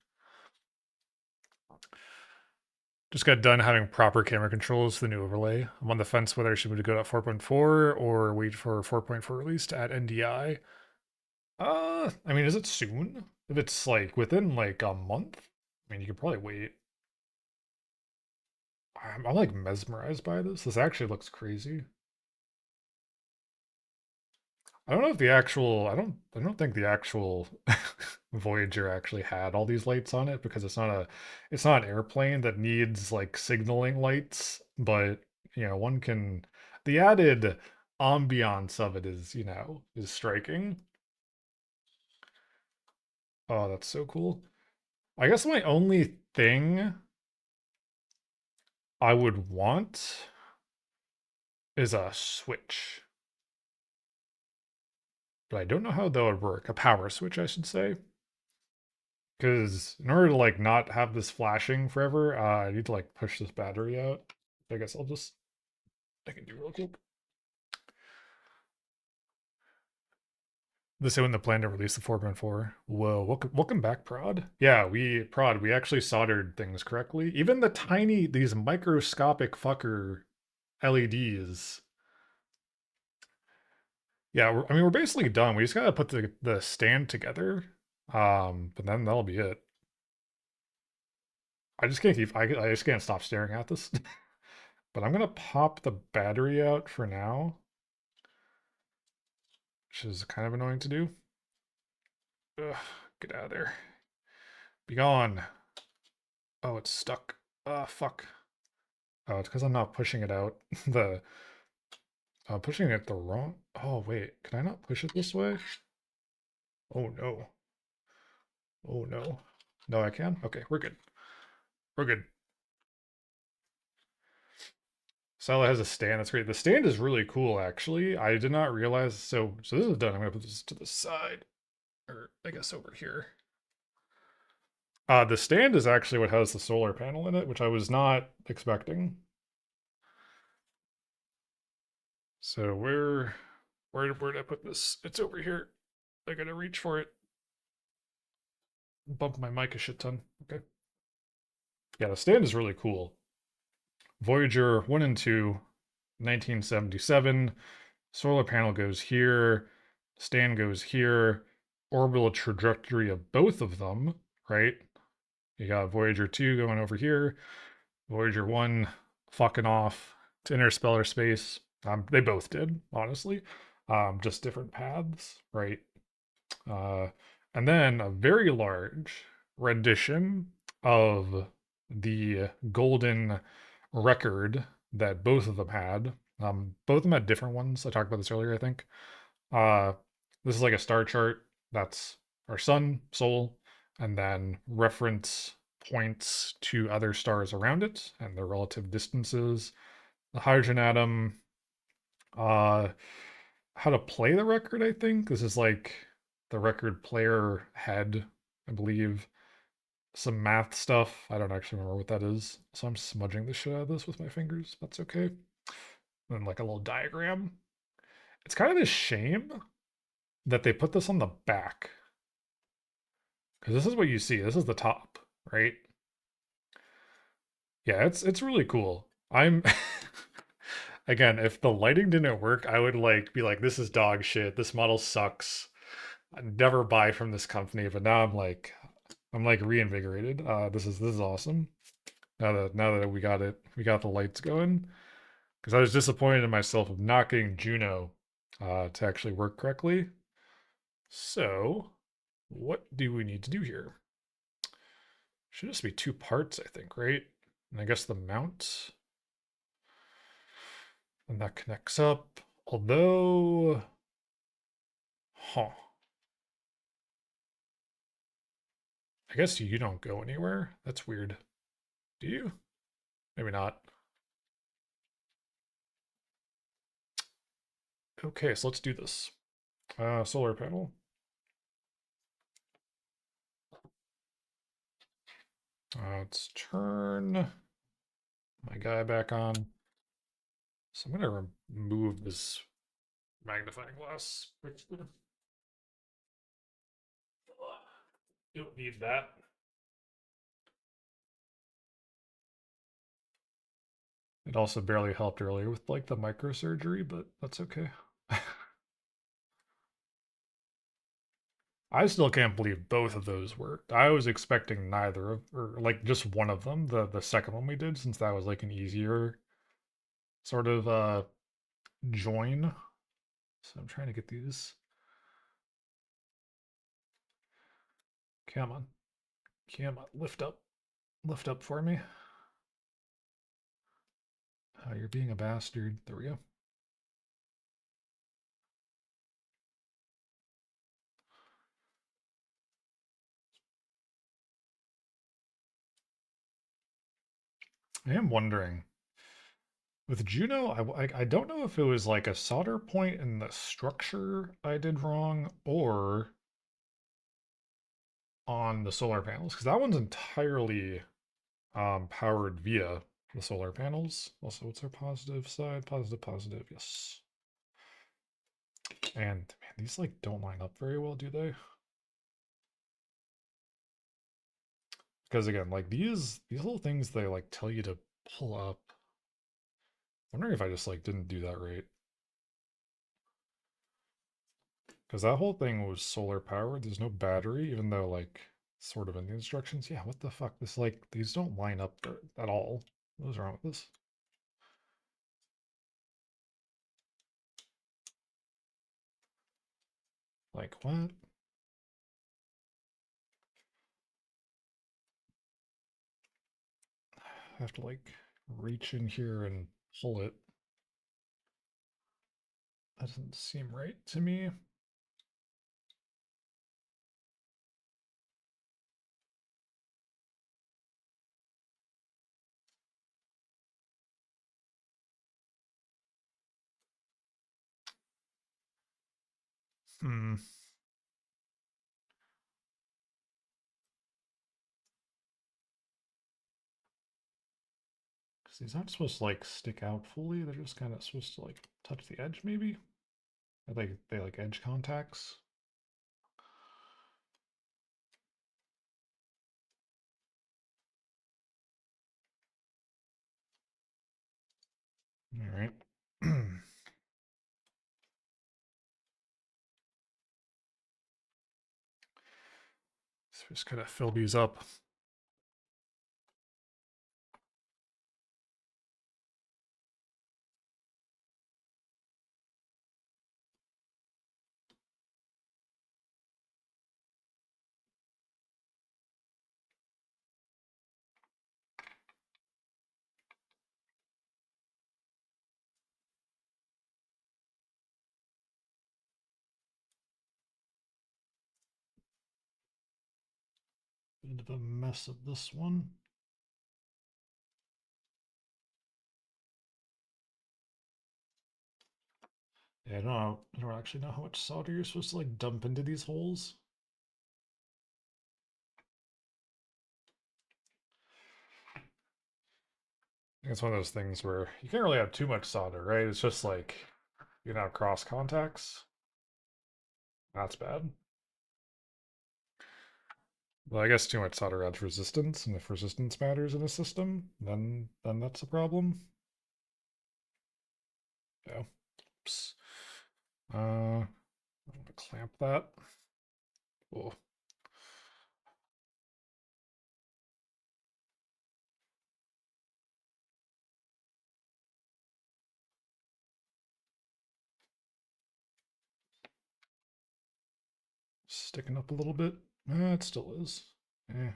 Just got done having proper camera controls for the new overlay. I'm on the fence whether I should go to 4.4 or wait for 4.4 release to add NDI. I mean, is it soon? If it's like within like a month, I mean, you could probably wait. I'm like mesmerized by this. This actually looks crazy. I don't know if the actual I don't think the actual Voyager actually had all these lights on it because it's not an airplane that needs like signaling lights, but one can the added ambiance of it is striking. Oh, that's so cool. I guess my only thing I would want is a switch, but I don't know how that would work. A power switch, I should say. Because in order to like not have this flashing forever, I need to like push this battery out. I guess I can do real quick. This is when the plan to release the 4.4. Whoa, welcome back, Prod. Yeah, we actually soldered things correctly. Even these microscopic fucker LEDs. Yeah, I mean, we're basically done. We just gotta put the stand together. But then that'll be it. I just can't stop staring at this. But I'm gonna pop the battery out for now, which is kind of annoying to do. Ugh, get out of there. Be gone. Oh, it's stuck. Fuck. Oh, it's because I'm not pushing it out. the Pushing it the wrong. Oh wait, can I not push it this way? Oh no. Oh no. No, I can. Okay, we're good. We're good. Sala has a stand. That's great. The stand is really cool, actually. I did not realize. So this is done. I'm gonna put this to the side, or I guess over here. The stand is actually what has the solar panel in it, which I was not expecting. So where did I put this? It's over here. I gotta reach for it. Bump my mic a shit ton. Okay. Yeah, the stand is really cool. Voyager 1 and 2, 1977. Solar panel goes here. Stand goes here. Orbital trajectory of both of them, right? You got Voyager 2 going over here. Voyager 1 fucking off to interstellar space. They both did, honestly. Just different paths, right? Uh, and then a very large rendition of the golden record that both of them had. Both of them had different ones. I talked about this earlier, I think. Uh, this is like a star chart. That's our sun, Sol, and then reference points to other stars around it and their relative distances. The hydrogen atom, uh, how to play the record, I think. This is like the record player head, I believe. Some math stuff. I don't actually remember what that is. So I'm smudging the shit out of this with my fingers. That's okay. And like a little diagram. It's kind of a shame that they put this on the back. Because this is what you see. This is the top, right? Yeah, it's really cool. I'm again, if the lighting didn't work, I would like be like, this is dog shit. This model sucks. I'd never buy from this company. But now I'm like reinvigorated. This is awesome. Now that we got the lights going. Because I was disappointed in myself of not getting Juno to actually work correctly. So, what do we need to do here? Should just be 2 parts, I think, right? And I guess the mount. And that connects up. Although, huh. I guess you don't go anywhere. That's weird. Do you? Maybe not. Okay, so let's do this. Solar panel. Let's turn my guy back on. So I'm gonna remove this magnifying glass. Don't need that. It also barely helped earlier with like the microsurgery, but that's okay. I still can't believe both of those worked. I was expecting neither of, or like just one of them, the second one we did, since that was like an easier sort of join. So I'm trying to get these. Come on. Come on. Lift up. Lift up for me. You're being a bastard. There we go. I am wondering with Juno, I don't know if it was like a solder point in the structure I did wrong or on the solar panels because that one's entirely powered via the solar panels. Also, what's our positive side? Positive, positive, yes. And man, these like don't line up very well, do they? Because again, like these little things they like tell you to pull up. I'm wondering if I just like didn't do that right. Because that whole thing was solar powered. There's no battery, even though like sort of in the instructions. Yeah, what the fuck? This like these don't line up at all. What is wrong with this? Like what? I have to like reach in here and pull it. That doesn't seem right to me. Hmm. Because these aren't supposed to like stick out fully. They're just kind of supposed to like touch the edge, maybe. Or they like edge contacts. All right. So just kind of fill these up. Bit of a mess of this one. Yeah, I don't actually know how much solder you're supposed to like dump into these holes. I think it's one of those things where you can't really have too much solder, right? It's just like you can have cross contacts. That's bad. Well, I guess too much solder adds resistance, and if resistance matters in a system, then that's a problem. Yeah. Oops. I'm gonna clamp that. Oh, sticking up a little bit. It still is. Eh,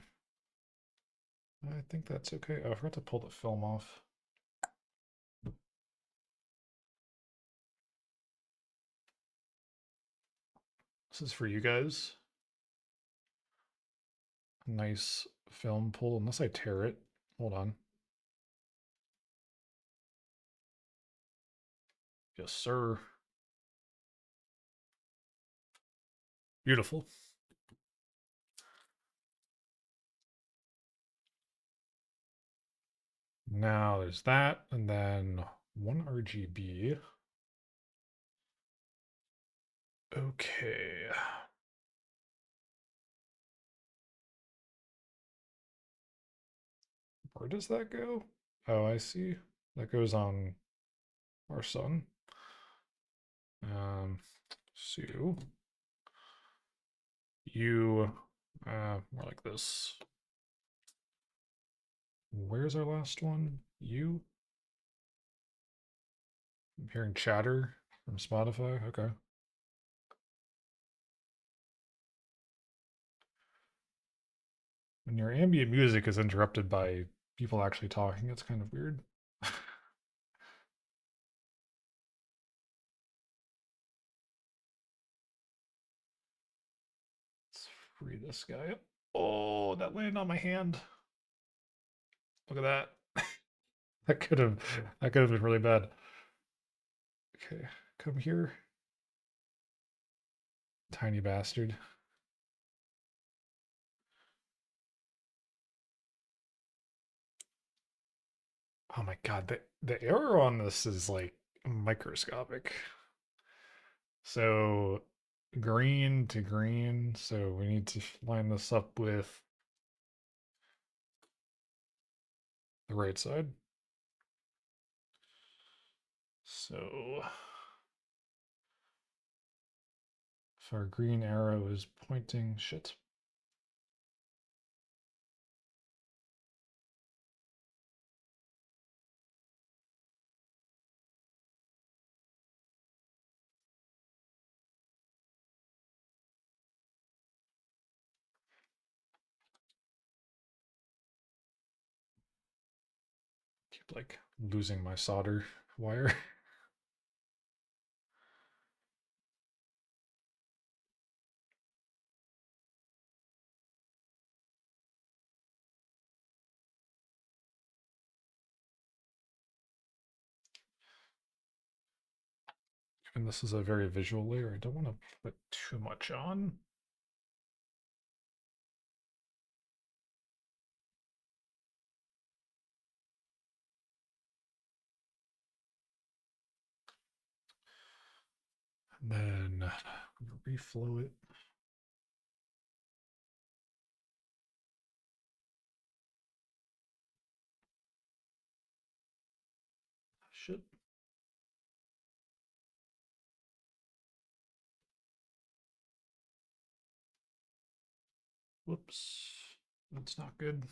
I think that's okay. Oh, I forgot to pull the film off. This is for you guys. Nice film pull, unless I tear it. Hold on. Yes, sir. Beautiful. Now there's that, and then one RGB. Okay. Where does that go? Oh, I see. That goes on our sun. So you, more like this. Where's our last one? You? I'm hearing chatter from Spotify. Okay. When your ambient music is interrupted by people actually talking, it's kind of weird. Let's free this guy up. Oh, that landed on my hand. Look at that. That could have been really bad. Okay, come here, tiny bastard. Oh my god, the error on this is like microscopic. So green to green. So we need to line this up with the right side. So if our green arrow is pointing, shit. Keep like losing my solder wire. And this is a very visual layer. I don't want to put too much on. And then reflow it. Shit. Whoops. That's not good.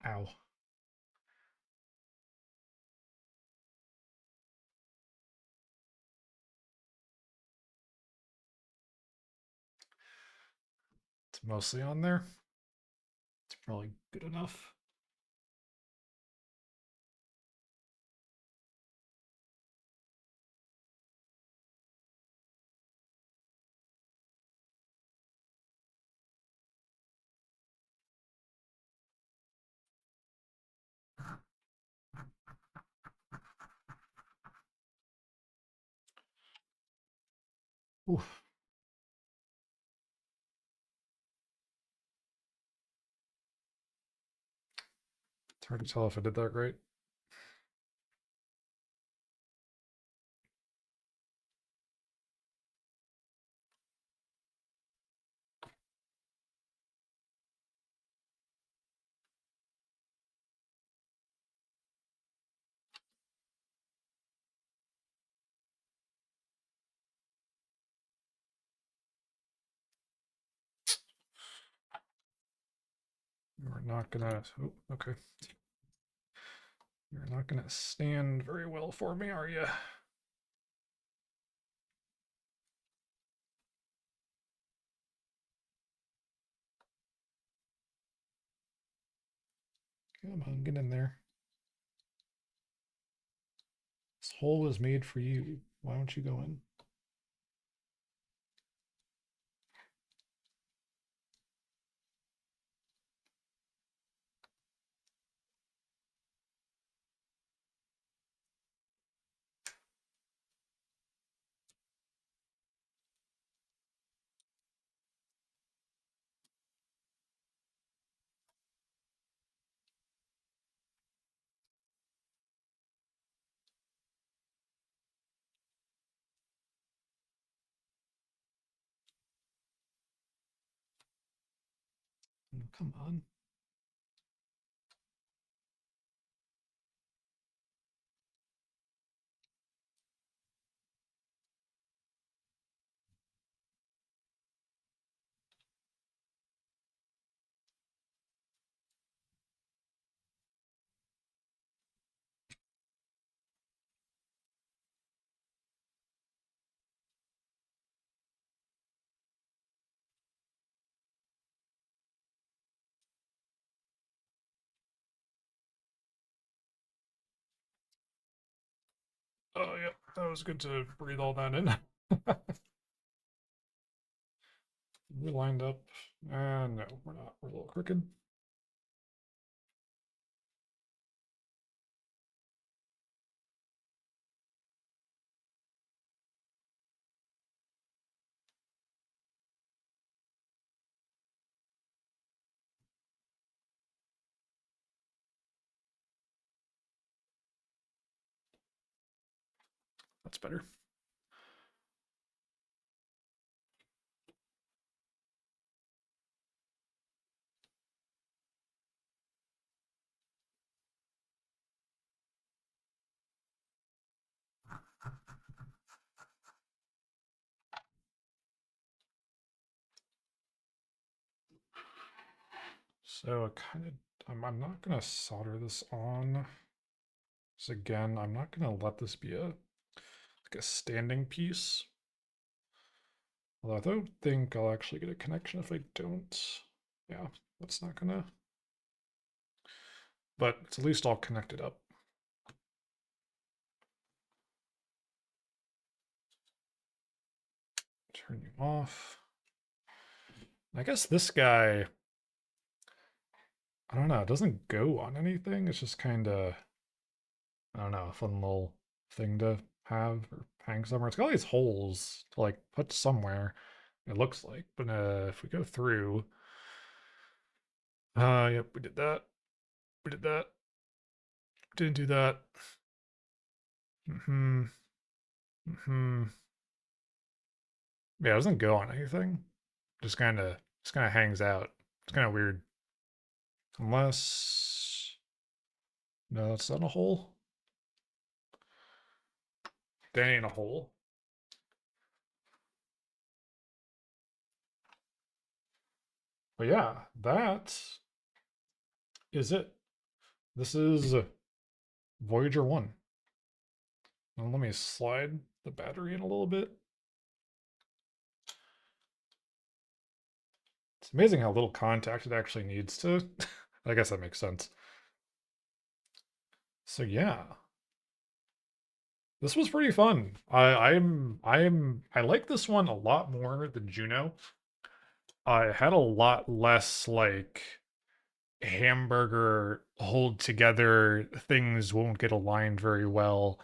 Ow. It's mostly on there. It's probably good enough. Oof. It's hard to tell if I did that right. You're not gonna. Oh, okay. You're not gonna stand very well for me, are you? Come on, get in there. hole is made for you. Why don't you go in? Oh, come on. Oh, yeah, that was good to breathe all that in. We lined up. No, we're not. We're a little crooked. That's better. So I kind of, I'm not gonna solder this on. So again, I'm not gonna let this be like a standing piece. Although I don't think I'll actually get a connection if I don't. Yeah, that's not gonna. But it's at least all connected up. Turn you off. I guess this guy, I don't know, it doesn't go on anything. It's just kind of, I don't know, a fun little thing to have or hang somewhere. It's got all these holes to like put somewhere, it looks like. But if we go through, yep, we did that. We did that. Didn't do that. Mm-hmm. Mm-hmm. Yeah, it doesn't go on anything. Just kind of hangs out. It's kind of weird. Unless no, that's not a hole. That ain't a hole. But yeah, that is it. This is Voyager 1. Now let me slide the battery in a little bit. It's amazing how little contact it actually needs to. I guess that makes sense. So yeah, this was pretty fun. I like this one a lot more than Juno. I had a lot less like hamburger hold together, things won't get aligned very well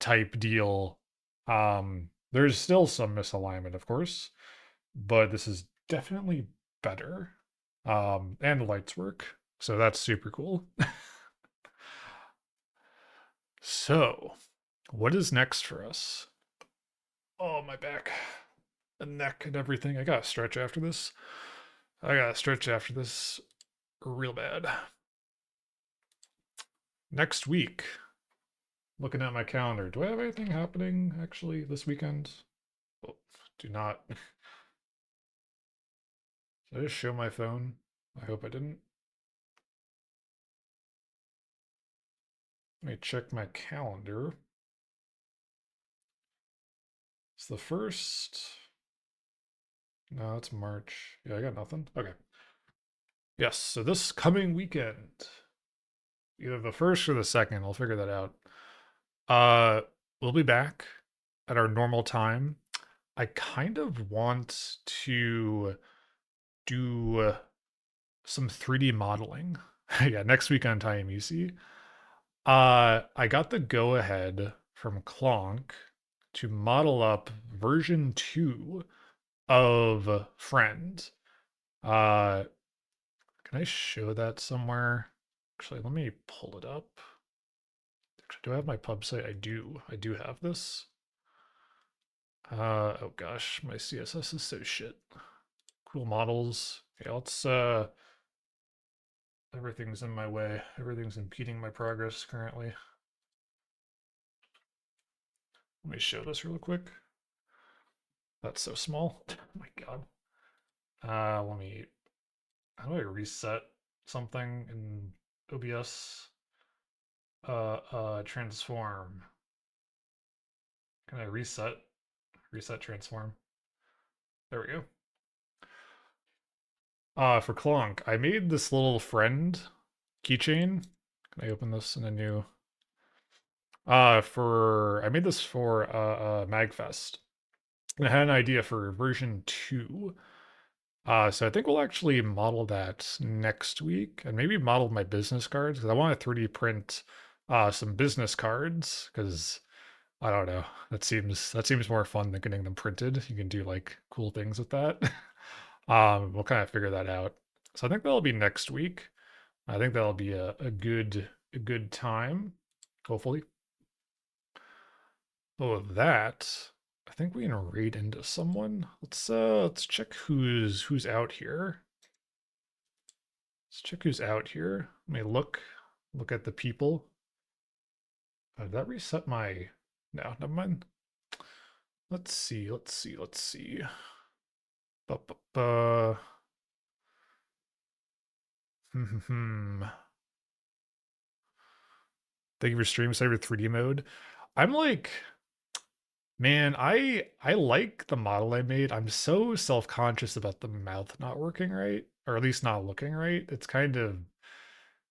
type deal. There's still some misalignment, of course, but this is definitely better. And the lights work, so that's super cool. So, what is next for us? Oh, my back, the neck, and everything. I gotta stretch after this. I gotta stretch after this real bad. Next week, looking at my calendar, do I have anything happening actually this weekend? Oh, do not. Did I just show my phone? I hope I didn't. Let me check my calendar. It's the first. No, it's March. Yeah, I got nothing. Okay. Yes, so this coming weekend, either the first or the second, I'll figure that out. we'll be back at our normal time. I kind of want to do some 3D modeling. Yeah, next week on Time Easy. I got the go ahead from Clonk to model up version 2 of Friend. Uh, can I show that somewhere? Actually, let me pull it up. Actually, do I have my pub site? I do. I do have this. Oh gosh, my CSS is so shit. Cool models. Okay, everything's in my way. Everything's impeding my progress currently. Let me show this real quick. That's so small. Oh my god. Let me, how do I reset something in OBS? Transform. Can I reset transform? There we go. For Clonk, I made this little friend keychain. Can I open this in a new? I made this for Magfest. And I had an idea for version 2. So I think we'll actually model that next week and maybe model my business cards because I want to 3D print some business cards because I don't know. That seems more fun than getting them printed. You can do like cool things with that. We'll kind of figure that out. So I think that'll be next week. I think that'll be a good time, hopefully. Oh, that. I think we can raid into someone. Let's check who's out here. Let's check who's out here. Let me look at the people. Did that reset my? No, never mind. Let's see. Ba, ba, ba. Thank you for stream Cyber 3D mode. I'm like, man, I like the model I made. I'm so self-conscious about the mouth not working right, or at least not looking right. It's kind of,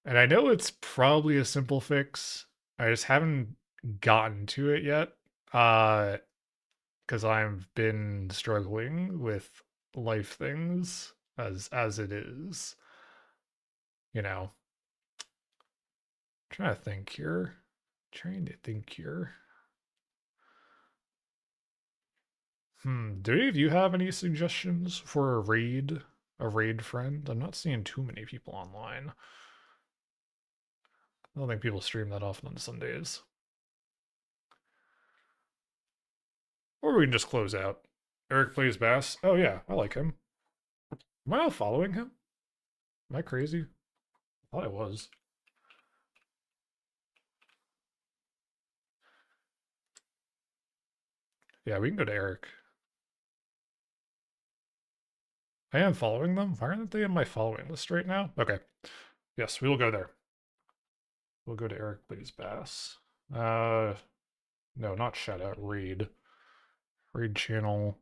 and I know it's probably a simple fix. I just haven't gotten to it yet. Because I've been struggling with life things as it is. You know, trying to think here. Trying to think here. Do any of you have any suggestions for a raid friend? I'm not seeing too many people online. I don't think people stream that often on Sundays. Or we can just close out. Eric plays bass. Oh yeah, I like him. Am I not following him? Am I crazy? I thought I was. Yeah, we can go to Eric. I am following them. Why aren't they in my following list right now? Okay. Yes, we will go there. We'll go to Eric Plays Bass. No, not shout out. Raid. Raid channel.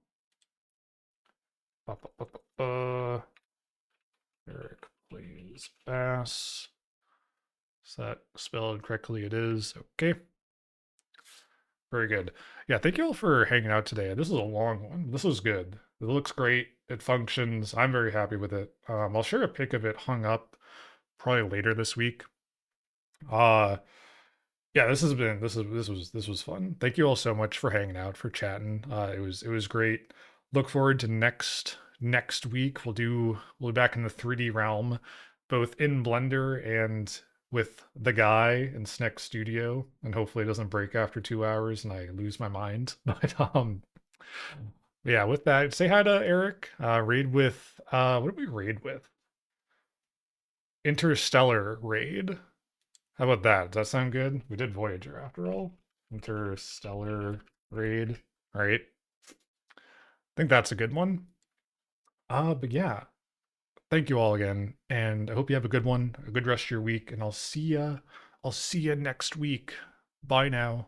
Ba, ba, ba, ba, ba. Eric Plays Bass. Is that spelled correctly? It is. Okay. Very good. Yeah, thank you all for hanging out today. This is a long one. This was good. It looks great. It functions. I'm very happy with it. I'll share a pic of it hung up probably later this week. Uh, yeah, this was fun. Thank you all so much for hanging out, for chatting. It was great. Look forward to next week. We'll be back in the 3D realm, both in Blender and with the guy in Sneck Studio, and hopefully it doesn't break after 2 hours and I lose my mind. But yeah, with that, say hi to Eric. Raid with what did we raid with? Interstellar raid. How about that? Does that sound good? We did Voyager after all. Interstellar raid. All right. I think that's a good one. But yeah, thank you all again, and I hope you have a good one, a good rest of your week, and I'll see ya next week. Bye now.